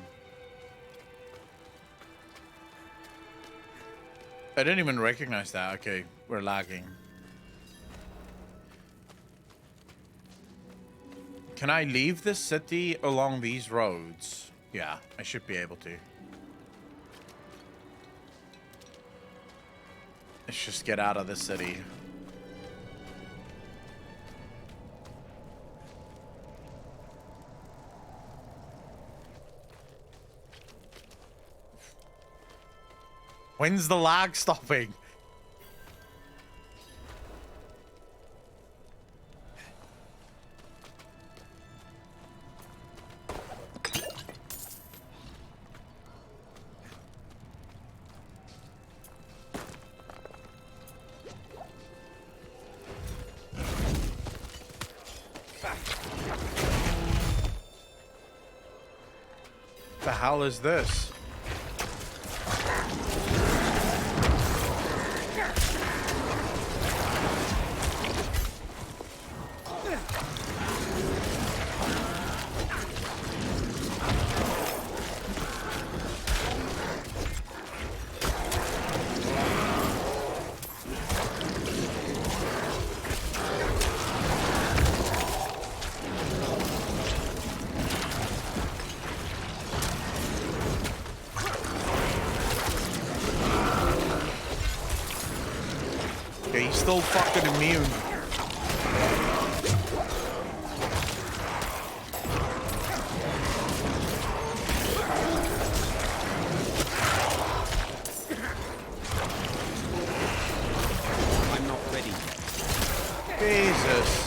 I didn't even recognize that. Okay, we're lagging. Can I leave the city along these roads? Yeah, I should be able to. Let's just get out of the city. When's the lag stopping? The hell is this? Okay, he's still fucking immune.
I'm not ready.
Jesus.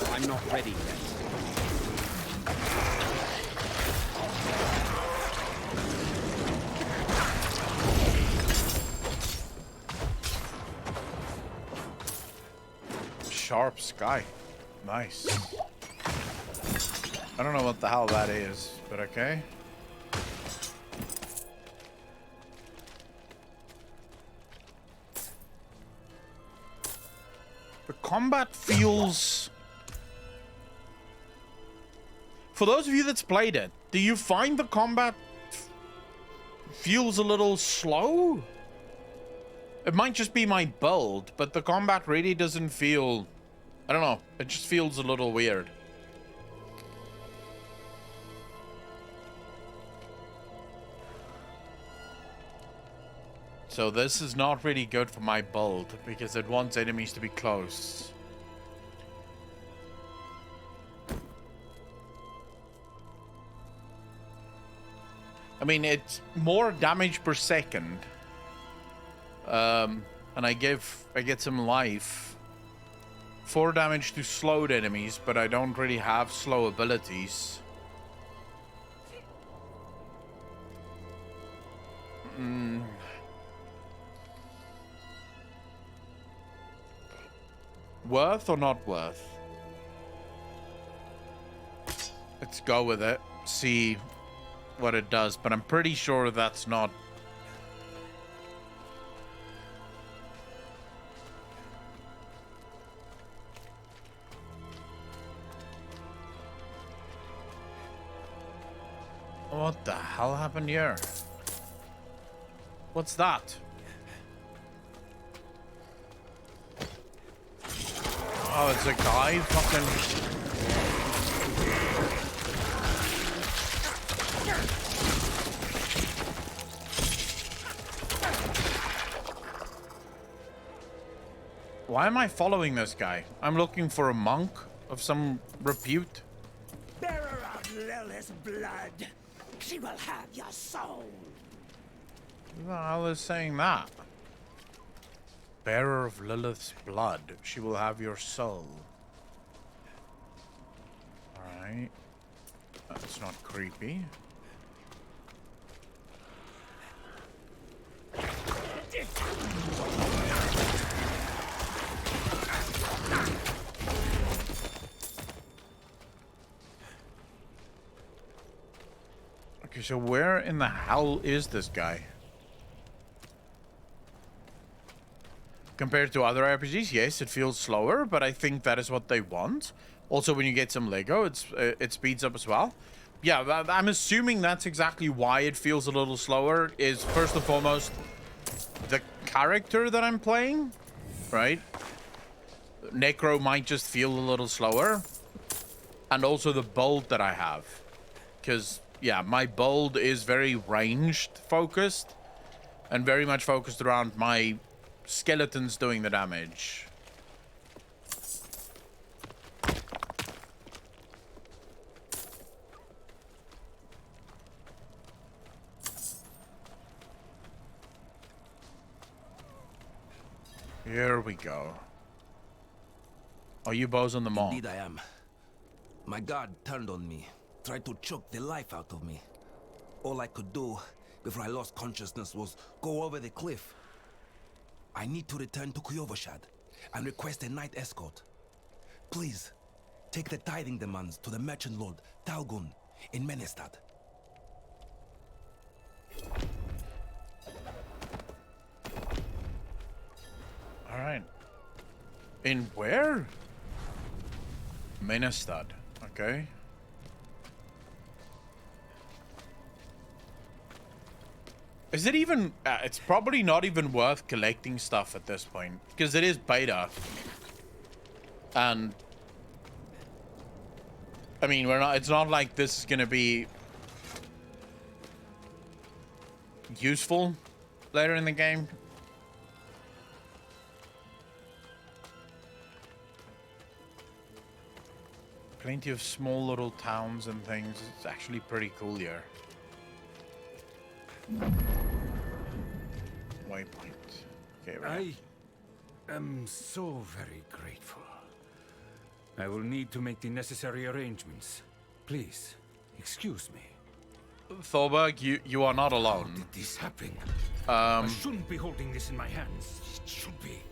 I'm not ready yet.
Sharp sky. Nice. I don't know what the hell that is, but okay. The combat feels... For those of you that's played it, do you find the combat feels a little slow? It might just be my build, but the combat really doesn't feel... I don't know. It just feels a little weird. So this is not really good for my build, because it wants enemies to be close. I mean, it's more damage per second. And I get some life. 4 damage to slowed enemies, but I don't really have slow abilities. Worth or not worth? Let's go with it. See what it does, but I'm pretty sure that's not... What the hell happened here? What's that? Oh, it's a guy fucking... Why am I following this guy? I'm looking for a monk of some repute.
Bearer of Lilith's blood, she will have your soul.
Who the hell is saying that? Bearer of Lilith's blood, she will have your soul. Alright. That's not creepy. Okay, so where in the hell is this guy? Compared to other RPGs, yes, it feels slower, but I think that is what they want. Also, when you get some Lego, it speeds up as well. Yeah, I'm assuming that's exactly why it feels a little slower, is first and foremost, the character that I'm playing, right? Necro might just feel a little slower. And also the build that I have. Because, yeah, my build is very ranged focused. And very much focused around my skeletons doing the damage. Here we go. Oh, you bows on the mall.
Indeed I am. My god turned on me, tried to choke the life out of me. All I could do before I lost consciousness was go over the cliff. I need to return to Kuyovashad and request a night escort. Please, take the tithing demands to the merchant lord Talgun in Menestad.
All right. In where? Menestad. Okay. Is it even... it's probably not even worth collecting stuff at this point, because it is beta. And... I mean, we're not... It's not like this is going to be... useful later in the game. Plenty of small little towns and things. It's actually pretty cool here. Waypoint. Okay, right.
I am so very grateful. I will need to make the necessary arrangements. Please, excuse me.
Thorberg, you are not alone.
How did this happen? I shouldn't be holding this in my hands. It should be.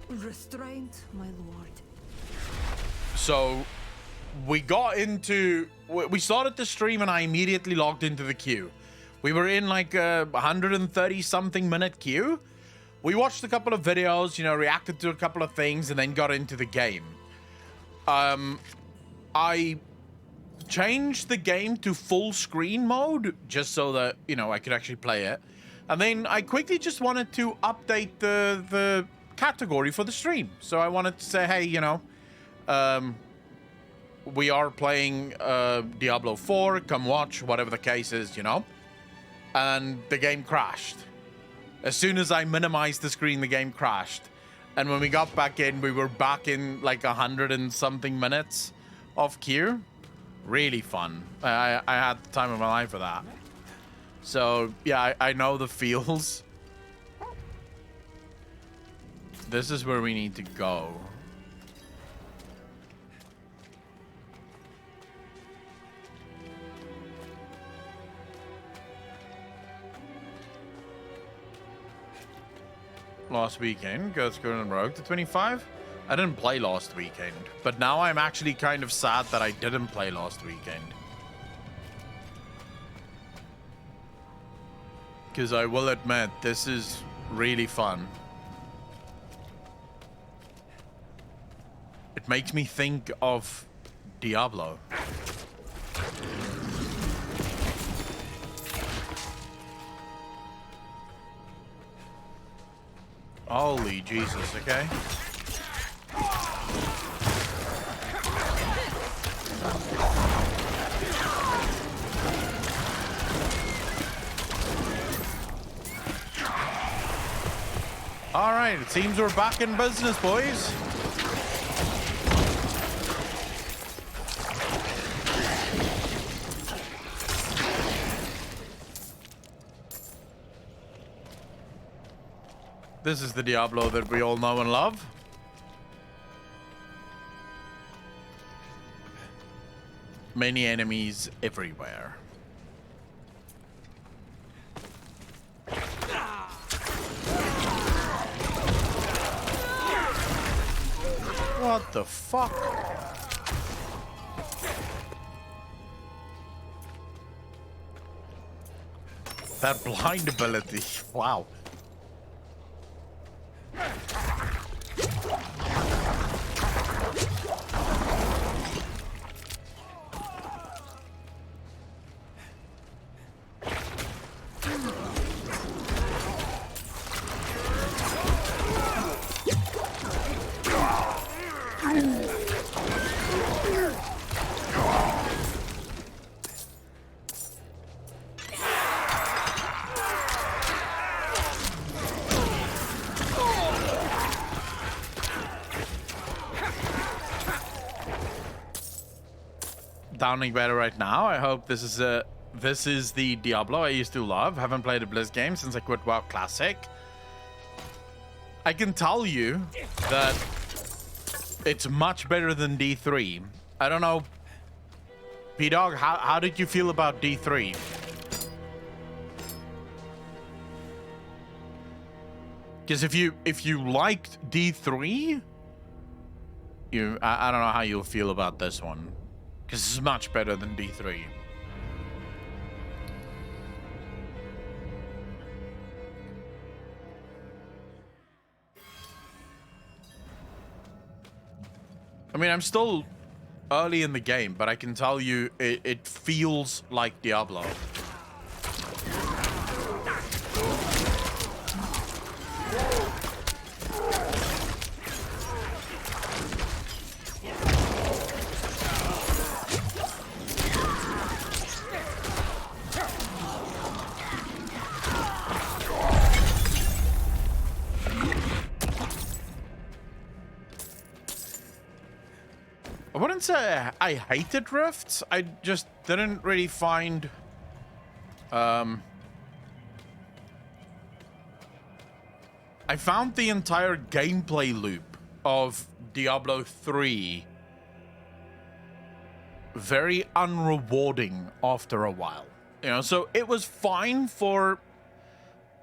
Restraint, my lord.
So, we got into... We started the stream and I immediately logged into the queue. We were in like a 130-something minute queue. We watched a couple of videos, you know, reacted to a couple of things, and then got into the game. I changed the game to full screen mode, just so that, you know, I could actually play it. And then I quickly just wanted to update the category for the stream. So I wanted to say, hey, you know, we are playing Diablo 4, come watch, whatever the case is, you know. And the game crashed. As soon as I minimized the screen, the game crashed. And when we got back in, we were back in like 100 and something minutes of queue. Really fun. I had the time of my life for that. So, yeah, I know the feels. This is where we need to go. Last weekend, Ghost Girl and Rogue to 25. I didn't play last weekend, but now I'm actually kind of sad that I didn't play last weekend. Because I will admit, this is really fun. It makes me think of Diablo. Holy Jesus, okay. All right, it seems we're back in business, boys. This is the Diablo that we all know and love. Many enemies everywhere. What the fuck? That blind ability. Wow. Sounding better right now. I hope this is the Diablo I used to love. Haven't played a Blizz game since I quit WoW Classic. I can tell you that it's much better than D3. I don't know, P-Dog, how did you feel about D3? Because if you liked D3, I don't know how you'll feel about this one, because it's much better than D3. I mean, I'm still early in the game, but I can tell you it feels like Diablo. I wouldn't say I hated rifts. I just didn't really find I found the entire gameplay loop of Diablo 3 very unrewarding after a while. You know, so it was fine for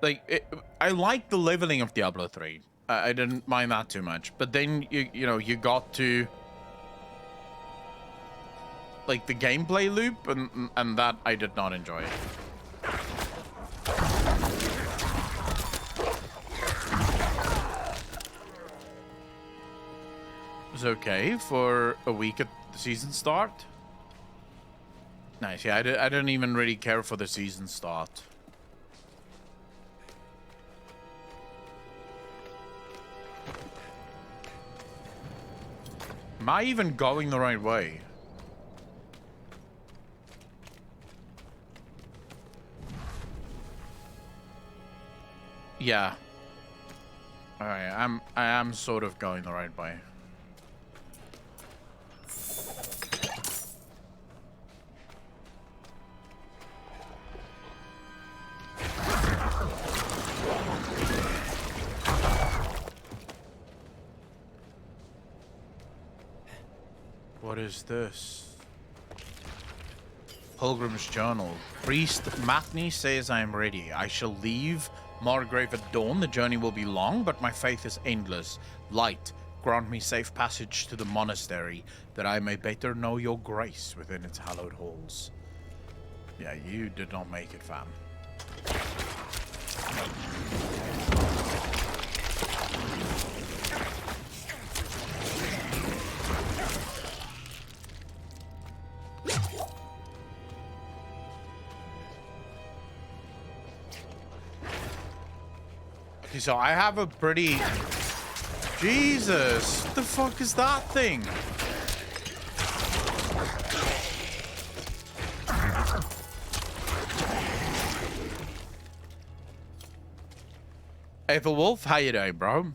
like I liked the leveling of Diablo 3. I didn't mind that too much. But then you know, you got to like the gameplay loop, and that I did not enjoy. It was okay for a week at the season start. Nice, yeah, I didn't even really care for the season start. Am I even going the right way? Yeah. Alright, I am sort of going the right way. What is this? Pilgrim's Journal. Priest Matney says I am ready. I shall leave Margrave at dawn. The journey will be long, but my faith is endless. Light, grant me safe passage to the monastery, that I may better know your grace within its hallowed halls. Yeah, you did not make it, fam. Okay, so I have a pretty... Jesus! What the fuck is that thing? Ethelwolf, how you doing, bro?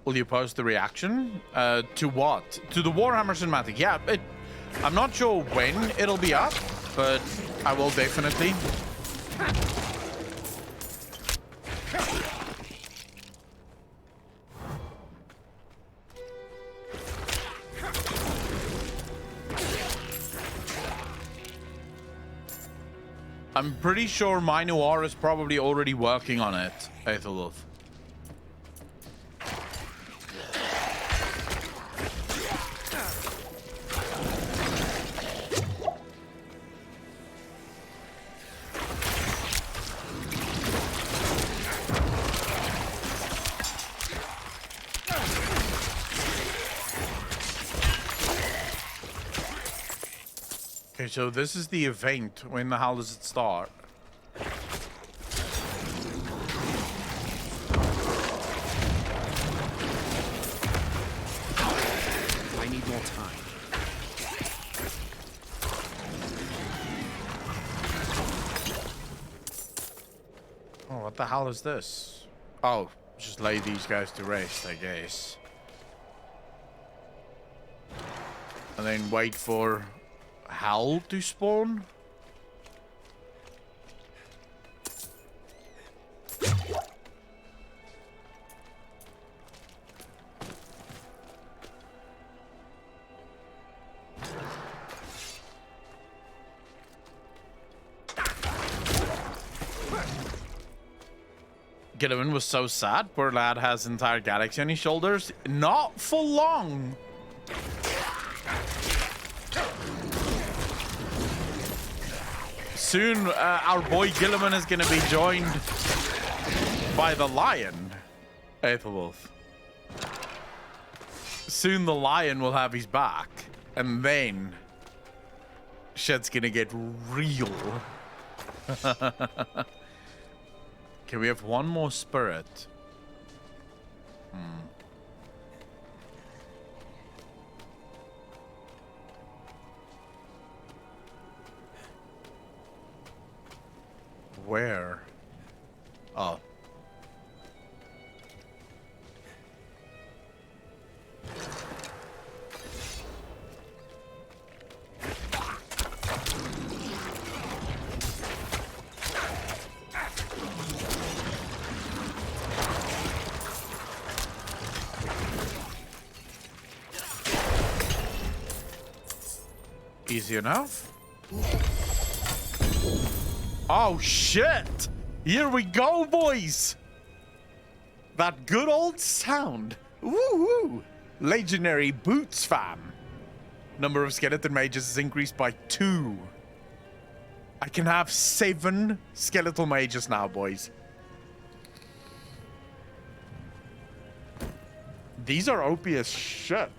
Will you post the reaction? To what? To the Warhammer cinematic? Yeah, I'm not sure when it'll be up, but I will definitely. I'm pretty sure Minuar is probably already working on it, Ethelwolf. Okay, so this is the event. When the hell does it start?
I need more time.
Oh, what the hell is this? Oh, just lay these guys to rest, I guess. And then wait for hell to spawn. Gilliman was so sad. Poor lad has entire galaxy on his shoulders. Not for long. Soon, our boy Gilliman is going to be joined by the lion, Aethelwolf. Soon the lion will have his back, and then shit's going to get real. Okay, we have one more spirit. Where? Oh. Easy enough. Oh shit! Here we go, boys! That good old sound. Woo-woo! Legendary boots, fam. Number of skeleton mages is increased by 2. I can have 7 skeletal mages now, boys. These are OP as shit.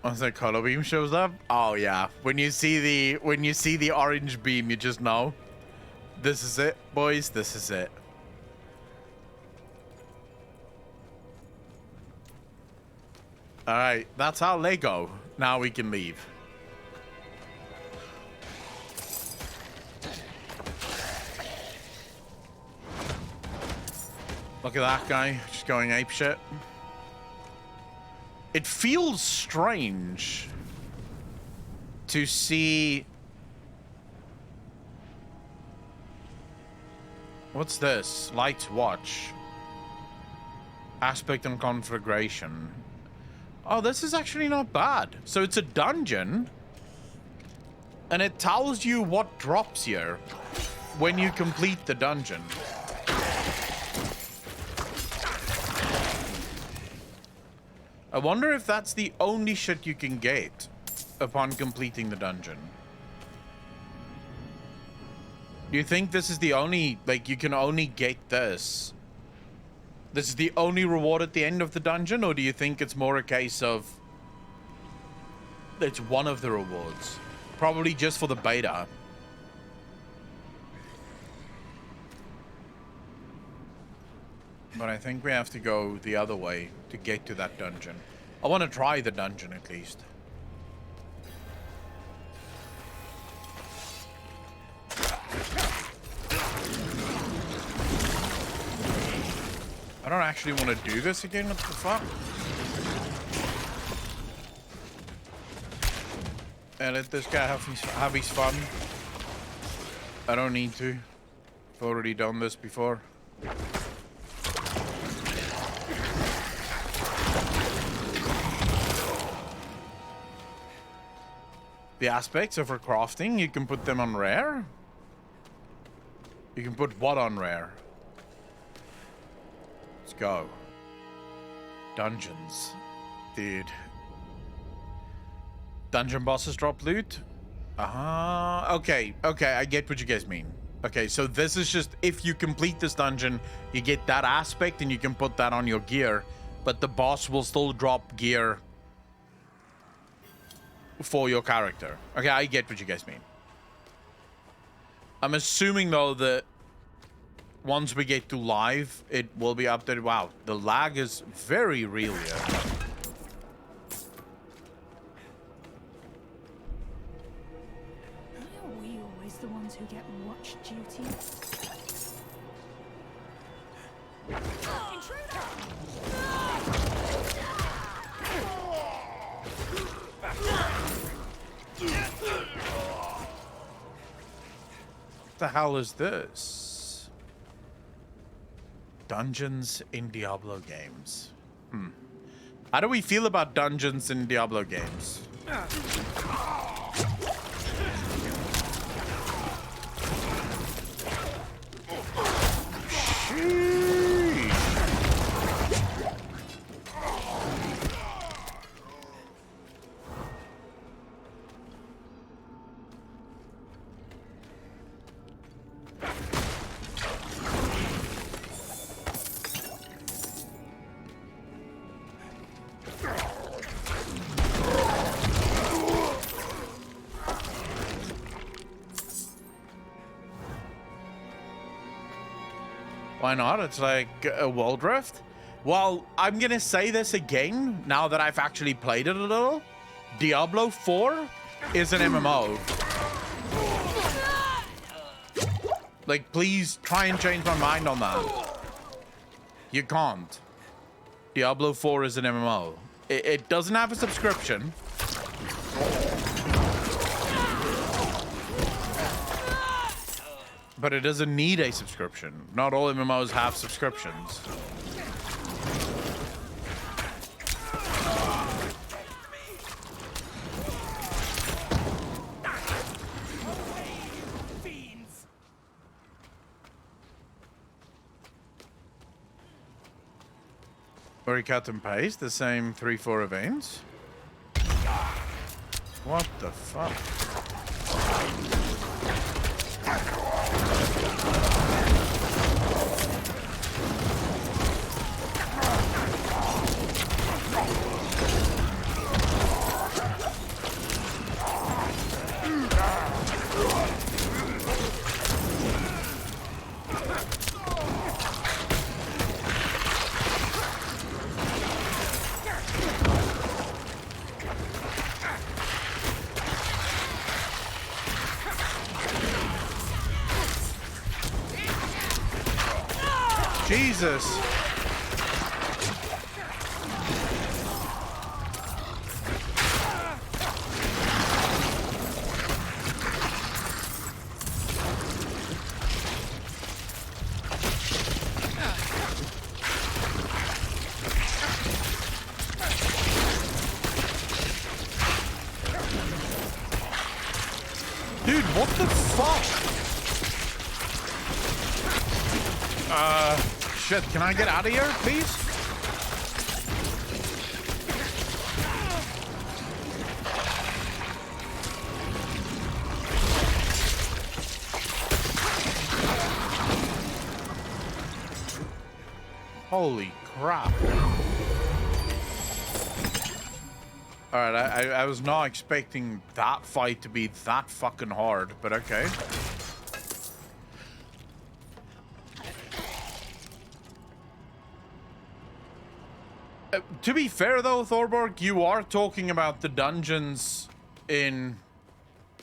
Once the color beam shows up, oh yeah. When you see the orange beam, you just know. This is it, boys. This is it. All right, that's our Lego. Now we can leave. Look at that guy, just going apeshit. It feels strange to see... What's this? Light watch. Aspect and conflagration. Oh, this is actually not bad. So it's a dungeon. And it tells you what drops here when you complete the dungeon. I wonder if that's the only shit you can get upon completing the dungeon. Do you think this is the only, like, you can only get this? This is the only reward at the end of the dungeon, or do you think it's more a case of it's one of the rewards? Probably just for the beta. But I think we have to go the other way to get to that dungeon. I want to try the dungeon at least. I don't actually want to do this again. What the fuck? And let this guy have his fun. I don't need to. I've already done this before. The aspects are for crafting. You can put them on rare. You can put what on rare? Let's go. Dungeons. Dude. Dungeon bosses drop loot? Okay, I get what you guys mean. Okay, so this is just, if you complete this dungeon, you get that aspect and you can put that on your gear, but the boss will still drop gear for your character. Okay, I get what you guys mean. I'm assuming, though, that once we get to live, it will be updated. Wow, the lag is very real here.
Why are we always the ones who get watch duty?
The hell is this? Dungeons in Diablo games. How do we feel about dungeons in Diablo games? Why not? It's like a world rift. Well, I'm gonna say this again now that I've actually played it a little. Diablo 4 is an MMO. Like, please try and change my mind on that. You can't. Diablo 4 is an MMO. It doesn't have a subscription. But it doesn't need a subscription. Not all MMOs have subscriptions. Or you cut and paste the same 3-4 events. What the fuck? Jesus. Dude, what the fuck? Shit, can I get out of here, please? Holy crap. Alright, I was not expecting that fight to be that fucking hard, but okay. To be fair though, Thorborg, you are talking about the dungeons in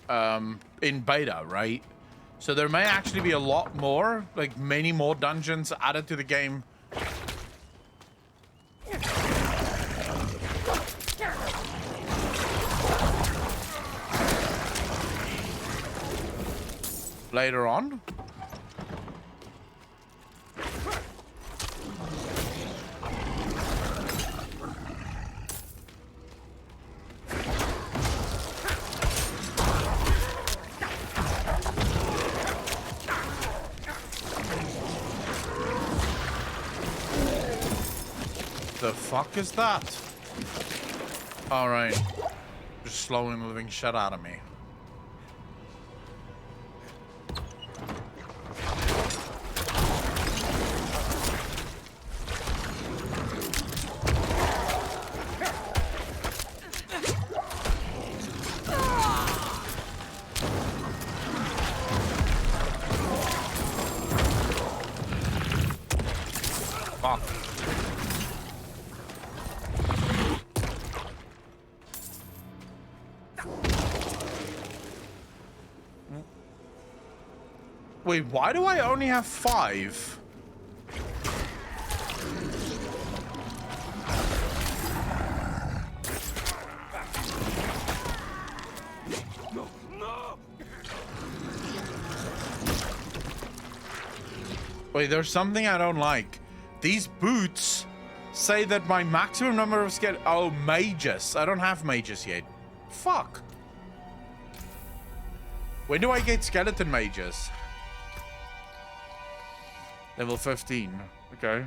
beta, right? So there may actually be a lot more, like many more dungeons added to the game. Later on. The fuck is that? All right, just slowing the living shit out of me. Fuck. Wait, why do I only have 5?
No, no!
Wait, there's something I don't like. These boots say that my maximum number of oh, mages. I don't have mages yet. Fuck. When do I get skeleton mages? Level 15. Okay.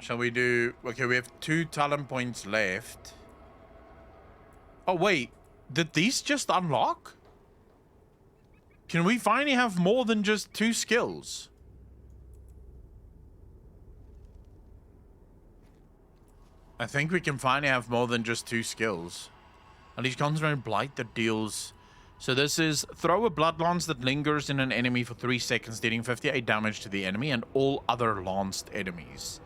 Shall we do... Okay, we have 2 talent points left. Oh, wait. Did these just unlock? Can we finally have more than just 2 skills? I think we can finally have more than just 2 skills. At least concentrate blight that deals... So this is throw a blood lance that lingers in an enemy for 3 seconds, dealing 58 damage to the enemy and all other lanced enemies.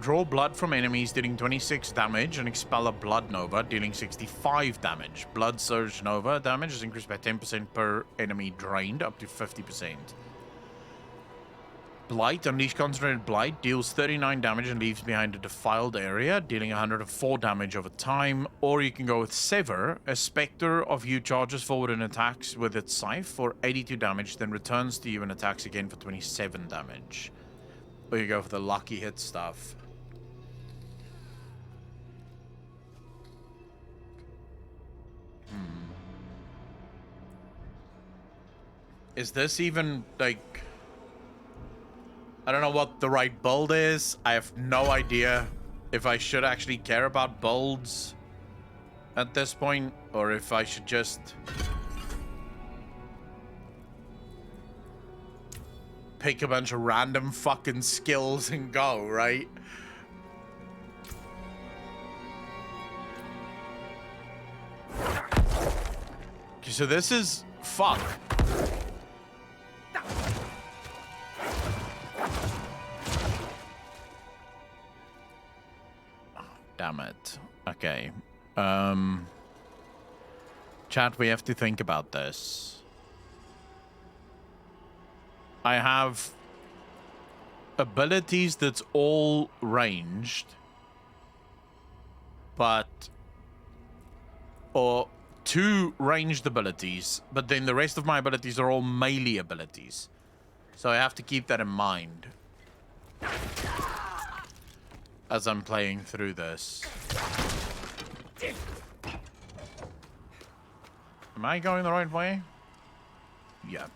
Draw blood from enemies, dealing 26 damage, and expel a blood nova, dealing 65 damage. Blood surge nova damage is increased by 10% per enemy drained, up to 50%. Blight, unleash concentrated blight, deals 39 damage and leaves behind a defiled area, dealing 104 damage over time. Or you can go with Sever. A specter of you charges forward and attacks with its scythe for 82 damage, then returns to you and attacks again for 27 damage. Or you go for the lucky hit stuff. Is this even, like... I don't know what the right build is. I have no idea if I should actually care about builds at this point, or if I should just... pick a bunch of random fucking skills and go, right? Okay, so this is... fuck. Damn it. Okay. Chat, we have to think about this. I have abilities that's all ranged, but... or 2 ranged abilities, but then the rest of my abilities are all melee abilities. So I have to keep that in mind as I'm playing through this. Am I going the right way? Yeah.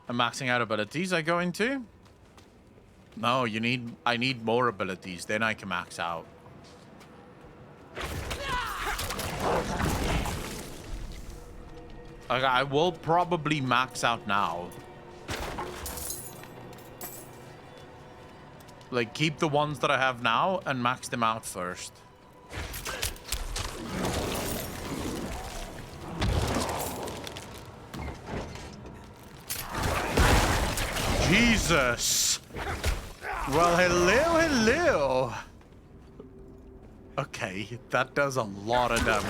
I'm maxing out abilities I go into? No, I need more abilities, then I can max out. Okay, I will probably max out now. Like, keep the ones that I have now and max them out first. Jesus! Well, hello. Okay, that does a lot of damage.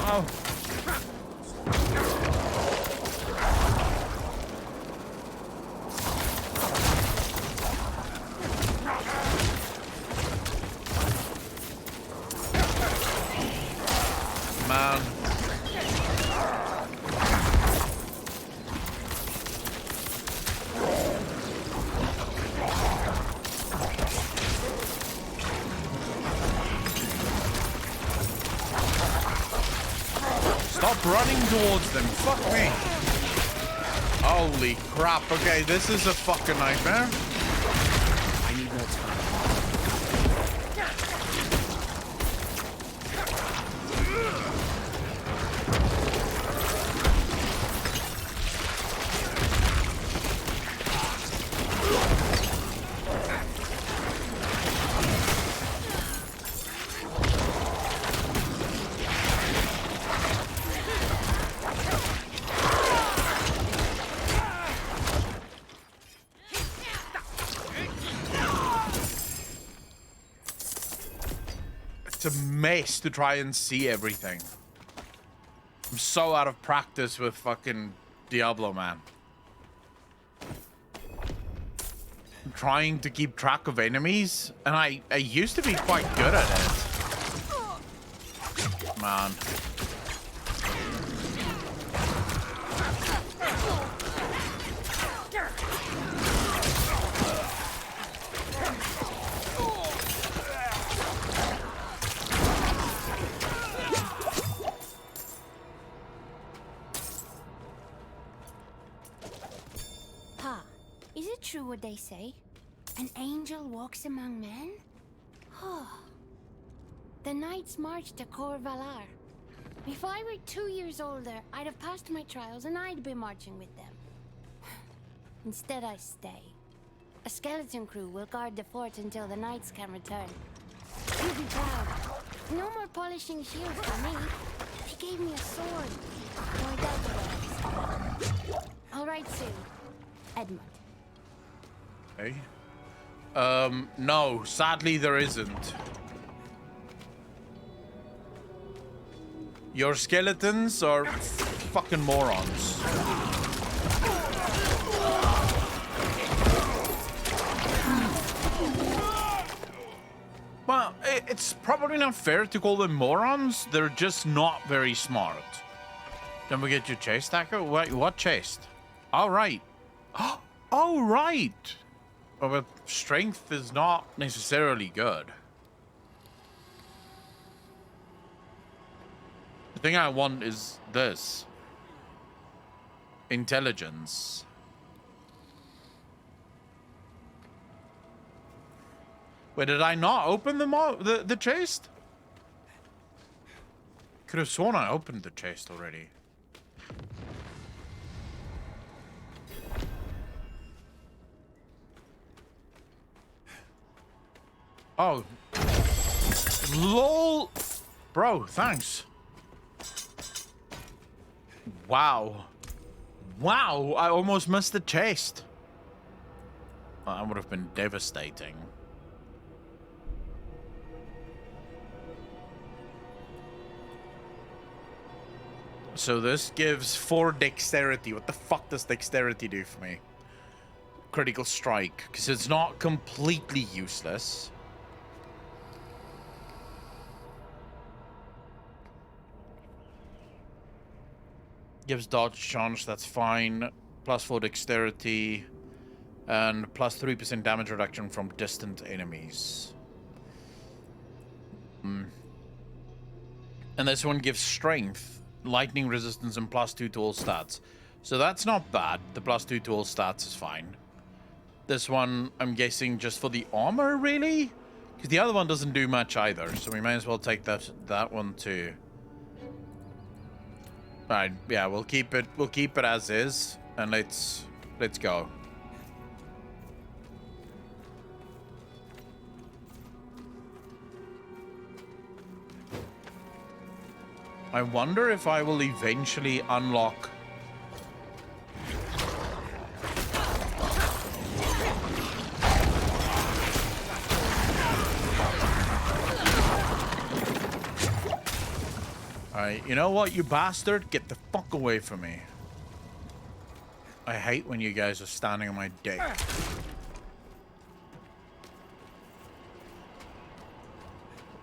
Ow. Man. Stop running towards them. Fuck me. Holy crap. Okay, this is a fucking nightmare.
I need more time.
mace to try and see everything. I'm so out of practice with fucking Diablo, man. I'm trying to keep track of enemies, and I used to be quite good at it. Man.
Pa, is it true what they say? An angel walks among men? Oh. The knights marched to Cor Valar. If I were 2 years older, I'd have passed my trials and I'd be marching with them. Instead, I stay. A skeleton crew will guard the fort until the knights can return. You'll be proud. No more polishing shields for me. They gave me a sword. More death. All right, soon. Edmund.
Hey. No, sadly there isn't. Your skeletons are fucking morons. Well, it's probably not fair to call them morons. They're just not very smart. Don't we get your chase stacker? What chest? All right. Oh, right. Oh, but strength is not necessarily good. The thing I want is this. Intelligence. Wait, did I not open the chest? Could have sworn I opened the chest already. Oh. LOL. Bro, thanks. Wow. Wow, I almost missed the chest. Well, that would have been devastating. So this gives 4 dexterity. What the fuck does dexterity do for me? Critical strike, because it's not completely useless. Gives dodge chance, that's fine. +4 dexterity. And +3% damage reduction from distant enemies. And this one gives strength, lightning resistance, and +2 to all stats. So that's not bad. The +2 to all stats is fine. This one, I'm guessing just for the armor, really? Because the other one doesn't do much either. So we may as well take that one too. Alright, yeah, we'll keep it as is, and let's go. I wonder if I will eventually unlock Alright, you know what, you bastard? Get the fuck away from me. I hate when you guys are standing on my dick.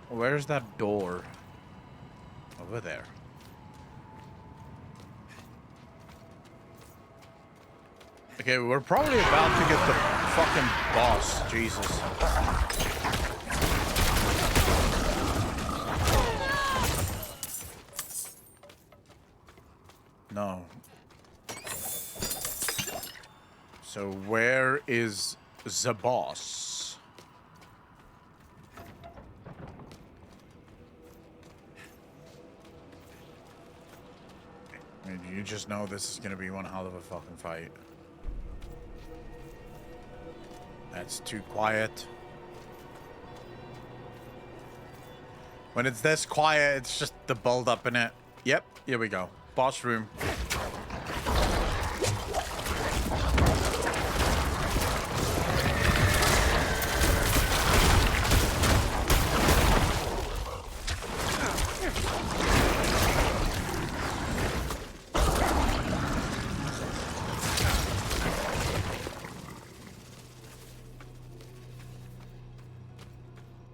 Where's that door? Over there. Okay, we're probably about to get the fucking boss. Jesus. No. So where is the boss? I mean, you just know this is gonna be one hell of a fucking fight. That's too quiet. When it's this quiet, it's just the build up in it. Yep, here we go. Boss room.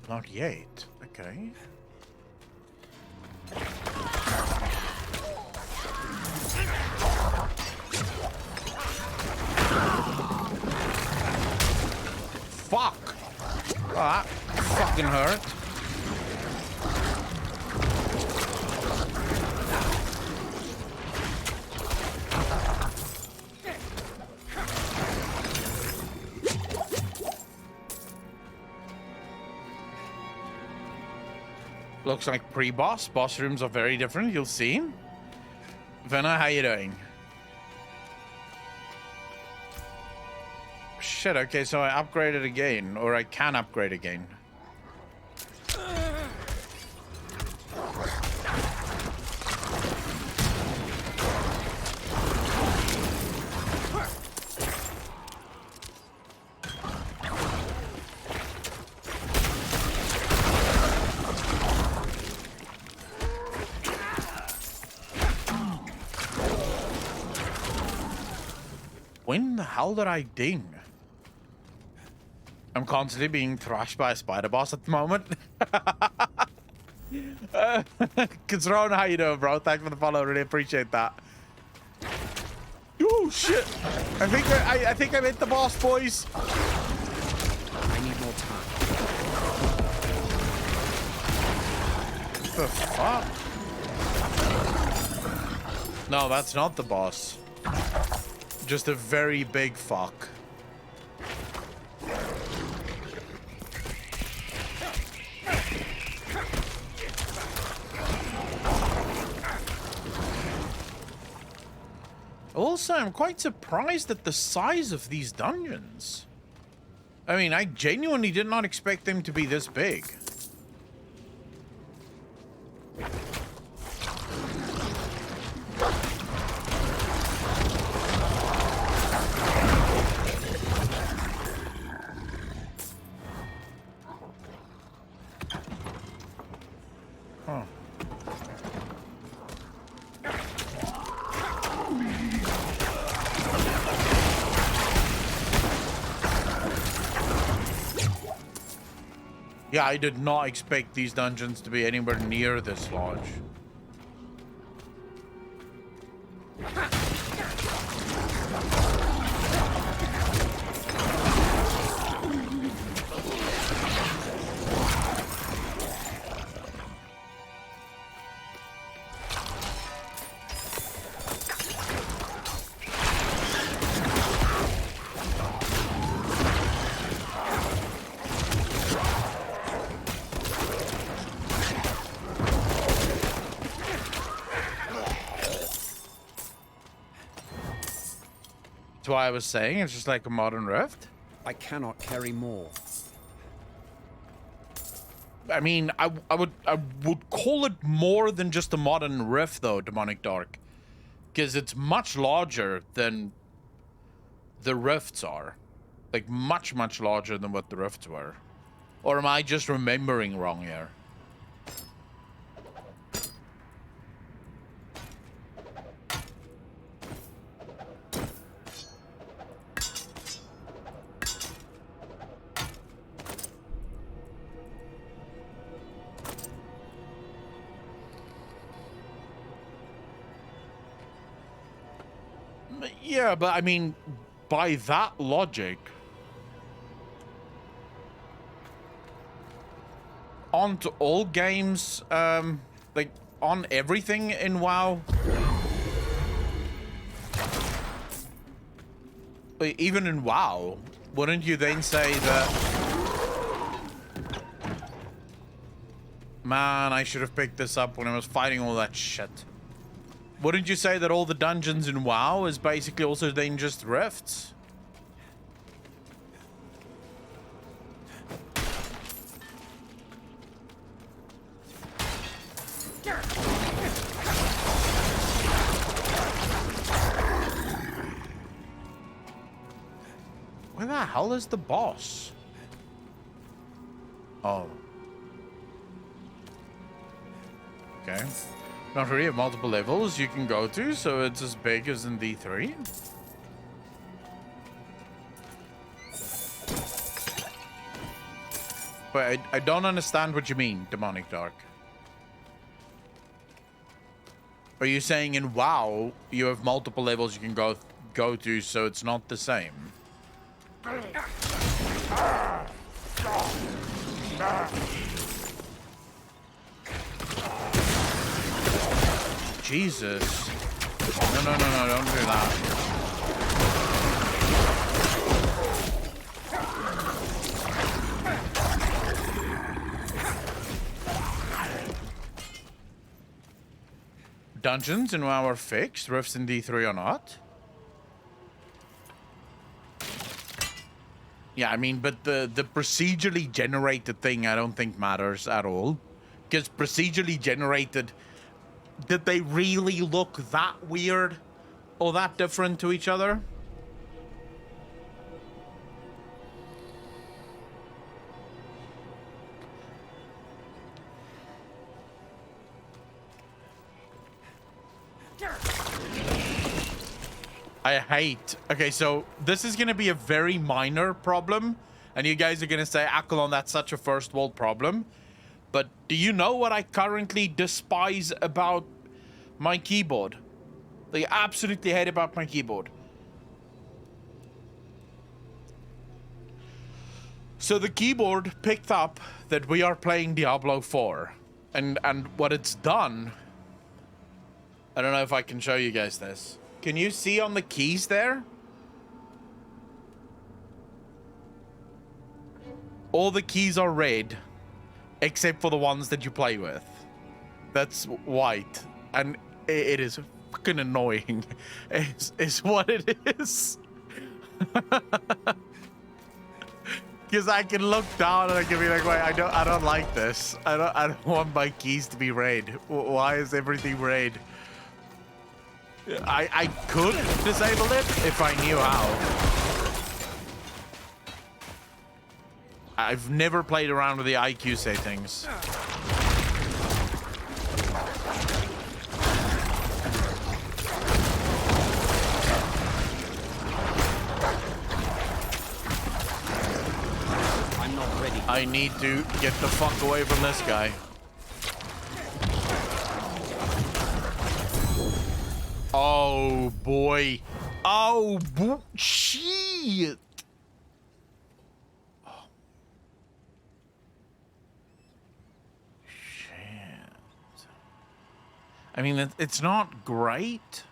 Not yet. Okay. Fuck! Oh, that fucking hurt. Looks like pre-boss. Boss rooms are very different, you'll see. Venna, how you doing? Shit, okay, so I upgraded again. Or I can upgrade again. When the hell did I ding? I'm constantly being thrashed by a spider boss at the moment. Kizron, how you doing, bro? Thanks for the follow. Really appreciate that. Oh shit! I think I hit the boss, boys.
I need more time.
What the fuck? No, that's not the boss. Just a very big fuck. Also, I'm quite surprised at the size of these dungeons. I mean, I genuinely did not expect them to be this big. Huh. Yeah, I did not expect these dungeons to be anywhere near this large. That's why I was saying it's just like a modern rift.
I cannot carry more.
I mean, I would call it more than just a modern rift, though, Demonic Dark, because it's much larger than the rifts are, like much larger than what the rifts were. Or am I just remembering wrong here? Yeah, but I mean, by that logic, aren't all games, like, on everything in WoW? Like, even in WoW, wouldn't you then say that... Man, I should have picked this up when I was fighting all that shit. Wouldn't you say that all the dungeons in WoW is basically also then just rifts? Where the hell is the boss? Oh. Okay. Not really have multiple levels you can go to, so it's as big as in D3. But I don't understand what you mean, Demonic Dark. Are you saying in WoW you have multiple levels you can go to, so it's not the same? Jesus. No, don't do that. Dungeons in WoW are fixed, rifts in D3 are not. Yeah, I mean, but the procedurally generated thing I don't think matters at all. Because procedurally generated, did they really look that weird or that different to each other? I hate... Okay, so this is going to be a very minor problem. And you guys are going to say, Akalon, that's such a first world problem. But do you know what I currently despise about my keyboard? I absolutely hate about my keyboard. So the keyboard picked up that we are playing Diablo 4. And what it's done... I don't know if I can show you guys this. Can you see on the keys there? All the keys are red, except for the ones that you play with. That's white. And it is fucking annoying. It's what it is. Because I can look down and I can be like, wait, I don't like this. I don't want my keys to be red. Why is everything red? I could disable it if I knew how. I've never played around with the IQ settings.
I'm not ready.
I need to get the fuck away from this guy. Oh boy. Oh shit. Oh. Shit. I mean, it's not great.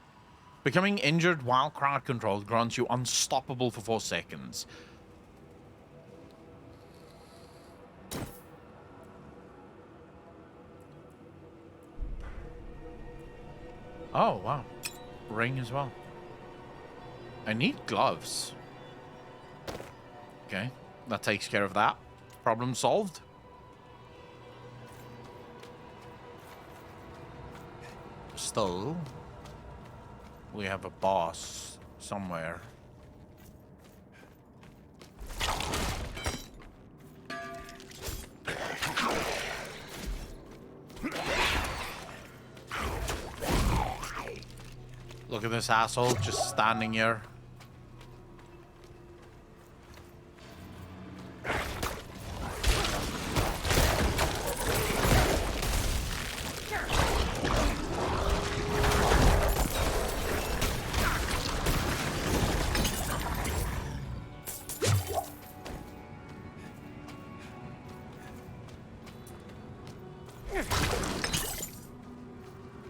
Becoming injured while crowd controlled grants you unstoppable for 4 seconds. Oh, wow. Ring as well. I need gloves. Okay, that takes care of that. Problem solved. Still, we have a boss somewhere. Look at this asshole just standing here.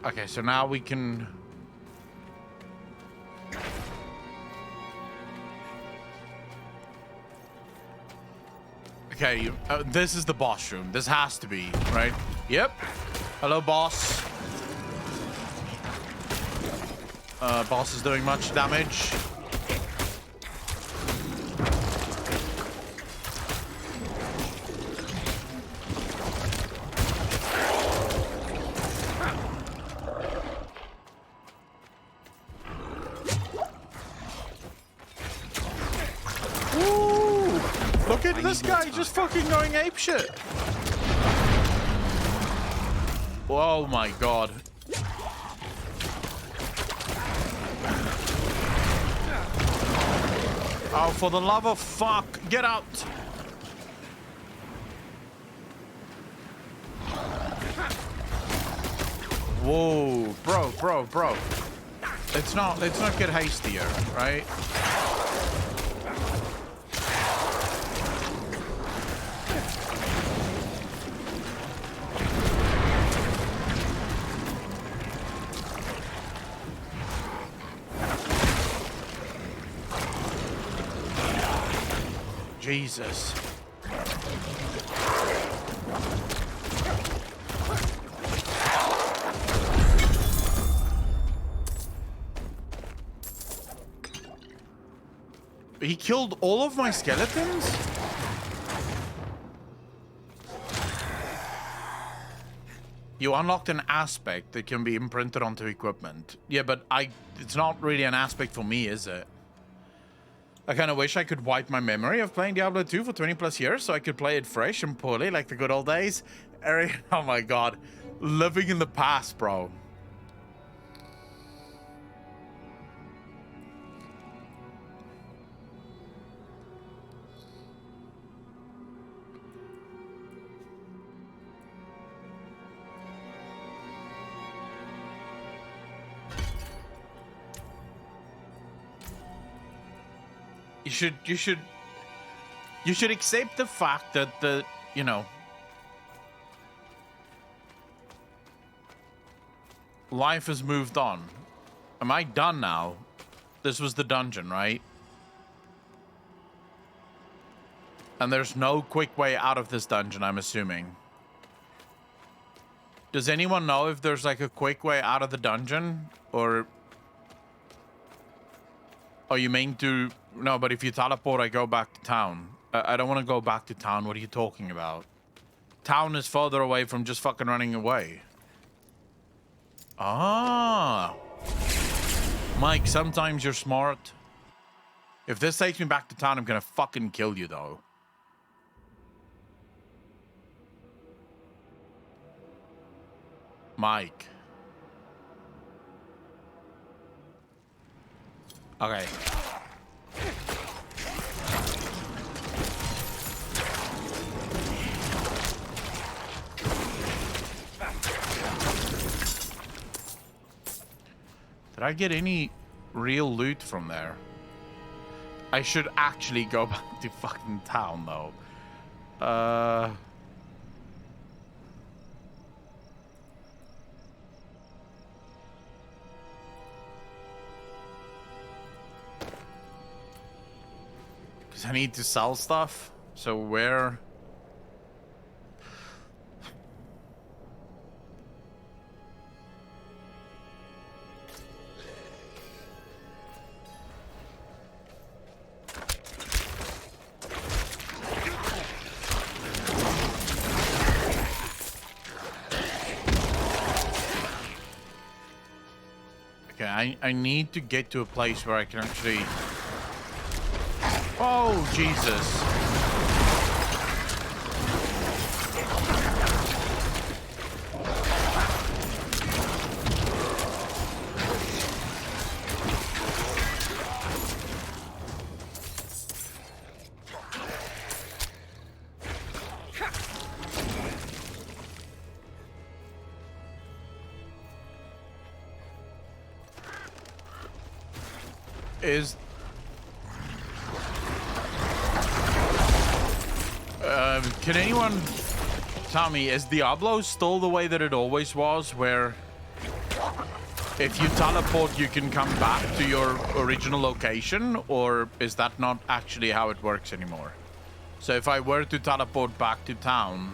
Okay, so now we can... Okay, this is the boss room. This has to be, right? Yep. Hello, boss. Boss is doing much damage. This guy just fucking going apeshit. Whoa, Oh my god. Oh, for the love of fuck, get out! Whoa, bro. Let's not get hastier, right? Jesus. He killed all of my skeletons? You unlocked an aspect that can be imprinted onto equipment. Yeah, but it's not really an aspect for me, is it? I kind of wish I could wipe my memory of playing Diablo 2 for 20 plus years so I could play it fresh and poorly like the good old days. Oh my god. Living in the past, bro. You should accept the fact that you know, life has moved on. Am I done now? This was the dungeon, right? And there's no quick way out of this dungeon, I'm assuming. Does anyone know if there's like a quick way out of the dungeon? Or are you meant to... No, but if you teleport, I go back to town. I don't want to go back to town. What are you talking about? Town is further away from just fucking running away. Ah. Mike, sometimes you're smart. If this takes me back to town, I'm gonna fucking kill you, though. Mike. Okay. Did I get any real loot from there? I should actually go back to fucking town, though. Because I need to sell stuff. So where... I need to get to a place where I can actually... Oh, Jesus. Can anyone tell me, is Diablo still the way that it always was, where if you teleport you can come back to your original location, or is that not actually how it works anymore? So if I were to teleport back to town...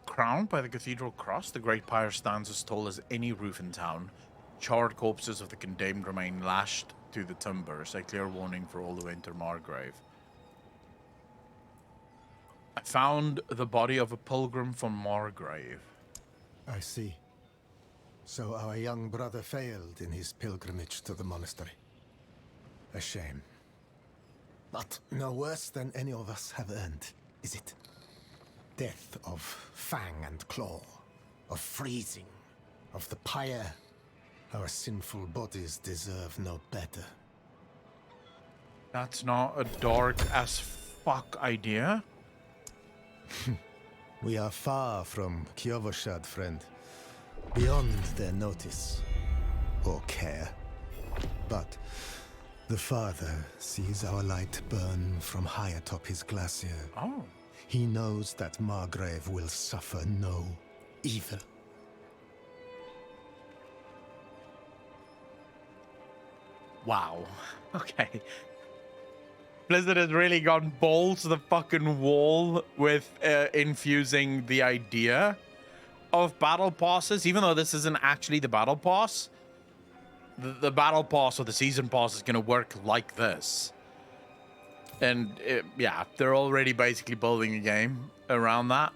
Crowned by the cathedral cross, the Great Pyre stands as tall as any roof in town. Charred corpses of the condemned remain lashed to the timbers, a clear warning for all who enter Margrave. I found the body of a pilgrim from Margrave.
I see. So our young brother failed in his pilgrimage to the monastery. A shame. But no worse than any of us have earned, is it? Death of fang and claw, of freezing, of the pyre. Our sinful bodies deserve no better.
That's not a dark as fuck idea.
We are far from Kyovoshad, friend. Beyond their notice or care. But the Father sees our light burn from high atop his glacier.
Oh.
He knows that Margrave will suffer no evil.
Wow. Okay. Blizzard has really gone balls to the fucking wall with infusing the idea of battle passes, even though this isn't actually the battle pass. The battle pass or the season pass is going to work like this. And yeah, they're already basically building a game around that.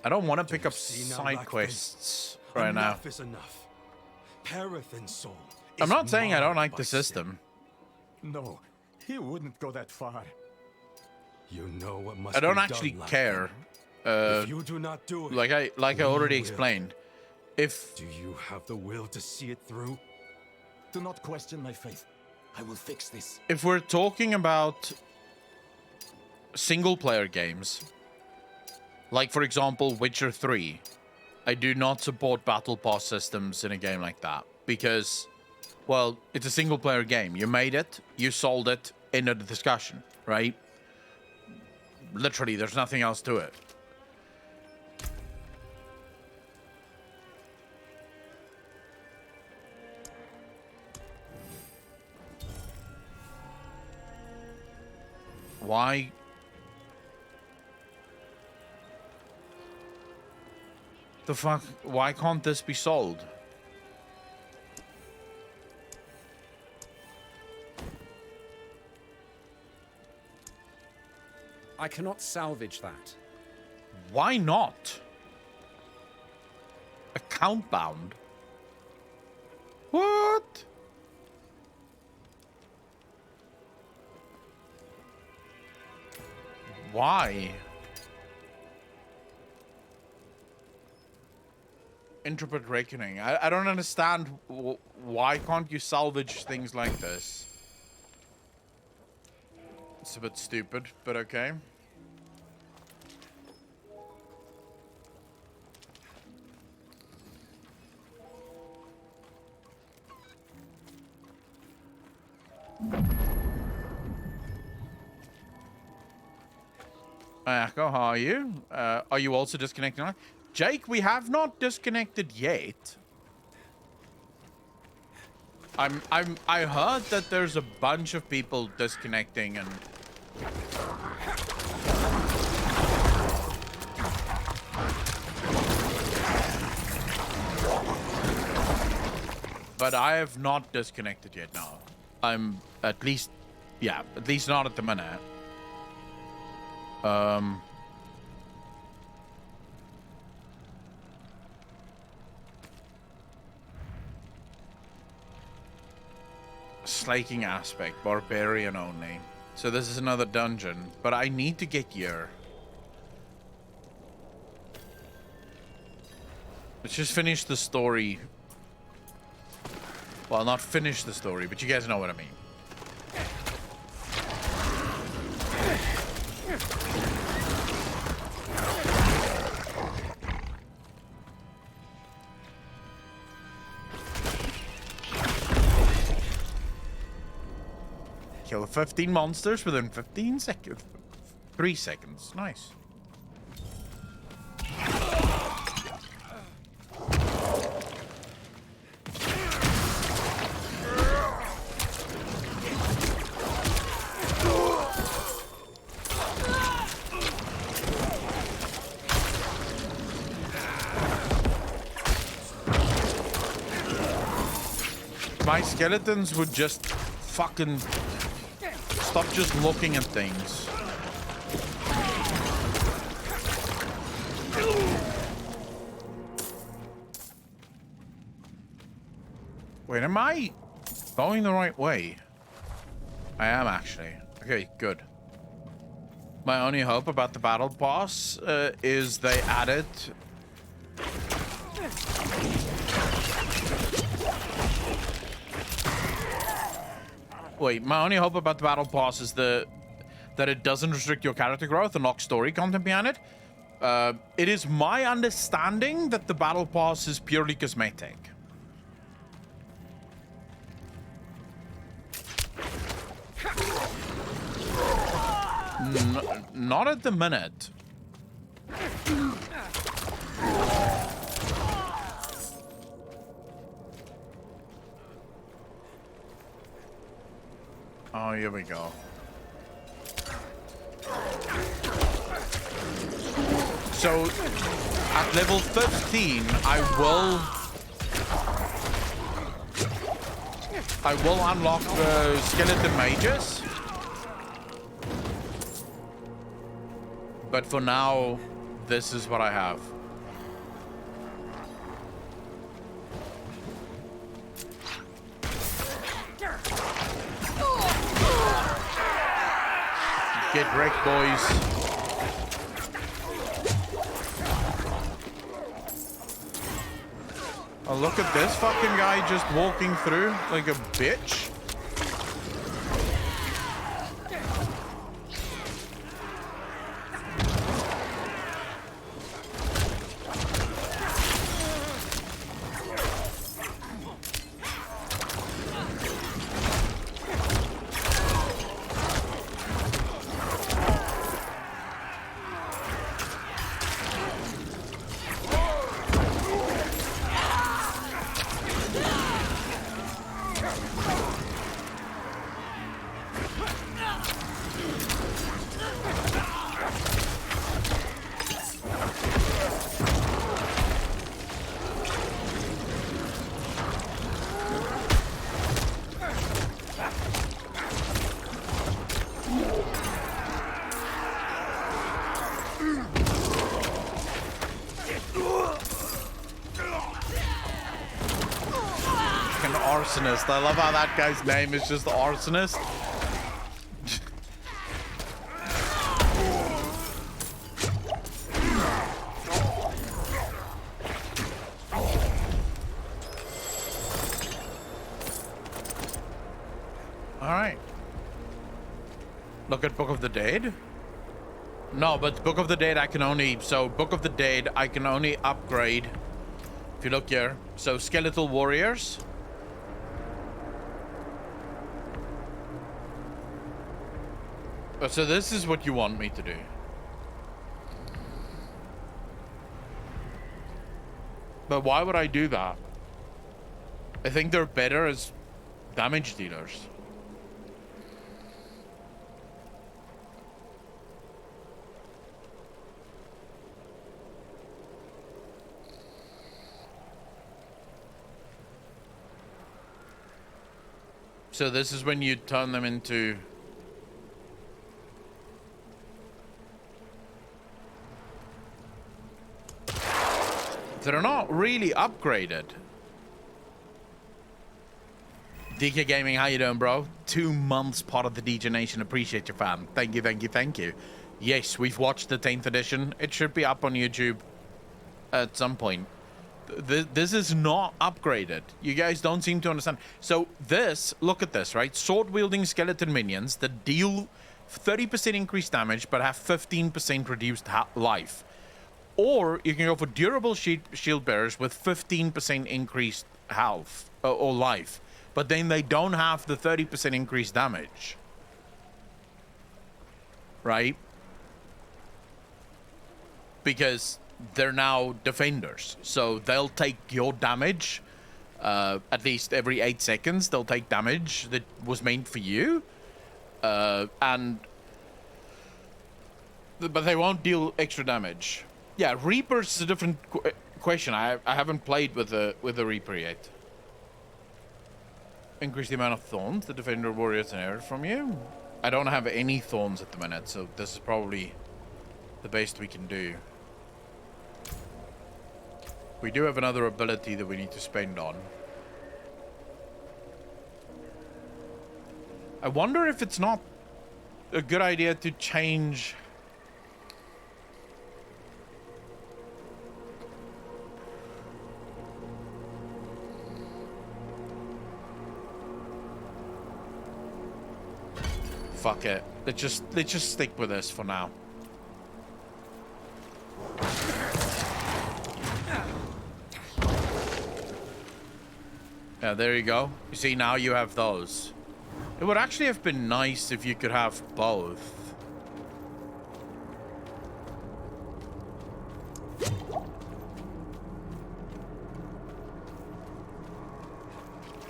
I don't want to pick up side quests right now.
Enough is enough. Parathin soul.
I'm not saying I don't like the system.
No, he wouldn't go that far. You know what must
I don't
be
actually
done,
care.
If you do not do it,
like I
we
already
will.
explained. If
Do you have the will to see it through? Do not question my faith. I will fix this.
if we're talking about single player games, like for example Witcher 3, I do not support battle pass systems in a game like that because, well, it's a single player game. You made it, you sold it, end of the discussion, right? Literally, there's nothing else to it. Why? The fuck? Why can't this be sold?
I cannot salvage that.
Why not? Account bound? What? Why? Intrepid Reckoning. I don't understand why can't you salvage things like this? It's a bit stupid, but okay. Echo, how are you? Are you also disconnecting? Jake, we have not disconnected yet. I heard that there's a bunch of people disconnecting and but I have not disconnected yet now. I'm at least not at the minute. Slaking aspect, barbarian only. So this is another dungeon, but I need to get here. Let's just finish the story. Well, not finish the story, but you guys know what I mean. Kill 15 monsters within 15 seconds. 3 seconds. Nice. My skeletons would just fucking stop just looking at things. Wait, am I going the right way? I am actually. Okay, good. My only hope about the battle pass is they added... Wait, my only hope about the battle pass is that it doesn't restrict your character growth and lock story content behind it. It is my understanding that the battle pass is purely cosmetic. Not at the minute. Oh, here we go. So, at level 15, I will unlock the skeleton mages. But for now, this is what I have. Get wrecked, boys. Oh, look at this fucking guy just walking through like a bitch. Arsonist. I love how that guy's name is just Arsonist. Alright. Look at Book of the Dead. No, but Book of the Dead I can only... So, Book of the Dead I can only upgrade. If you look here. So, Skeletal Warriors. So this is what you want me to do. But why would I do that? I think they're better as damage dealers. So this is when you turn them into... They're not really upgraded. DK Gaming, how you doing, bro? 2 months part of the DJ Nation. Appreciate you, fam. Thank you, thank you, thank you. Yes, we've watched the 10th edition. It should be up on YouTube at some point. This is not upgraded. You guys don't seem to understand. So this, look at this, right? Sword-wielding skeleton minions that deal 30% increased damage but have 15% reduced life. Or you can go for durable shield bearers with 15% increased health or life. But then they don't have the 30% increased damage. Right? Because they're now defenders. So they'll take your damage at least every 8 seconds. They'll take damage that was meant for you. But they won't deal extra damage. Yeah, Reapers is a different question. I haven't played with the Reaper yet. Increase the amount of thorns the defender warriors inherit from you. I don't have any thorns at the minute, so this is probably the best we can do. We do have another ability that we need to spend on. I wonder if it's not a good idea to change... Fuck it. Let's just stick with this for now. Yeah, there you go. You see, now you have those. It would actually have been nice if you could have both.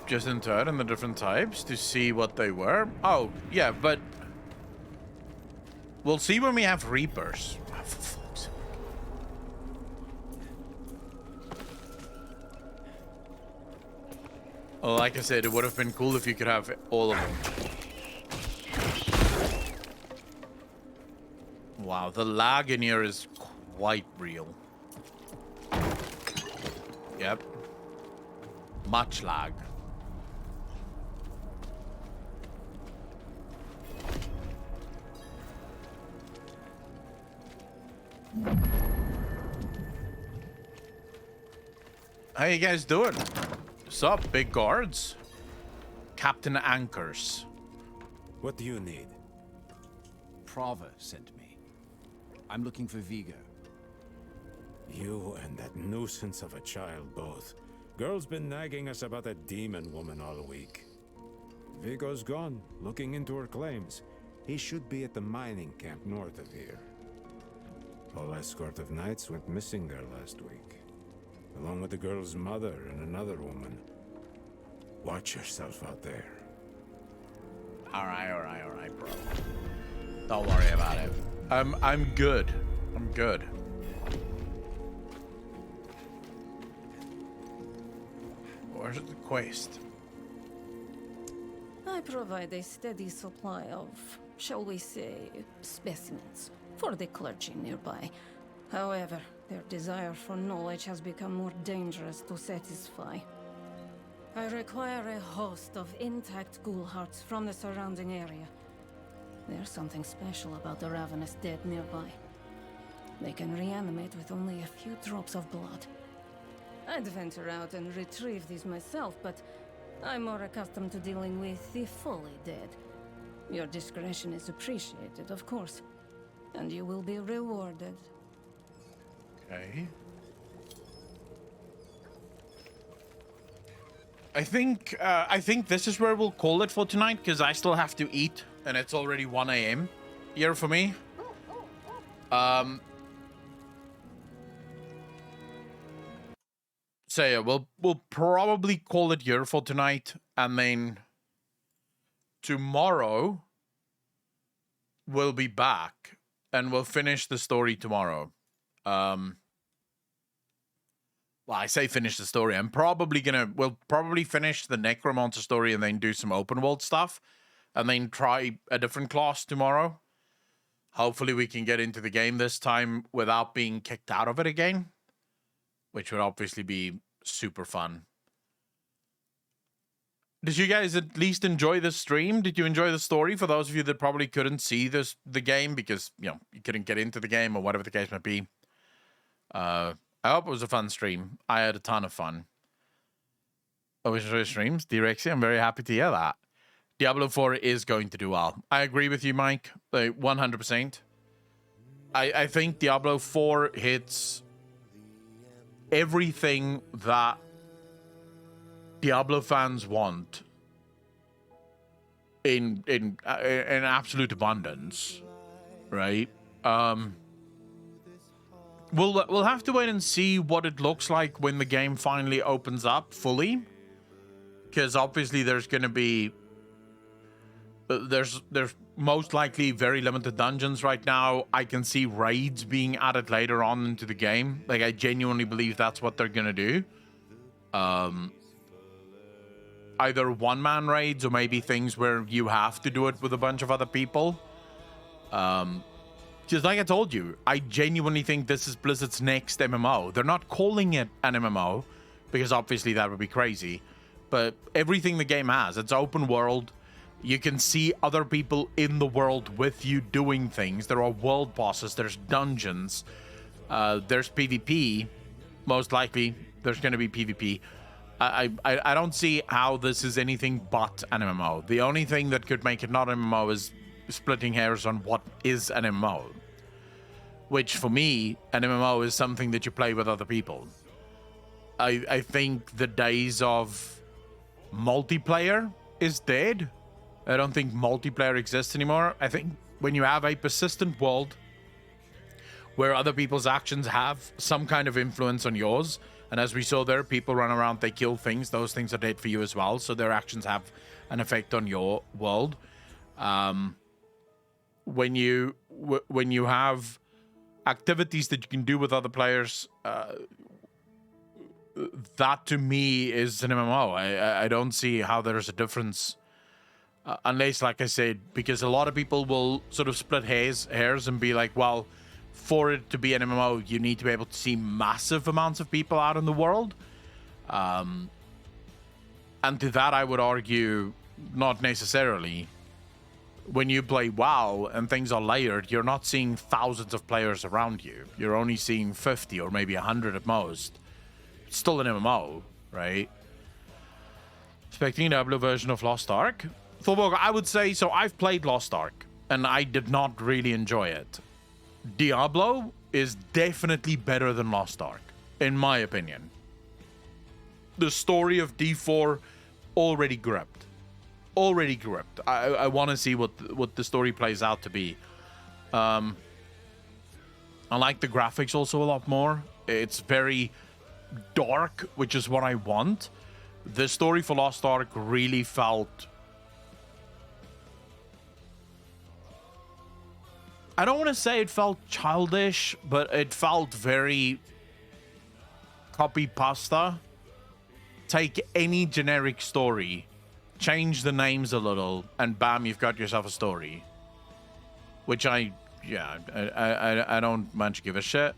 Just enter in the different types to see what they were. Oh, yeah, but we'll see when we have Reapers. Oh, for fuck's sake. Well, like I said, it would have been cool if you could have all of them. Wow, the lag in here is quite real. Yep. Much lag. How you guys doing? What's up, big guards? Captain Anchors.
What do you need?
Prava sent me. I'm looking for Vigo.
You and that nuisance of a child both. Girl's been nagging us about that demon woman all week. Vigo's gone, looking into her claims. He should be at the mining camp north of here. Whole escort of knights went missing there last week, along with the girl's mother and another woman. Watch yourself out there.
Alright, bro. Don't worry about it. I'm good. I'm good. Where's the quest?
I provide a steady supply of, shall we say, specimens for the clergy nearby. However, their desire for knowledge has become more dangerous to satisfy. I require a host of intact ghoul hearts from the surrounding area. There's something special about the ravenous dead nearby. They can reanimate with only a few drops of blood. I'd venture out and retrieve these myself, but I'm more accustomed to dealing with the fully dead. Your discretion is appreciated, of course, and you will be rewarded.
Okay. I think this is where we'll call it for tonight, because I still have to eat, and it's already 1 AM here for me. So yeah, we'll probably call it here for tonight, and then tomorrow we'll be back, and we'll finish the story tomorrow. Well, I say finish the story. We'll probably finish the Necromancer story and then do some open world stuff, and then try a different class tomorrow. Hopefully we can get into the game this time without being kicked out of it again, which would obviously be super fun. Did you guys at least enjoy the stream? Did you enjoy the story? For those of you that probably couldn't see the game because, you couldn't get into the game or whatever the case might be. I hope it was a fun stream. I had a ton of fun. Always enjoy streams, Drexy. I'm very happy to hear that. Diablo 4 is going to do well. I agree with you, Mike. Like 100%. I think Diablo 4 hits everything that Diablo fans want in absolute abundance, right? We'll have to wait and see what it looks like when the game finally opens up fully, because obviously there's going to be there's most likely very limited dungeons right now. I can see raids being added later on into the game. Like, I genuinely believe that's what they're going to do. Either one-man raids or maybe things where you have to do it with a bunch of other people. Just like I told you, I genuinely think this is Blizzard's next MMO. They're not calling it an MMO because obviously that would be crazy. But everything the game has, it's open world. You can see other people in the world with you doing things. There are world bosses, there's dungeons, there's PvP. Most likely, there's going to be PvP. I don't see how this is anything but an MMO. The only thing that could make it not an MMO is splitting hairs on what is an MMO. Which, for me, an MMO is something that you play with other people. I think the days of multiplayer is dead. I don't think multiplayer exists anymore. I think when you have a persistent world where other people's actions have some kind of influence on yours, and as we saw there, people run around, they kill things, those things are dead for you as well, so their actions have an effect on your world. When you have activities that you can do with other players, that to me is an MMO. I don't see how there's a difference, unless, like I said, because a lot of people will sort of split hairs and be like, well, for it to be an MMO, you need to be able to see massive amounts of people out in the world. And to that, I would argue, not necessarily. When you play WoW and things are layered, you're not seeing thousands of players around you. You're only seeing 50 or maybe 100 at most. It's still an MMO, right? Expecting a Diablo version of Lost Ark? Thorborg, I would say, so I've played Lost Ark, and I did not really enjoy it. Diablo is definitely better than Lost Ark, in my opinion. The story of D4 already gripped. I want to see what the story plays out to be. I like the graphics also a lot more. It's very dark, which is what I want. The story for Lost Ark really felt... I don't want to say it felt childish, but it felt very copy pasta. Take any generic story, change the names a little, and bam, you've got yourself a story. Which I don't much give a shit.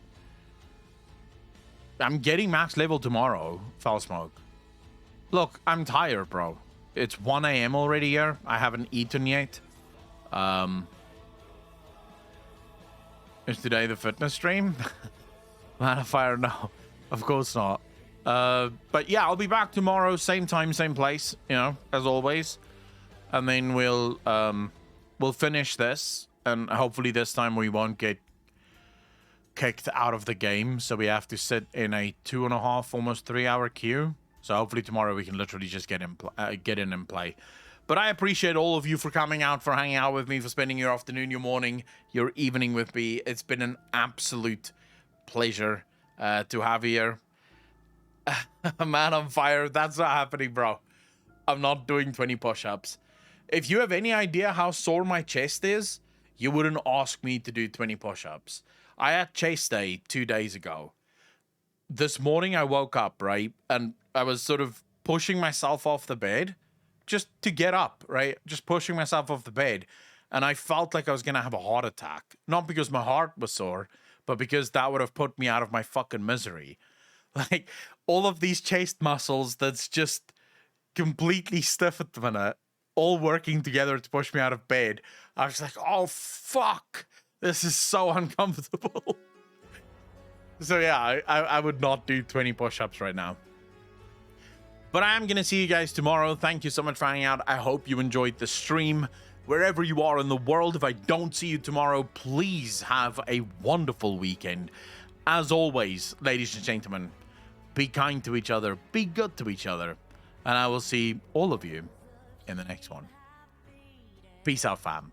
I'm getting max level tomorrow, Foul Smoke. Look, I'm tired, bro. It's 1 a.m. already here. I haven't eaten yet. Is today the fitness stream? Man of Fire, no. Of course not. But yeah, I'll be back tomorrow, same time, same place, you know, as always. And then we'll finish this, and hopefully this time we won't get kicked out of the game, so we have to sit in a 2.5, almost 3-hour queue. So hopefully tomorrow we can literally just get in and play. But I appreciate all of you for coming out, for hanging out with me, for spending your afternoon, your morning, your evening with me. It's been an absolute pleasure to have you here. Man on fire. That's not happening, bro. I'm not doing 20 push-ups. If you have any idea how sore my chest is, you wouldn't ask me to do 20 push-ups. I had chest day 2 days ago. This morning I woke up, right? And I was sort of pushing myself off the bed just to get up, right? Just pushing myself off the bed. And I felt like I was going to have a heart attack. Not because my heart was sore, but because that would have put me out of my fucking misery. Like, all of these chest muscles that's just completely stiff at the minute, all working together to push me out of bed. I was like, oh, fuck. This is so uncomfortable. So yeah, I would not do 20 push-ups right now. But I am going to see you guys tomorrow. Thank you so much for hanging out. I hope you enjoyed the stream. Wherever you are in the world, if I don't see you tomorrow, please have a wonderful weekend. As always, ladies and gentlemen, be kind to each other, be good to each other, and I will see all of you in the next one. Peace out, fam.